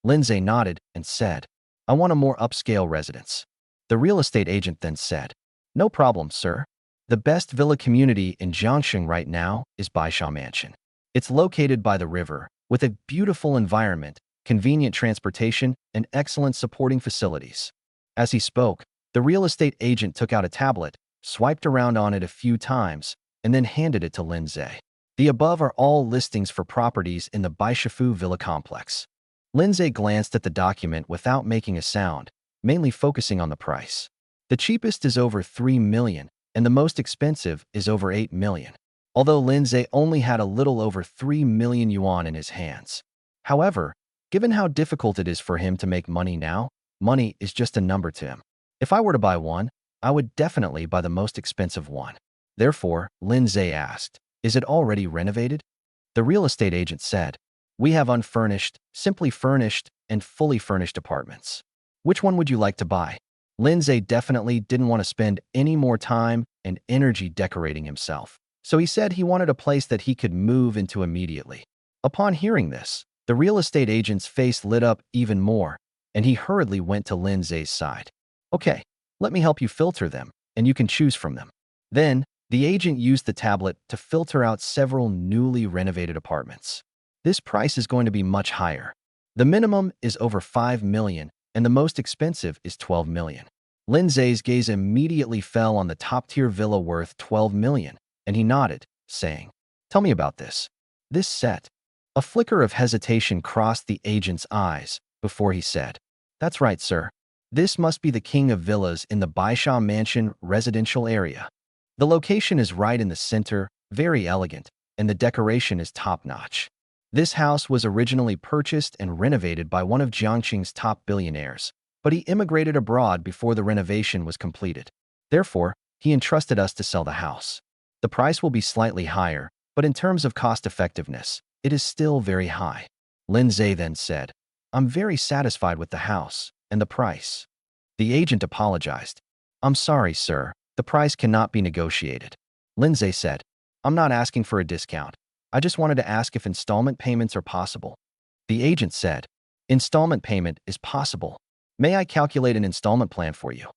A: Lin Ze nodded and said, "I want a more upscale residence." The real estate agent then said, "No problem, sir. The best villa community in Jiangxing right now is Baisha Mansion. It's located by the river, with a beautiful environment, convenient transportation, and excellent supporting facilities." As he spoke, the real estate agent took out a tablet, swiped around on it a few times, and then handed it to Lin Ze. The above are all listings for properties in the Baishafu Villa complex. Lin Ze glanced at the document without making a sound, mainly focusing on the price. The cheapest is over 3 million, and the most expensive is over 8 million. Although Lin Ze only had a little over 3 million yuan in his hands. However, given how difficult it is for him to make money now, money is just a number to him. If I were to buy one, I would definitely buy the most expensive one. Therefore, Lin Ze asked, "Is it already renovated?" The real estate agent said, "We have unfurnished, simply furnished, and fully furnished apartments. Which one would you like to buy?" Lin Ze definitely didn't want to spend any more time and energy decorating himself, so he said he wanted a place that he could move into immediately. Upon hearing this, the real estate agent's face lit up even more, and he hurriedly went to Lin Ze's side. "Okay, let me help you filter them, and you can choose from them." Then, the agent used the tablet to filter out several newly renovated apartments. This price is going to be much higher. The minimum is over 5 million, and the most expensive is 12 million. Lin Ze's gaze immediately fell on the top-tier villa worth 12 million, and he nodded, saying, "Tell me about this." This set. A flicker of hesitation crossed the agent's eyes before he said, "That's right, sir. This must be the king of villas in the Baisha Mansion residential area. The location is right in the center, very elegant, and the decoration is top-notch. This house was originally purchased and renovated by one of Jiangqing's top billionaires, but he immigrated abroad before the renovation was completed. Therefore, he entrusted us to sell the house. The price will be slightly higher, but in terms of cost-effectiveness, it is still very high." Lin Ze then said, "I'm very satisfied with the house and the price." The agent apologized. "I'm sorry, sir. The price cannot be negotiated." Lin Ze said, "I'm not asking for a discount. I just wanted to ask if installment payments are possible." The agent said, "Installment payment is possible. May I calculate an installment plan for you?"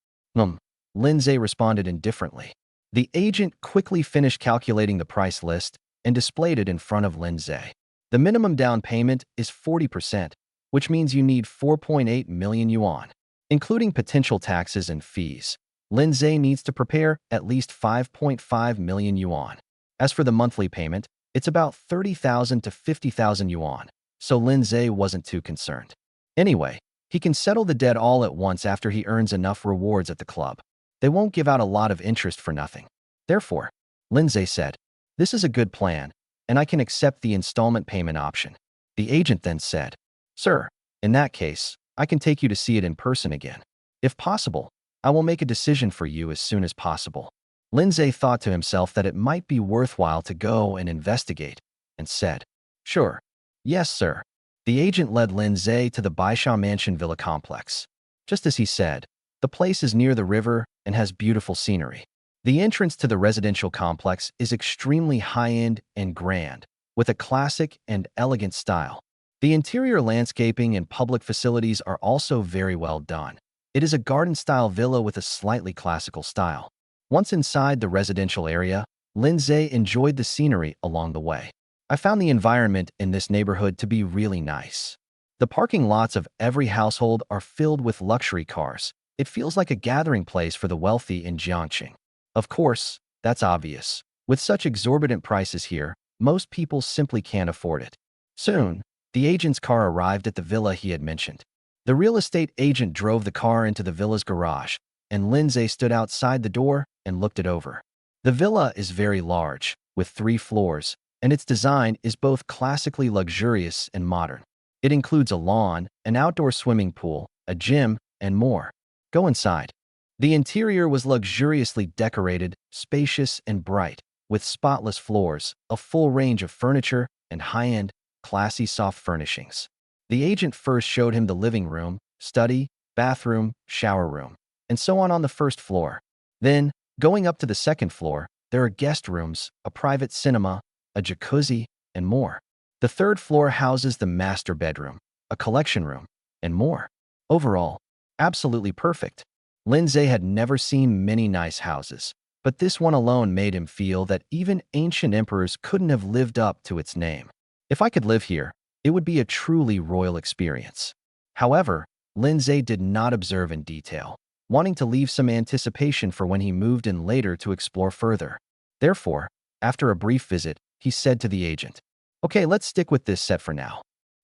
A: Lin Ze responded indifferently. The agent quickly finished calculating the price list and displayed it in front of Lin Ze. The minimum down payment is 40%, which means you need 4.8 million yuan. Including potential taxes and fees, Lin Ze needs to prepare at least 5.5 million yuan. As for the monthly payment, it's about 30,000 to 50,000 yuan, so Lin Ze wasn't too concerned. Anyway, he can settle the debt all at once after he earns enough rewards at the club. They won't give out a lot of interest for nothing. Therefore, Lin Ze said, "This is a good plan, and I can accept the installment payment option." The agent then said, "Sir, in that case, I can take you to see it in person again. If possible, I will make a decision for you as soon as possible." Lin Ze thought to himself that it might be worthwhile to go and investigate, and said, "Sure. Yes, sir." The agent led Lin Ze to the Baisha Mansion Villa complex. Just as he said, the place is near the river and has beautiful scenery. The entrance to the residential complex is extremely high-end and grand, with a classic and elegant style. The interior landscaping and public facilities are also very well done. It is a garden-style villa with a slightly classical style. Once inside the residential area, Lin Ze enjoyed the scenery along the way. "I found the environment in this neighborhood to be really nice. The parking lots of every household are filled with luxury cars. It feels like a gathering place for the wealthy in Jiangqing. Of course, that's obvious. With such exorbitant prices here, most people simply can't afford it." Soon, the agent's car arrived at the villa he had mentioned. The real estate agent drove the car into the villa's garage, and Lin Ze stood outside the door and looked it over. The villa is very large, with 3 floors, and its design is both classically luxurious and modern. It includes a lawn, an outdoor swimming pool, a gym, and more. Go inside. The interior was luxuriously decorated, spacious and bright, with spotless floors, a full range of furniture, and high-end, classy soft furnishings. The agent first showed him the living room, study, bathroom, shower room, and so on the first floor. Then, going up to the second floor, there are guest rooms, a private cinema, a jacuzzi, and more. The third floor houses the master bedroom, a collection room, and more. Overall, absolutely perfect. Lin Ze had never seen many nice houses, but this one alone made him feel that even ancient emperors couldn't have lived up to its name. If I could live here, it would be a truly royal experience. However, Lin Ze did not observe in detail, wanting to leave some anticipation for when he moved in later to explore further. Therefore, after a brief visit, he said to the agent. Okay, let's stick with this set for now.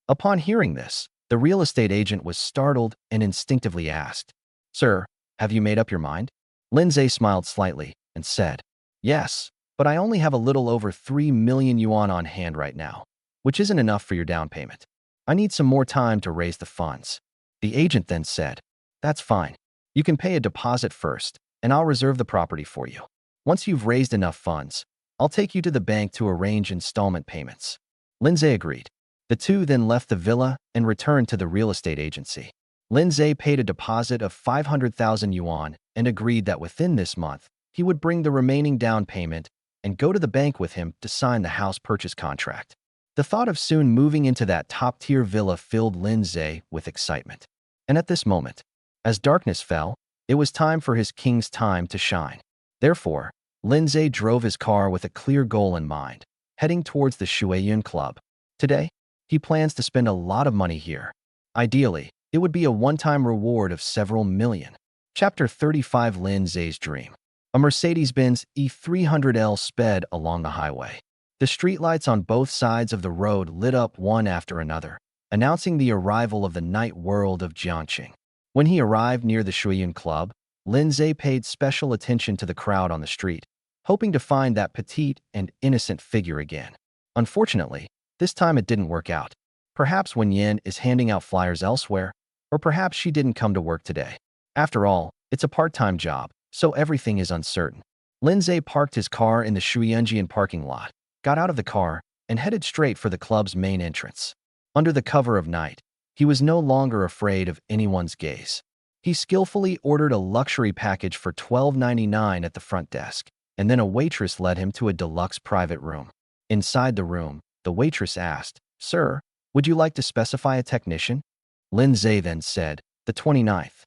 A: Upon hearing this, the real estate agent was startled and instinctively asked, Sir, have you made up your mind? Lin Ze smiled slightly and said, Yes, but I only have a little over 3 million yuan on hand right now, which isn't enough for your down payment. I need some more time to raise the funds. The agent then said, That's fine. You can pay a deposit first, and I'll reserve the property for you. Once you've raised enough funds, I'll take you to the bank to arrange installment payments. Lin Ze agreed. The two then left the villa and returned to the real estate agency. Lin Ze paid a deposit of 500,000 yuan and agreed that within this month, he would bring the remaining down payment and go to the bank with him to sign the house purchase contract. The thought of soon moving into that top-tier villa filled Lin Ze with excitement. And at this moment, as darkness fell, it was time for his king's time to shine. Therefore, Lin Ze drove his car with a clear goal in mind, heading towards the Shuiyun Club. Today, he plans to spend a lot of money here. Ideally, it would be a one-time reward of several million. Chapter 35 Lin Ze's Dream. A Mercedes-Benz E300L sped along the highway. The streetlights on both sides of the road lit up one after another, announcing the arrival of the night world of Jiangqing. When he arrived near the Shuiyun Club, Lin Ze paid special attention to the crowd on the street, hoping to find that petite and innocent figure again. Unfortunately, this time it didn't work out. Perhaps Wen Yin is handing out flyers elsewhere, or perhaps she didn't come to work today. After all, it's a part-time job, so everything is uncertain. Lin Ze parked his car in the Shuiyunjian parking lot, got out of the car, and headed straight for the club's main entrance. Under the cover of night, he was no longer afraid of anyone's gaze. He skillfully ordered a luxury package for $12.99 at the front desk, and then a waitress led him to a deluxe private room. Inside the room, the waitress asked, Sir, would you like to specify a technician? Lin Ze then said, The 29th.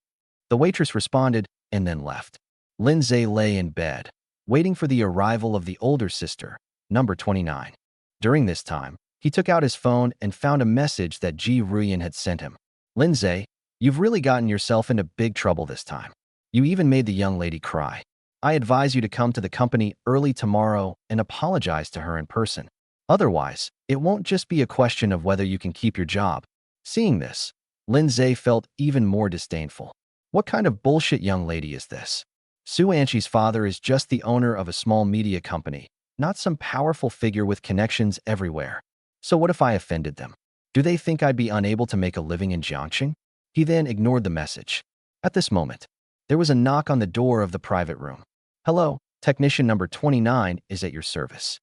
A: The waitress responded and then left. Lin Ze lay in bed, waiting for the arrival of the older sister, number 29. During this time, he took out his phone and found a message that Ji Ruyan had sent him. Lin Ze, you've really gotten yourself into big trouble this time. You even made the young lady cry. I advise you to come to the company early tomorrow and apologize to her in person. Otherwise, it won't just be a question of whether you can keep your job. Seeing this, Lin Ze felt even more disdainful. What kind of bullshit young lady is this? Su Anqi's father is just the owner of a small media company, not some powerful figure with connections everywhere. So what if I offended them? Do they think I'd be unable to make a living in Jiangqing? He then ignored the message. At this moment, there was a knock on the door of the private room. Hello, technician number 29 is at your service.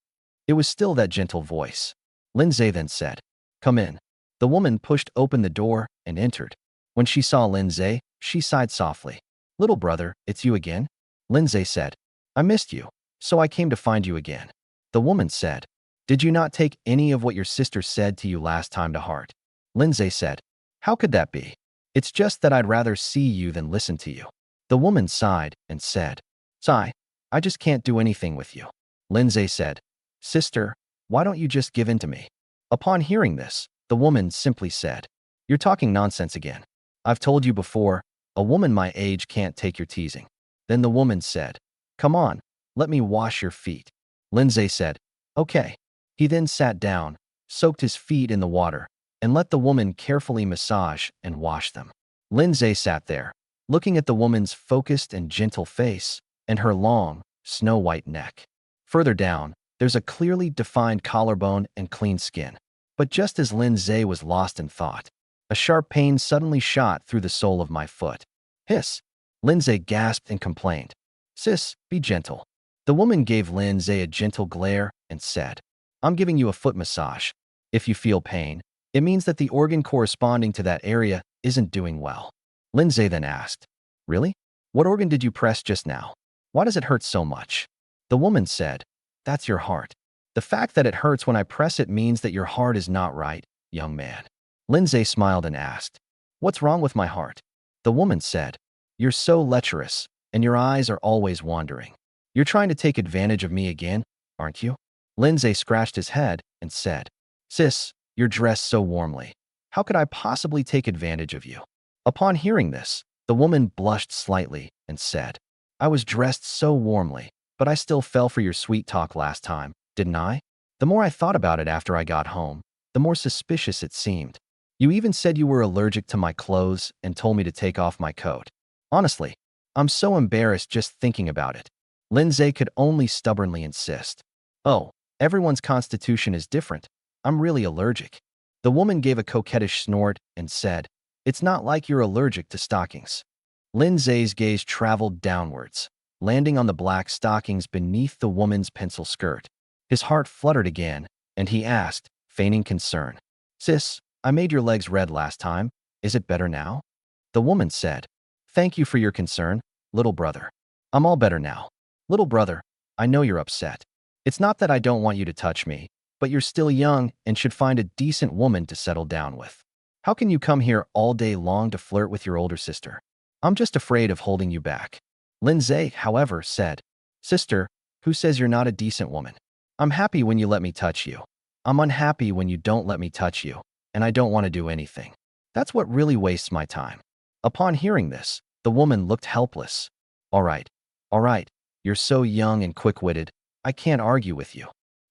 A: It was still that gentle voice. Lin Ze then said, Come in. The woman pushed open the door and entered. When she saw Lin Ze, she sighed softly. Little brother, it's you again? Lin Ze said, I missed you, so I came to find you again. The woman said, Did you not take any of what your sister said to you last time to heart? Lin Ze said, How could that be? It's just that I'd rather see you than listen to you. The woman sighed and said, Sigh, I just can't do anything with you. Lin Ze said, Sister, why don't you just give in to me? Upon hearing this, the woman simply said, You're talking nonsense again. I've told you before, a woman my age can't take your teasing. Then the woman said, Come on, let me wash your feet. Lin Ze said, Okay. He then sat down, soaked his feet in the water, and let the woman carefully massage and wash them. Lin Ze sat there, looking at the woman's focused and gentle face and her long, snow-white neck. Further down, there's a clearly defined collarbone and clean skin. But just as Lin Ze was lost in thought, a sharp pain suddenly shot through the sole of my foot. Hiss! Lin Ze gasped and complained. Sis, be gentle. The woman gave Lin Ze a gentle glare and said, I'm giving you a foot massage. If you feel pain, it means that the organ corresponding to that area isn't doing well. Lin Ze then asked, Really? What organ did you press just now? Why does it hurt so much? The woman said, That's your heart. The fact that it hurts when I press it means that your heart is not right, young man. Lin Ze smiled and asked, What's wrong with my heart? The woman said, You're so lecherous, and your eyes are always wandering. You're trying to take advantage of me again, aren't you? Lin Ze scratched his head and said, Sis, you're dressed so warmly. How could I possibly take advantage of you? Upon hearing this, the woman blushed slightly and said, I was dressed so warmly, but I still fell for your sweet talk last time, didn't I? The more I thought about it after I got home, the more suspicious it seemed. You even said you were allergic to my clothes and told me to take off my coat. Honestly, I'm so embarrassed just thinking about it. Lin Ze could only stubbornly insist. Oh, everyone's constitution is different. I'm really allergic. The woman gave a coquettish snort and said, "It's not like you're allergic to stockings." Lin Ze's gaze traveled downwards, landing on the black stockings beneath the woman's pencil skirt. His heart fluttered again, and he asked, feigning concern, "Sis, I made your legs red last time. Is it better now?" The woman said, "Thank you for your concern, little brother. I'm all better now. Little brother, I know you're upset. It's not that I don't want you to touch me, but you're still young and should find a decent woman to settle down with. How can you come here all day long to flirt with your older sister? I'm just afraid of holding you back." Lin Ze, however, said, "Sister, who says you're not a decent woman? I'm happy when you let me touch you. I'm unhappy when you don't let me touch you, and I don't want to do anything. That's what really wastes my time." Upon hearing this, the woman looked helpless. All right, you're so young and quick-witted, I can't argue with you."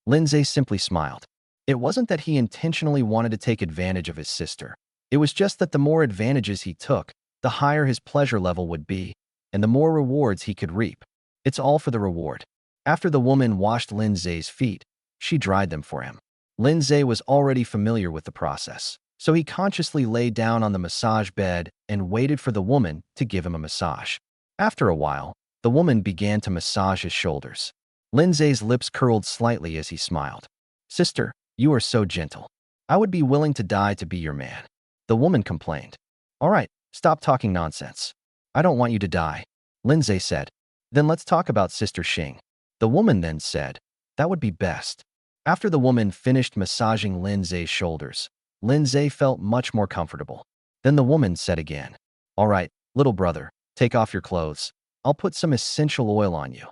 A: Lin Ze simply smiled. It wasn't that he intentionally wanted to take advantage of his sister. It was just that the more advantages he took, the higher his pleasure level would be, and the more rewards he could reap. It's all for the reward. After the woman washed Lin Ze's feet, she dried them for him. Lin Ze was already familiar with the process, so he consciously lay down on the massage bed and waited for the woman to give him a massage. After a while, the woman began to massage his shoulders. Lin Ze's lips curled slightly as he smiled. "Sister, you are so gentle. I would be willing to die to be your man." The woman complained. "All right, stop talking nonsense. I don't want you to die," Lin Ze said. "Then let's talk about Sister Xing." The woman then said, "That would be best." After the woman finished massaging Lin Ze's shoulders, Lin Ze felt much more comfortable. Then the woman said again, "All right, little brother, take off your clothes. I'll put some essential oil on you."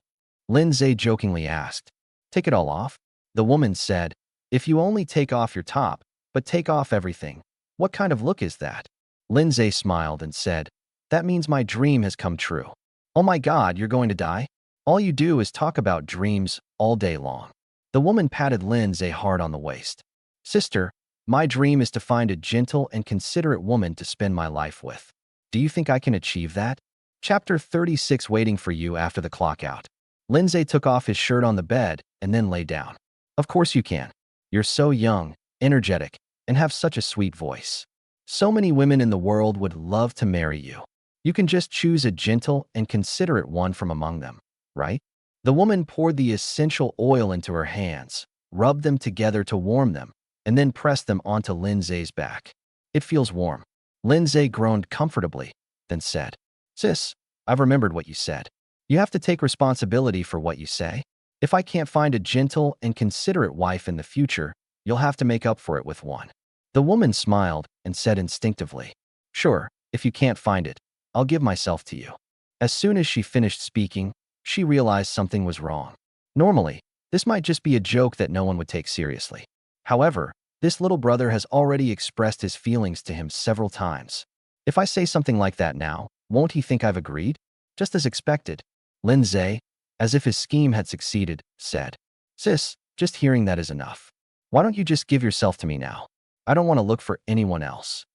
A: Lin Ze jokingly asked, "Take it all off?" The woman said, "If you only take off your top, but take off everything, what kind of look is that?" Lin Ze smiled and said, "That means my dream has come true." "Oh my God, you're going to die? All you do is talk about dreams all day long." The woman patted Lin Ze hard on the waist. "Sister, my dream is to find a gentle and considerate woman to spend my life with. Do you think I can achieve that?" Chapter 36, Waiting for You after the clock out. Lin Ze took off his shirt on the bed and then lay down. "Of course you can. You're so young, energetic, and have such a sweet voice. So many women in the world would love to marry you. You can just choose a gentle and considerate one from among them, right?" The woman poured the essential oil into her hands, rubbed them together to warm them, and then pressed them onto Lin Ze's back. "It feels warm." Lin Ze groaned comfortably, then said, "Sis, I've remembered what you said. You have to take responsibility for what you say. If I can't find a gentle and considerate wife in the future, you'll have to make up for it with one." The woman smiled and said instinctively, "Sure, if you can't find it, I'll give myself to you." As soon as she finished speaking, she realized something was wrong. Normally, this might just be a joke that no one would take seriously. However, this little brother has already expressed his feelings to him several times. If I say something like that now, won't he think I've agreed? Just as expected. Lin Ze, as if his scheme had succeeded, said, "Sis, just hearing that is enough. Why don't you just give yourself to me now? I don't want to look for anyone else."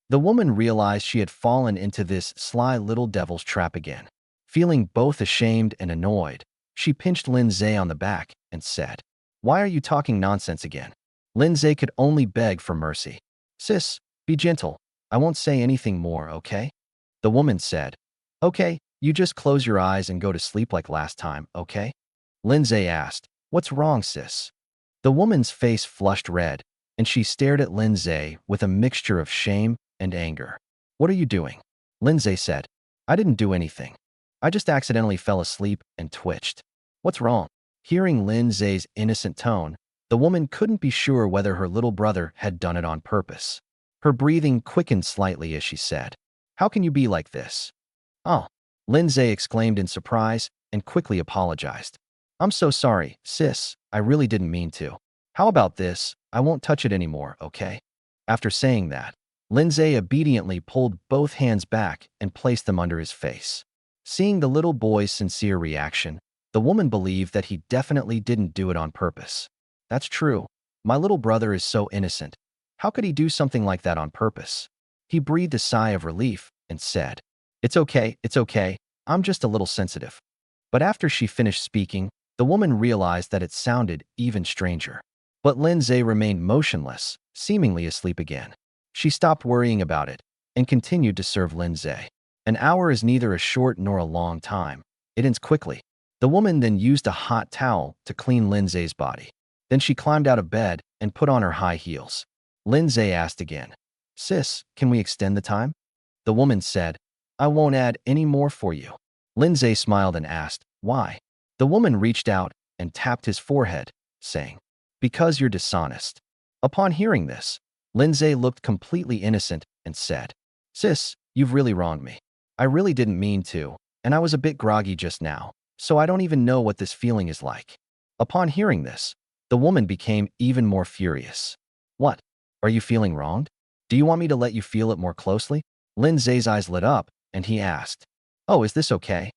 A: The woman realized she had fallen into this sly little devil's trap again. Feeling both ashamed and annoyed, she pinched Lin Ze on the back and said, "Why are you talking nonsense again?" Lin Ze could only beg for mercy. "Sis, be gentle. I won't say anything more, okay?" The woman said, "Okay, you just close your eyes and go to sleep like last time, okay?" Lin Ze asked, "What's wrong, sis?" The woman's face flushed red, and she stared at Lin Ze with a mixture of shame and anger. "What are you doing?" Lin Ze said, "I didn't do anything. I just accidentally fell asleep and twitched." "What's wrong?" Hearing Lin Ze's innocent tone, the woman couldn't be sure whether her little brother had done it on purpose. Her breathing quickened slightly as she said, "How can you be like this?" "Oh," Lin Ze exclaimed in surprise and quickly apologized. "I'm so sorry, sis. I really didn't mean to. How about this? I won't touch it anymore, okay?" After saying that, Lin Ze obediently pulled both hands back and placed them under his face. Seeing the little boy's sincere reaction, the woman believed that he definitely didn't do it on purpose. That's true. My little brother is so innocent. How could he do something like that on purpose? He breathed a sigh of relief and said, it's okay. I'm just a little sensitive. But after she finished speaking, the woman realized that it sounded even stranger. But Lin Ze remained motionless, seemingly asleep again. She stopped worrying about it and continued to serve Lin Ze. An hour is neither a short nor a long time. It ends quickly. The woman then used a hot towel to clean Lin Ze's body. Then she climbed out of bed and put on her high heels. Lin Ze asked again, Sis, can we extend the time? The woman said, I won't add any more for you. Lin Ze smiled and asked, Why? The woman reached out and tapped his forehead, saying, Because you're dishonest. Upon hearing this, Lin Ze looked completely innocent and said, Sis, you've really wronged me. I really didn't mean to, and I was a bit groggy just now, so I don't even know what this feeling is like. Upon hearing this, the woman became even more furious. What? Are you feeling wronged? Do you want me to let you feel it more closely? Lin Ze's eyes lit up, and he asked, Oh, is this okay?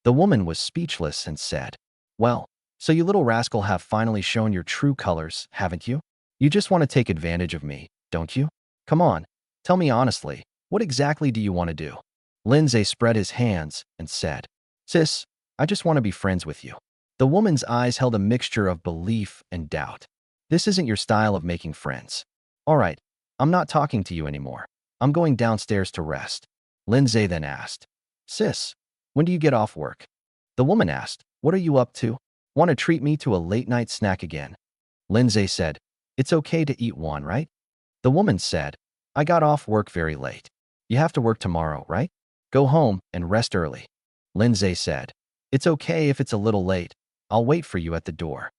A: The woman was speechless and said, Well, so you little rascal have finally shown your true colors, haven't you? You just want to take advantage of me, don't you? Come on, tell me honestly, what exactly do you want to do? Lin Ze spread his hands and said, Sis, I just want to be friends with you. The woman's eyes held a mixture of belief and doubt. This isn't your style of making friends. All right, I'm not talking to you anymore. I'm going downstairs to rest. Lin Ze then asked, Sis, when do you get off work? The woman asked, What are you up to? Want to treat me to a late-night snack again? Lin Ze said, It's okay to eat one, right? The woman said, I got off work very late. You have to work tomorrow, right? Go home and rest early. Lin Ze said, It's okay if it's a little late. I'll wait for you at the door.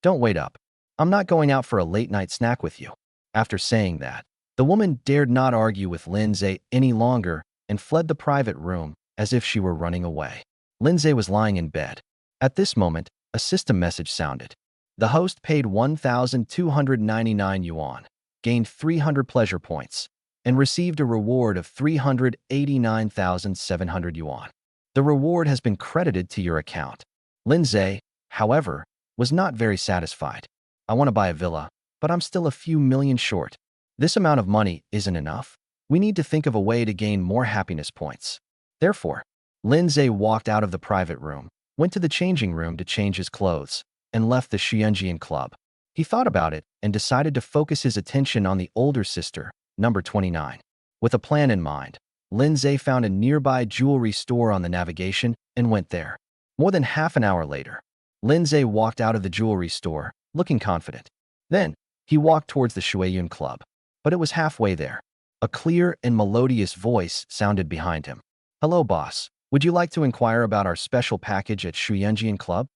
A: Don't wait up. I'm not going out for a late-night snack with you. After saying that, the woman dared not argue with Lin Ze any longer and fled the private room as if she were running away. Lin Ze was lying in bed. At this moment, a system message sounded. The host paid 1,299 yuan, gained 300 pleasure points, and received a reward of 389,700 yuan. The reward has been credited to your account. Lin Ze, however, was not very satisfied. I want to buy a villa, but I'm still a few million short. This amount of money isn't enough. We need to think of a way to gain more happiness points. Therefore, Lin Ze walked out of the private room, went to the changing room to change his clothes, and left the Xuanjian club. He thought about it and decided to focus his attention on the older sister, number 29. With a plan in mind, Lin Ze found a nearby jewelry store on the navigation and went there. More than half an hour later, Lin Ze walked out of the jewelry store, looking confident. Then, he walked towards the Shuiyun Club, but it was halfway there. A clear and melodious voice sounded behind him. Hello, boss. Would you like to inquire about our special package at Shuyanjian Club?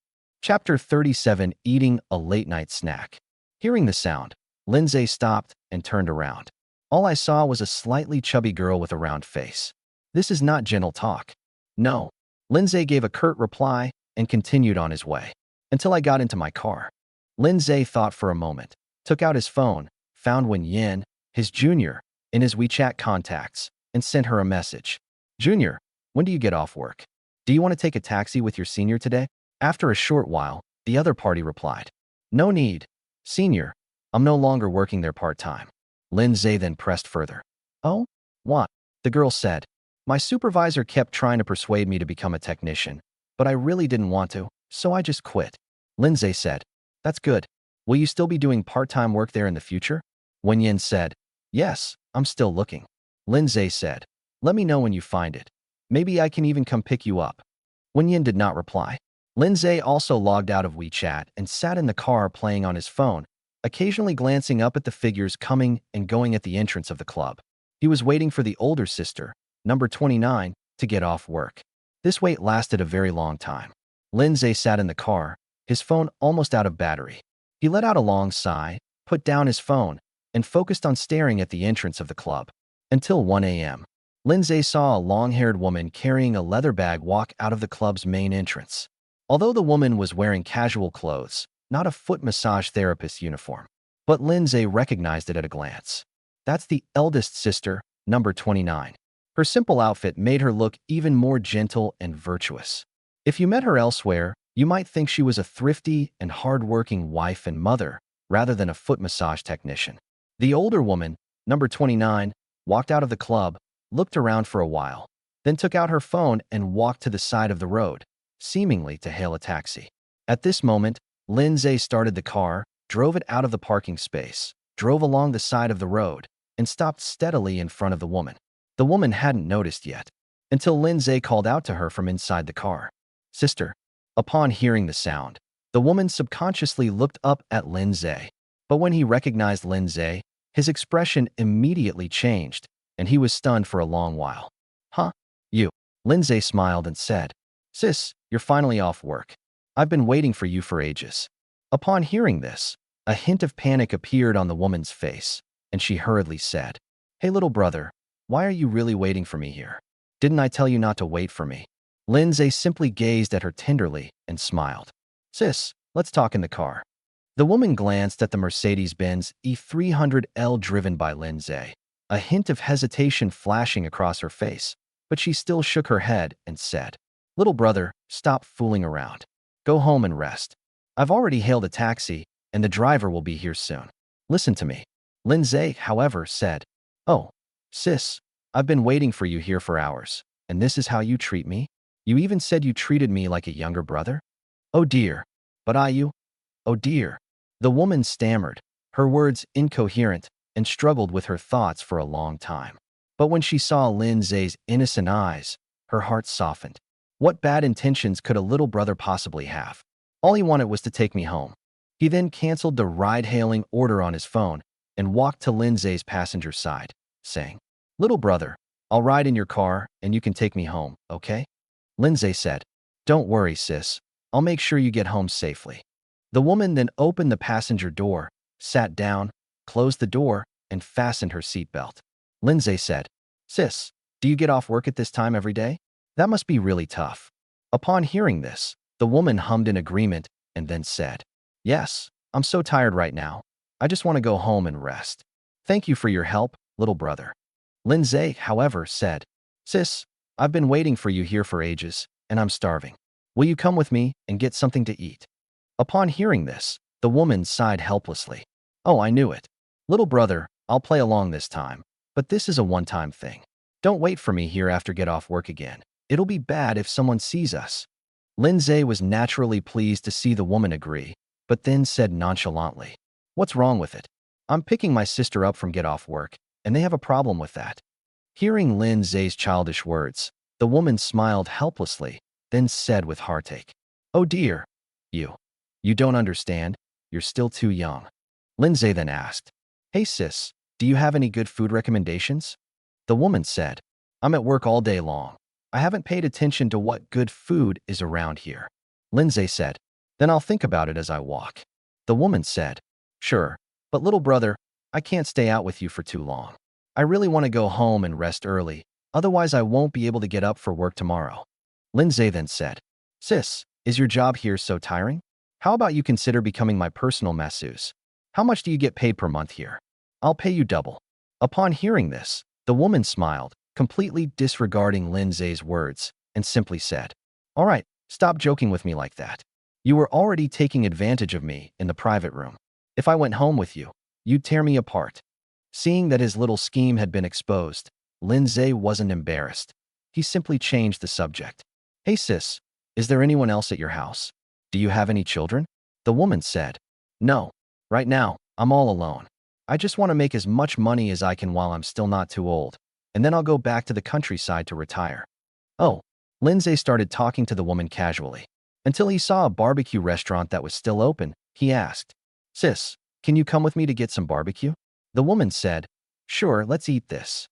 A: Chapter 37, Eating a Late-Night Snack. Hearing the sound, Lin Ze stopped and turned around. All I saw was a slightly chubby girl with a round face. This is not gentle talk. No. Lin Ze gave a curt reply and continued on his way. Until I got into my car. Lin Ze thought for a moment, took out his phone, found Wen Yin, his junior, in his WeChat contacts, and sent her a message. Junior, when do you get off work? Do you want to take a taxi with your senior today? After a short while, the other party replied. No need. Senior, I'm no longer working there part-time. Lin Ze then pressed further. Oh? What? The girl said. My supervisor kept trying to persuade me to become a technician, but I really didn't want to, so I just quit. Lin Ze said. That's good. Will you still be doing part-time work there in the future? Wen Yin said. Yes, I'm still looking. Lin Ze said. Let me know when you find it. Maybe I can even come pick you up. Wen Yin did not reply. Lin Ze also logged out of WeChat and sat in the car playing on his phone, occasionally glancing up at the figures coming and going at the entrance of the club. He was waiting for the older sister, number 29, to get off work. This wait lasted a very long time. Lin Ze sat in the car, his phone almost out of battery. He let out a long sigh, put down his phone, and focused on staring at the entrance of the club. Until 1 a.m. Lin Ze saw a long-haired woman carrying a leather bag walk out of the club's main entrance. Although the woman was wearing casual clothes, not a foot massage therapist uniform, but Lin Ze recognized it at a glance. That's the eldest sister, number 29. Her simple outfit made her look even more gentle and virtuous. If you met her elsewhere, you might think she was a thrifty and hard-working wife and mother, rather than a foot massage technician. The older woman, number 29, walked out of the club, looked around for a while, then took out her phone and walked to the side of the road, seemingly to hail a taxi. At this moment, Lin Ze started the car, drove it out of the parking space, drove along the side of the road, and stopped steadily in front of the woman. The woman hadn't noticed yet, until Lin Ze called out to her from inside the car. "Sister." Upon hearing the sound, the woman subconsciously looked up at Lin Ze. But when he recognized Lin Ze, his expression immediately changed, and he was stunned for a long while. "Huh? You?" Lin Ze smiled and said, "Sis, you're finally off work. I've been waiting for you for ages." Upon hearing this, a hint of panic appeared on the woman's face, and she hurriedly said, "Hey, little brother, why are you really waiting for me here? Didn't I tell you not to wait for me?" Lin Ze simply gazed at her tenderly and smiled. "Sis, let's talk in the car." The woman glanced at the Mercedes-Benz E300L driven by Lin Ze, a hint of hesitation flashing across her face, but she still shook her head and said, "Little brother, stop fooling around. Go home and rest. I've already hailed a taxi, and the driver will be here soon. Listen to me." Lin Ze, however, said, "Oh, sis, I've been waiting for you here for hours, and this is how you treat me? You even said you treated me like a younger brother? Oh dear, but you? Oh dear." The woman stammered, her words incoherent, and struggled with her thoughts for a long time. But when she saw Lin Ze's innocent eyes, her heart softened. What bad intentions could a little brother possibly have? All he wanted was to take me home. He then canceled the ride-hailing order on his phone and walked to Lin Ze's passenger side, saying, "Little brother, I'll ride in your car and you can take me home, okay?" Lin Ze said, "Don't worry, sis. I'll make sure you get home safely." The woman then opened the passenger door, sat down, closed the door, and fastened her seatbelt. Lin Ze said, "Sis, do you get off work at this time every day? That must be really tough." Upon hearing this, the woman hummed in agreement and then said, "Yes, I'm so tired right now. I just want to go home and rest. Thank you for your help, little brother." Lin Ze, however, said, "Sis, I've been waiting for you here for ages, and I'm starving. Will you come with me and get something to eat?" Upon hearing this, the woman sighed helplessly. "Oh, I knew it. Little brother, I'll play along this time, but this is a one-time thing. Don't wait for me here after get off work again. It'll be bad if someone sees us." Lin Ze was naturally pleased to see the woman agree, but then said nonchalantly, "What's wrong with it? I'm picking my sister up from get off work, and they have a problem with that." Hearing Lin Ze's childish words, the woman smiled helplessly, then said with heartache, "Oh dear, you don't understand. You're still too young." Lin Ze then asked, "Hey sis, do you have any good food recommendations?" The woman said, "I'm at work all day long. I haven't paid attention to what good food is around here." Lin Ze said, "Then I'll think about it as I walk." The woman said, "Sure, but little brother, I can't stay out with you for too long. I really want to go home and rest early, otherwise I won't be able to get up for work tomorrow." Lin Ze then said, "Sis, is your job here so tiring? How about you consider becoming my personal masseuse? How much do you get paid per month here? I'll pay you double." Upon hearing this, the woman smiled, completely disregarding Lin Ze's words, and simply said, "All right, stop joking with me like that. You were already taking advantage of me in the private room. If I went home with you, you'd tear me apart." Seeing that his little scheme had been exposed, Lin Ze wasn't embarrassed. He simply changed the subject. "Hey sis, is there anyone else at your house? Do you have any children?" The woman said, "No, right now, I'm all alone. I just want to make as much money as I can while I'm still not too old, and then I'll go back to the countryside to retire." Oh, Lin Ze started talking to the woman casually. Until he saw a barbecue restaurant that was still open, he asked, "Sis, can you come with me to get some barbecue?" The woman said, "Sure, let's eat this."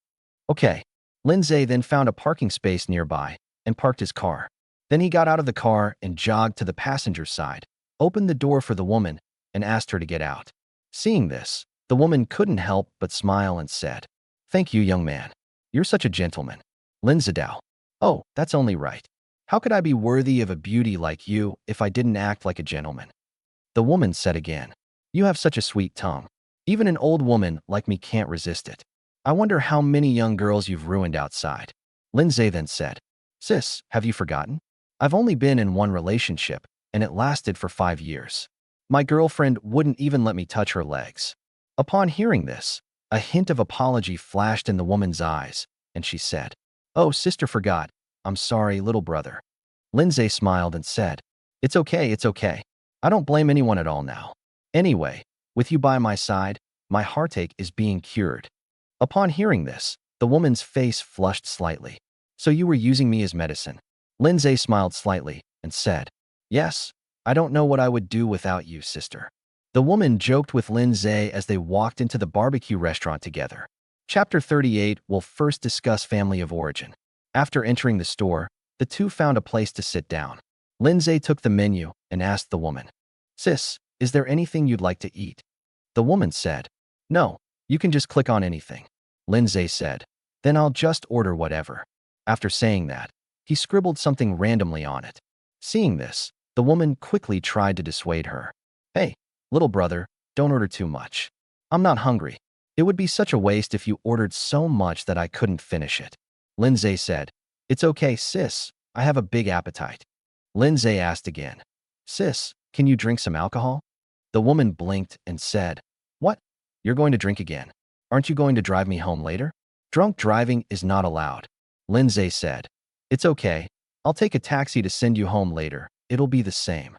A: Okay. Lin Ze then found a parking space nearby and parked his car. Then he got out of the car and jogged to the passenger side, opened the door for the woman, and asked her to get out. Seeing this, the woman couldn't help but smile and said, "Thank you, young man. You're such a gentleman." Lin Ze, "Oh, that's only right. How could I be worthy of a beauty like you if I didn't act like a gentleman?" The woman said again, "You have such a sweet tongue. Even an old woman like me can't resist it. I wonder how many young girls you've ruined outside." Lin Ze then said, "Sis, have you forgotten? I've only been in one relationship, and it lasted for 5 years. My girlfriend wouldn't even let me touch her legs. Upon hearing this, a hint of apology flashed in the woman's eyes, and she said, "Oh, sister forgot. I'm sorry, little brother." Lin Ze smiled and said, "It's okay, it's okay. I don't blame anyone at all now. Anyway, with you by my side, my heartache is being cured." Upon hearing this, the woman's face flushed slightly. "So you were using me as medicine?" Lin Ze smiled slightly and said, "Yes, I don't know what I would do without you, sister." The woman joked with Lin Ze as they walked into the barbecue restaurant together. Chapter 38 will first discuss family of origin. After entering the store, the two found a place to sit down. Lin Ze took the menu and asked the woman, "Sis, is there anything you'd like to eat?" The woman said, "No, you can just click on anything." Lin Ze said, "Then I'll just order whatever." After saying that, he scribbled something randomly on it. Seeing this, the woman quickly tried to dissuade her. "Hey, little brother, don't order too much. I'm not hungry. It would be such a waste if you ordered so much that I couldn't finish it." Lin Ze said, "It's okay, sis. I have a big appetite." Lin Ze asked again, "Sis, can you drink some alcohol?" The woman blinked and said, "What? You're going to drink again? Aren't you going to drive me home later?" "Drunk driving is not allowed." Lin Ze said, "It's okay. I'll take a taxi to send you home later. It'll be the same."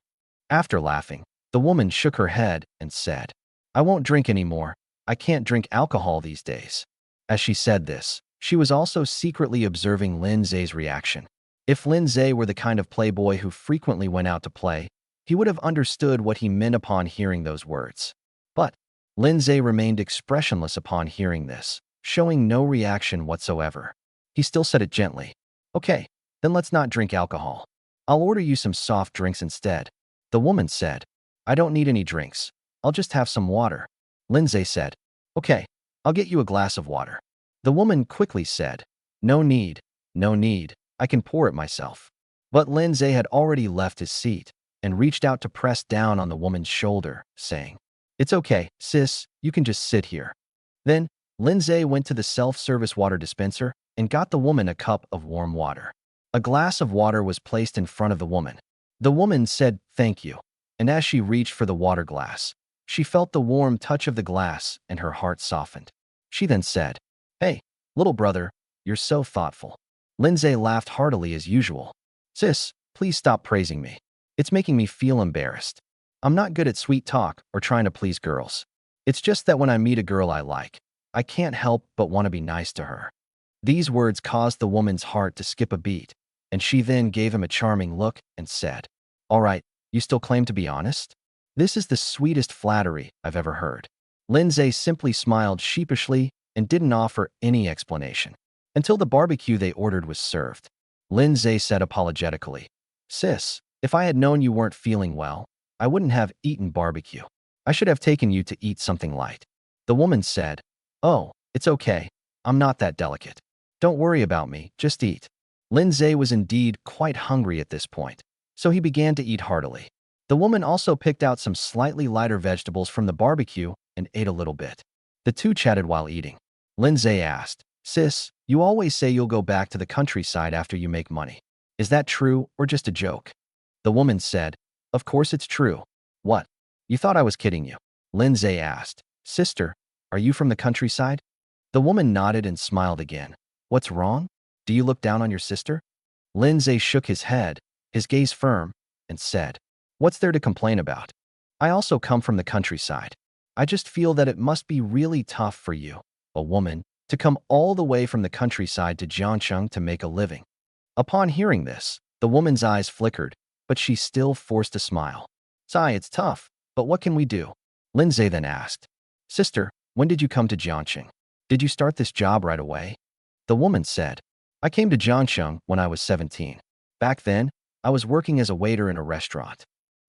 A: After laughing, the woman shook her head and said, "I won't drink anymore. I can't drink alcohol these days." As she said this, she was also secretly observing Lin Ze's reaction. If Lin Ze were the kind of playboy who frequently went out to play, he would have understood what he meant upon hearing those words. But Lin Ze remained expressionless upon hearing this, showing no reaction whatsoever. He still said it gently. "Okay, then let's not drink alcohol. I'll order you some soft drinks instead." The woman said, "I don't need any drinks. I'll just have some water." Lin Ze said, "Okay, I'll get you a glass of water." The woman quickly said, "No need, no need. I can pour it myself." But Lin Ze had already left his seat and reached out to press down on the woman's shoulder, saying, "It's okay, sis, you can just sit here." Then, Lin Ze went to the self-service water dispenser and got the woman a cup of warm water. A glass of water was placed in front of the woman. The woman said, "Thank you," and as she reached for the water glass, she felt the warm touch of the glass and her heart softened. She then said, "Hey, little brother, you're so thoughtful." Lin Ze laughed heartily as usual. "Sis, please stop praising me. It's making me feel embarrassed. I'm not good at sweet talk or trying to please girls. It's just that when I meet a girl I like, I can't help but want to be nice to her." These words caused the woman's heart to skip a beat, and she then gave him a charming look and said, "All right, you still claim to be honest? This is the sweetest flattery I've ever heard." Lin Ze simply smiled sheepishly and didn't offer any explanation. Until the barbecue they ordered was served. Lin Ze said apologetically, "Sis, if I had known you weren't feeling well, I wouldn't have eaten barbecue. I should have taken you to eat something light." The woman said, "Oh, it's okay. I'm not that delicate. Don't worry about me, just eat." Lin Ze was indeed quite hungry at this point, so he began to eat heartily. The woman also picked out some slightly lighter vegetables from the barbecue and ate a little bit. The two chatted while eating. Lin Ze asked, "Sis, you always say you'll go back to the countryside after you make money. Is that true or just a joke?" The woman said, "Of course it's true. What? You thought I was kidding you?" Lin Ze asked, "Sister, are you from the countryside?" The woman nodded and smiled again. "What's wrong? Do you look down on your sister?" Lin Ze shook his head, his gaze firm, and said, "What's there to complain about? I also come from the countryside. I just feel that it must be really tough for you, a woman, to come all the way from the countryside to Jiangcheng to make a living." Upon hearing this, the woman's eyes flickered, but she still forced a smile. "Sigh, it's tough, but what can we do?" Lin Ze then asked, "Sister, when did you come to Jiangcheng? Did you start this job right away?" The woman said, "I came to Jiangcheng when I was 17. Back then, I was working as a waiter in a restaurant."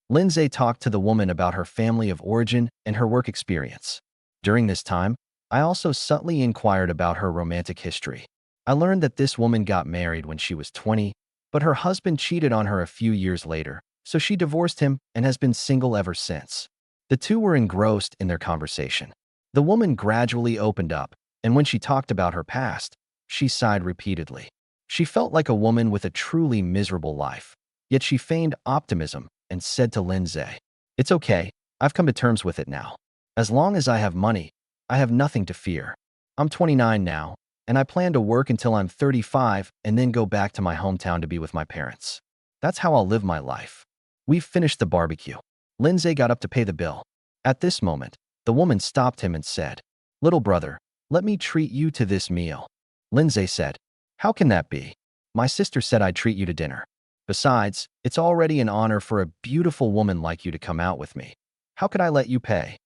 A: Lin Ze talked to the woman about her family of origin and her work experience. During this time, I also subtly inquired about her romantic history. I learned that this woman got married when she was 20, but her husband cheated on her a few years later, so she divorced him and has been single ever since. The two were engrossed in their conversation. The woman gradually opened up, and when she talked about her past, she sighed repeatedly. She felt like a woman with a truly miserable life, yet she feigned optimism and said to Lin Ze, "It's okay, I've come to terms with it now. As long as I have money, I have nothing to fear. I'm 29 now, and I plan to work until I'm 35 and then go back to my hometown to be with my parents. That's how I'll live my life. We've finished the barbecue. Lin Ze got up to pay the bill. At this moment, the woman stopped him and said, "Little brother, let me treat you to this meal." Lin Ze said, "How can that be? My sister said I'd treat you to dinner. Besides, it's already an honor for a beautiful woman like you to come out with me. How could I let you pay?"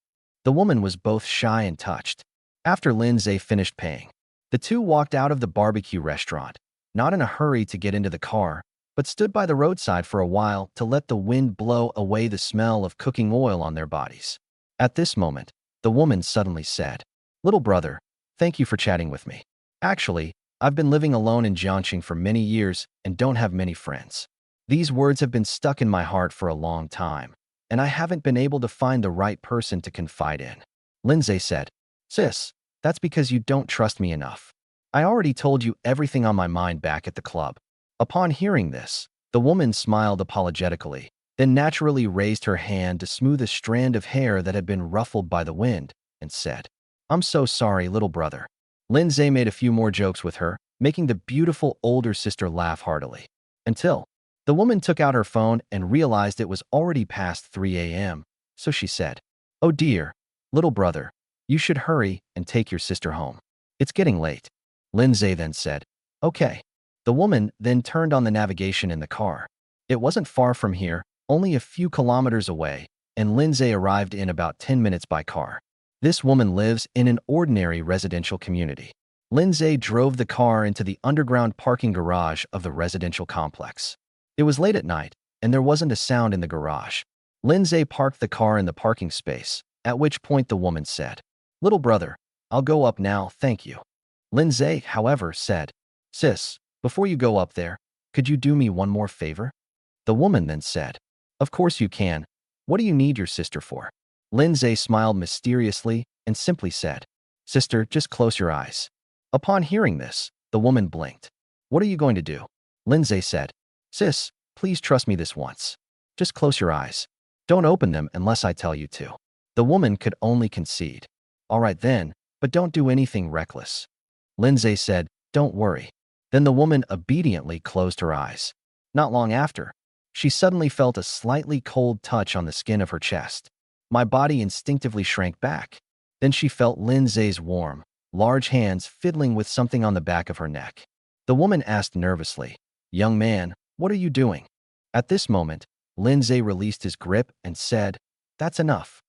A: The woman was both shy and touched. After Lin Ze finished paying, the two walked out of the barbecue restaurant, not in a hurry to get into the car, but stood by the roadside for a while to let the wind blow away the smell of cooking oil on their bodies. At this moment, the woman suddenly said, "Little brother, thank you for chatting with me. Actually, I've been living alone in Jiangxing for many years and don't have many friends. These words have been stuck in my heart for a long time, and I haven't been able to find the right person to confide in." Lin Ze said, "Sis, that's because you don't trust me enough. I already told you everything on my mind back at the club." Upon hearing this, the woman smiled apologetically, then naturally raised her hand to smooth a strand of hair that had been ruffled by the wind, and said, "I'm so sorry, little brother." Lin Ze made a few more jokes with her, making the beautiful older sister laugh heartily. Until the woman took out her phone and realized it was already past 3 a.m., so she said, "Oh dear, little brother, you should hurry and take your sister home. It's getting late." Lin Ze then said, "Okay." The woman then turned on the navigation in the car. It wasn't far from here, only a few kilometers away, and Lin Ze arrived in about 10 minutes by car. This woman lives in an ordinary residential community. Lin Ze drove the car into the underground parking garage of the residential complex. It was late at night, and there wasn't a sound in the garage. Lin Ze parked the car in the parking space, at which point the woman said, "Little brother, I'll go up now, thank you." Lin Ze, however, said, "Sis, before you go up there, could you do me one more favor?" The woman then said, "Of course you can. What do you need your sister for?" Lin Ze smiled mysteriously and simply said, "Sister, just close your eyes." Upon hearing this, the woman blinked. "What are you going to do?" Lin Ze said, "Sis, please trust me this once. Just close your eyes. Don't open them unless I tell you to." The woman could only concede. "All right then, but don't do anything reckless." Lin Ze said, "Don't worry." Then the woman obediently closed her eyes. Not long after, she suddenly felt a slightly cold touch on the skin of her chest. My body instinctively shrank back. Then she felt Lin Ze's warm, large hands fiddling with something on the back of her neck. The woman asked nervously, "Young man, what are you doing?" At this moment, Lin Ze released his grip and said, "That's enough."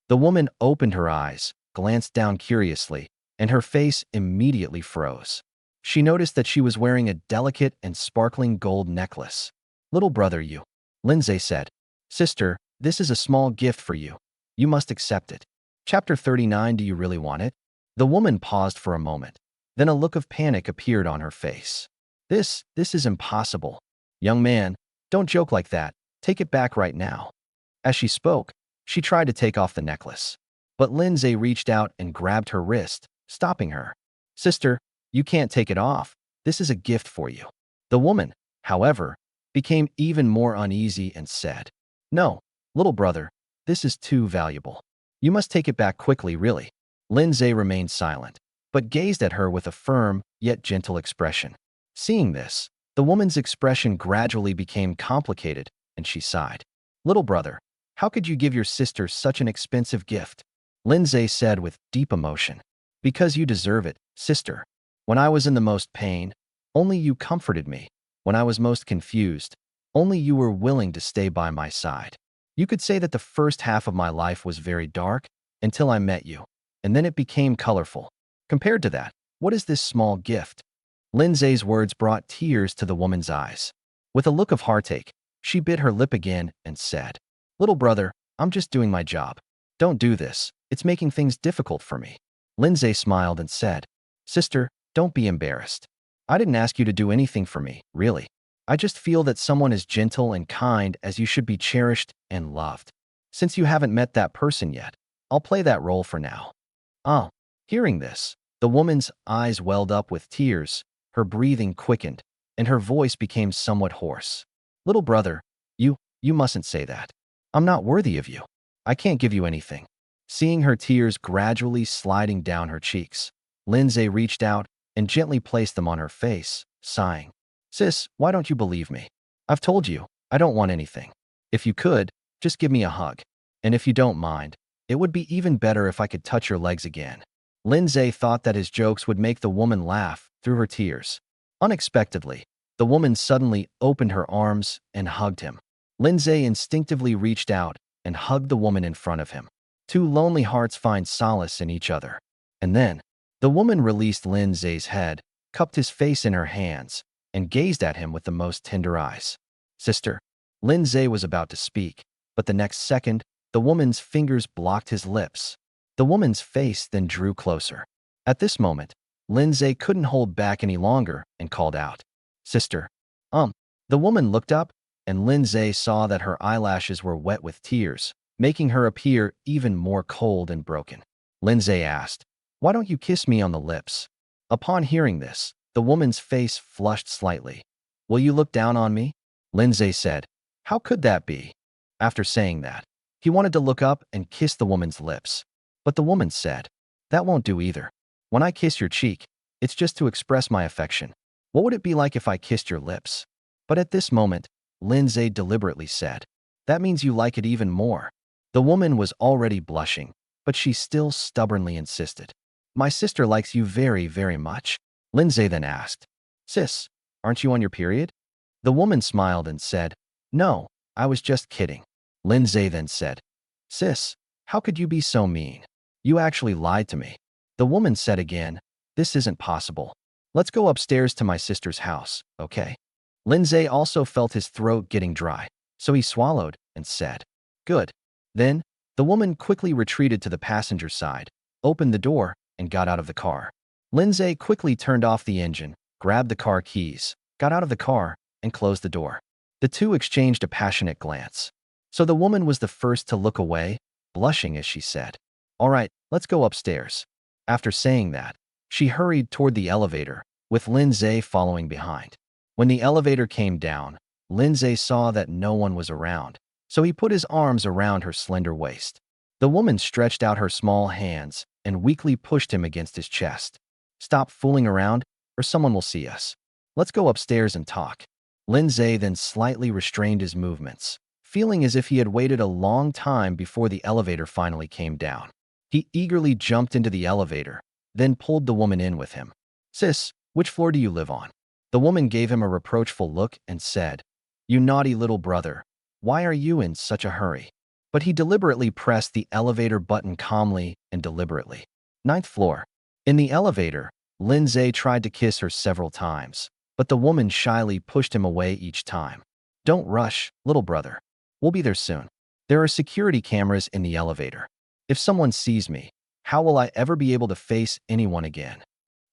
A: The woman opened her eyes, glanced down curiously, and her face immediately froze. She noticed that she was wearing a delicate and sparkling gold necklace. "Little brother, you," Lin Ze said. "Sister, this is a small gift for you. You must accept it." Chapter 39. Do you really want it? The woman paused for a moment. Then a look of panic appeared on her face. This is impossible. Young man, don't joke like that. Take it back right now." As she spoke, she tried to take off the necklace. But Lin Ze reached out and grabbed her wrist, stopping her. "Sister, you can't take it off. This is a gift for you." The woman, however, became even more uneasy and said, "No, little brother, this is too valuable. You must take it back quickly, really." Lin Ze remained silent, but gazed at her with a firm yet gentle expression. Seeing this, the woman's expression gradually became complicated, and she sighed. "Little brother, how could you give your sister such an expensive gift?" Lin Ze said with deep emotion. "Because you deserve it, sister. When I was in the most pain, only you comforted me. When I was most confused, only you were willing to stay by my side. You could say that the first half of my life was very dark until I met you, and then it became colorful. Compared to that, what is this small gift?" Lin Ze's words brought tears to the woman's eyes. With a look of heartache, she bit her lip again and said, "Little brother, I'm just doing my job. Don't do this. It's making things difficult for me." Lin Ze smiled and said, "Sister, don't be embarrassed. I didn't ask you to do anything for me, really. I just feel that someone as gentle and kind as you should be cherished and loved. Since you haven't met that person yet, I'll play that role for now." Ah, hearing this, the woman's eyes welled up with tears, her breathing quickened, and her voice became somewhat hoarse. "Little brother, you mustn't say that. I'm not worthy of you." I can't give you anything. Seeing her tears gradually sliding down her cheeks, Lin Ze reached out and gently placed them on her face, sighing. Sis, why don't you believe me? I've told you, I don't want anything. If you could, just give me a hug. And if you don't mind, it would be even better if I could touch your legs again. Lin Ze thought that his jokes would make the woman laugh through her tears. Unexpectedly, the woman suddenly opened her arms and hugged him. Lin Ze instinctively reached out and hugged the woman in front of him. Two lonely hearts find solace in each other. And then, the woman released Lin Ze's head, cupped his face in her hands, and gazed at him with the most tender eyes. Sister, Lin Ze was about to speak, but the next second, the woman's fingers blocked his lips. The woman's face then drew closer. At this moment, Lin Ze couldn't hold back any longer and called out, Sister. The woman looked up, and Lin Ze saw that her eyelashes were wet with tears, making her appear even more cold and broken. Lin Ze asked, Why don't you kiss me on the lips? Upon hearing this, the woman's face flushed slightly. Will you look down on me? Lin Ze said, How could that be? After saying that, he wanted to look up and kiss the woman's lips. But the woman said, That won't do either. When I kiss your cheek, it's just to express my affection. What would it be like if I kissed your lips? But at this moment, Lin Ze deliberately said, That means you like it even more. The woman was already blushing, but she still stubbornly insisted. My sister likes you very, very much. Lin Ze then asked, Sis, aren't you on your period? The woman smiled and said, No, I was just kidding. Lin Ze then said, Sis, how could you be so mean? You actually lied to me. The woman said again, This isn't possible. Let's go upstairs to my sister's house, okay? Lin Ze also felt his throat getting dry, so he swallowed and said, Good. Then, the woman quickly retreated to the passenger side, opened the door, and got out of the car. Lin Ze quickly turned off the engine, grabbed the car keys, got out of the car, and closed the door. The two exchanged a passionate glance. So the woman was the first to look away, blushing as she said, All right, let's go upstairs. After saying that, she hurried toward the elevator, with Lin Ze following behind. When the elevator came down, Lin Ze saw that no one was around, so he put his arms around her slender waist. The woman stretched out her small hands and weakly pushed him against his chest. Stop fooling around, or someone will see us. Let's go upstairs and talk. Lin Ze then slightly restrained his movements, feeling as if he had waited a long time before the elevator finally came down. He eagerly jumped into the elevator, then pulled the woman in with him. Sis, which floor do you live on? The woman gave him a reproachful look and said, You naughty little brother, why are you in such a hurry? But he deliberately pressed the elevator button calmly and deliberately. 9th floor. In the elevator, Lin Ze tried to kiss her several times, but the woman shyly pushed him away each time. Don't rush, little brother. We'll be there soon. There are security cameras in the elevator. If someone sees me, how will I ever be able to face anyone again?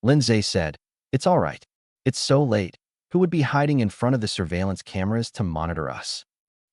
A: Lin Ze said, It's all right. It's so late. Who would be hiding in front of the surveillance cameras to monitor us?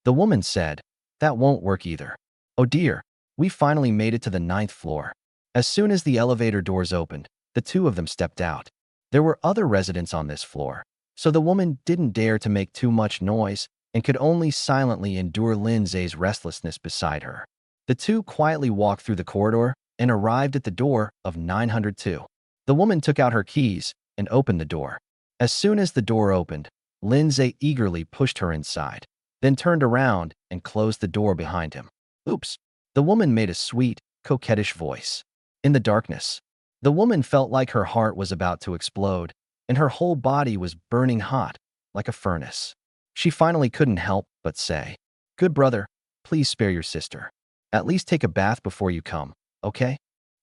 A: The woman said, That won't work either. Oh dear, we finally made it to the 9th floor. As soon as the elevator doors opened, the two of them stepped out. There were other residents on this floor, so the woman didn't dare to make too much noise and could only silently endure Lin Ze's restlessness beside her. The two quietly walked through the corridor and arrived at the door of 902. The woman took out her keys and opened the door. As soon as the door opened, Lin Ze eagerly pushed her inside, then turned around and closed the door behind him. Oops. The woman made a sweet, coquettish voice. In the darkness, the woman felt like her heart was about to explode, and her whole body was burning hot, like a furnace. She finally couldn't help but say, Good brother, please spare your sister. At least take a bath before you come, okay?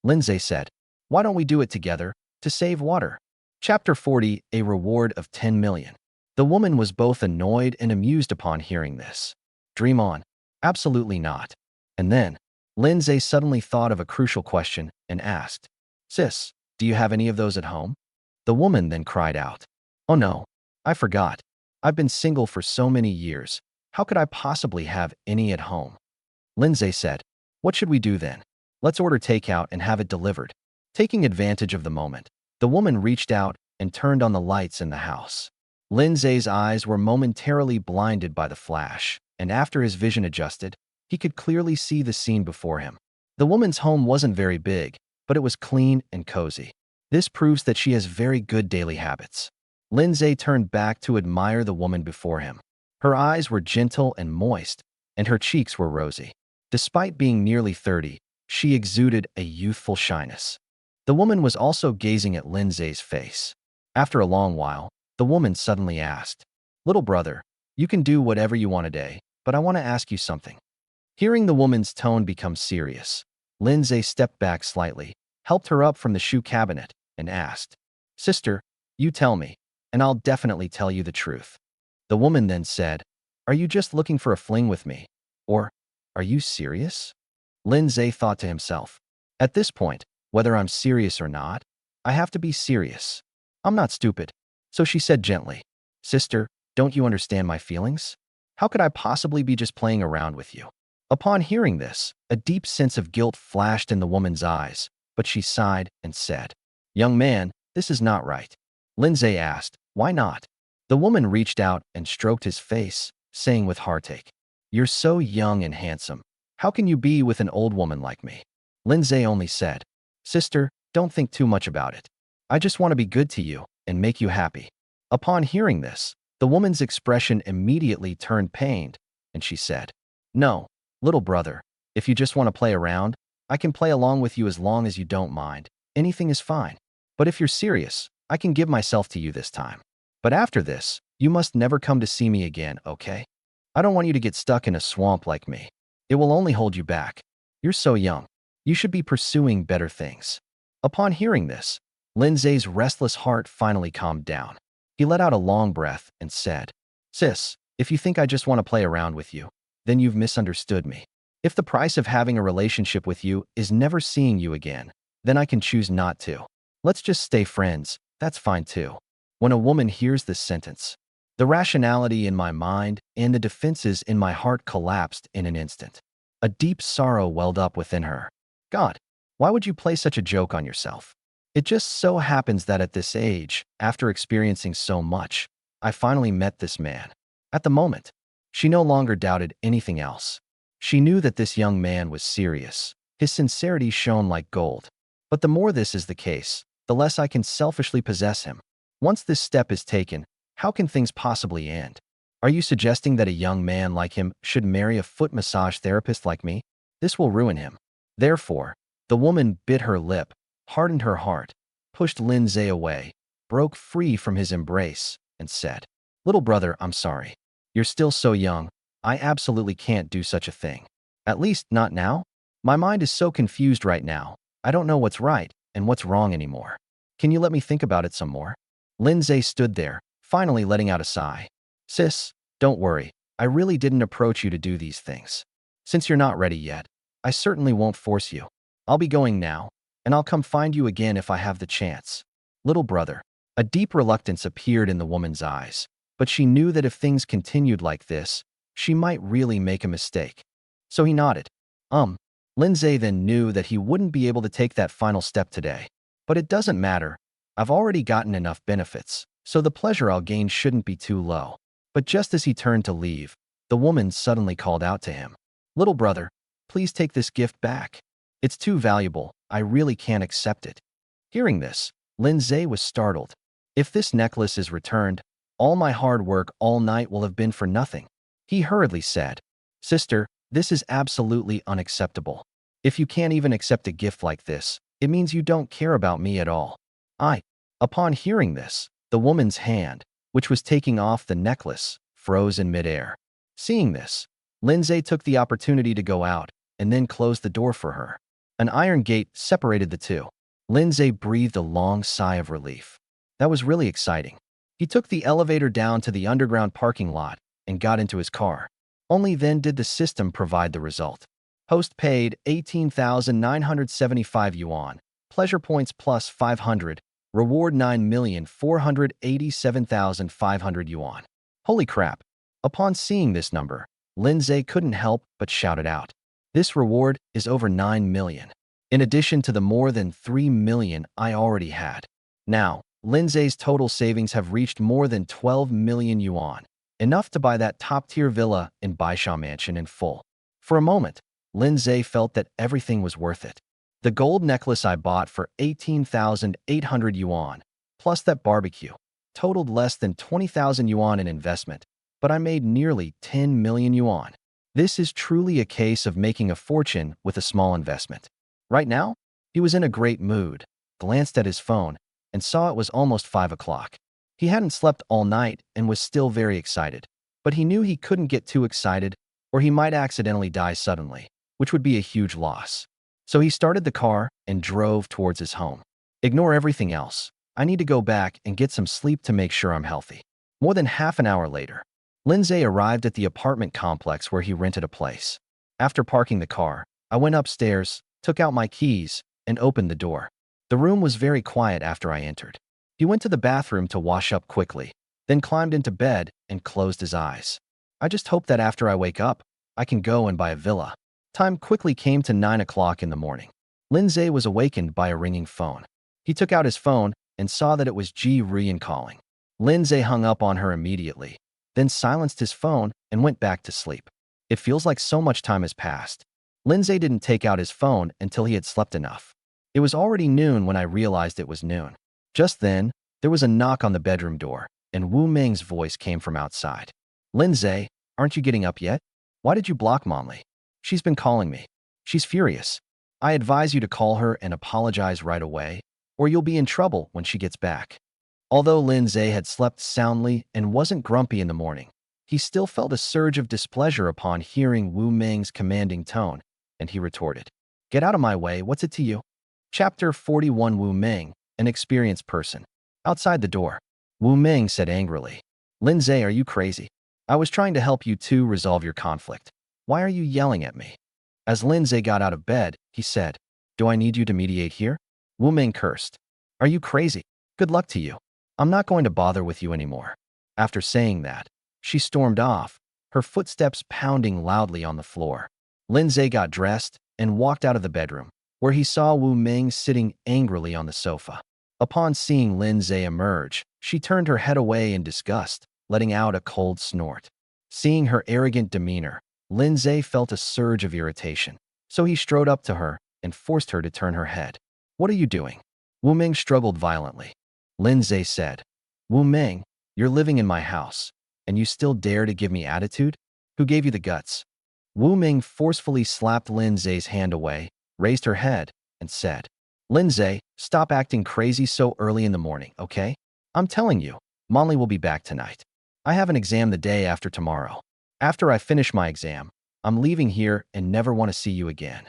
A: Lin Ze said, Why don't we do it together, to save water? Chapter 40, A Reward of 10 million. The woman was both annoyed and amused upon hearing this. Dream on. Absolutely not. And then, Lin Ze suddenly thought of a crucial question and asked, Sis, do you have any of those at home? The woman then cried out, Oh no, I forgot. I've been single for so many years. How could I possibly have any at home? Lin Ze said, What should we do then? Let's order takeout and have it delivered. Taking advantage of the moment, the woman reached out and turned on the lights in the house. Lin Ze's eyes were momentarily blinded by the flash, and after his vision adjusted, He could clearly see the scene before him. The woman's home wasn't very big, but it was clean and cozy. This proves that she has very good daily habits. Lin Ze turned back to admire the woman before him. Her eyes were gentle and moist, and her cheeks were rosy. Despite being nearly 30, she exuded a youthful shyness. The woman was also gazing at Lin Ze's face. After a long while, the woman suddenly asked, "Little brother, you can do whatever you want today, but I want to ask you something." Hearing the woman's tone become serious, Lin Ze stepped back slightly, helped her up from the shoe cabinet, and asked, "Sister, you tell me, and I'll definitely tell you the truth." The woman then said, "Are you just looking for a fling with me? Or are you serious?" Lin Ze thought to himself, "At this point, whether I'm serious or not, I have to be serious. I'm not stupid." So she said gently, "Sister, don't you understand my feelings? How could I possibly be just playing around with you?" Upon hearing this, a deep sense of guilt flashed in the woman's eyes, but she sighed and said, "Young man, this is not right." Lin Ze asked, "Why not?" The woman reached out and stroked his face, saying with heartache, "You're so young and handsome. How can you be with an old woman like me?" Lin Ze only said, "Sister, don't think too much about it. I just want to be good to you and make you happy." Upon hearing this, the woman's expression immediately turned pained, and she said, "No, little brother, if you just want to play around, I can play along with you as long as you don't mind. Anything is fine. But if you're serious, I can give myself to you this time. But after this, you must never come to see me again, okay? I don't want you to get stuck in a swamp like me. It will only hold you back. You're so young. You should be pursuing better things." Upon hearing this, Lin Ze's restless heart finally calmed down. He let out a long breath and said, "Sis, if you think I just want to play around with you, then you've misunderstood me. If the price of having a relationship with you is never seeing you again, then I can choose not to. Let's just stay friends, that's fine too." When a woman hears this sentence, the rationality in my mind and the defenses in my heart collapsed in an instant. A deep sorrow welled up within her. God, why would you play such a joke on yourself? It just so happens that at this age, after experiencing so much, I finally met this man. At the moment, she no longer doubted anything else. She knew that this young man was serious. His sincerity shone like gold. But the more this is the case, the less I can selfishly possess him. Once this step is taken, how can things possibly end? Are you suggesting that a young man like him should marry a foot massage therapist like me? This will ruin him. Therefore, the woman bit her lip, hardened her heart, pushed Lin Ze away, broke free from his embrace, and said, "Little brother, I'm sorry. You're still so young. I absolutely can't do such a thing. At least not now. My mind is so confused right now. I don't know what's right and what's wrong anymore. Can you let me think about it some more?" Lin Ze stood there, finally letting out a sigh. "Sis, don't worry. I really didn't approach you to do these things. Since you're not ready yet, I certainly won't force you. I'll be going now, and I'll come find you again if I have the chance." Little brother. A deep reluctance appeared in the woman's eyes, but she knew that if things continued like this, she might really make a mistake. So he nodded. Lin Ze then knew that he wouldn't be able to take that final step today. But it doesn't matter. I've already gotten enough benefits, so the pleasure I'll gain shouldn't be too low. But just as he turned to leave, the woman suddenly called out to him, "Little brother, please take this gift back. It's too valuable. I really can't accept it." Hearing this, Lin Ze was startled. "If this necklace is returned, all my hard work all night will have been for nothing." He hurriedly said, "Sister, this is absolutely unacceptable. If you can't even accept a gift like this, it means you don't care about me at all." Upon hearing this, the woman's hand, which was taking off the necklace, froze in midair. Seeing this, Lin Ze took the opportunity to go out and then closed the door for her. An iron gate separated the two. Lin Ze breathed a long sigh of relief. That was really exciting. He took the elevator down to the underground parking lot and got into his car. Only then did the system provide the result. Host paid 18,975 yuan, pleasure points plus 500, reward 9,487,500 yuan. Holy crap. Upon seeing this number, Lin Ze couldn't help but shout it out. This reward is over 9 million. In addition to the more than 3 million I already had. Now, Lin Ze's total savings have reached more than 12 million yuan, enough to buy that top-tier villa in Baisha Mansion in full. For a moment, Lin Ze felt that everything was worth it. The gold necklace I bought for 18,800 yuan, plus that barbecue, totaled less than 20,000 yuan in investment, but I made nearly 10 million yuan. This is truly a case of making a fortune with a small investment. Right now, he was in a great mood, glanced at his phone, and saw it was almost 5 o'clock. He hadn't slept all night and was still very excited, but he knew he couldn't get too excited or he might accidentally die suddenly, which would be a huge loss. So he started the car and drove towards his home. Ignore everything else. I need to go back and get some sleep to make sure I'm healthy. More than half an hour later, Lin Ze arrived at the apartment complex where he rented a place. After parking the car, I went upstairs, took out my keys, and opened the door. The room was very quiet after I entered. He went to the bathroom to wash up quickly, then climbed into bed and closed his eyes. I just hope that after I wake up, I can go and buy a villa. Time quickly came to 9 o'clock in the morning. Lin Ze was awakened by a ringing phone. He took out his phone and saw that it was Ji Rian calling. Lin Ze hung up on her immediately, then silenced his phone and went back to sleep. It feels like so much time has passed. Lin Ze didn't take out his phone until he had slept enough. It was already noon when I realized it was noon. Just then, there was a knock on the bedroom door, and Wu Ming's voice came from outside. Lin Ze, aren't you getting up yet? Why did you block Manli? She's been calling me. She's furious. I advise you to call her and apologize right away, or you'll be in trouble when she gets back. Although Lin Ze had slept soundly and wasn't grumpy in the morning, he still felt a surge of displeasure upon hearing Wu Ming's commanding tone, and he retorted, "Get out of my way, what's it to you?" Chapter 41. Wu Ming, an experienced person. Outside the door, Wu Ming said angrily, "Lin Ze, are you crazy? I was trying to help you two resolve your conflict. Why are you yelling at me?" As Lin Ze got out of bed, he said, "Do I need you to mediate here?" Wu Ming cursed, "Are you crazy? Good luck to you. I'm not going to bother with you anymore." After saying that, she stormed off, her footsteps pounding loudly on the floor. Lin Ze got dressed and walked out of the bedroom, where he saw Wu Ming sitting angrily on the sofa. Upon seeing Lin Ze emerge, she turned her head away in disgust, letting out a cold snort. Seeing her arrogant demeanor, Lin Ze felt a surge of irritation, so he strode up to her and forced her to turn her head. "What are you doing?" Wu Ming struggled violently. Lin Ze said, "Wu Ming, you're living in my house, and you still dare to give me attitude? Who gave you the guts?" Wu Ming forcefully slapped Lin Ze's hand away, raised her head, and said, "Lin Ze, stop acting crazy so early in the morning, okay? I'm telling you, Manli will be back tonight. I have an exam the day after tomorrow. After I finish my exam, I'm leaving here and never want to see you again."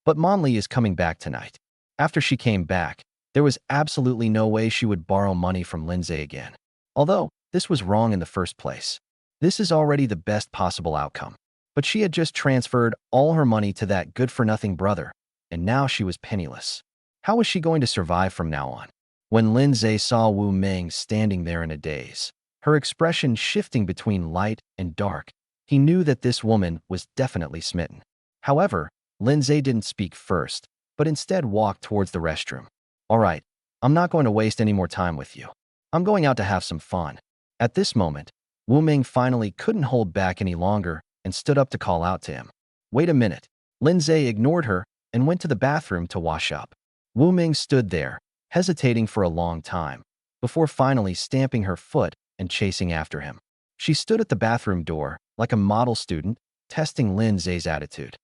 A: But Manli is coming back tonight. After she came back, there was absolutely no way she would borrow money from Lin Ze again. Although, this was wrong in the first place. This is already the best possible outcome. But she had just transferred all her money to that good-for-nothing brother, and now she was penniless. How was she going to survive from now on? When Lin Ze saw Wu Ming standing there in a daze, her expression shifting between light and dark, he knew that this woman was definitely smitten. However, Lin Ze didn't speak first, but instead walked towards the restroom. "All right, I'm not going to waste any more time with you. I'm going out to have some fun." At this moment, Wu Ming finally couldn't hold back any longer and stood up to call out to him. "Wait a minute." Lin Ze ignored her and went to the bathroom to wash up. Wu Ming stood there, hesitating for a long time, before finally stamping her foot and chasing after him. She stood at the bathroom door, like a model student, testing Lin Ze's attitude.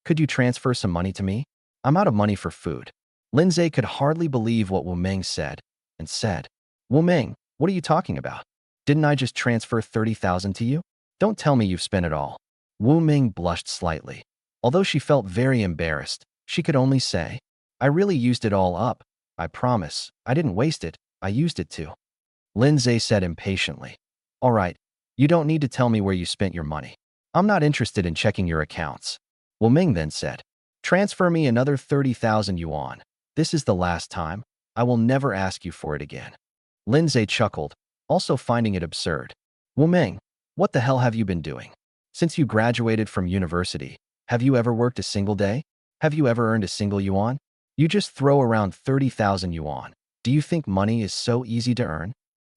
A: Could you transfer some money to me? I'm out of money for food." Lin Ze could hardly believe what Wu Ming said, and said, "Wu Ming, what are you talking about? Didn't I just transfer 30,000 to you? Don't tell me you've spent it all." Wu Ming blushed slightly. Although she felt very embarrassed, she could only say, "I really used it all up. I promise, I didn't waste it, I used it to." Lin Ze said impatiently, "All right, you don't need to tell me where you spent your money. I'm not interested in checking your accounts." Wu Ming then said, "Transfer me another 30,000 yuan. This is the last time. I will never ask you for it again." Lin Ze chuckled, also finding it absurd. "Wu Ming, what the hell have you been doing? Since you graduated from university, have you ever worked a single day? Have you ever earned a single yuan? You just throw around 30,000 yuan. Do you think money is so easy to earn?"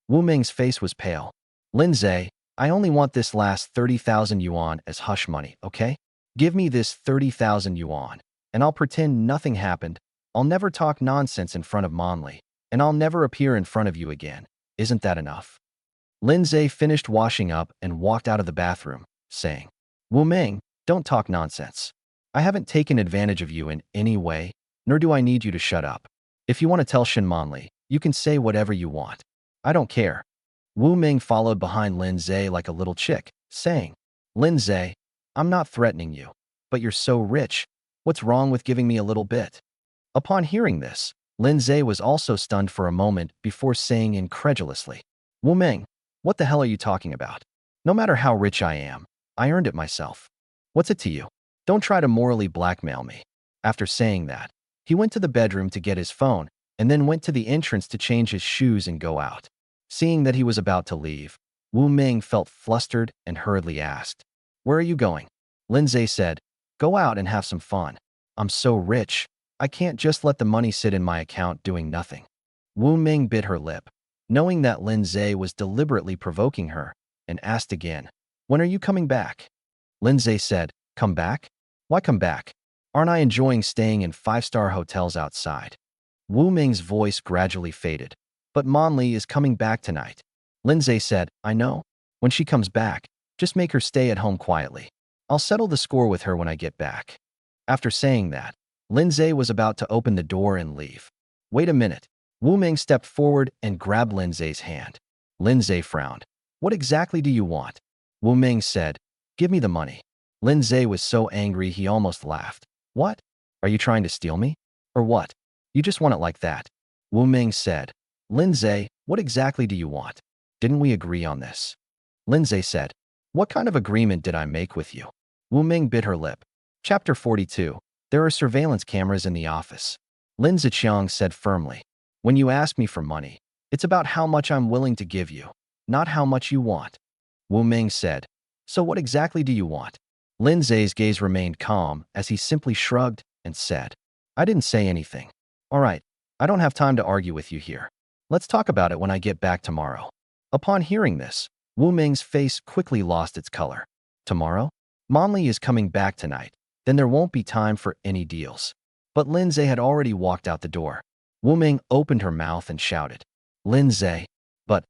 A: Wu Ming's face was pale. "Lin Ze, I only want this last 30,000 yuan as hush money, okay? Give me this 30,000 yuan, and I'll pretend nothing happened. I'll never talk nonsense in front of Manli, and I'll never appear in front of you again. Isn't that enough? Lin Ze finished washing up and walked out of the bathroom, saying, Wu Ming, don't talk nonsense. I haven't taken advantage of you in any way, nor do I need you to shut up. If you want to tell Shen Manli, you can say whatever you want. I don't care. Wu Ming followed behind Lin Ze like a little chick, saying, Lin Ze, I'm not threatening you, but you're so rich. What's wrong with giving me a little bit? Upon hearing this, Lin Ze was also stunned for a moment before saying incredulously, Wu Ming, what the hell are you talking about? No matter how rich I am, I earned it myself. What's it to you? Don't try to morally blackmail me. After saying that, he went to the bedroom to get his phone and then went to the entrance to change his shoes and go out. Seeing that he was about to leave, Wu Ming felt flustered and hurriedly asked, Where are you going? Lin Ze said, Go out and have some fun. I'm so rich, I can't just let the money sit in my account doing nothing. Wu Ming bit her lip, knowing that Lin Ze was deliberately provoking her, and asked again, When are you coming back? Lin Ze said, Come back? Why come back? Aren't I enjoying staying in 5-star hotels outside? Wu Ming's voice gradually faded. But Manli is coming back tonight. Lin Ze said, I know. When she comes back, just make her stay at home quietly. I'll settle the score with her when I get back. After saying that, Lin Ze was about to open the door and leave. Wait a minute. Wu Ming stepped forward and grabbed Lin Ze's hand. Lin Ze frowned. What exactly do you want? Wu Ming said, Give me the money. Lin Ze was so angry he almost laughed. What? Are you trying to steal me? Or what? You just want it like that? Wu Ming said, Lin Ze, what exactly do you want? Didn't we agree on this? Lin Ze said, What kind of agreement did I make with you? Wu Ming bit her lip. Chapter 42. There are surveillance cameras in the office. Lin Ziqiang said firmly, When you ask me for money, it's about how much I'm willing to give you, not how much you want. Wu Ming said, So what exactly do you want? Lin Ze's gaze remained calm as he simply shrugged and said, I didn't say anything. All right, I don't have time to argue with you here. Let's talk about it when I get back tomorrow. Upon hearing this, Wu Ming's face quickly lost its color. Tomorrow? Manli is coming back tonight. Then there won't be time for any deals. But Lin Ze had already walked out the door. Wu Ming opened her mouth and shouted, Lin Ze. But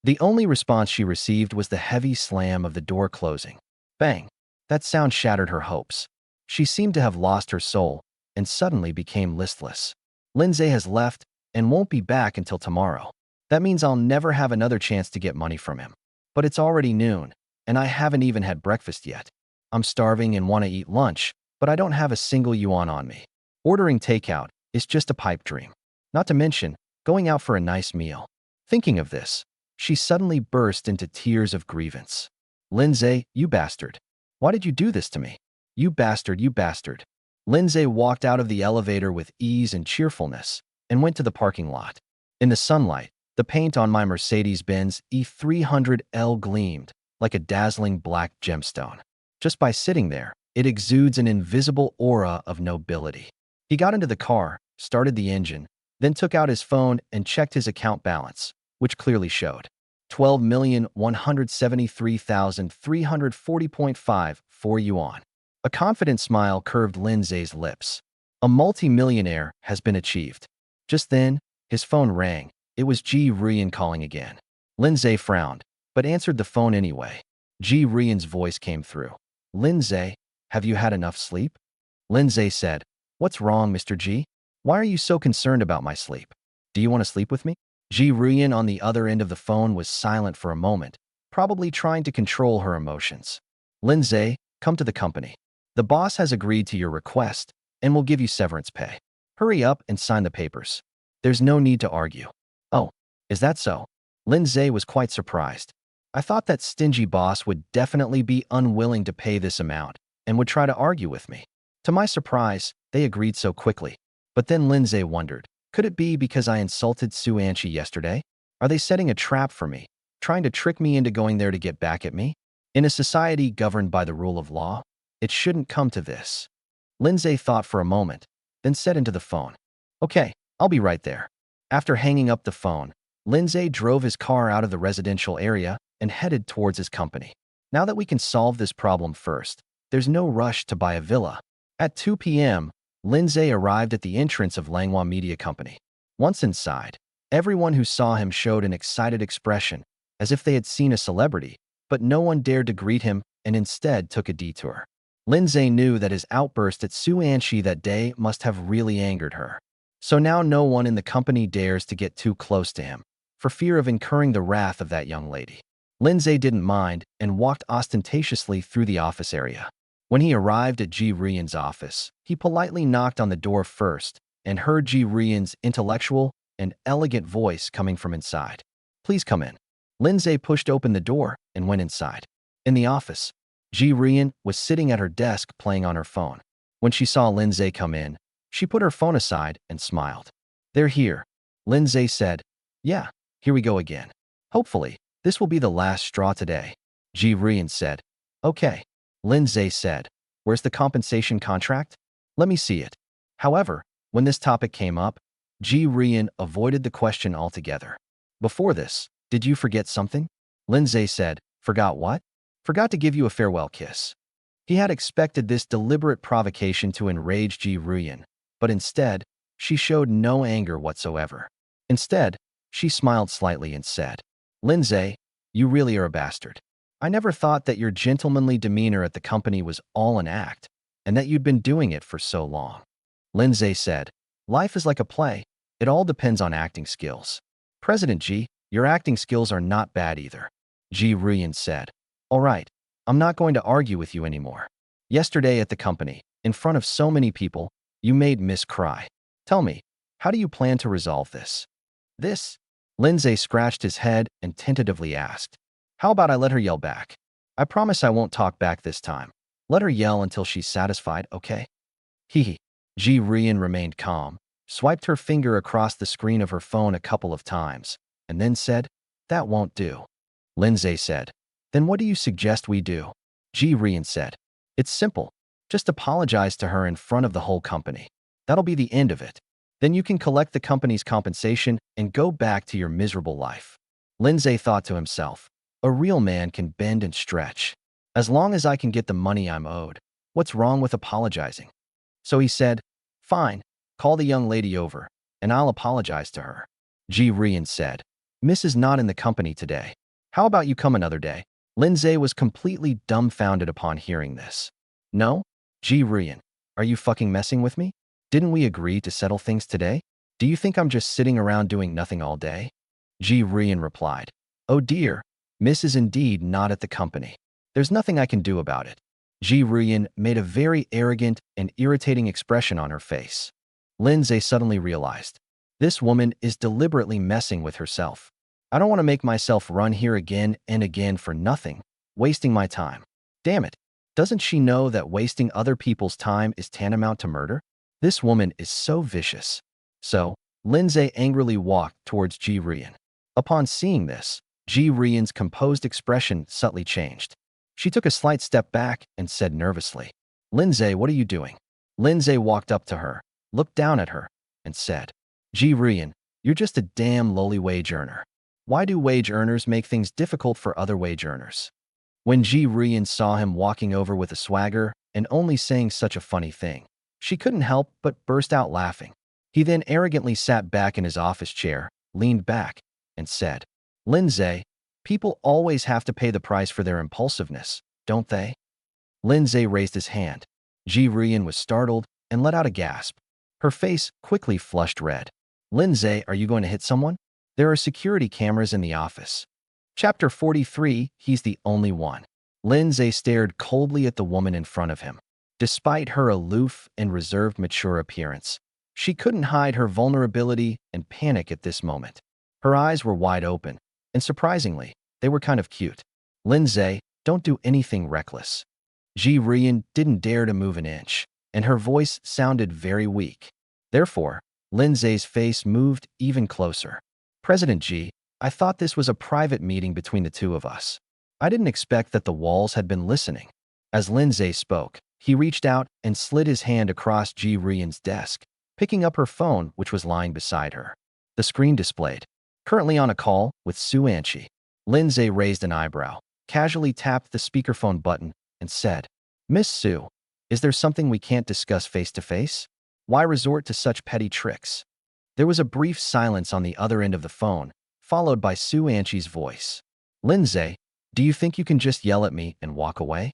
A: the only response she received was the heavy slam of the door closing. Bang! That sound shattered her hopes. She seemed to have lost her soul and suddenly became listless. Lin Ze has left and won't be back until tomorrow. That means I'll never have another chance to get money from him. But it's already noon, and I haven't even had breakfast yet. I'm starving and want to eat lunch, but I don't have a single yuan on me. Ordering takeout is just a pipe dream. Not to mention, going out for a nice meal. Thinking of this, she suddenly burst into tears of grievance. Lin Ze, you bastard. Why did you do this to me? You bastard, you bastard. Lin Ze walked out of the elevator with ease and cheerfulness and went to the parking lot. In the sunlight, the paint on my Mercedes-Benz E300L gleamed like a dazzling black gemstone. Just by sitting there, it exudes an invisible aura of nobility. He got into the car, started the engine, then took out his phone and checked his account balance, which clearly showed 12,173,340.54 yuan. A confident smile curved Lin Ze's lips. A multi-millionaire has been achieved. Just then, his phone rang. It was Ji Ruyan calling again. Lin Ze frowned, but answered the phone anyway. Ji Ruyan's voice came through. Lin Ze, have you had enough sleep? Lin Ze said, What's wrong, Mr. Ji? Why are you so concerned about my sleep? Do you want to sleep with me? Ji Ruyan on the other end of the phone was silent for a moment, probably trying to control her emotions. Lin Ze, come to the company. The boss has agreed to your request and will give you severance pay. Hurry up and sign the papers. There's no need to argue. Oh, is that so? Lin Ze was quite surprised. I thought that stingy boss would definitely be unwilling to pay this amount and would try to argue with me. To my surprise, they agreed so quickly. But then Lin Ze wondered, could it be because I insulted Su Anchi yesterday? Are they setting a trap for me, trying to trick me into going there to get back at me? In a society governed by the rule of law, it shouldn't come to this. Lin Ze thought for a moment, then said into the phone, Okay, I'll be right there. After hanging up the phone, Lin Ze drove his car out of the residential area and headed towards his company. Now that we can solve this problem first, there's no rush to buy a villa. At 2 p.m., Lin Ze arrived at the entrance of Langhua Media Company. Once inside, everyone who saw him showed an excited expression, as if they had seen a celebrity, but no one dared to greet him and instead took a detour. Lin Ze knew that his outburst at Su Anqi that day must have really angered her. So now no one in the company dares to get too close to him, for fear of incurring the wrath of that young lady. Lin Ze didn't mind and walked ostentatiously through the office area. When he arrived at Ji Rian's office, he politely knocked on the door first and heard Ji Rian's intellectual and elegant voice coming from inside. "Please come in." Lin Ze pushed open the door and went inside. In the office, Ji Rian was sitting at her desk playing on her phone. When she saw Lin Ze come in, she put her phone aside and smiled. "They're here," Lin Ze said. "Yeah, here we go again. Hopefully, this will be the last straw today," Ji Rian said. "Okay," Lin Ze said. "Where's the compensation contract? Let me see it." However, when this topic came up, Ji Rian avoided the question altogether. "Before this, did you forget something?" Lin Ze said. "Forgot what?" "Forgot to give you a farewell kiss." He had expected this deliberate provocation to enrage Ji Rian, but instead, she showed no anger whatsoever. Instead, she smiled slightly and said, "Lin Ze, you really are a bastard. I never thought that your gentlemanly demeanor at the company was all an act, and that you'd been doing it for so long." Lin Ze said, "Life is like a play. It all depends on acting skills." "President Ji, your acting skills are not bad either," Ji Rian said. "All right, I'm not going to argue with you anymore. Yesterday at the company, in front of so many people, you made Miss cry. Tell me, how do you plan to resolve this?" "This?" Lin Ze scratched his head and tentatively asked. "How about I let her yell back? I promise I won't talk back this time. Let her yell until she's satisfied, okay?" Hee. Ji Rian remained calm, swiped her finger across the screen of her phone a couple of times, and then said, "That won't do." Lin Ze said, "Then what do you suggest we do?" Ji Rian said, "It's simple. Just apologize to her in front of the whole company. That'll be the end of it. Then you can collect the company's compensation and go back to your miserable life." Lin Ze thought to himself, "A real man can bend and stretch. As long as I can get the money I'm owed, what's wrong with apologizing?" So he said, "Fine, call the young lady over, and I'll apologize to her." Ji Rian said, "Miss is not in the company today. How about you come another day?" Lin Ze was completely dumbfounded upon hearing this. "No? Ji Rian, are you fucking messing with me? Didn't we agree to settle things today? Do you think I'm just sitting around doing nothing all day?" Ji Rian replied, "Oh dear, Miss is indeed not at the company. There's nothing I can do about it." Ji Rian made a very arrogant and irritating expression on her face. Lin Ze suddenly realized, this woman is deliberately messing with herself. I don't want to make myself run here again and again for nothing, wasting my time. Damn it, doesn't she know that wasting other people's time is tantamount to murder? This woman is so vicious. So, Lin Ze angrily walked towards Ji Rian. Upon seeing this, Ji Rian's composed expression subtly changed. She took a slight step back and said nervously, "Lin Ze, what are you doing?" Lin Ze walked up to her, looked down at her, and said, "Ji Rian, you're just a damn lowly wage earner. Why do wage earners make things difficult for other wage earners?" When Ji Rian saw him walking over with a swagger and only saying such a funny thing, she couldn't help but burst out laughing. He then arrogantly sat back in his office chair, leaned back, and said, "Lin Ze, people always have to pay the price for their impulsiveness, don't they?" Lin Ze raised his hand. Ji Rian was startled and let out a gasp. Her face quickly flushed red. "Lin Ze, are you going to hit someone? There are security cameras in the office." Chapter 43, He's the Only One. Lin Ze stared coldly at the woman in front of him. Despite her aloof and reserved mature appearance, she couldn't hide her vulnerability and panic at this moment. Her eyes were wide open, and surprisingly, they were kind of cute. "Lin Ze, don't do anything reckless." Ji Rian didn't dare to move an inch, and her voice sounded very weak. Therefore, Lin Ze's face moved even closer. "President Ji, I thought this was a private meeting between the two of us. I didn't expect that the walls had been listening." As Lin Ze spoke, he reached out and slid his hand across Ji Rian's desk, picking up her phone, which was lying beside her. The screen displayed, "Currently on a call with Su Anqi." Lin Ze raised an eyebrow, casually tapped the speakerphone button, and said, Miss Sue, is there something we can't discuss face to face? Why resort to such petty tricks? There was a brief silence on the other end of the phone, followed by Sue Anchi's voice. Lin Ze, do you think you can just yell at me and walk away?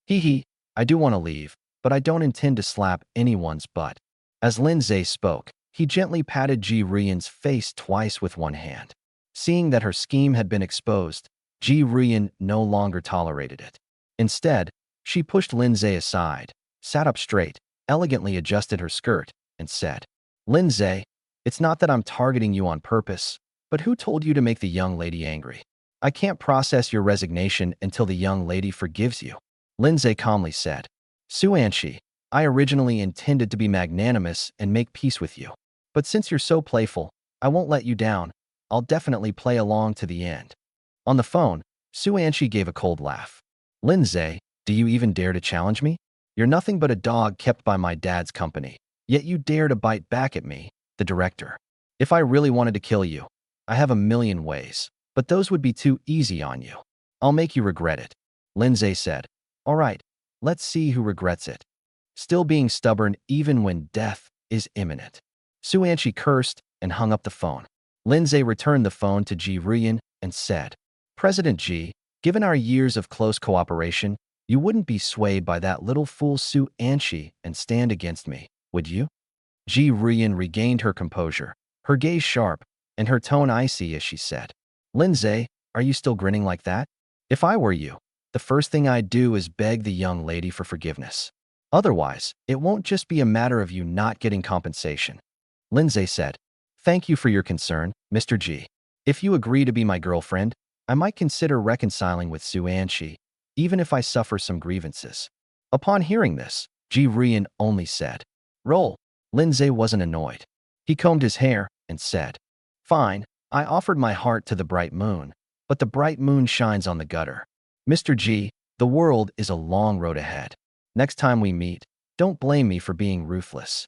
A: Hee hee, I do want to leave, but I don't intend to slap anyone's butt. As Lin Ze spoke, he gently patted Ji Ruyan's face twice with one hand. Seeing that her scheme had been exposed, Ji Ruyan no longer tolerated it. Instead, she pushed Lin Ze aside, sat up straight, elegantly adjusted her skirt, and said, Lin Ze, it's not that I'm targeting you on purpose, but who told you to make the young lady angry? I can't process your resignation until the young lady forgives you. Lin Ze calmly said, Sue Anchi, I originally intended to be magnanimous and make peace with you. But since you're so playful, I won't let you down. I'll definitely play along to the end. On the phone, Sue Anchi gave a cold laugh. Lin Ze, do you even dare to challenge me? You're nothing but a dog kept by my dad's company, yet you dare to bite back at me, the director. If I really wanted to kill you, I have a million ways, but those would be too easy on you. I'll make you regret it. Lin Ze said, all right, let's see who regrets it. Still being stubborn even when death is imminent. Sue Anchi cursed and hung up the phone. Lin Ze returned the phone to Ji Ruyan and said, President Ji, given our years of close cooperation, you wouldn't be swayed by that little fool Sue Anchi and stand against me, would you? Ji Ruyan regained her composure, her gaze sharp, and her tone icy as she said, Lin Ze, are you still grinning like that? If I were you, the first thing I'd do is beg the young lady for forgiveness. Otherwise, it won't just be a matter of you not getting compensation. Lin Ze said, thank you for your concern, Mr. Ji. If you agree to be my girlfriend, I might consider reconciling with Sue Anchi, even if I suffer some grievances. Upon hearing this, Ji Ruyan only said, roll. Lin Ze wasn't annoyed. He combed his hair and said, fine, I offered my heart to the bright moon, but the bright moon shines on the gutter. Mr. Ji, the world is a long road ahead. Next time we meet, don't blame me for being ruthless.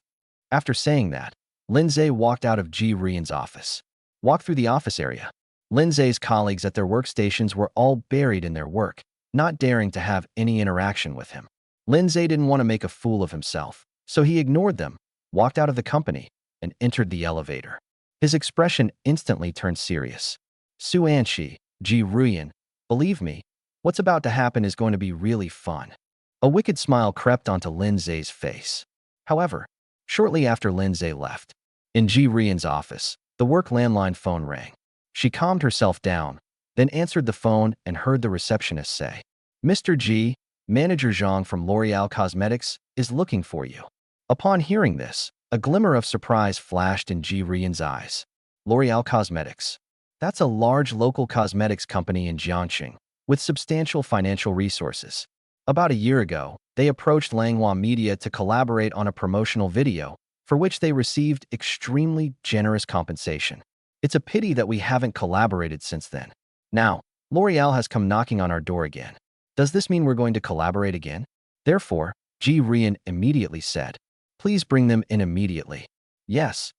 A: After saying that, Lin Ze walked out of Ji Ruyan's office. Walked through the office area. Lin Ze's colleagues at their workstations were all buried in their work, not daring to have any interaction with him. Lin Ze didn't want to make a fool of himself, so he ignored them, walked out of the company, and entered the elevator. His expression instantly turned serious. Sue Anchi, Ji Ruyan, believe me, what's about to happen is going to be really fun. A wicked smile crept onto Lin Ze's face. However, shortly after Lin Ze left, in Ji Ruyan's office, the work landline phone rang. She calmed herself down, then answered the phone and heard the receptionist say, Mr. Ji, Manager Zhang from L'Oreal Cosmetics is looking for you. Upon hearing this, a glimmer of surprise flashed in Ji Ruyan's eyes. L'Oreal Cosmetics. That's a large local cosmetics company in Jiangxing, with substantial financial resources. About a year ago, they approached Langhua Media to collaborate on a promotional video, for which they received extremely generous compensation. It's a pity that we haven't collaborated since then. Now, L'Oreal has come knocking on our door again. Does this mean we're going to collaborate again? Therefore, Ji Ruyan immediately said, please bring them in immediately. Yes.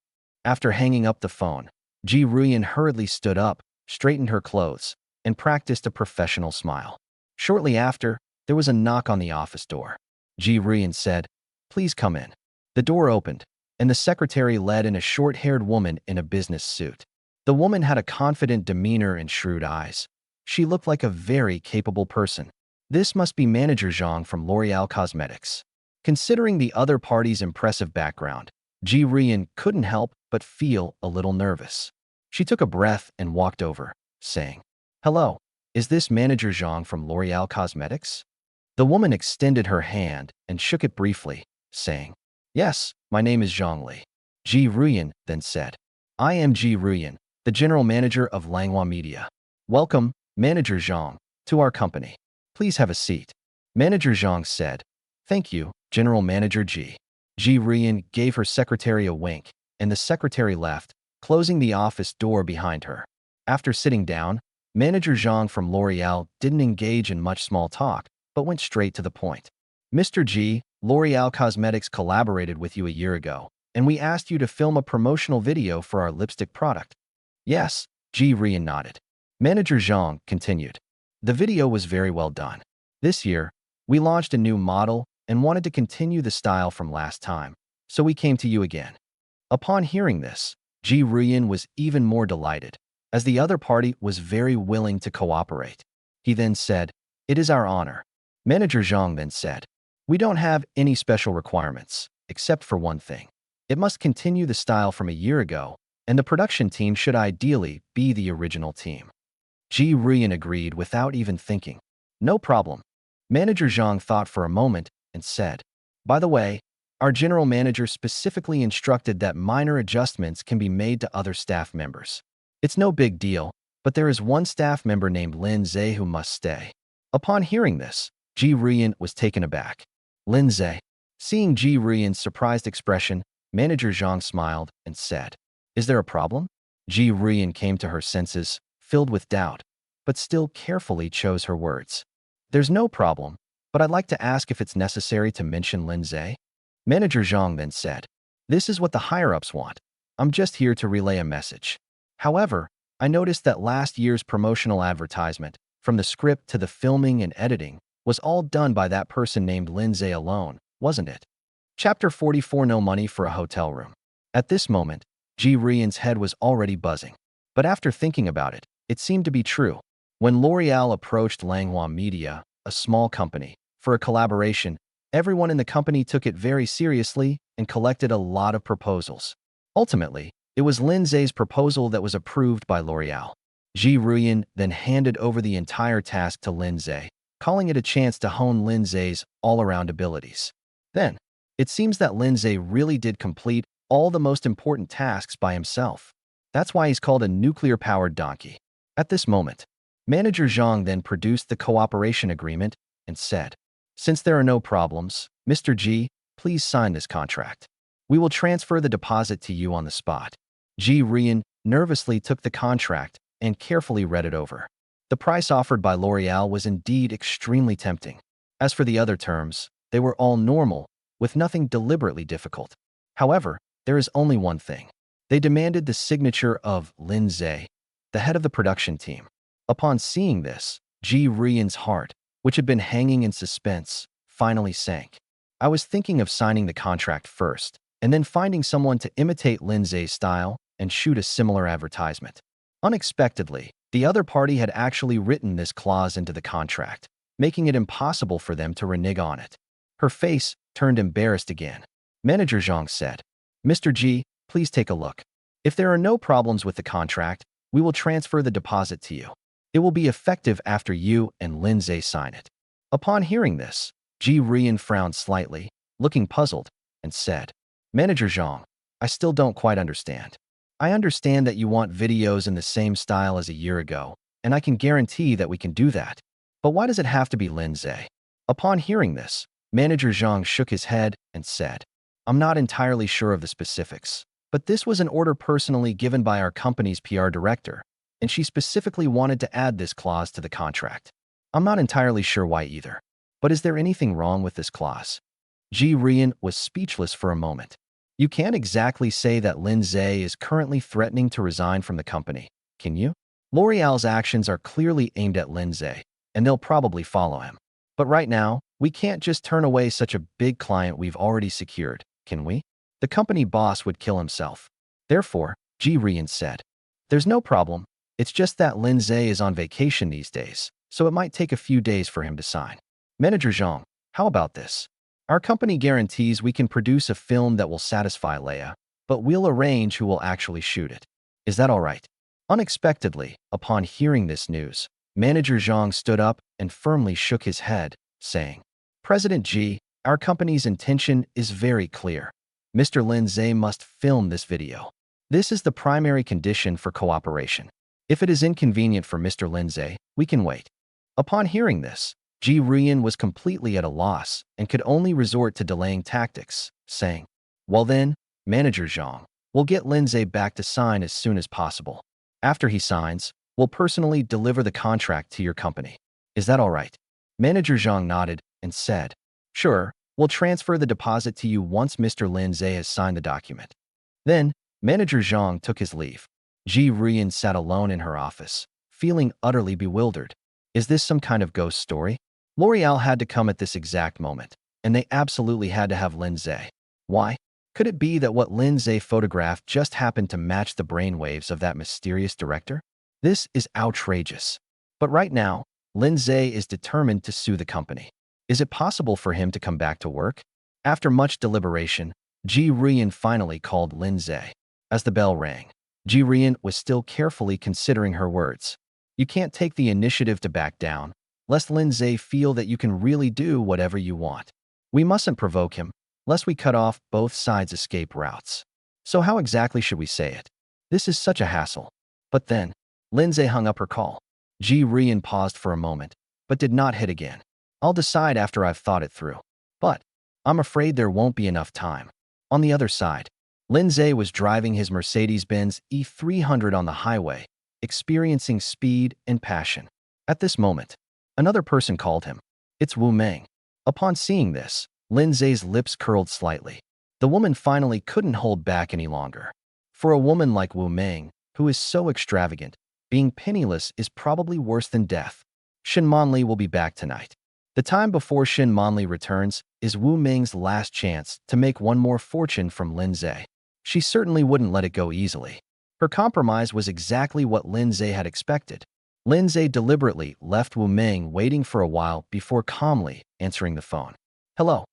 A: After hanging up the phone, Ji Ruyan hurriedly stood up, straightened her clothes, and practiced a professional smile. Shortly after, there was a knock on the office door. Ji Ruyan said, please come in. The door opened, and the secretary led in a short-haired woman in a business suit. The woman had a confident demeanor and shrewd eyes. She looked like a very capable person. This must be Manager Zhang from L'Oreal Cosmetics. Considering the other party's impressive background, Ji Ruyan couldn't help but feel a little nervous. She took a breath and walked over, saying, hello, is this Manager Zhang from L'Oreal Cosmetics? The woman extended her hand and shook it briefly, saying, yes, my name is Zhang Li. Ji Ruyan then said, I am Ji Ruyan, the general manager of Langhua Media. Welcome, Manager Zhang, to our company. Please have a seat. Manager Zhang said, thank you, General Manager Ji. Ji Ruyan gave her secretary a wink, and the secretary left, closing the office door behind her. After sitting down, Manager Zhang from L'Oreal didn't engage in much small talk, but went straight to the point. Mr. Ji, L'Oreal Cosmetics collaborated with you a year ago, and we asked you to film a promotional video for our lipstick product. Yes, Ji Ruyan nodded. Manager Zhang continued. The video was very well done. This year, We launched a new model and wanted to continue the style from last time, so we came to you again. Upon hearing this, Ji Ruyan was even more delighted, as the other party was very willing to cooperate. He then said, "It is our honor." Manager Zhang then said, "We don't have any special requirements, except for one thing. It must continue the style from a year ago, and the production team should ideally be the original team." Ji Ruyan agreed without even thinking. "No problem." Manager Zhang thought for a moment and said, "By the way, our general manager specifically instructed that minor adjustments can be made to other staff members. It's no big deal, but there is one staff member named Lin Ze who must stay." Upon hearing this, Ji Ruyan was taken aback. Lin Ze. Seeing Ji Ruyan's surprised expression, Manager Zhang smiled and said, "Is there a problem?" Ji Ruyan came to her senses, filled with doubt, but still carefully chose her words. "There's no problem, but I'd like to ask if it's necessary to mention Lin Ze." Manager Zhang then said, "This is what the higher-ups want. I'm just here to relay a message. However, I noticed that last year's promotional advertisement, from the script to the filming and editing, was all done by that person named Lin Ze alone, wasn't it?" Chapter 44. No money for a hotel room. At this moment, Ji Ruyan's head was already buzzing. But after thinking about it, it seemed to be true. When L'Oreal approached Langhua Media, a small company, for a collaboration, everyone in the company took it very seriously and collected a lot of proposals. Ultimately, it was Lin Ze's proposal that was approved by L'Oreal. Ji Ruyan then handed over the entire task to Lin Ze, calling it a chance to hone Lin Ze's all-around abilities. Then, it seems that Lin Ze really did complete all the most important tasks by himself. That's why he's called a nuclear-powered donkey. At this moment, Manager Zhang then produced the cooperation agreement and said, "Since there are no problems, Mr. Ji, please sign this contract. We will transfer the deposit to you on the spot." Ji Ruyan nervously took the contract and carefully read it over. The price offered by L'Oreal was indeed extremely tempting. As for the other terms, they were all normal, with nothing deliberately difficult. However, there is only one thing. They demanded the signature of Lin Ze, the head of the production team. Upon seeing this, Ji Ruyan's heart, which had been hanging in suspense, finally sank. "I was thinking of signing the contract first, and then finding someone to imitate Lin Ze's style and shoot a similar advertisement." Unexpectedly, the other party had actually written this clause into the contract, making it impossible for them to renege on it. Her face turned embarrassed again. Manager Zhang said, "Mr. Ji, please take a look. If there are no problems with the contract, we will transfer the deposit to you. It will be effective after you and Lin Ze sign it." Upon hearing this, Ji Ruyan frowned slightly, looking puzzled, and said, "Manager Zhang, I still don't quite understand. I understand that you want videos in the same style as a year ago, and I can guarantee that we can do that. But why does it have to be Lin Ze?" Upon hearing this, Manager Zhang shook his head and said, "I'm not entirely sure of the specifics, but this was an order personally given by our company's PR director, and she specifically wanted to add this clause to the contract. I'm not entirely sure why either. But is there anything wrong with this clause?" Ji Ruyan was speechless for a moment. "You can't exactly say that Lin Ze is currently threatening to resign from the company, can you? L'Oreal's actions are clearly aimed at Lin Ze, and they'll probably follow him. But right now, we can't just turn away such a big client we've already secured, can we? The company boss would kill himself." Therefore, Ji Ruyan said, "There's no problem. It's just that Lin Ze is on vacation these days, so it might take a few days for him to sign. Manager Zhang, how about this? Our company guarantees we can produce a film that will satisfy Leia, but we'll arrange who will actually shoot it. Is that all right?" Unexpectedly, upon hearing this news, Manager Zhang stood up and firmly shook his head, saying, "President Ji, our company's intention is very clear. Mr. Lin Ze must film this video. This is the primary condition for cooperation. If it is inconvenient for Mr. Lin Ze, we can wait." Upon hearing this, Ji Ruyan was completely at a loss and could only resort to delaying tactics, saying, "Well then, Manager Zhang, we'll get Lin Ze back to sign as soon as possible. After he signs, we'll personally deliver the contract to your company. Is that all right?" Manager Zhang nodded and said, "Sure, we'll transfer the deposit to you once Mr. Lin Ze has signed the document." Then, Manager Zhang took his leave. Ji Ruyan sat alone in her office, feeling utterly bewildered. Is this some kind of ghost story? L'Oreal had to come at this exact moment, and they absolutely had to have Lin Ze. Why? Could it be that what Lin Ze photographed just happened to match the brainwaves of that mysterious director? This is outrageous. But right now, Lin Ze is determined to sue the company. Is it possible for him to come back to work? After much deliberation, Ji Rian finally called Lin Ze. As the bell rang, Ji Rian was still carefully considering her words. You can't take the initiative to back down, lest Lin Ze feel that you can really do whatever you want. We mustn't provoke him, lest we cut off both sides' escape routes. So how exactly should we say it? This is such a hassle. But then, Lin Ze hung up her call. Ji Rian paused for a moment, but did not hit again. I'll decide after I've thought it through. But I'm afraid there won't be enough time. On the other side, Lin Ze was driving his Mercedes-Benz E300 on the highway, experiencing speed and passion. At this moment, another person called him. It's Wu Meng. Upon seeing this, Lin Ze's lips curled slightly. The woman finally couldn't hold back any longer. For a woman like Wu Meng, who is so extravagant, being penniless is probably worse than death. Shen Manli will be back tonight. The time before Shen Manli returns is Wu Meng's last chance to make one more fortune from Lin Ze. She certainly wouldn't let it go easily. Her compromise was exactly what Lin Ze had expected. Lin Ze deliberately left Wu Meng waiting for a while before calmly answering the phone. Hello.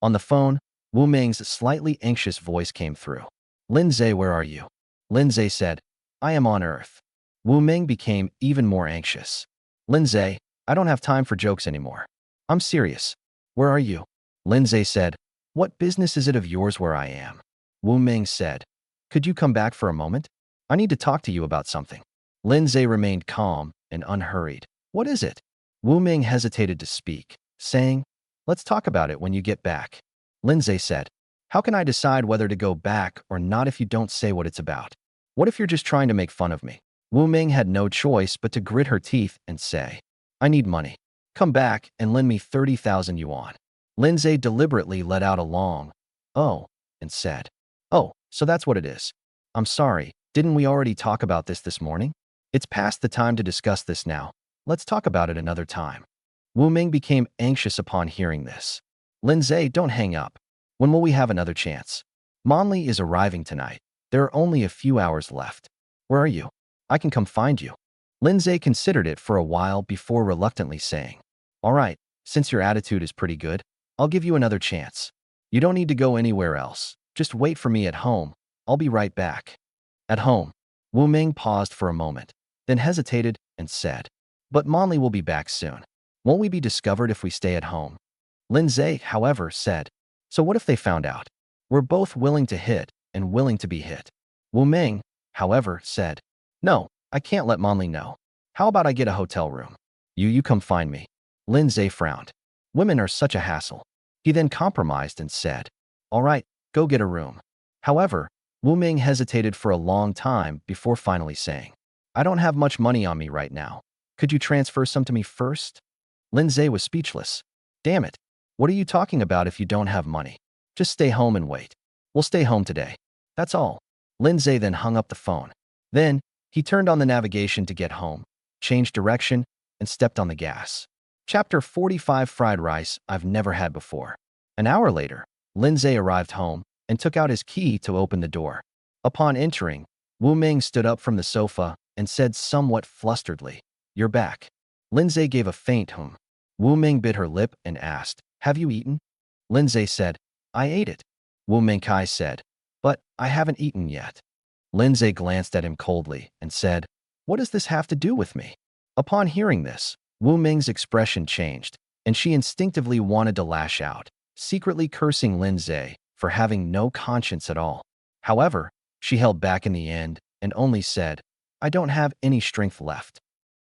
A: On the phone, Wu Meng's slightly anxious voice came through. Lin Ze, where are you? Lin Ze said, I am on Earth. Wu Meng became even more anxious. Lin Ze, I don't have time for jokes anymore. I'm serious. Where are you? Lin Ze said, what business is it of yours where I am? Wu Meng said, could you come back for a moment? I need to talk to you about something. Lin Ze remained calm and unhurried. What is it? Wu Meng hesitated to speak, saying, let's talk about it when you get back. Lin Ze said, how can I decide whether to go back or not if you don't say what it's about? What if you're just trying to make fun of me? Wu Meng had no choice but to grit her teeth and say, I need money. Come back and lend me 30,000 yuan. Lin Ze deliberately let out a long, oh, and said, oh, so that's what it is. I'm sorry, didn't we already talk about this morning? It's past the time to discuss this now. Let's talk about it another time. Wu Meng became anxious upon hearing this. Lin Ze, don't hang up. When will we have another chance? Manli is arriving tonight. There are only a few hours left. Where are you? I can come find you. Lin Ze considered it for a while before reluctantly saying, all right, since your attitude is pretty good, I'll give you another chance. You don't need to go anywhere else. Just wait for me at home. I'll be right back. At home. Wu Meng paused for a moment, then hesitated and said, but Manli will be back soon. Won't we be discovered if we stay at home? Lin Ze, however, said, so what if they found out? We're both willing to hit and willing to be hit. Wu Meng, however, said, no, I can't let Manli know. How about I get a hotel room? You come find me. Lin Ze frowned. Women are such a hassle. He then compromised and said, all right, go get a room. However, Wu Meng hesitated for a long time before finally saying, I don't have much money on me right now. Could you transfer some to me first? Lin Ze was speechless. Damn it. What are you talking about if you don't have money? Just stay home and wait. We'll stay home today. That's all. Lin Ze then hung up the phone. Then, he turned on the navigation to get home, changed direction, and stepped on the gas. Chapter 45 Fried rice I've never had before. An hour later, Lin Ze arrived home and took out his key to open the door. Upon entering, Wu Meng stood up from the sofa and said somewhat flusteredly, you're back. Lin Ze gave a faint hum. Wu Meng bit her lip and asked, have you eaten? Lin Ze said, I ate it. Wu Meng Kai said, but I haven't eaten yet. Lin Ze glanced at him coldly and said, what does this have to do with me? Upon hearing this, Wu Meng's expression changed, and she instinctively wanted to lash out, secretly cursing Lin Ze for having no conscience at all. However, she held back in the end and only said, I don't have any strength left.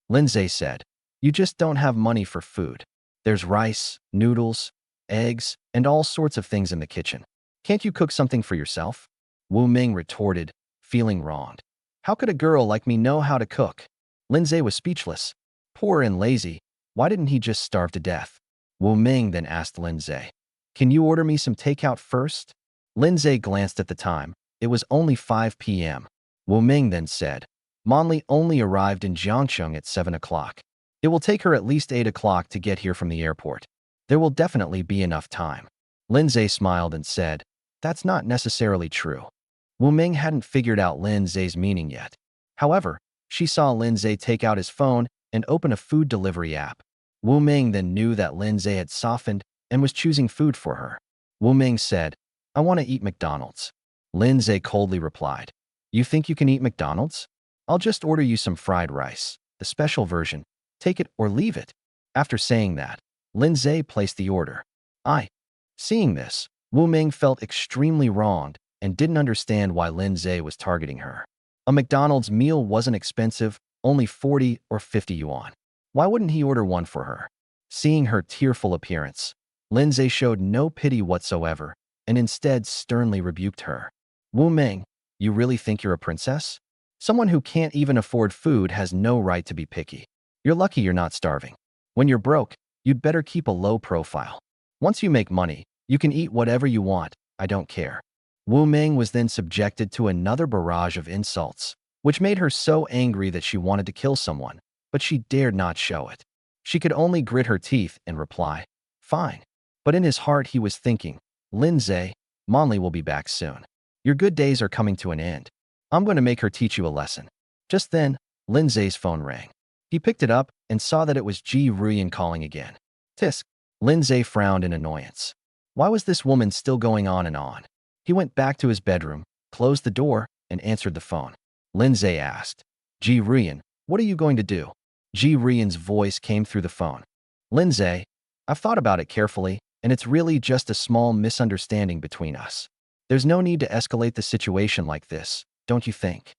A: Lin Ze said, you just don't have money for food. There's rice, noodles, eggs, and all sorts of things in the kitchen. Can't you cook something for yourself? Wu Meng retorted, feeling wronged. How could a girl like me know how to cook? Lin Ze was speechless. Poor and lazy, why didn't he just starve to death? Wu Meng then asked Lin Ze, can you order me some takeout first? Lin Ze glanced at the time. It was only 5 p.m. Wu Meng then said, Manli only arrived in Jiangcheng at 7 o'clock. It will take her at least 8 o'clock to get here from the airport. There will definitely be enough time. Lin Ze smiled and said, that's not necessarily true. Wu Ming hadn't figured out Lin Ze's meaning yet. However, she saw Lin Ze take out his phone and open a food delivery app. Wu Ming then knew that Lin Ze had softened and was choosing food for her. Wu Ming said, I want to eat McDonald's. Lin Ze coldly replied, you think you can eat McDonald's? I'll just order you some fried rice, the special version. Take it or leave it. After saying that, Lin Ze placed the order. Seeing this, Wu Ming felt extremely wronged and didn't understand why Lin Ze was targeting her. A McDonald's meal wasn't expensive, only 40 or 50 yuan. Why wouldn't he order one for her? Seeing her tearful appearance, Lin Ze showed no pity whatsoever and instead sternly rebuked her. Wu Ming, you really think you're a princess? Someone who can't even afford food has no right to be picky. You're lucky you're not starving. When you're broke, you'd better keep a low profile. Once you make money, you can eat whatever you want, I don't care. Wu Ming was then subjected to another barrage of insults, which made her so angry that she wanted to kill someone, but she dared not show it. She could only grit her teeth and reply, fine. But in his heart he was thinking, Lin Ze, Manli will be back soon. Your good days are coming to an end. I'm going to make her teach you a lesson. Just then, Lin Ze's phone rang. He picked it up and saw that it was Ji Ruyan calling again. Tisk. Lin Ze frowned in annoyance. Why was this woman still going on and on? He went back to his bedroom, closed the door, and answered the phone. Lin Ze asked, Ji Ruyan, what are you going to do? Ji Ruyan's voice came through the phone. Lin Ze, I've thought about it carefully, and it's really just a small misunderstanding between us. There's no need to escalate the situation like this, don't you think?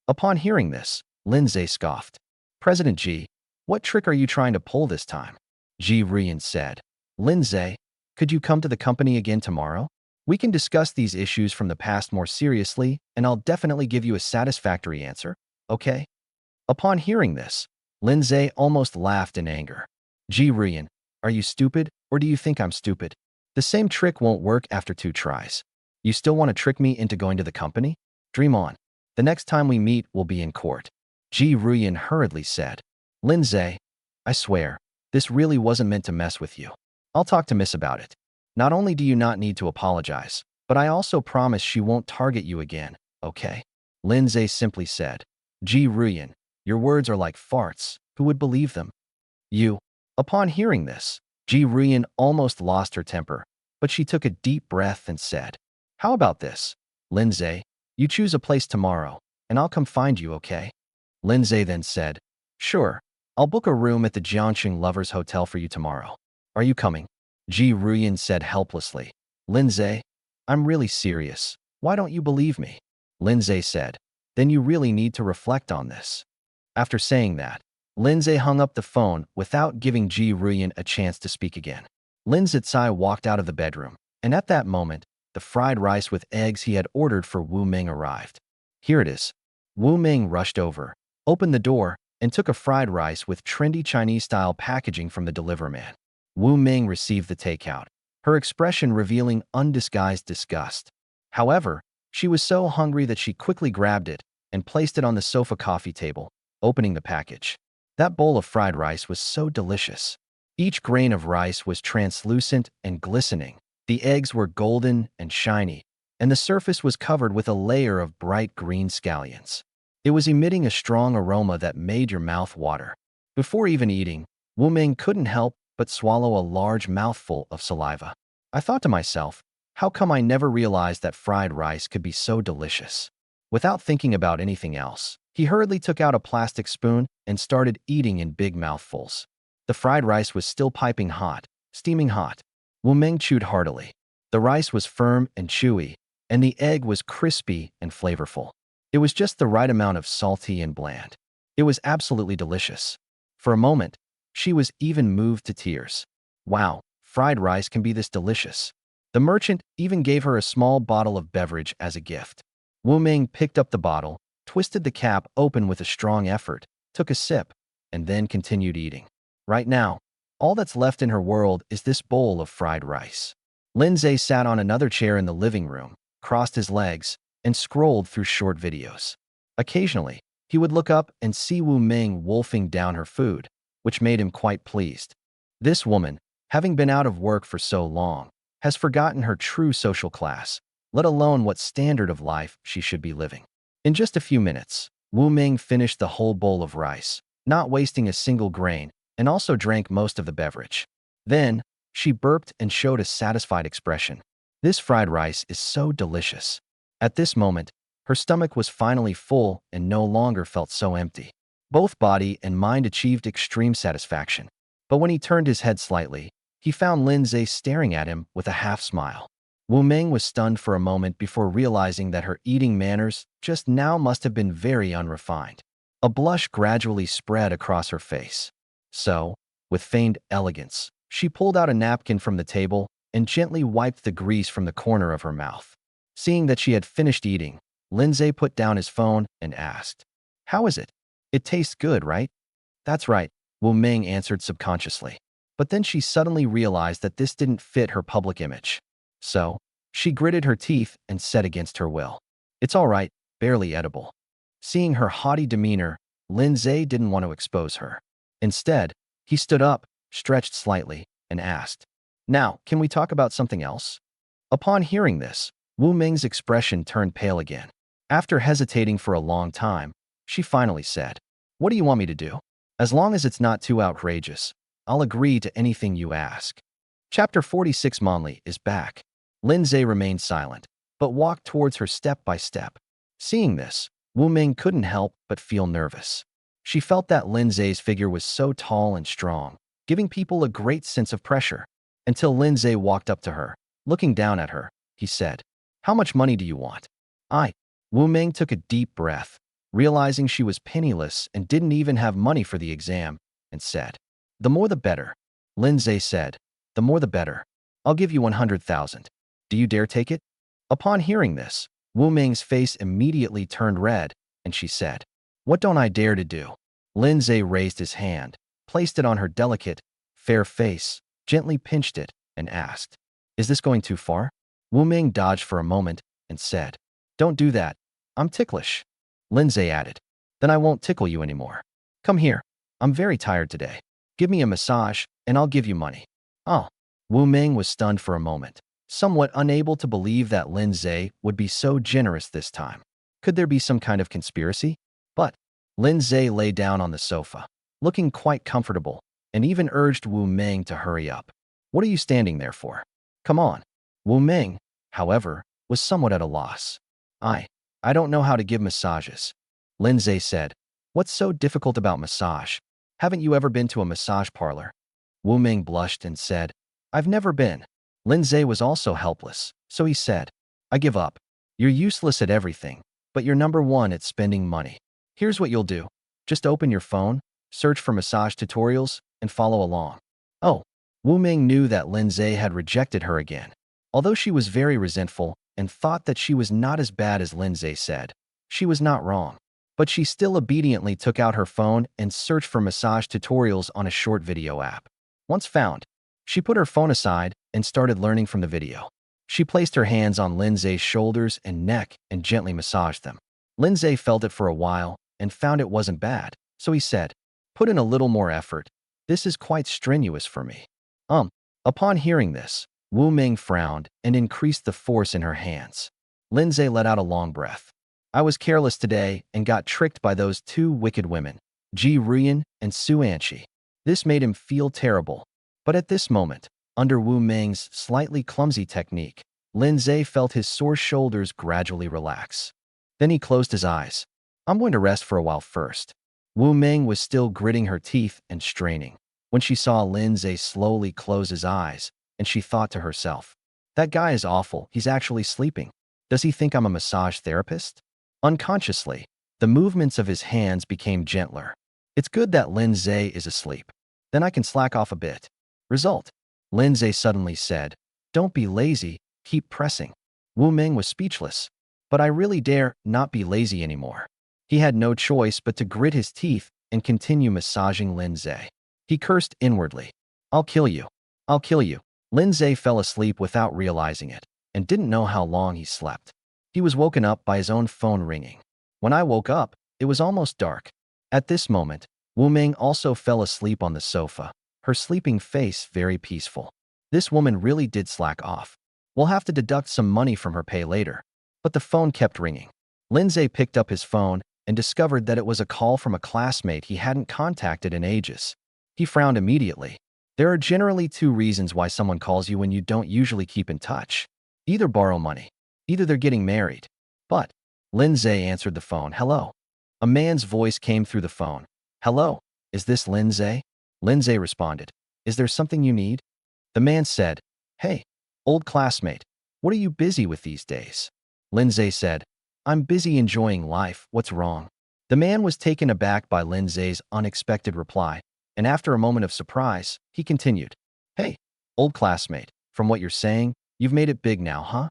A: Upon hearing this, Lin Ze scoffed. President Ji, what trick are you trying to pull this time? Ji Ruyan said. Lin Ze, could you come to the company again tomorrow? We can discuss these issues from the past more seriously, and I'll definitely give you a satisfactory answer, okay? Upon hearing this, Lin Ze almost laughed in anger. Ji Ruyan, are you stupid, or do you think I'm stupid? The same trick won't work after 2 tries. You still want to trick me into going to the company? Dream on. The next time we meet will be in court. Ji Ruyan hurriedly said. Lin Ze, I swear, this really wasn't meant to mess with you. I'll talk to Miss about it. Not only do you not need to apologize, but I also promise she won't target you again, okay? Lin Ze simply said. Ji Ruyan, your words are like farts. Who would believe them? You. Upon hearing this, Ji Ruyan almost lost her temper, but she took a deep breath and said, how about this? Lin Ze, you choose a place tomorrow, and I'll come find you, okay? Lin Ze then said, sure, I'll book a room at the Jiangxing Lovers Hotel for you tomorrow. Are you coming? Ji Ruyan said helplessly. Lin Ze, I'm really serious. Why don't you believe me? Lin Ze said, then you really need to reflect on this. After saying that, Lin Ze hung up the phone without giving Ji Ruyan a chance to speak again. Lin Ze walked out of the bedroom, and at that moment, the fried rice with eggs he had ordered for Wu Ming arrived. Here it is. Wu Ming rushed over, opened the door, and took a fried rice with trendy Chinese-style packaging from the deliverman. Wu Ming received the takeout, her expression revealing undisguised disgust. However, she was so hungry that she quickly grabbed it and placed it on the sofa coffee table, opening the package. That bowl of fried rice was so delicious. Each grain of rice was translucent and glistening. The eggs were golden and shiny, and the surface was covered with a layer of bright green scallions. It was emitting a strong aroma that made your mouth water. Before even eating, Wu Ming couldn't help but swallow a large mouthful of saliva. I thought to myself, how come I never realized that fried rice could be so delicious? Without thinking about anything else, he hurriedly took out a plastic spoon and started eating in big mouthfuls. The fried rice was still piping hot, steaming hot. Wu Ming chewed heartily. The rice was firm and chewy, and the egg was crispy and flavorful. It was just the right amount of salty and bland. It was absolutely delicious. For a moment, she was even moved to tears. Wow, fried rice can be this delicious. The merchant even gave her a small bottle of beverage as a gift. Wu Ming picked up the bottle, twisted the cap open with a strong effort, took a sip, and then continued eating. Right now, all that's left in her world is this bowl of fried rice. Lin Ze sat on another chair in the living room, crossed his legs, and scrolled through short videos. Occasionally, he would look up and see Wu Ming wolfing down her food, which made him quite pleased. This woman, having been out of work for so long, has forgotten her true social class, let alone what standard of life she should be living. In just a few minutes, Wu Ming finished the whole bowl of rice, not wasting a single grain, and also drank most of the beverage. Then, she burped and showed a satisfied expression. This fried rice is so delicious. At this moment, her stomach was finally full and no longer felt so empty. Both body and mind achieved extreme satisfaction. But when he turned his head slightly, he found Lin Ze staring at him with a half-smile. Wu Ming was stunned for a moment before realizing that her eating manners just now must have been very unrefined. A blush gradually spread across her face. So, with feigned elegance, she pulled out a napkin from the table and gently wiped the grease from the corner of her mouth. Seeing that she had finished eating, Lin Ze put down his phone and asked, "How is it? It tastes good, right?" "That's right," Wu Ming answered subconsciously. But then she suddenly realized that this didn't fit her public image. So, she gritted her teeth and said against her will, "It's all right, barely edible." Seeing her haughty demeanor, Lin Ze didn't want to expose her. Instead, he stood up, stretched slightly, and asked, "Now, can we talk about something else?" Upon hearing this, Wu Ming's expression turned pale again. After hesitating for a long time, she finally said, "What do you want me to do? As long as it's not too outrageous, I'll agree to anything you ask." Chapter 46 Manli is back. Lin Ze remained silent, but walked towards her step by step. Seeing this, Wu Ming couldn't help but feel nervous. She felt that Lin Ze's figure was so tall and strong, giving people a great sense of pressure. Until Lin Ze walked up to her. Looking down at her, he said, "How much money do you want?" Wu Ming took a deep breath, realizing she was penniless and didn't even have money for the exam, and said, "The more the better." Lin Ze said, "The more the better. I'll give you 100,000. Do you dare take it?" Upon hearing this, Wu Ming's face immediately turned red, and she said, "What don't I dare to do?" Lin Ze raised his hand, placed it on her delicate, fair face, gently pinched it, and asked, "Is this going too far?" Wu Ming dodged for a moment and said, "Don't do that. I'm ticklish." Lin Ze added, "Then I won't tickle you anymore. Come here. I'm very tired today. Give me a massage, and I'll give you money." "Oh." Wu Ming was stunned for a moment, somewhat unable to believe that Lin Ze would be so generous this time. Could there be some kind of conspiracy? But Lin Ze lay down on the sofa, looking quite comfortable, and even urged Wu Ming to hurry up. "What are you standing there for? Come on." Wu Ming, however, was somewhat at a loss. I don't know how to give massages." Lin Ze said, "What's so difficult about massage? Haven't you ever been to a massage parlor?" Wu Ming blushed and said, "I've never been." Lin Ze was also helpless, so he said, "I give up. You're useless at everything, but you're number one at spending money. Here's what you'll do. Just open your phone, search for massage tutorials, and follow along." Oh, Wu Ming knew that Lin Ze had rejected her again. Although she was very resentful and thought that she was not as bad as Lin Ze said, she was not wrong. But she still obediently took out her phone and searched for massage tutorials on a short video app. Once found, she put her phone aside and started learning from the video. She placed her hands on Lin Ze's shoulders and neck and gently massaged them. Lin Ze felt it for a while and found it wasn't bad, so he said, "Put in a little more effort. This is quite strenuous for me." Upon hearing this, Wu Ming frowned and increased the force in her hands. Lin Ze let out a long breath. "I was careless today and got tricked by those two wicked women, Ji Ruyan and Su Anqi." This made him feel terrible. But at this moment, under Wu Ming's slightly clumsy technique, Lin Ze felt his sore shoulders gradually relax. Then he closed his eyes. "I'm going to rest for a while first." Wu Ming was still gritting her teeth and straining when she saw Lin Ze slowly close his eyes, and she thought to herself, "That guy is awful. He's actually sleeping. Does he think I'm a massage therapist?" Unconsciously, the movements of his hands became gentler. "It's good that Lin Ze is asleep. Then I can slack off a bit." Result. Lin Ze suddenly said, "Don't be lazy, keep pressing." Wu Ming was speechless. "But I really dare not be lazy anymore." He had no choice but to grit his teeth and continue massaging Lin Ze. He cursed inwardly, "I'll kill you. I'll kill you." Lin Ze fell asleep without realizing it and didn't know how long he slept. He was woken up by his own phone ringing. "When I woke up, it was almost dark." At this moment, Wu Ming also fell asleep on the sofa, her sleeping face very peaceful. This woman really did slack off. We'll have to deduct some money from her pay later. But the phone kept ringing. Lin Ze picked up his phone and discovered that it was a call from a classmate he hadn't contacted in ages. He frowned immediately. There are generally two reasons why someone calls you when you don't usually keep in touch. Either borrow money, either they're getting married. But Lin Ze answered the phone. Hello. A man's voice came through the phone. Hello, is this Lin Ze? Lin Ze responded. Is there something you need? The man said, Hey, old classmate, what are you busy with these days? Lin Ze said, I'm busy enjoying life, what's wrong? The man was taken aback by Lin Ze's unexpected reply, and after a moment of surprise, he continued, Hey, old classmate, from what you're saying, you've made it big now, huh?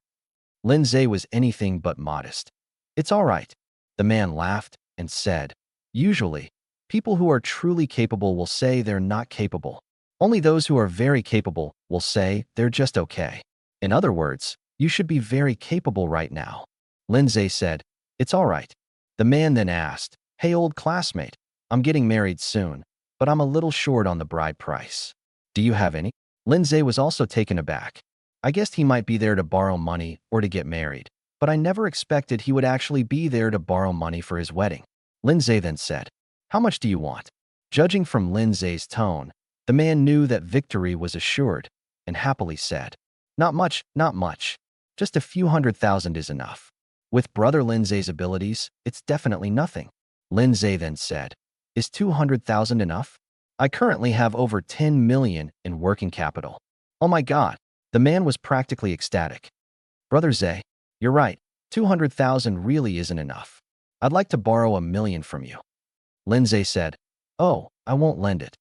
A: Lin Ze was anything but modest. It's all right. The man laughed and said, Usually, people who are truly capable will say they're not capable. Only those who are very capable will say they're just okay. In other words, you should be very capable right now. Lin Ze said, It's all right. The man then asked, Hey old classmate, I'm getting married soon, but I'm a little short on the bride price. Do you have any? Lin Ze was also taken aback. I guessed he might be there to borrow money or to get married, but I never expected he would actually be there to borrow money for his wedding. Lin Ze then said, How much do you want? Judging from Lin Ze's tone, the man knew that victory was assured and happily said, Not much, not much. Just a few $100,000 is enough. With brother Lin Ze's abilities, it's definitely nothing. Lin Ze then said, Is 200,000 enough? I currently have over 10 million in working capital. Oh my God, the man was practically ecstatic. Brother Ze, you're right, 200,000 really isn't enough. I'd like to borrow $1 million from you. Lin Ze said, Oh, I won't lend it.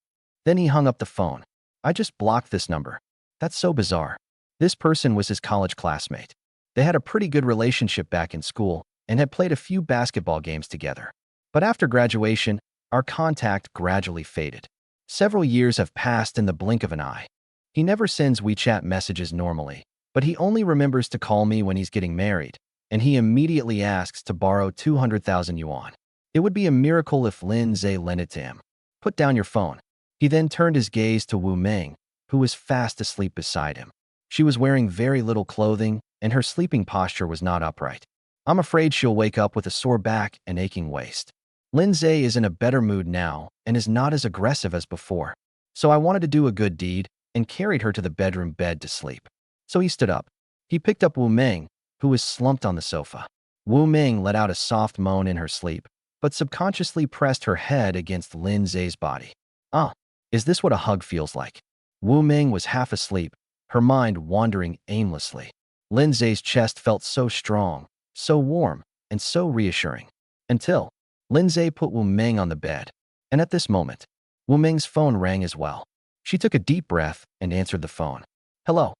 A: Then he hung up the phone. I just blocked this number. That's so bizarre. This person was his college classmate. They had a pretty good relationship back in school and had played a few basketball games together. But after graduation, our contact gradually faded. Several years have passed in the blink of an eye. He never sends WeChat messages normally, but he only remembers to call me when he's getting married, and he immediately asks to borrow 200,000 yuan. It would be a miracle if Lin Ze lent it to him. Put down your phone. He then turned his gaze to Wu Ming, who was fast asleep beside him. She was wearing very little clothing, and her sleeping posture was not upright. I'm afraid she'll wake up with a sore back and aching waist. Lin Ze is in a better mood now and is not as aggressive as before. So I wanted to do a good deed and carried her to the bedroom bed to sleep. So he stood up. He picked up Wu Ming, who was slumped on the sofa. Wu Ming let out a soft moan in her sleep, but subconsciously pressed her head against Lin Ze's body. Is this what a hug feels like? Wu Ming was half asleep, her mind wandering aimlessly. Lin Ze's chest felt so strong, so warm, and so reassuring. Until Lin Ze put Wu Ming on the bed. And at this moment, Wu Ming's phone rang as well. She took a deep breath and answered the phone. Hello.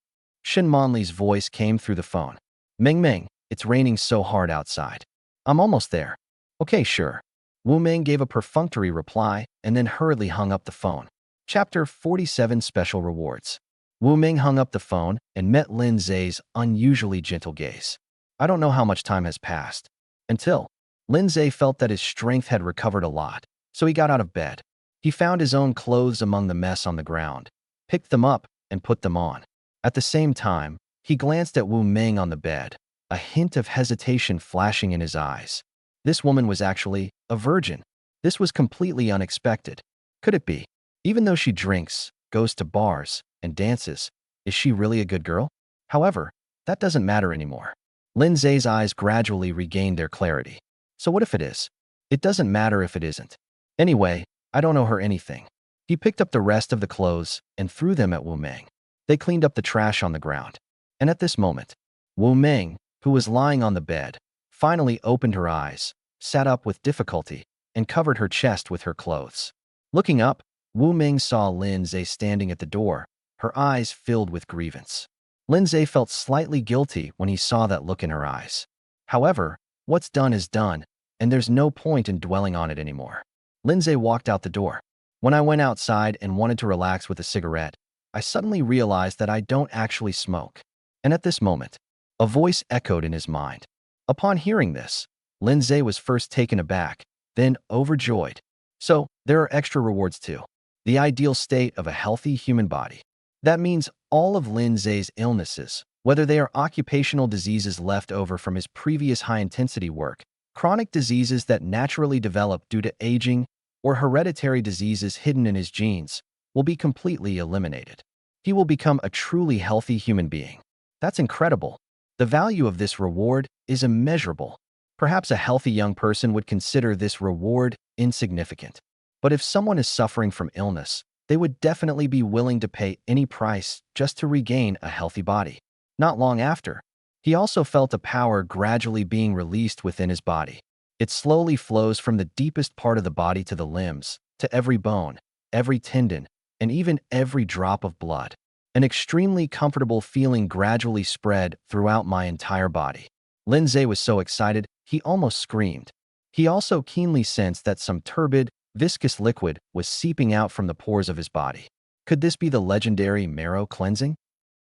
A: Shen Manli's voice came through the phone. Ming, it's raining so hard outside. I'm almost there. Okay, sure. Wu Ming gave a perfunctory reply and then hurriedly hung up the phone. Chapter 47 Special Rewards. Wu Ming hung up the phone and met Lin Ze's unusually gentle gaze. I don't know how much time has passed. Until Lin Ze felt that his strength had recovered a lot, so he got out of bed. He found his own clothes among the mess on the ground, picked them up, and put them on. At the same time, he glanced at Wu Ming on the bed, a hint of hesitation flashing in his eyes. This woman was actually a virgin. This was completely unexpected. Could it be? Even though she drinks, goes to bars, and dances, is she really a good girl? However, that doesn't matter anymore. Lin Ze's eyes gradually regained their clarity. So what if it is? It doesn't matter if it isn't. Anyway, I don't owe her anything. He picked up the rest of the clothes and threw them at Wu Ming. They cleaned up the trash on the ground. And at this moment, Wu Ming, who was lying on the bed, finally opened her eyes, sat up with difficulty, and covered her chest with her clothes. Looking up, Wu Ming saw Lin Ze standing at the door, her eyes filled with grievance. Lin Ze felt slightly guilty when he saw that look in her eyes. However, what's done is done, and there's no point in dwelling on it anymore. Lin Ze walked out the door. When I went outside and wanted to relax with a cigarette, I suddenly realized that I don't actually smoke. And at this moment, a voice echoed in his mind. Upon hearing this, Lin Ze was first taken aback, then overjoyed. So, there are extra rewards too. The ideal state of a healthy human body. That means all of Lin Ze's illnesses, whether they are occupational diseases left over from his previous high-intensity work, chronic diseases that naturally develop due to aging, or hereditary diseases hidden in his genes, will be completely eliminated. He will become a truly healthy human being. That's incredible. The value of this reward is immeasurable. Perhaps a healthy young person would consider this reward insignificant. But if someone is suffering from illness, they would definitely be willing to pay any price just to regain a healthy body. Not long after, he also felt a power gradually being released within his body. It slowly flows from the deepest part of the body to the limbs, to every bone, every tendon, and even every drop of blood. An extremely comfortable feeling gradually spread throughout my entire body. Lin Ze was so excited, he almost screamed. He also keenly sensed that some turbid, viscous liquid was seeping out from the pores of his body. Could this be the legendary marrow cleansing?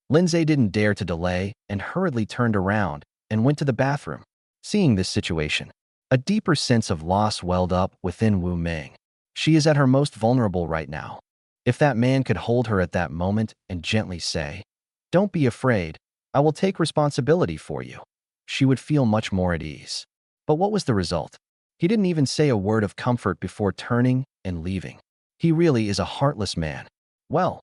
A: Lin Ze didn't dare to delay and hurriedly turned around and went to the bathroom. Seeing this situation, a deeper sense of loss welled up within Wu Ming. She is at her most vulnerable right now. If that man could hold her at that moment and gently say, "Don't be afraid, I will take responsibility for you," she would feel much more at ease. But what was the result? He didn't even say a word of comfort before turning and leaving. He really is a heartless man. Well,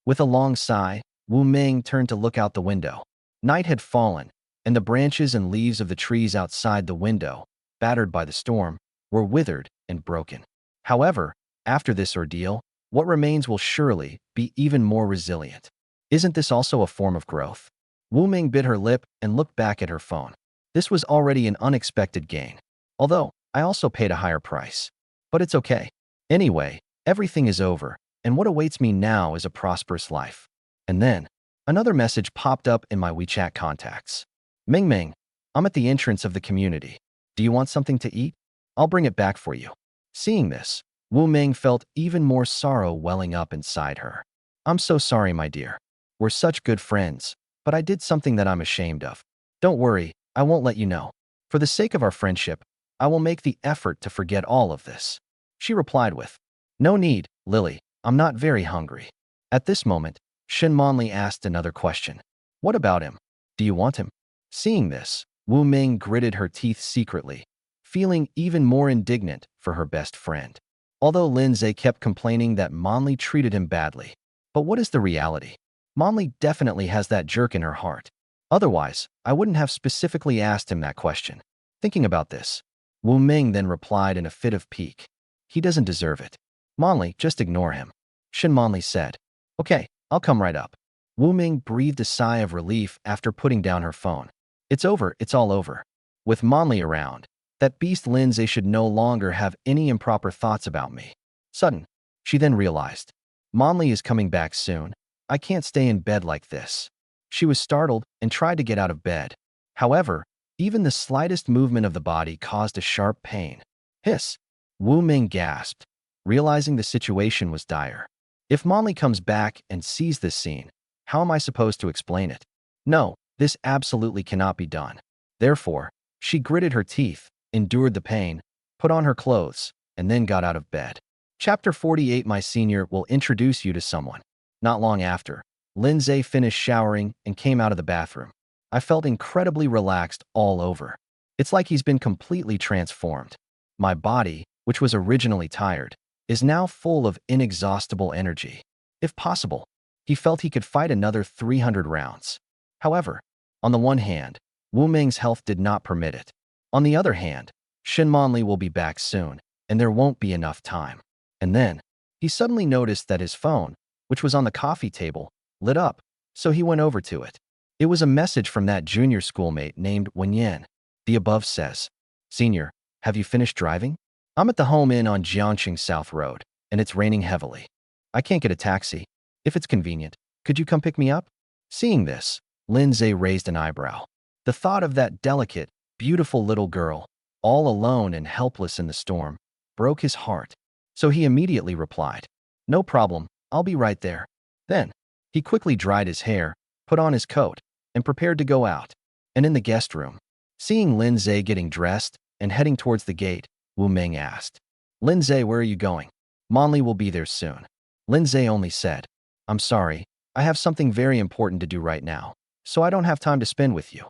A: with a long sigh, Wu Ming turned to look out the window. Night had fallen, and the branches and leaves of the trees outside the window, battered by the storm, were withered and broken. However, after this ordeal, what remains will surely be even more resilient. Isn't this also a form of growth? Wu Ming bit her lip and looked back at her phone. This was already an unexpected gain. Although, I also paid a higher price. But it's okay. Anyway, everything is over, and what awaits me now is a prosperous life. And then, another message popped up in my WeChat contacts. Ming Ming, I'm at the entrance of the community. Do you want something to eat? I'll bring it back for you. Seeing this, Wu Ming felt even more sorrow welling up inside her. I'm so sorry, my dear. We're such good friends, but I did something that I'm ashamed of. Don't worry, I won't let you know. For the sake of our friendship, I will make the effort to forget all of this. She replied with, "No need, Lily, I'm not very hungry." At this moment, Shen Manli asked another question. What about him? Do you want him? Seeing this, Wu Ming gritted her teeth secretly, feeling even more indignant for her best friend. Although Lin Ze kept complaining that Manli treated him badly. But what is the reality? Manli definitely has that jerk in her heart. Otherwise, I wouldn't have specifically asked him that question. Thinking about this, Wu Ming then replied in a fit of pique. He doesn't deserve it. Manli, just ignore him. Shen Manli said. Okay, I'll come right up. Wu Ming breathed a sigh of relief after putting down her phone. It's over, it's all over. With Manli around, that beast Lin Ze should no longer have any improper thoughts about me. Sudden, she then realized. Manli is coming back soon. I can't stay in bed like this. She was startled and tried to get out of bed. However, even the slightest movement of the body caused a sharp pain. Hiss! Wu Ming gasped, realizing the situation was dire. If Manli comes back and sees this scene, how am I supposed to explain it? No, this absolutely cannot be done. Therefore, she gritted her teeth, endured the pain, put on her clothes, and then got out of bed. Chapter 48. My senior will introduce you to someone. Not long after, Lin Ze finished showering and came out of the bathroom. I felt incredibly relaxed all over. It's like he's been completely transformed. My body, which was originally tired, is now full of inexhaustible energy. If possible, he felt he could fight another 300 rounds. However, on the one hand, Wu Ming's health did not permit it. On the other hand, Shen Manli will be back soon, and there won't be enough time. And then, he suddenly noticed that his phone, which was on the coffee table, lit up, so he went over to it. It was a message from that junior schoolmate named Wenyan. The above says, Senior, have you finished driving? I'm at the home inn on Jiangqing South Road, and it's raining heavily. I can't get a taxi. If it's convenient, could you come pick me up? Seeing this, Lin Ze raised an eyebrow. The thought of that delicate, beautiful little girl, all alone and helpless in the storm, broke his heart. So he immediately replied, No problem, I'll be right there. Then, he quickly dried his hair, put on his coat, and prepared to go out. And in the guest room, seeing Lin Ze getting dressed and heading towards the gate, Wu Ming asked, Lin Ze, where are you going? Manli will be there soon. Lin Ze only said, I'm sorry, I have something very important to do right now, so I don't have time to spend with you.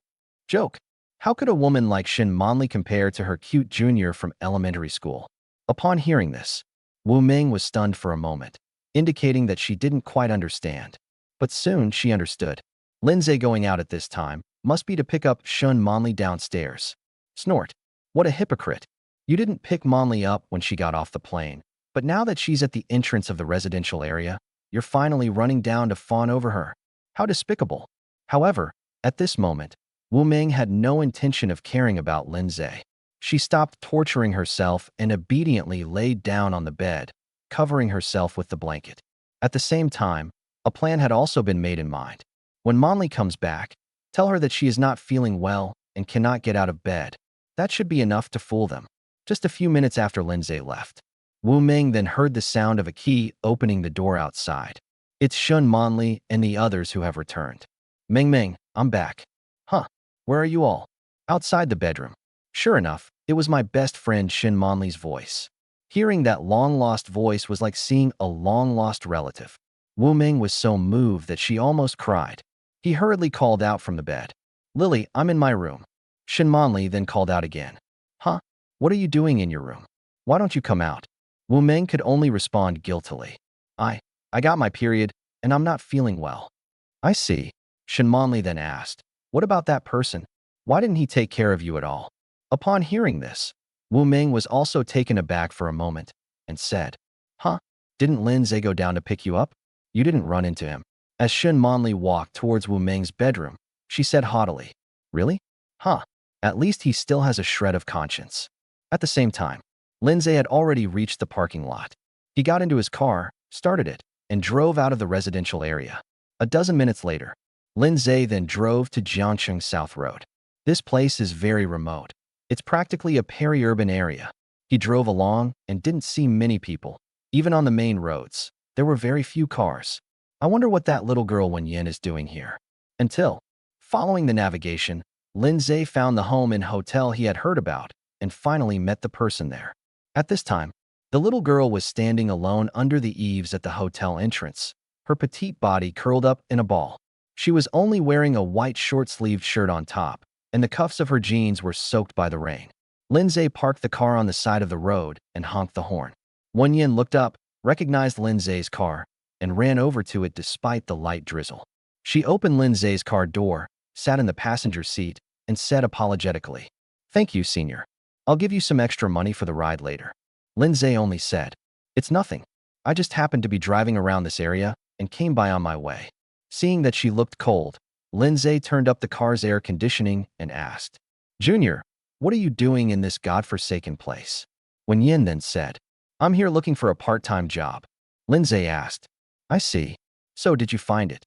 A: Joke. How could a woman like Shen Manli compare to her cute junior from elementary school? Upon hearing this, Wu Ming was stunned for a moment, indicating that she didn't quite understand. But soon she understood. Lin Ze going out at this time must be to pick up Shen Manli downstairs. Snort. What a hypocrite. You didn't pick Manli up when she got off the plane, but now that she's at the entrance of the residential area, you're finally running down to fawn over her. How despicable. However, at this moment, Wu Ming had no intention of caring about Lin Ze. She stopped torturing herself and obediently laid down on the bed, covering herself with the blanket. At the same time, a plan had also been made in mind. When Manli comes back, tell her that she is not feeling well and cannot get out of bed. That should be enough to fool them. Just a few minutes after Lin Ze left, Wu Ming then heard the sound of a key opening the door outside. It's Shen Manli and the others who have returned. Ming, I'm back. Huh, where are you all? Outside the bedroom. Sure enough, it was my best friend Shen Manli's voice. Hearing that long-lost voice was like seeing a long-lost relative. Wu Ming was so moved that she almost cried. He hurriedly called out from the bed. Lily, I'm in my room. Shen Manli then called out again. Huh? What are you doing in your room? Why don't you come out? Wu Ming could only respond guiltily. I got my period, and I'm not feeling well. I see. Shen Manli then asked. What about that person? Why didn't he take care of you at all? Upon hearing this, Wu Ming was also taken aback for a moment and said, Huh? Didn't Lin Ze go down to pick you up? You didn't run into him. As Shen Manli walked towards Wu Ming's bedroom, she said haughtily, Really? Huh. At least he still has a shred of conscience. At the same time, Lin Ze had already reached the parking lot. He got into his car, started it, and drove out of the residential area. A dozen minutes later, Lin Ze then drove to Jiangcheng South Road. This place is very remote. It's practically a peri-urban area. He drove along and didn't see many people. Even on the main roads, there were very few cars. I wonder what that little girl Wen Yin is doing here. Until, following the navigation, Lin Ze found the home and hotel he had heard about and finally met the person there. At this time, the little girl was standing alone under the eaves at the hotel entrance, her petite body curled up in a ball. She was only wearing a white short-sleeved shirt on top, and the cuffs of her jeans were soaked by the rain. Lin Ze parked the car on the side of the road and honked the horn. Wen Yin looked up, recognized Lin Ze's car, and ran over to it despite the light drizzle. She opened Lin Ze's car door, sat in the passenger seat, and said apologetically, Thank you, senior. I'll give you some extra money for the ride later. Lin Ze only said, It's nothing. I just happened to be driving around this area and came by on my way. Seeing that she looked cold, Lin Ze turned up the car's air conditioning and asked, Junior, what are you doing in this godforsaken place? Wen Yin then said, I'm here looking for a part-time job. Lin Ze asked, I see. So did you find it?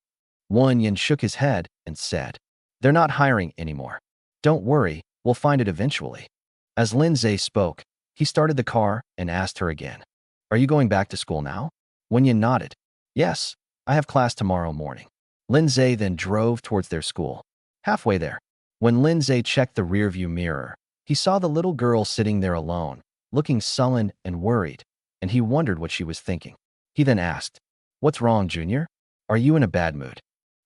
A: Wen Yin shook his head and said, They're not hiring anymore. Don't worry, we'll find it eventually. As Lin Ze spoke, he started the car and asked her again, Are you going back to school now? Wen Yin nodded. Yes, I have class tomorrow morning. Lin Ze then drove towards their school. Halfway there, when Lin Ze checked the rearview mirror, he saw the little girl sitting there alone, looking sullen and worried, and he wondered what she was thinking. He then asked, What's wrong, Junior? Are you in a bad mood?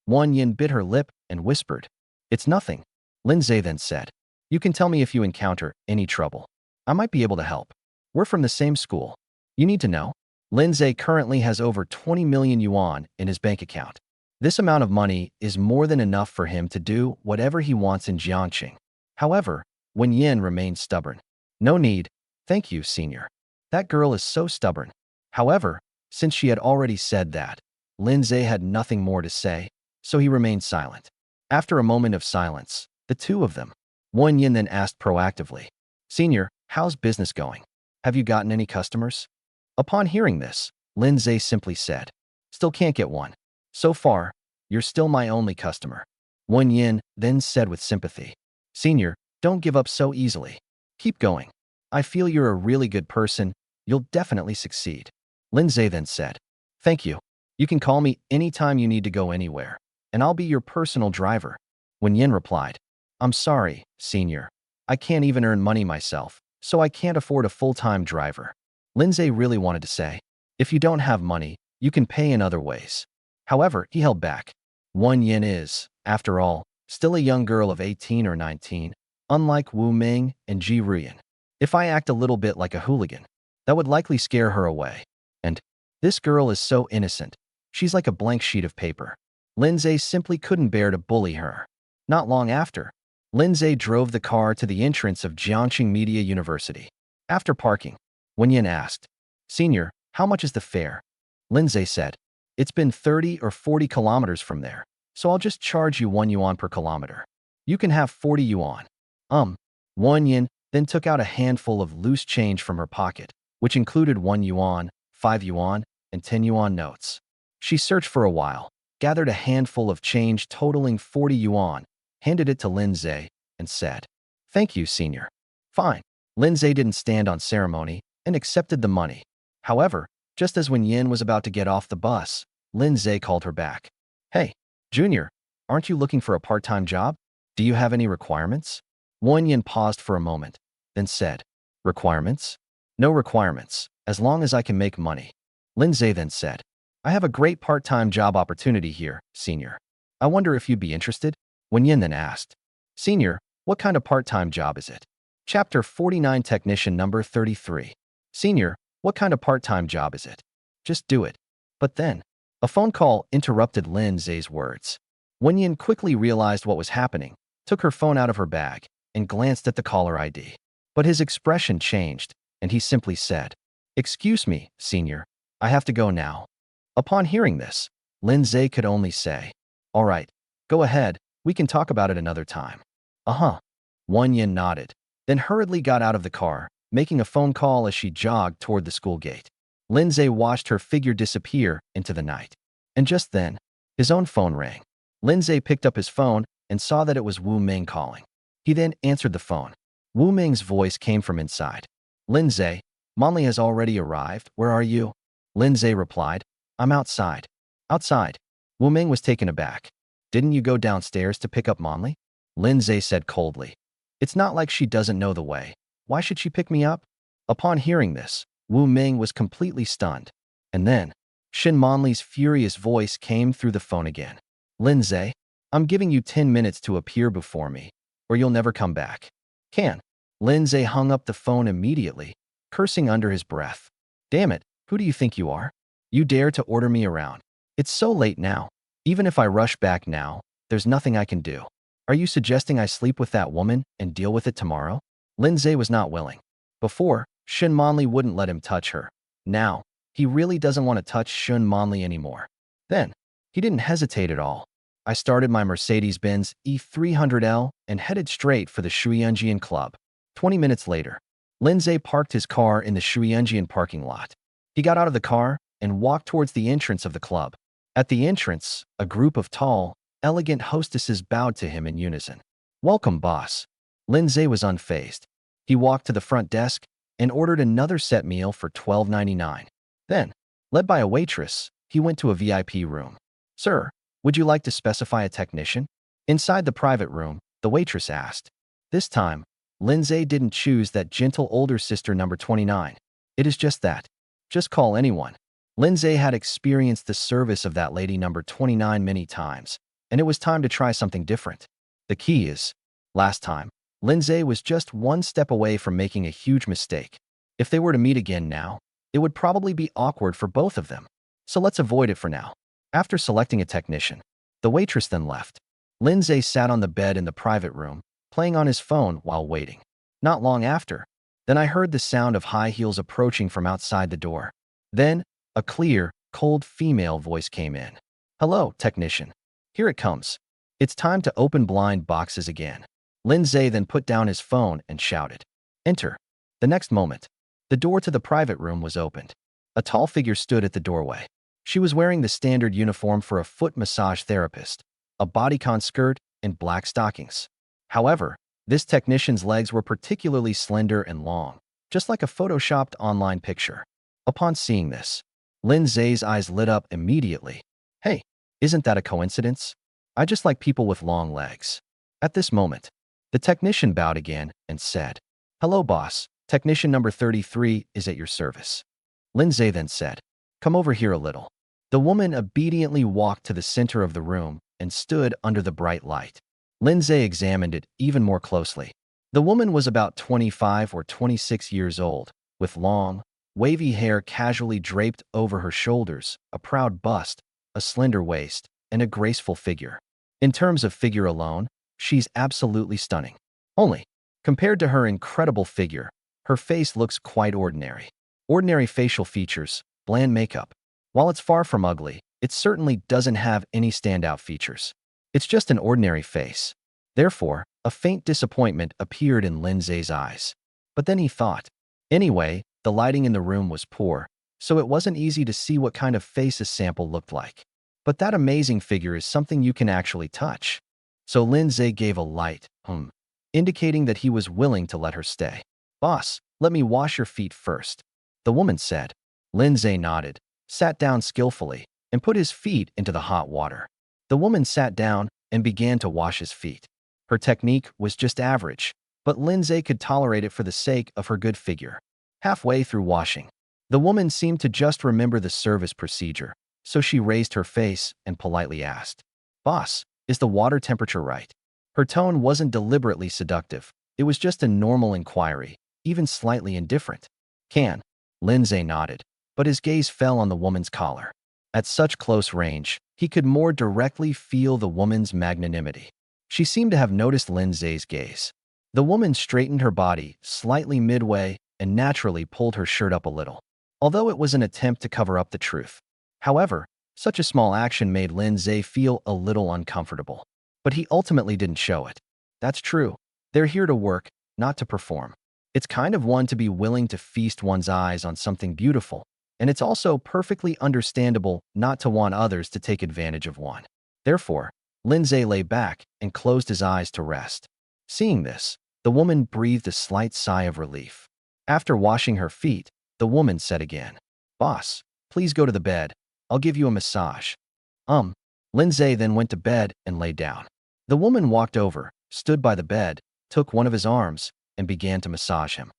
A: Wen Yin bit her lip and whispered, It's nothing. Lin Ze then said, You can tell me if you encounter any trouble. I might be able to help. We're from the same school. You need to know. Lin Ze currently has over 20 million yuan in his bank account. This amount of money is more than enough for him to do whatever he wants in Jiangxing. However, Wen Yin remained stubborn. No need. Thank you, senior. That girl is so stubborn. However, since she had already said that, Lin Ze had nothing more to say, so he remained silent. After a moment of silence, the two of them, Wen Yin then asked proactively, Senior, how's business going? Have you gotten any customers? Upon hearing this, Lin Ze simply said, Still can't get one. So far, you're still my only customer. Wen Yin then said with sympathy, Senior, don't give up so easily. Keep going. I feel you're a really good person. You'll definitely succeed. Lin Ze then said, Thank you. You can call me anytime you need to go anywhere, and I'll be your personal driver. Wen Yin replied, I'm sorry, senior. I can't even earn money myself, so I can't afford a full-time driver. Lin Ze really wanted to say, if you don't have money, you can pay in other ways. However, he held back. 1 yen is, after all, still a young girl of 18 or 19, unlike Wu Ming and Ji Ruyan. If I act a little bit like a hooligan, that would likely scare her away. And this girl is so innocent. She's like a blank sheet of paper. Lin Ze simply couldn't bear to bully her. Not long after, Lin Ze drove the car to the entrance of Jiangxing Media University. After parking, Wen Yin asked, "Senior, how much is the fare?" Lin Ze said, "It's been 30 or 40 kilometers from there, so I'll just charge you 1 yuan per kilometer. You can have 40 yuan. Wen Yin then took out a handful of loose change from her pocket, which included 1 yuan, 5 yuan, and 10 yuan notes. She searched for a while, gathered a handful of change totaling 40 yuan, handed it to Lin Ze, and said, "Thank you, senior." Fine. Lin Ze didn't stand on ceremony and accepted the money. However, just as Wen Yin was about to get off the bus, Lin Ze called her back. "Hey, Junior, aren't you looking for a part-time job? Do you have any requirements?" Wen Yin paused for a moment, then said, "Requirements? No requirements, as long as I can make money." Lin Ze then said, "I have a great part-time job opportunity here, senior. I wonder if you'd be interested?" Wen Yin then asked, "Senior, what kind of part-time job is it?" Chapter 49, Technician number 33. "Senior, what kind of part-time job is it? Just do it." But then, a phone call interrupted Lin Ze's words. Wen Yin quickly realized what was happening, took her phone out of her bag, and glanced at the caller ID. But his expression changed, and he simply said, "Excuse me, senior, I have to go now." Upon hearing this, Lin Ze could only say, "All right, go ahead, we can talk about it another time." "Uh-huh." Wen Yin nodded, then hurriedly got out of the car, making a phone call as she jogged toward the school gate. Lin Ze watched her figure disappear into the night. And just then, his own phone rang. Lin Ze picked up his phone and saw that it was Wu Ming calling. He then answered the phone. Wu Ming's voice came from inside. "Lin Ze, Manli has already arrived. Where are you?" Lin Ze replied, "I'm outside." "Outside?" Wu Ming was taken aback. "Didn't you go downstairs to pick up Manli?" Lin Ze said coldly, "It's not like she doesn't know the way. Why should she pick me up?" Upon hearing this, Wu Ming was completely stunned. And then, Shen Manli's furious voice came through the phone again. "Lin Ze, I'm giving you 10 minutes to appear before me, or you'll never come back." "Can." Lin Ze hung up the phone immediately, cursing under his breath. "Damn it, who do you think you are? You dare to order me around? It's so late now. Even if I rush back now, there's nothing I can do. Are you suggesting I sleep with that woman and deal with it tomorrow?" Lin Ze was not willing. Before, Shen Manli wouldn't let him touch her. Now, he really doesn't want to touch Shen Manli anymore. Then, he didn't hesitate at all. "I started my Mercedes-Benz E300L and headed straight for the Shuyanjian Club." 20 minutes later, Lin Ze parked his car in the Shuyanjian parking lot. He got out of the car and walked towards the entrance of the club. At the entrance, a group of tall, elegant hostesses bowed to him in unison. "Welcome, boss." Lin Ze was unfazed. He walked to the front desk and ordered another set meal for $12.99. Then, led by a waitress, he went to a VIP room. "Sir, would you like to specify a technician?" Inside the private room, the waitress asked. This time, Lin Ze didn't choose that gentle older sister number 29. "It is just that. Just call anyone." Lin Ze had experienced the service of that lady number 29 many times, and it was time to try something different. The key is, last time, Lin Ze was just one step away from making a huge mistake. If they were to meet again now, it would probably be awkward for both of them. So let's avoid it for now. After selecting a technician, the waitress then left. Lin Ze sat on the bed in the private room, playing on his phone while waiting. Not long after, then I heard the sound of high heels approaching from outside the door. Then, a clear, cold female voice came in. "Hello, technician. Here it comes. It's time to open blind boxes again." Lin Ze then put down his phone and shouted, "Enter." The next moment, the door to the private room was opened. A tall figure stood at the doorway. She was wearing the standard uniform for a foot massage therapist, a bodycon skirt, and black stockings. However, this technician's legs were particularly slender and long, just like a photoshopped online picture. Upon seeing this, Lin Ze's eyes lit up immediately. "Hey, isn't that a coincidence? I just like people with long legs." At this moment, the technician bowed again and said, "Hello, boss. Technician number 33 is at your service. Lin Ze then said, come over here a little. The woman obediently walked to the center of the room and stood under the bright light. Lin Ze examined it even more closely. The woman was about 25 or 26 years old, with long, wavy hair casually draped over her shoulders, a proud bust, a slender waist, and a graceful figure. In terms of figure alone, she's absolutely stunning. Only, compared to her incredible figure, her face looks quite ordinary. Ordinary facial features, bland makeup. While it's far from ugly, it certainly doesn't have any standout features. It's just an ordinary face. Therefore, a faint disappointment appeared in Lin Ze's eyes. But then he thought, anyway, the lighting in the room was poor, so it wasn't easy to see what kind of face a sample looked like. But that amazing figure is something you can actually touch. So Lin Ze gave a light, indicating that he was willing to let her stay. Boss, let me wash your feet first, the woman said. Lin Ze nodded, sat down skillfully, and put his feet into the hot water. The woman sat down and began to wash his feet. Her technique was just average, but Lin Ze could tolerate it for the sake of her good figure. Halfway through washing, the woman seemed to just remember the service procedure, so she raised her face and politely asked, Boss, is the water temperature right? Her tone wasn't deliberately seductive. It was just a normal inquiry, even slightly indifferent. Can? Lin Ze nodded, but his gaze fell on the woman's collar. At such close range, he could more directly feel the woman's magnanimity. She seemed to have noticed Lin Ze's gaze. The woman straightened her body slightly midway and naturally pulled her shirt up a little, although it was an attempt to cover up the truth. However, such a small action made Lin Ze feel a little uncomfortable. But he ultimately didn't show it. That's true. They're here to work, not to perform. It's kind of one to be willing to feast one's eyes on something beautiful, and it's also perfectly understandable not to want others to take advantage of one. Therefore, Lin Ze lay back and closed his eyes to rest. Seeing this, the woman breathed a slight sigh of relief. After washing her feet, the woman said again, Boss, please go to the bed. I'll give you a massage. Lin Ze then went to bed and lay down. The woman walked over, stood by the bed, took one of his arms, and began to massage him.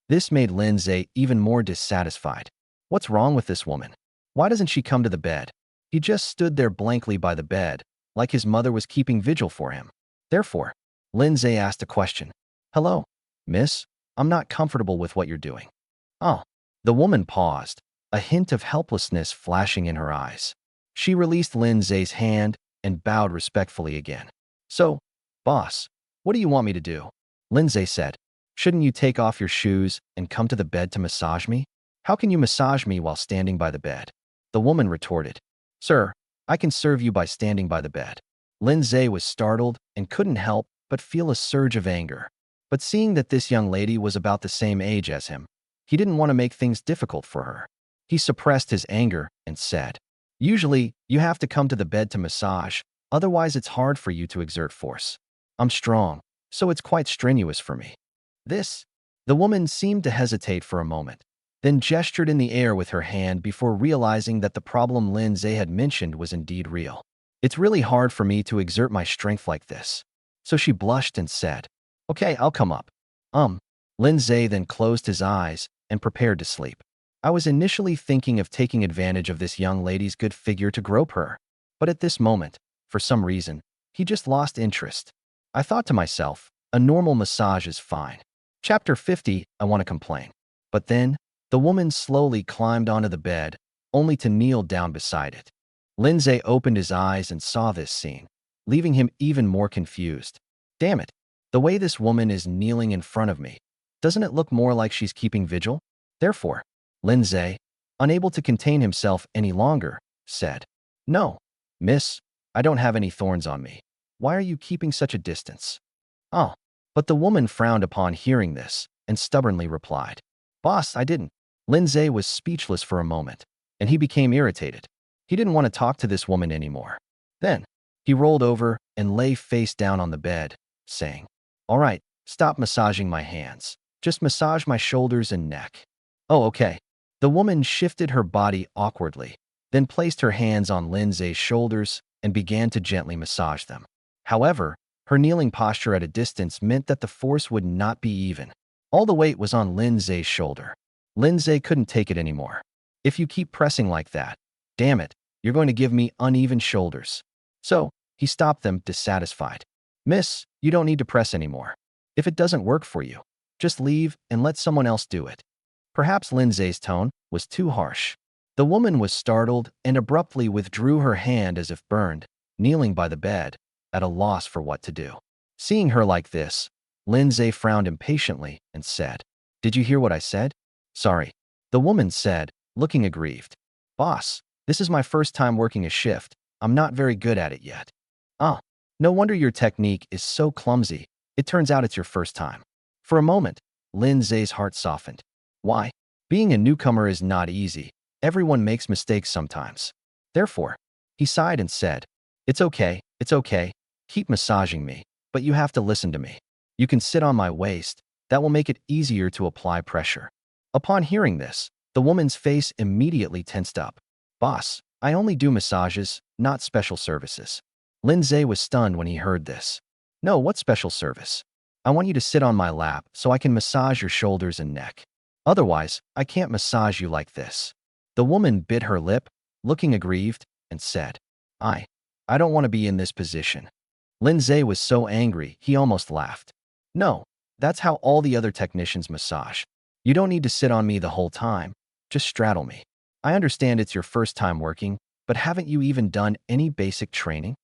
A: This made Lin Ze even more dissatisfied. What's wrong with this woman? Why doesn't she come to the bed? He just stood there blankly by the bed, like his mother was keeping vigil for him. Therefore, Lin Ze asked a question. Hello, miss? I'm not comfortable with what you're doing. Oh. The woman paused, a hint of helplessness flashing in her eyes. She released Lin Ze's hand and bowed respectfully again. So, boss, what do you want me to do? Lin Ze said, shouldn't you take off your shoes and come to the bed to massage me? How can you massage me while standing by the bed? The woman retorted, Sir, I can serve you by standing by the bed. Lin Ze was startled and couldn't help but feel a surge of anger. But seeing that this young lady was about the same age as him, he didn't want to make things difficult for her. He suppressed his anger and said, Usually, you have to come to the bed to massage, otherwise it's hard for you to exert force. I'm strong, so it's quite strenuous for me. The woman seemed to hesitate for a moment, then gestured in the air with her hand before realizing that the problem Lin Ze had mentioned was indeed real. It's really hard for me to exert my strength like this. So she blushed and said, Okay, I'll come up. Lin Ze then closed his eyes and prepared to sleep. I was initially thinking of taking advantage of this young lady's good figure to grope her, but at this moment, for some reason, he just lost interest. I thought to myself, a normal massage is fine. Chapter 50, I want to complain. But then, the woman slowly climbed onto the bed, only to kneel down beside it. Lin Ze opened his eyes and saw this scene, leaving him even more confused. Damn it, the way this woman is kneeling in front of me, doesn't it look more like she's keeping vigil? Therefore, Lin Ze, unable to contain himself any longer, said, No, miss, I don't have any thorns on me. Why are you keeping such a distance? Oh, but the woman frowned upon hearing this and stubbornly replied, Boss, I didn't. Lin Ze was speechless for a moment, and he became irritated. He didn't want to talk to this woman anymore. Then, he rolled over and lay face down on the bed, saying, All right, stop massaging my hands. Just massage my shoulders and neck. Oh, okay. The woman shifted her body awkwardly, then placed her hands on Lin Ze's shoulders and began to gently massage them. However, her kneeling posture at a distance meant that the force would not be even. All the weight was on Lin Ze's shoulder. Lin Ze couldn't take it anymore. If you keep pressing like that, damn it, you're going to give me uneven shoulders. So, he stopped them, dissatisfied. Miss, you don't need to press anymore. If it doesn't work for you, just leave and let someone else do it. Perhaps Lin Ze's tone was too harsh. The woman was startled and abruptly withdrew her hand as if burned, kneeling by the bed, at a loss for what to do. Seeing her like this, Lin Ze frowned impatiently and said, "Did you hear what I said?" "Sorry." The woman said, looking aggrieved. "Boss, this is my first time working a shift. I'm not very good at it yet." "Ah, no wonder your technique is so clumsy. It turns out it's your first time." For a moment, Lin Ze's heart softened. Why? Being a newcomer is not easy. Everyone makes mistakes sometimes. Therefore, he sighed and said, it's okay. Keep massaging me, but you have to listen to me. You can sit on my waist. That will make it easier to apply pressure." Upon hearing this, the woman's face immediately tensed up. "Boss, I only do massages, not special services." Lin Ze was stunned when he heard this. "No, what special service? I want you to sit on my lap so I can massage your shoulders and neck. Otherwise, I can't massage you like this." The woman bit her lip, looking aggrieved, and said, I don't want to be in this position." Lin Ze was so angry, he almost laughed. "No, that's how all the other technicians massage. You don't need to sit on me the whole time. Just straddle me. I understand it's your first time working, but haven't you even done any basic training?"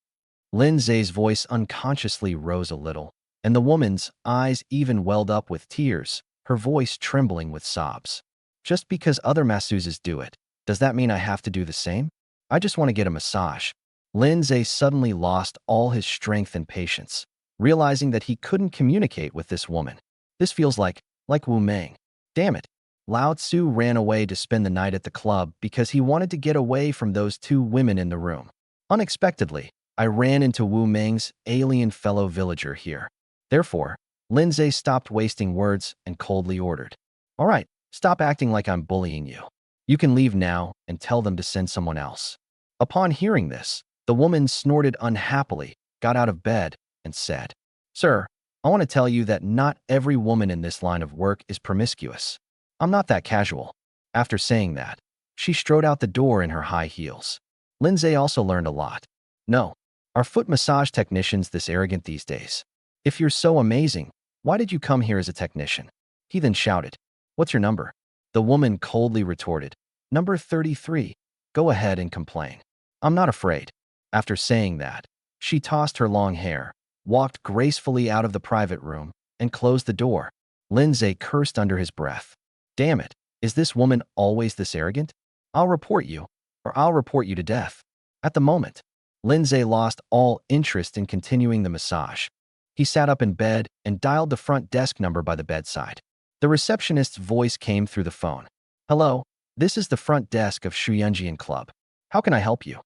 A: Lin Ze's voice unconsciously rose a little, and the woman's eyes even welled up with tears, her voice trembling with sobs. "Just because other masseuses do it, does that mean I have to do the same? I just want to get a massage." Lin Ze suddenly lost all his strength and patience, realizing that he couldn't communicate with this woman. This feels like Wu Meng. Damn it. Lao Tzu ran away to spend the night at the club because he wanted to get away from those two women in the room. Unexpectedly, I ran into Wu Meng's alien fellow villager here. Therefore, Lin Ze stopped wasting words and coldly ordered, "All right, stop acting like I'm bullying you. You can leave now and tell them to send someone else." Upon hearing this, the woman snorted unhappily, got out of bed, and said, "Sir, I want to tell you that not every woman in this line of work is promiscuous. I'm not that casual." After saying that, she strode out the door in her high heels. Lin Ze also learned a lot. No, are foot massage technicians this arrogant these days? If you're so amazing, why did you come here as a technician? He then shouted, "What's your number?" The woman coldly retorted, "Number 33. Go ahead and complain. I'm not afraid." After saying that, she tossed her long hair, walked gracefully out of the private room, and closed the door. Lin Ze cursed under his breath. Damn it, is this woman always this arrogant? I'll report you, or I'll report you to death. At the moment, Lin Ze lost all interest in continuing the massage. He sat up in bed and dialed the front desk number by the bedside. The receptionist's voice came through the phone. "Hello, this is the front desk of Shuyunjian Club. How can I help you?"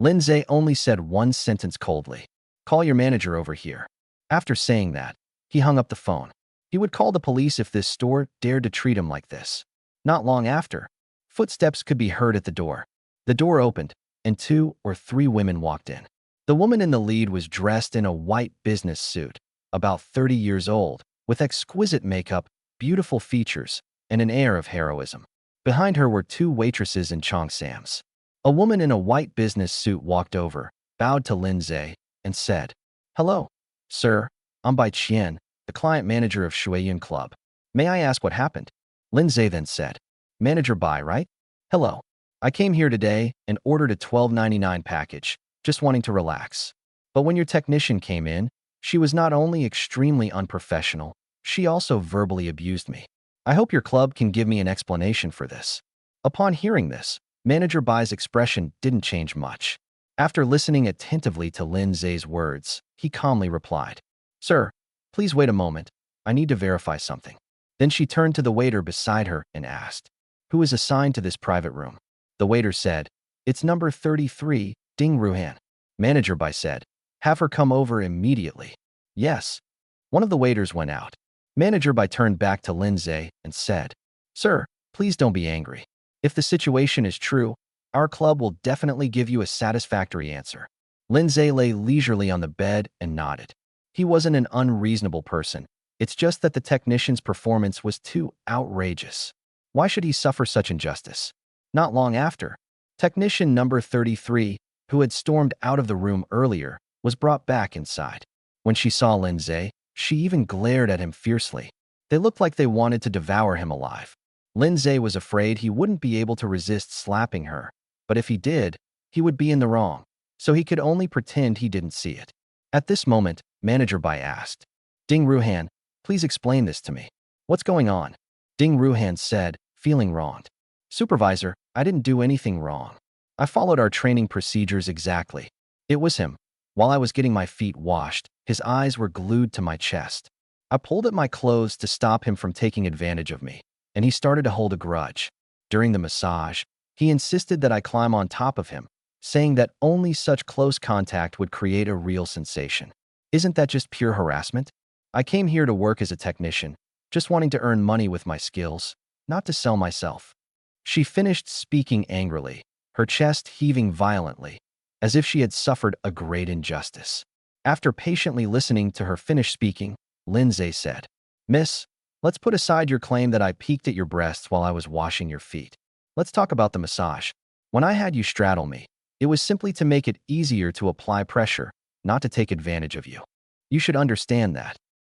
A: Lin Ze only said one sentence coldly. "Call your manager over here." After saying that, he hung up the phone. He would call the police if this store dared to treat him like this. Not long after, footsteps could be heard at the door. The door opened, and 2 or 3 women walked in. The woman in the lead was dressed in a white business suit, about 30 years old, with exquisite makeup, beautiful features, and an air of heroism. Behind her were 2 waitresses in cheongsams. A woman in a white business suit walked over, bowed to Lin Ze, and said, "Hello, sir. I'm Bai Qian, the client manager of Shuiyun Club. May I ask what happened?" Lin Ze then said, "Manager Bai, right? Hello. I came here today and ordered a $12.99 package, just wanting to relax. But when your technician came in, she was not only extremely unprofessional, she also verbally abused me. I hope your club can give me an explanation for this." Upon hearing this, Manager Bai's expression didn't change much. After listening attentively to Lin Ze's words, he calmly replied, "Sir, please wait a moment. I need to verify something." Then she turned to the waiter beside her and asked, "Who is assigned to this private room?" The waiter said, "It's number 33, Ding Ruhan." Manager Bai said, "Have her come over immediately." Yes. One of the waiters went out. Manager Bai turned back to Lin Ze and said, "Sir, please don't be angry. If the situation is true, our club will definitely give you a satisfactory answer." Lin Ze lay leisurely on the bed and nodded. He wasn't an unreasonable person, It's just that the technician's performance was too outrageous. Why should he suffer such injustice? Not long after, technician number 33, who had stormed out of the room earlier, was brought back inside. When she saw Lin Ze, she even glared at him fiercely. They looked like they wanted to devour him alive. Lin Ze was afraid he wouldn't be able to resist slapping her, but if he did, he would be in the wrong, so he could only pretend he didn't see it. At this moment, Manager Bai asked, Ding Ruhan, please explain this to me. What's going on? Ding Ruhan said, feeling wronged. Supervisor, I didn't do anything wrong. I followed our training procedures exactly. It was him. While I was getting my feet washed, his eyes were glued to my chest. I pulled at my clothes to stop him from taking advantage of me, and he started to hold a grudge. During the massage, he insisted that I climb on top of him, saying that only such close contact would create a real sensation. Isn't that just pure harassment? I came here to work as a technician, just wanting to earn money with my skills, not to sell myself. She finished speaking angrily, her chest heaving violently, as if she had suffered a great injustice. After patiently listening to her finish speaking, Lin Ze said, Miss, let's put aside your claim that I peeked at your breasts while I was washing your feet. Let's talk about the massage. When I had you straddle me, it was simply to make it easier to apply pressure, not to take advantage of you. You should understand that.